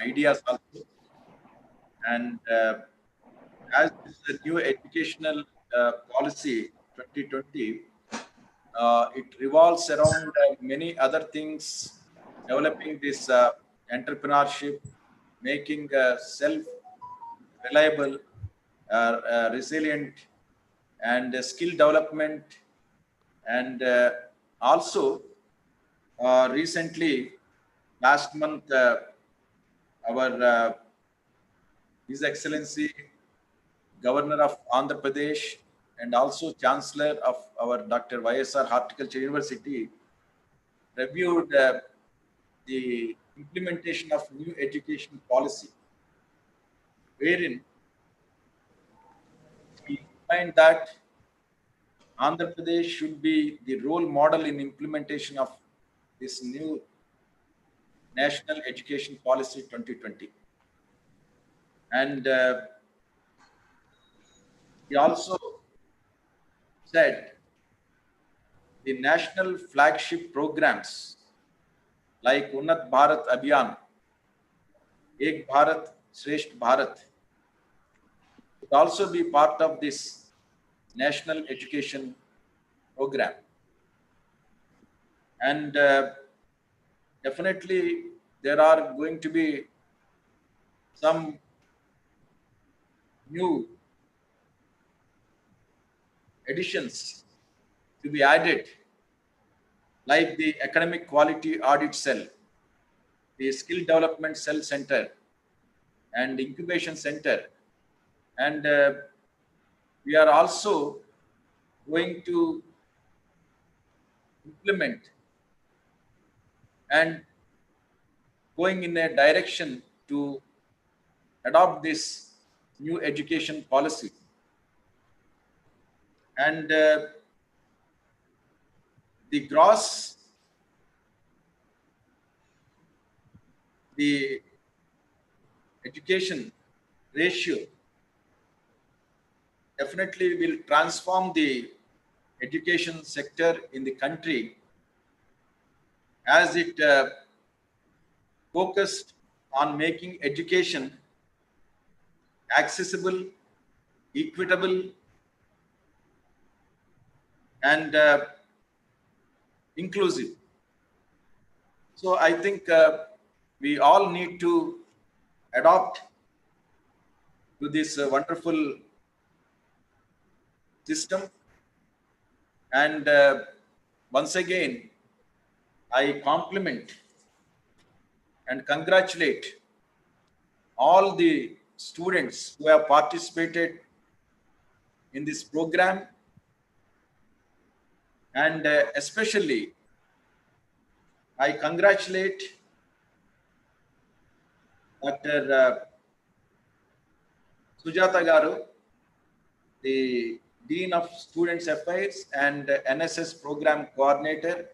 ideas also. And as the new educational policy 2020, it revolves around many other things, developing this entrepreneurship, making self-reliable, resilient, and skill development, and also recently, last month, our His Excellency Governor of Andhra Pradesh and also Chancellor of our Dr. YSR Horticulture University reviewed the implementation of new education policy, wherein we find that Andhra Pradesh should be the role model in implementation of this new National Education Policy 2020. And he also said the national flagship programs like Unnat Bharat Abhiyan, Ek Bharat, Shresht Bharat would also be part of this national education program. And definitely there are going to be some new additions to be added, like the Academic Quality Audit Cell, the Skill Development Cell Center, and Incubation Center. And we are also going to implement and going in a direction to adopt this new education policy. And the gross, the education ratio definitely will transform the education sector in the country, as it focused on making education accessible, equitable, and inclusive. So I think we all need to adopt to this wonderful system. And once again, I compliment and congratulate all the students who have participated in this program, and especially I congratulate Dr. Sujata Garu, the Dean of Students Affairs and NSS Program Coordinator,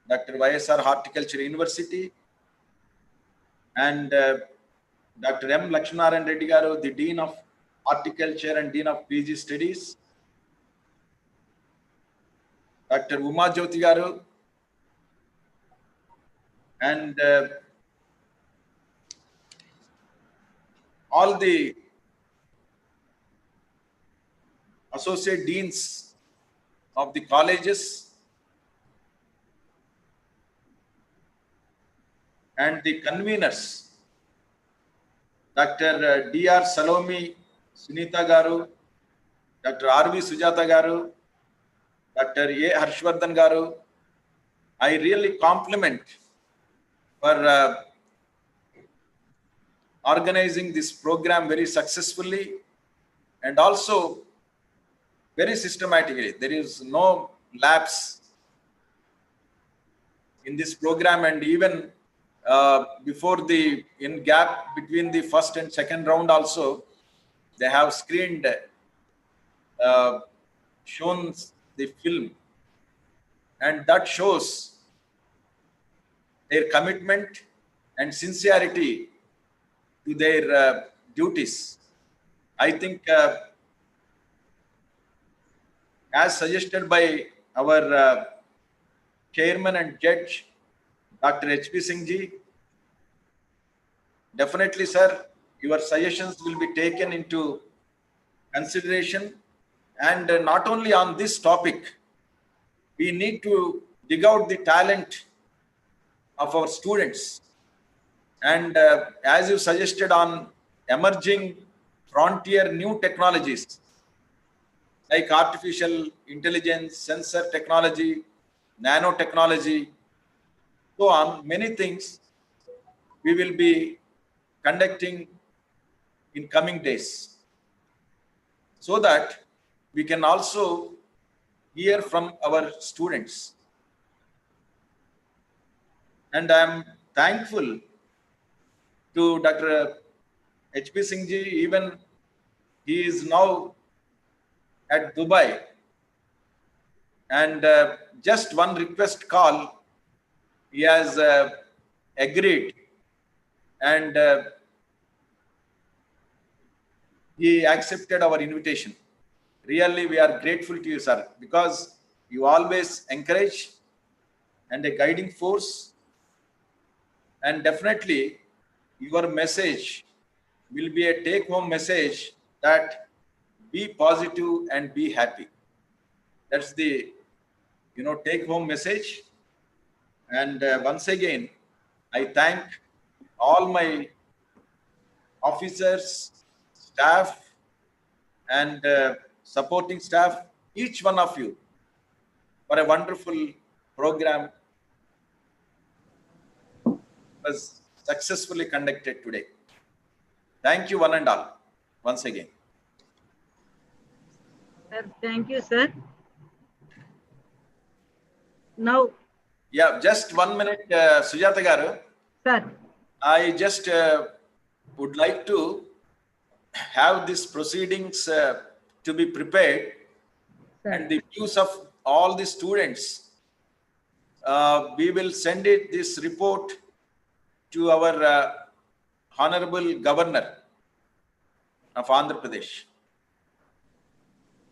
Dr. D.YSRHU Horticulture University, and Dr. M. Lakshmanaran Reddy Garu, the Dean of Horticulture and Dean of PG Studies, Dr. Uma Jyoti Garu, and all the associate deans of the colleges and the conveners, Dr. D.R. Salomi Sunita Garu, Dr. R.V. Sujata Garu, Dr. A. Harshvardhan Garu. I really compliment for organizing this program very successfully and also very systematically. There is no lapse in this program, and even before the gap between the first and second round also, they have screened, shown the film, and that shows their commitment and sincerity to their duties. I think as suggested by our chairman and judge, Dr. H.P. Singh ji, definitely, sir, your suggestions will be taken into consideration. And not only on this topic, we need to dig out the talent of our students. And as you suggested on emerging frontier new technologies like artificial intelligence, sensor technology, nanotechnology, so on, many things we will be conducting in coming days, so that we can also hear from our students. And I am thankful to Dr. H.P. Singh ji. Even he is now at Dubai, and just one request call, he has agreed, and he accepted our invitation. Really, we are grateful to you, sir, because you always encourage and a guiding force, and definitely your message will be a take-home message that be positive and be happy. That's the take-home message. And once again, I thank all my officers, staff, and supporting staff, each one of you, for a wonderful program was successfully conducted today. Thank you, one and all, once again. Sir, thank you, sir. Now, yeah, just 1 minute, Sujata Garu. Sir, I just would like to have these proceedings to be prepared, sir, and the views of all the students. We will send this report to our Honorable Governor of Andhra Pradesh.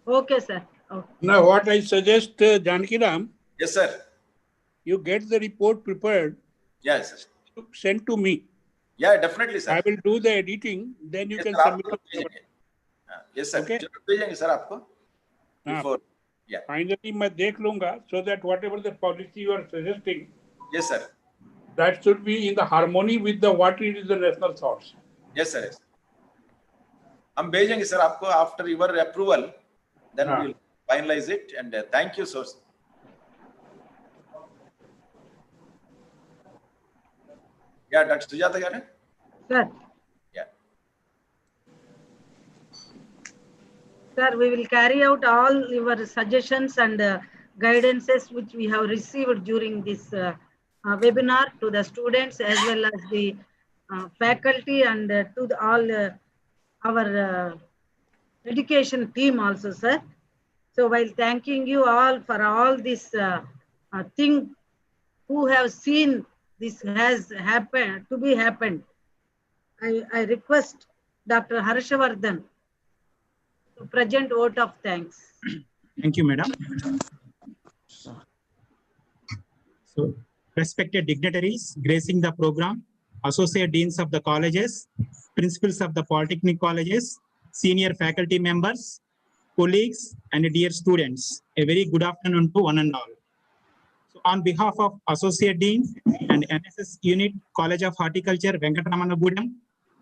Okay, sir. Okay. Now, what I suggest, Janaki Ram. Yes, sir. You get the report prepared. Yes, sir. Send to me. Yeah, definitely, sir. I will do the editing. Then you yes, can sir, submit. Yes, sir. Okay. Sir, before. Yeah. Finally, मैं देख लूँगा, so that whatever the policy you are suggesting. Yes, sir. That should be in the harmony with the what is the national thoughts. Yes, sir. Yes. हम भेजेंगे sir आपको after your approval, then we will finalize it, and thank you, sir. Yeah, Dr. Sujata garu. Sir. Yeah. Sir, we will carry out all your suggestions and guidances which we have received during this webinar to the students as well as the faculty and to all our education team also, sir. So while thanking you all for all this thing who have seen this has happened to be happened, I request Dr. Harshavardhan to present vote of thanks. Thank you, madam. So, respected dignitaries gracing the program, associate deans of the colleges, principals of the polytechnic colleges, senior faculty members, colleagues, and dear students, a very good afternoon to one and all. So, on behalf of Associate Dean and NSS Unit, College of Horticulture, Venkataramanagudam,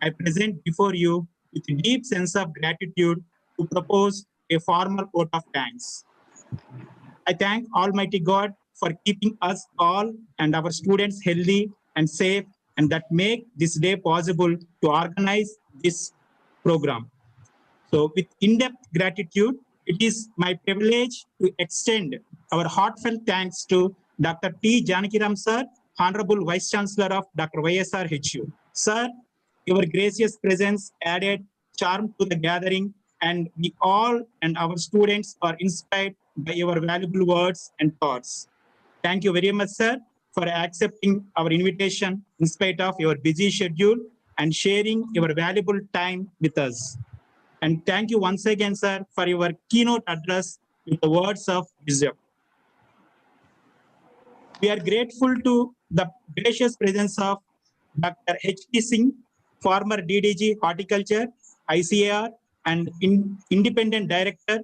I present before you with a deep sense of gratitude to propose a formal vote of thanks. I thank Almighty God for keeping us all and our students healthy and safe, and that make this day possible to organize this program. So with in-depth gratitude, it is my privilege to extend our heartfelt thanks to Dr. T. Janakiram sir, Honorable Vice Chancellor of Dr. D.YSRHU. Sir, your gracious presence added charm to the gathering, and we all and our students are inspired by your valuable words and thoughts. Thank you very much, sir, for accepting our invitation in spite of your busy schedule and sharing your valuable time with us. And thank you once again, sir, for your keynote address with the words of wisdom. We are grateful to the gracious presence of Dr. H.P. Singh, former DDG Horticulture, ICAR, and Independent Director,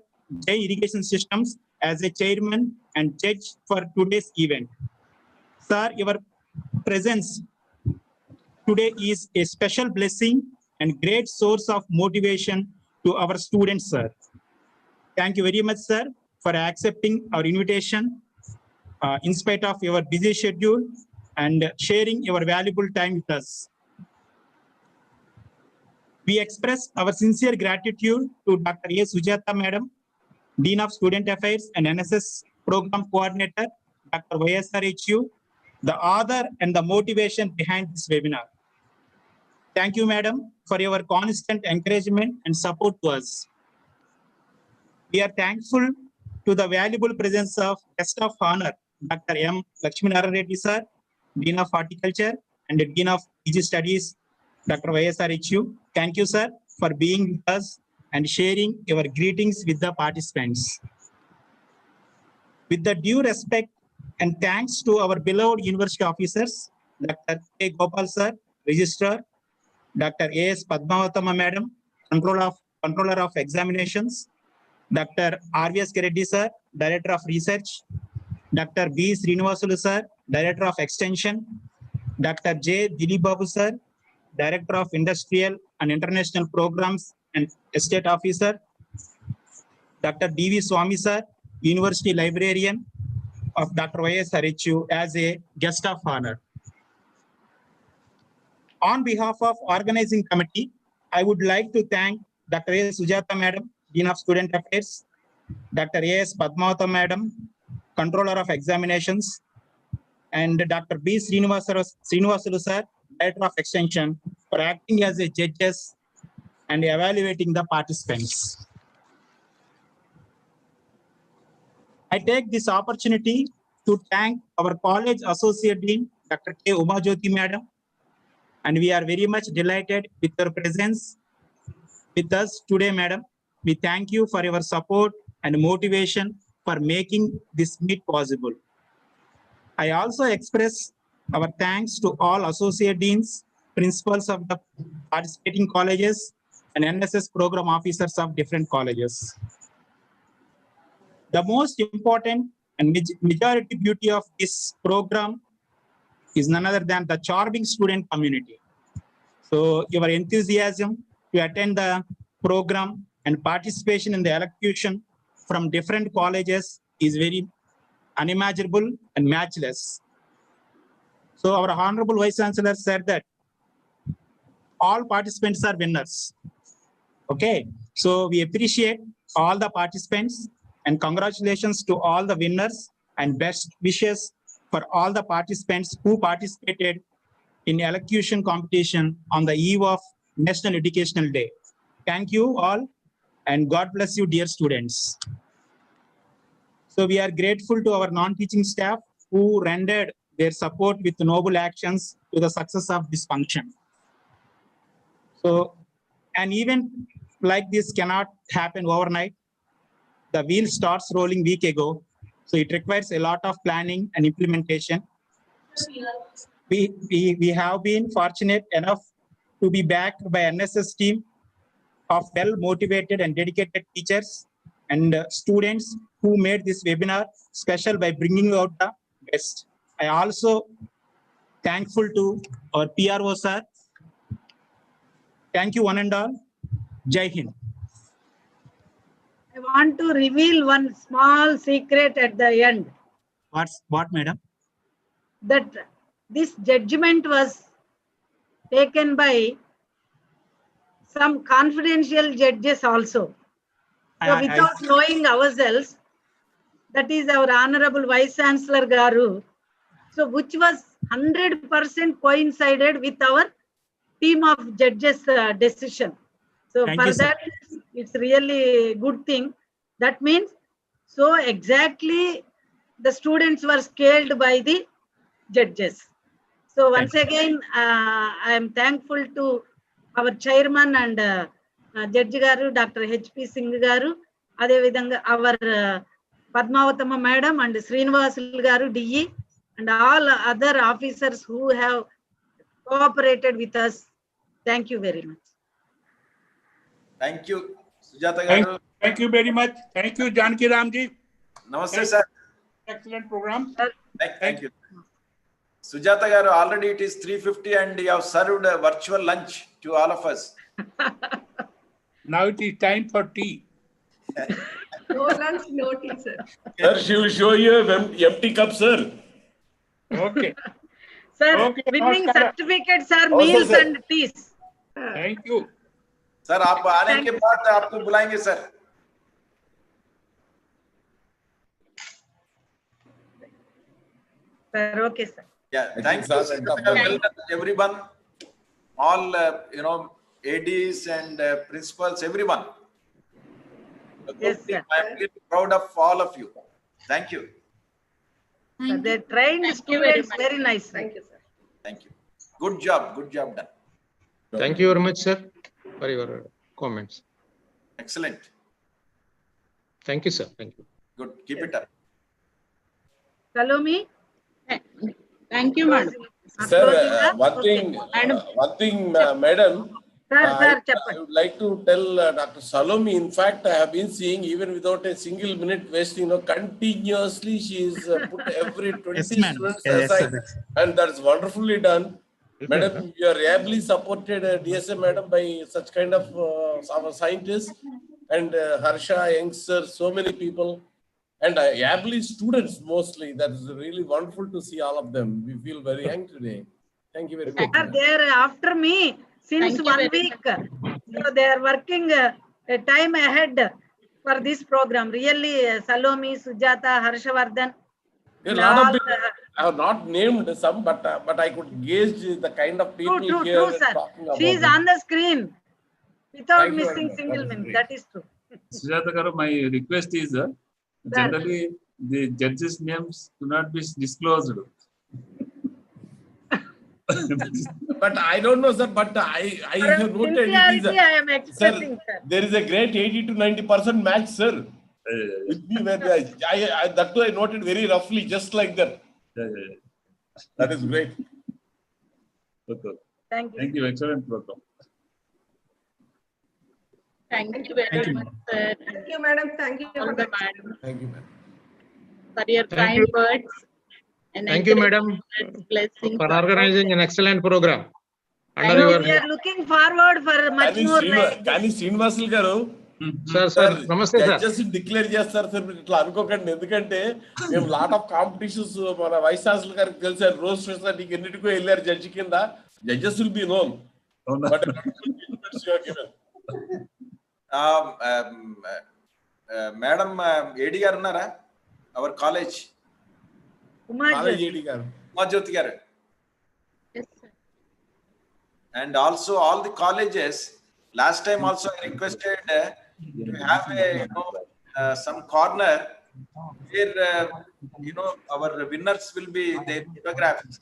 J Irrigation Systems, as a chairman and judge for today's event. Sir, your presence today is a special blessing and great source of motivation to our students, sir. Thank you very much, sir, for accepting our invitation in spite of your busy schedule and sharing your valuable time with us. We express our sincere gratitude to Dr. A. Sujata Madam, Dean of Student Affairs and NSS Program Coordinator, Dr. D.YSRHU, the author and the motivation behind this webinar. Thank you, Madam, for your constant encouragement and support to us. We are thankful to the valuable presence of guest of honor, Dr. M. Lakshminarayan Reddy sir, Dean of Horticulture and Dean of PG Studies, Dr. D.YSRHU. Thank you, sir, for being with us and sharing your greetings with the participants. With the due respect and thanks to our beloved university officers, Dr. K. Gopal sir, Registrar, Dr. A.S. Padmavatama Madam, Controller of Examinations, Dr. R.V.S. Reddy sir, Director of Research, Dr. B. Srinivasulu sir, Director of Extension, Dr. J. Dilip Babu sir, Director of Industrial and International Programs and Estate Officer, Dr. D.V. Swami sir, University Librarian of Dr. D.YSRHU as a guest of honor. On behalf of organizing committee, I would like to thank Dr. A. Sujata Madam, Dean of Student Affairs, Dr. A.S. Padmavata Madam, Controller of Examinations, and Dr. B. Srinivasulu sir, Director of Extension, for acting as a judges and evaluating the participants. I take this opportunity to thank our college associate dean, Dr. K. Umajyoti Madam, and we are very much delighted with your presence with us today, Madam. We thank you for your support and motivation for making this meet possible. I also express our thanks to all associate deans, principals of the participating colleges, and NSS program officers of different colleges. The most important and majority beauty of this program is none other than the charming student community. So your enthusiasm to attend the program and participation in the elocution from different colleges is very unimaginable and matchless. So our Honorable Vice Chancellor said that all participants are winners. Okay, so we appreciate all the participants and congratulations to all the winners and best wishes for all the participants who participated in elocution competition on the eve of National Educational Day. Thank you all and God bless you, dear students. So we are grateful to our non-teaching staff who rendered their support with noble actions to the success of this function. So an event like this cannot happen overnight. The wheel starts rolling week ago, so it requires a lot of planning and implementation. We have been fortunate enough to be backed by NSS team of well-motivated and dedicated teachers and students who made this webinar special by bringing out the best. I also thankful to our PRO sir. Thank you one and all. Jai Hind. I want to reveal one small secret at the end. What, madam? That this judgment was taken by some confidential judges also. So without knowing ourselves, that is our Honorable Vice Chancellor Garu. So which was 100% coincided with our team of judges decision. So Thank for you, that, it's really good thing. That means, so exactly the students were scaled by the judges. So once again, I am thankful to our chairman and Judge Garu, Dr. H.P. Singh Garu, Ade vidhanga our Padmavatama Madam and Srinivasul Garu, DE, and all other officers who have cooperated with us. Thank you very much. Thank you, Sujata Garu. Thank you very much. Thank you, Janaki Ramji. Namaste, sir. Excellent program. Thank you. Sujata Garu, already it is 3:50 and you have served a virtual lunch to all of us. Now it is time for tea. No lunch, no tea, sir. Sir, she will show you an empty cup, sir. Okay. Sir, Okay, winning Namaskar. certificates are Also, meals sir. and teas. Thank you. Sir, आप आने के बाद आपको बुलाएंगे sir. Sir, okay, sir. Yeah, thank you. Well done, everyone, all ADs and principals, everyone. Yes, sir. I am really proud of all of you. Thank you. Sir, they trained students very nice. Thank you, sir. Thank you. Good job done. Thank you very much, sir, for your comments. Excellent. Thank you, sir. Thank you. Good. Keep it up. Salome? Thank you, madam. Sir, one thing, madam. I would like to tell Dr. Salome, in fact, I have been seeing, even without a single minute wasting, continuously she is put every 20 students aside, and that's wonderfully done. Madam, you are ably supported, DSA madam, by such kind of our scientists, and Harsha, youngsters, so many people, and ably students mostly. That is really wonderful to see all of them. We feel very young today. Thank you very much. They are after me since 1 week. So they are working a time ahead for this program. Really, Salome, Sujata, Harshavardhan. A lot of people I have not named some, but I could gauge the kind of people here true, sir. talking about. She is on the screen without Thank you missing very single much. minute. That is true. Sujata Garu, my request is generally the judges' names do not be disclosed. But I don't know, sir. But I have noted it is I am expecting, sir. There is a great 80 to 90% match, sir. With me, where that too I noted very roughly, just like that. That is great. Okay. Thank you. Thank you. Excellent program. Thank you very much, sir. Thank you, madam. Thank you, All the madam, Thank you, madam. for your Thank kind you. words. And Thank you, madam, blessings. for organizing an excellent program. Under So your we are looking forward for much more like this. Kani Srinivasul garu, sir నమస్తే sir. Judges declare చేస్తారు sir, ఇట్లా అనుకోకండి. ఎందుకంటే మేము lot of competitions మన vice chancellor గారికి తెలిసారు, rose నీకు ఎన్నిటికో వెళ్ళారు జడ్జి కింద. Judges will be known. But madam AD గారు ఉన్నారా? అవర్ కాలేజ్ ఏడి గారు, ఉమాజ్యోతి గారు. And also all the colleges, last time also I requested to have a some corner where our winners will be, their photographs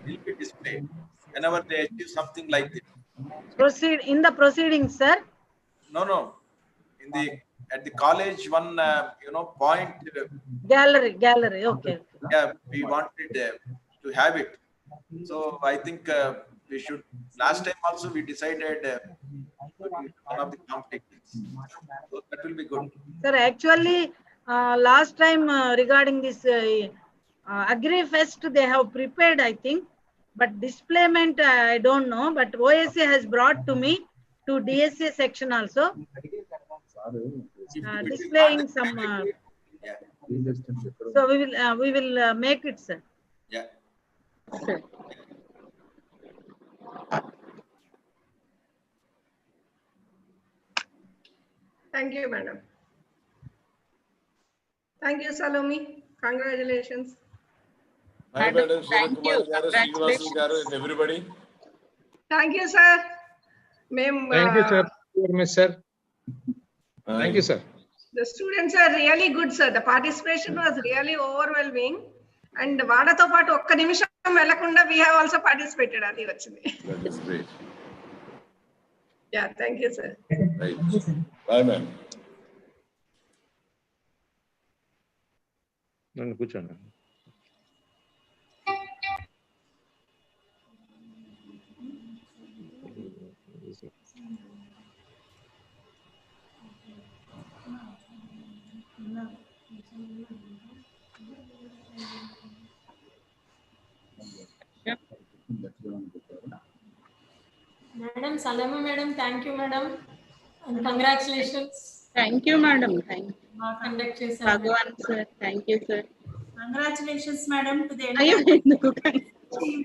will be displayed whenever they achieve something like this. Proceed in the proceedings, sir. No, in the at the college one point gallery. Okay. Yeah, we wanted to have it. So I think we should. Last time also we decided one of the competitions. So that will be good. Sir, actually, last time regarding this Agri Fest, they have prepared, I think, but displayment I don't know. But OSA has brought to me to DSA section also, displaying some. So we will make it, sir. Yeah. Sir. Thank you, madam. Thank you, Salome. Congratulations. Hi, madam. Shivakumar garu, Srinivasu garu, and everybody. Thank you, sir. Thank you, sir. Very much, sir. Thank you, sir. The students are really good, sir. The participation was really overwhelming. And Vadato paatu okka nimisham velakunda we have also participated. Adi vachindi. That is great. Yeah, thank you, sir. Right. Bye, ma'am. నన్ను కూర్చోండి. Madam, Salama madam, thank you madam, and congratulations. Thank you, madam. Thank you. Conduct చేశారు. Bhagwan sir, thank you, sir. Congratulations madam to the Ayo, entire team.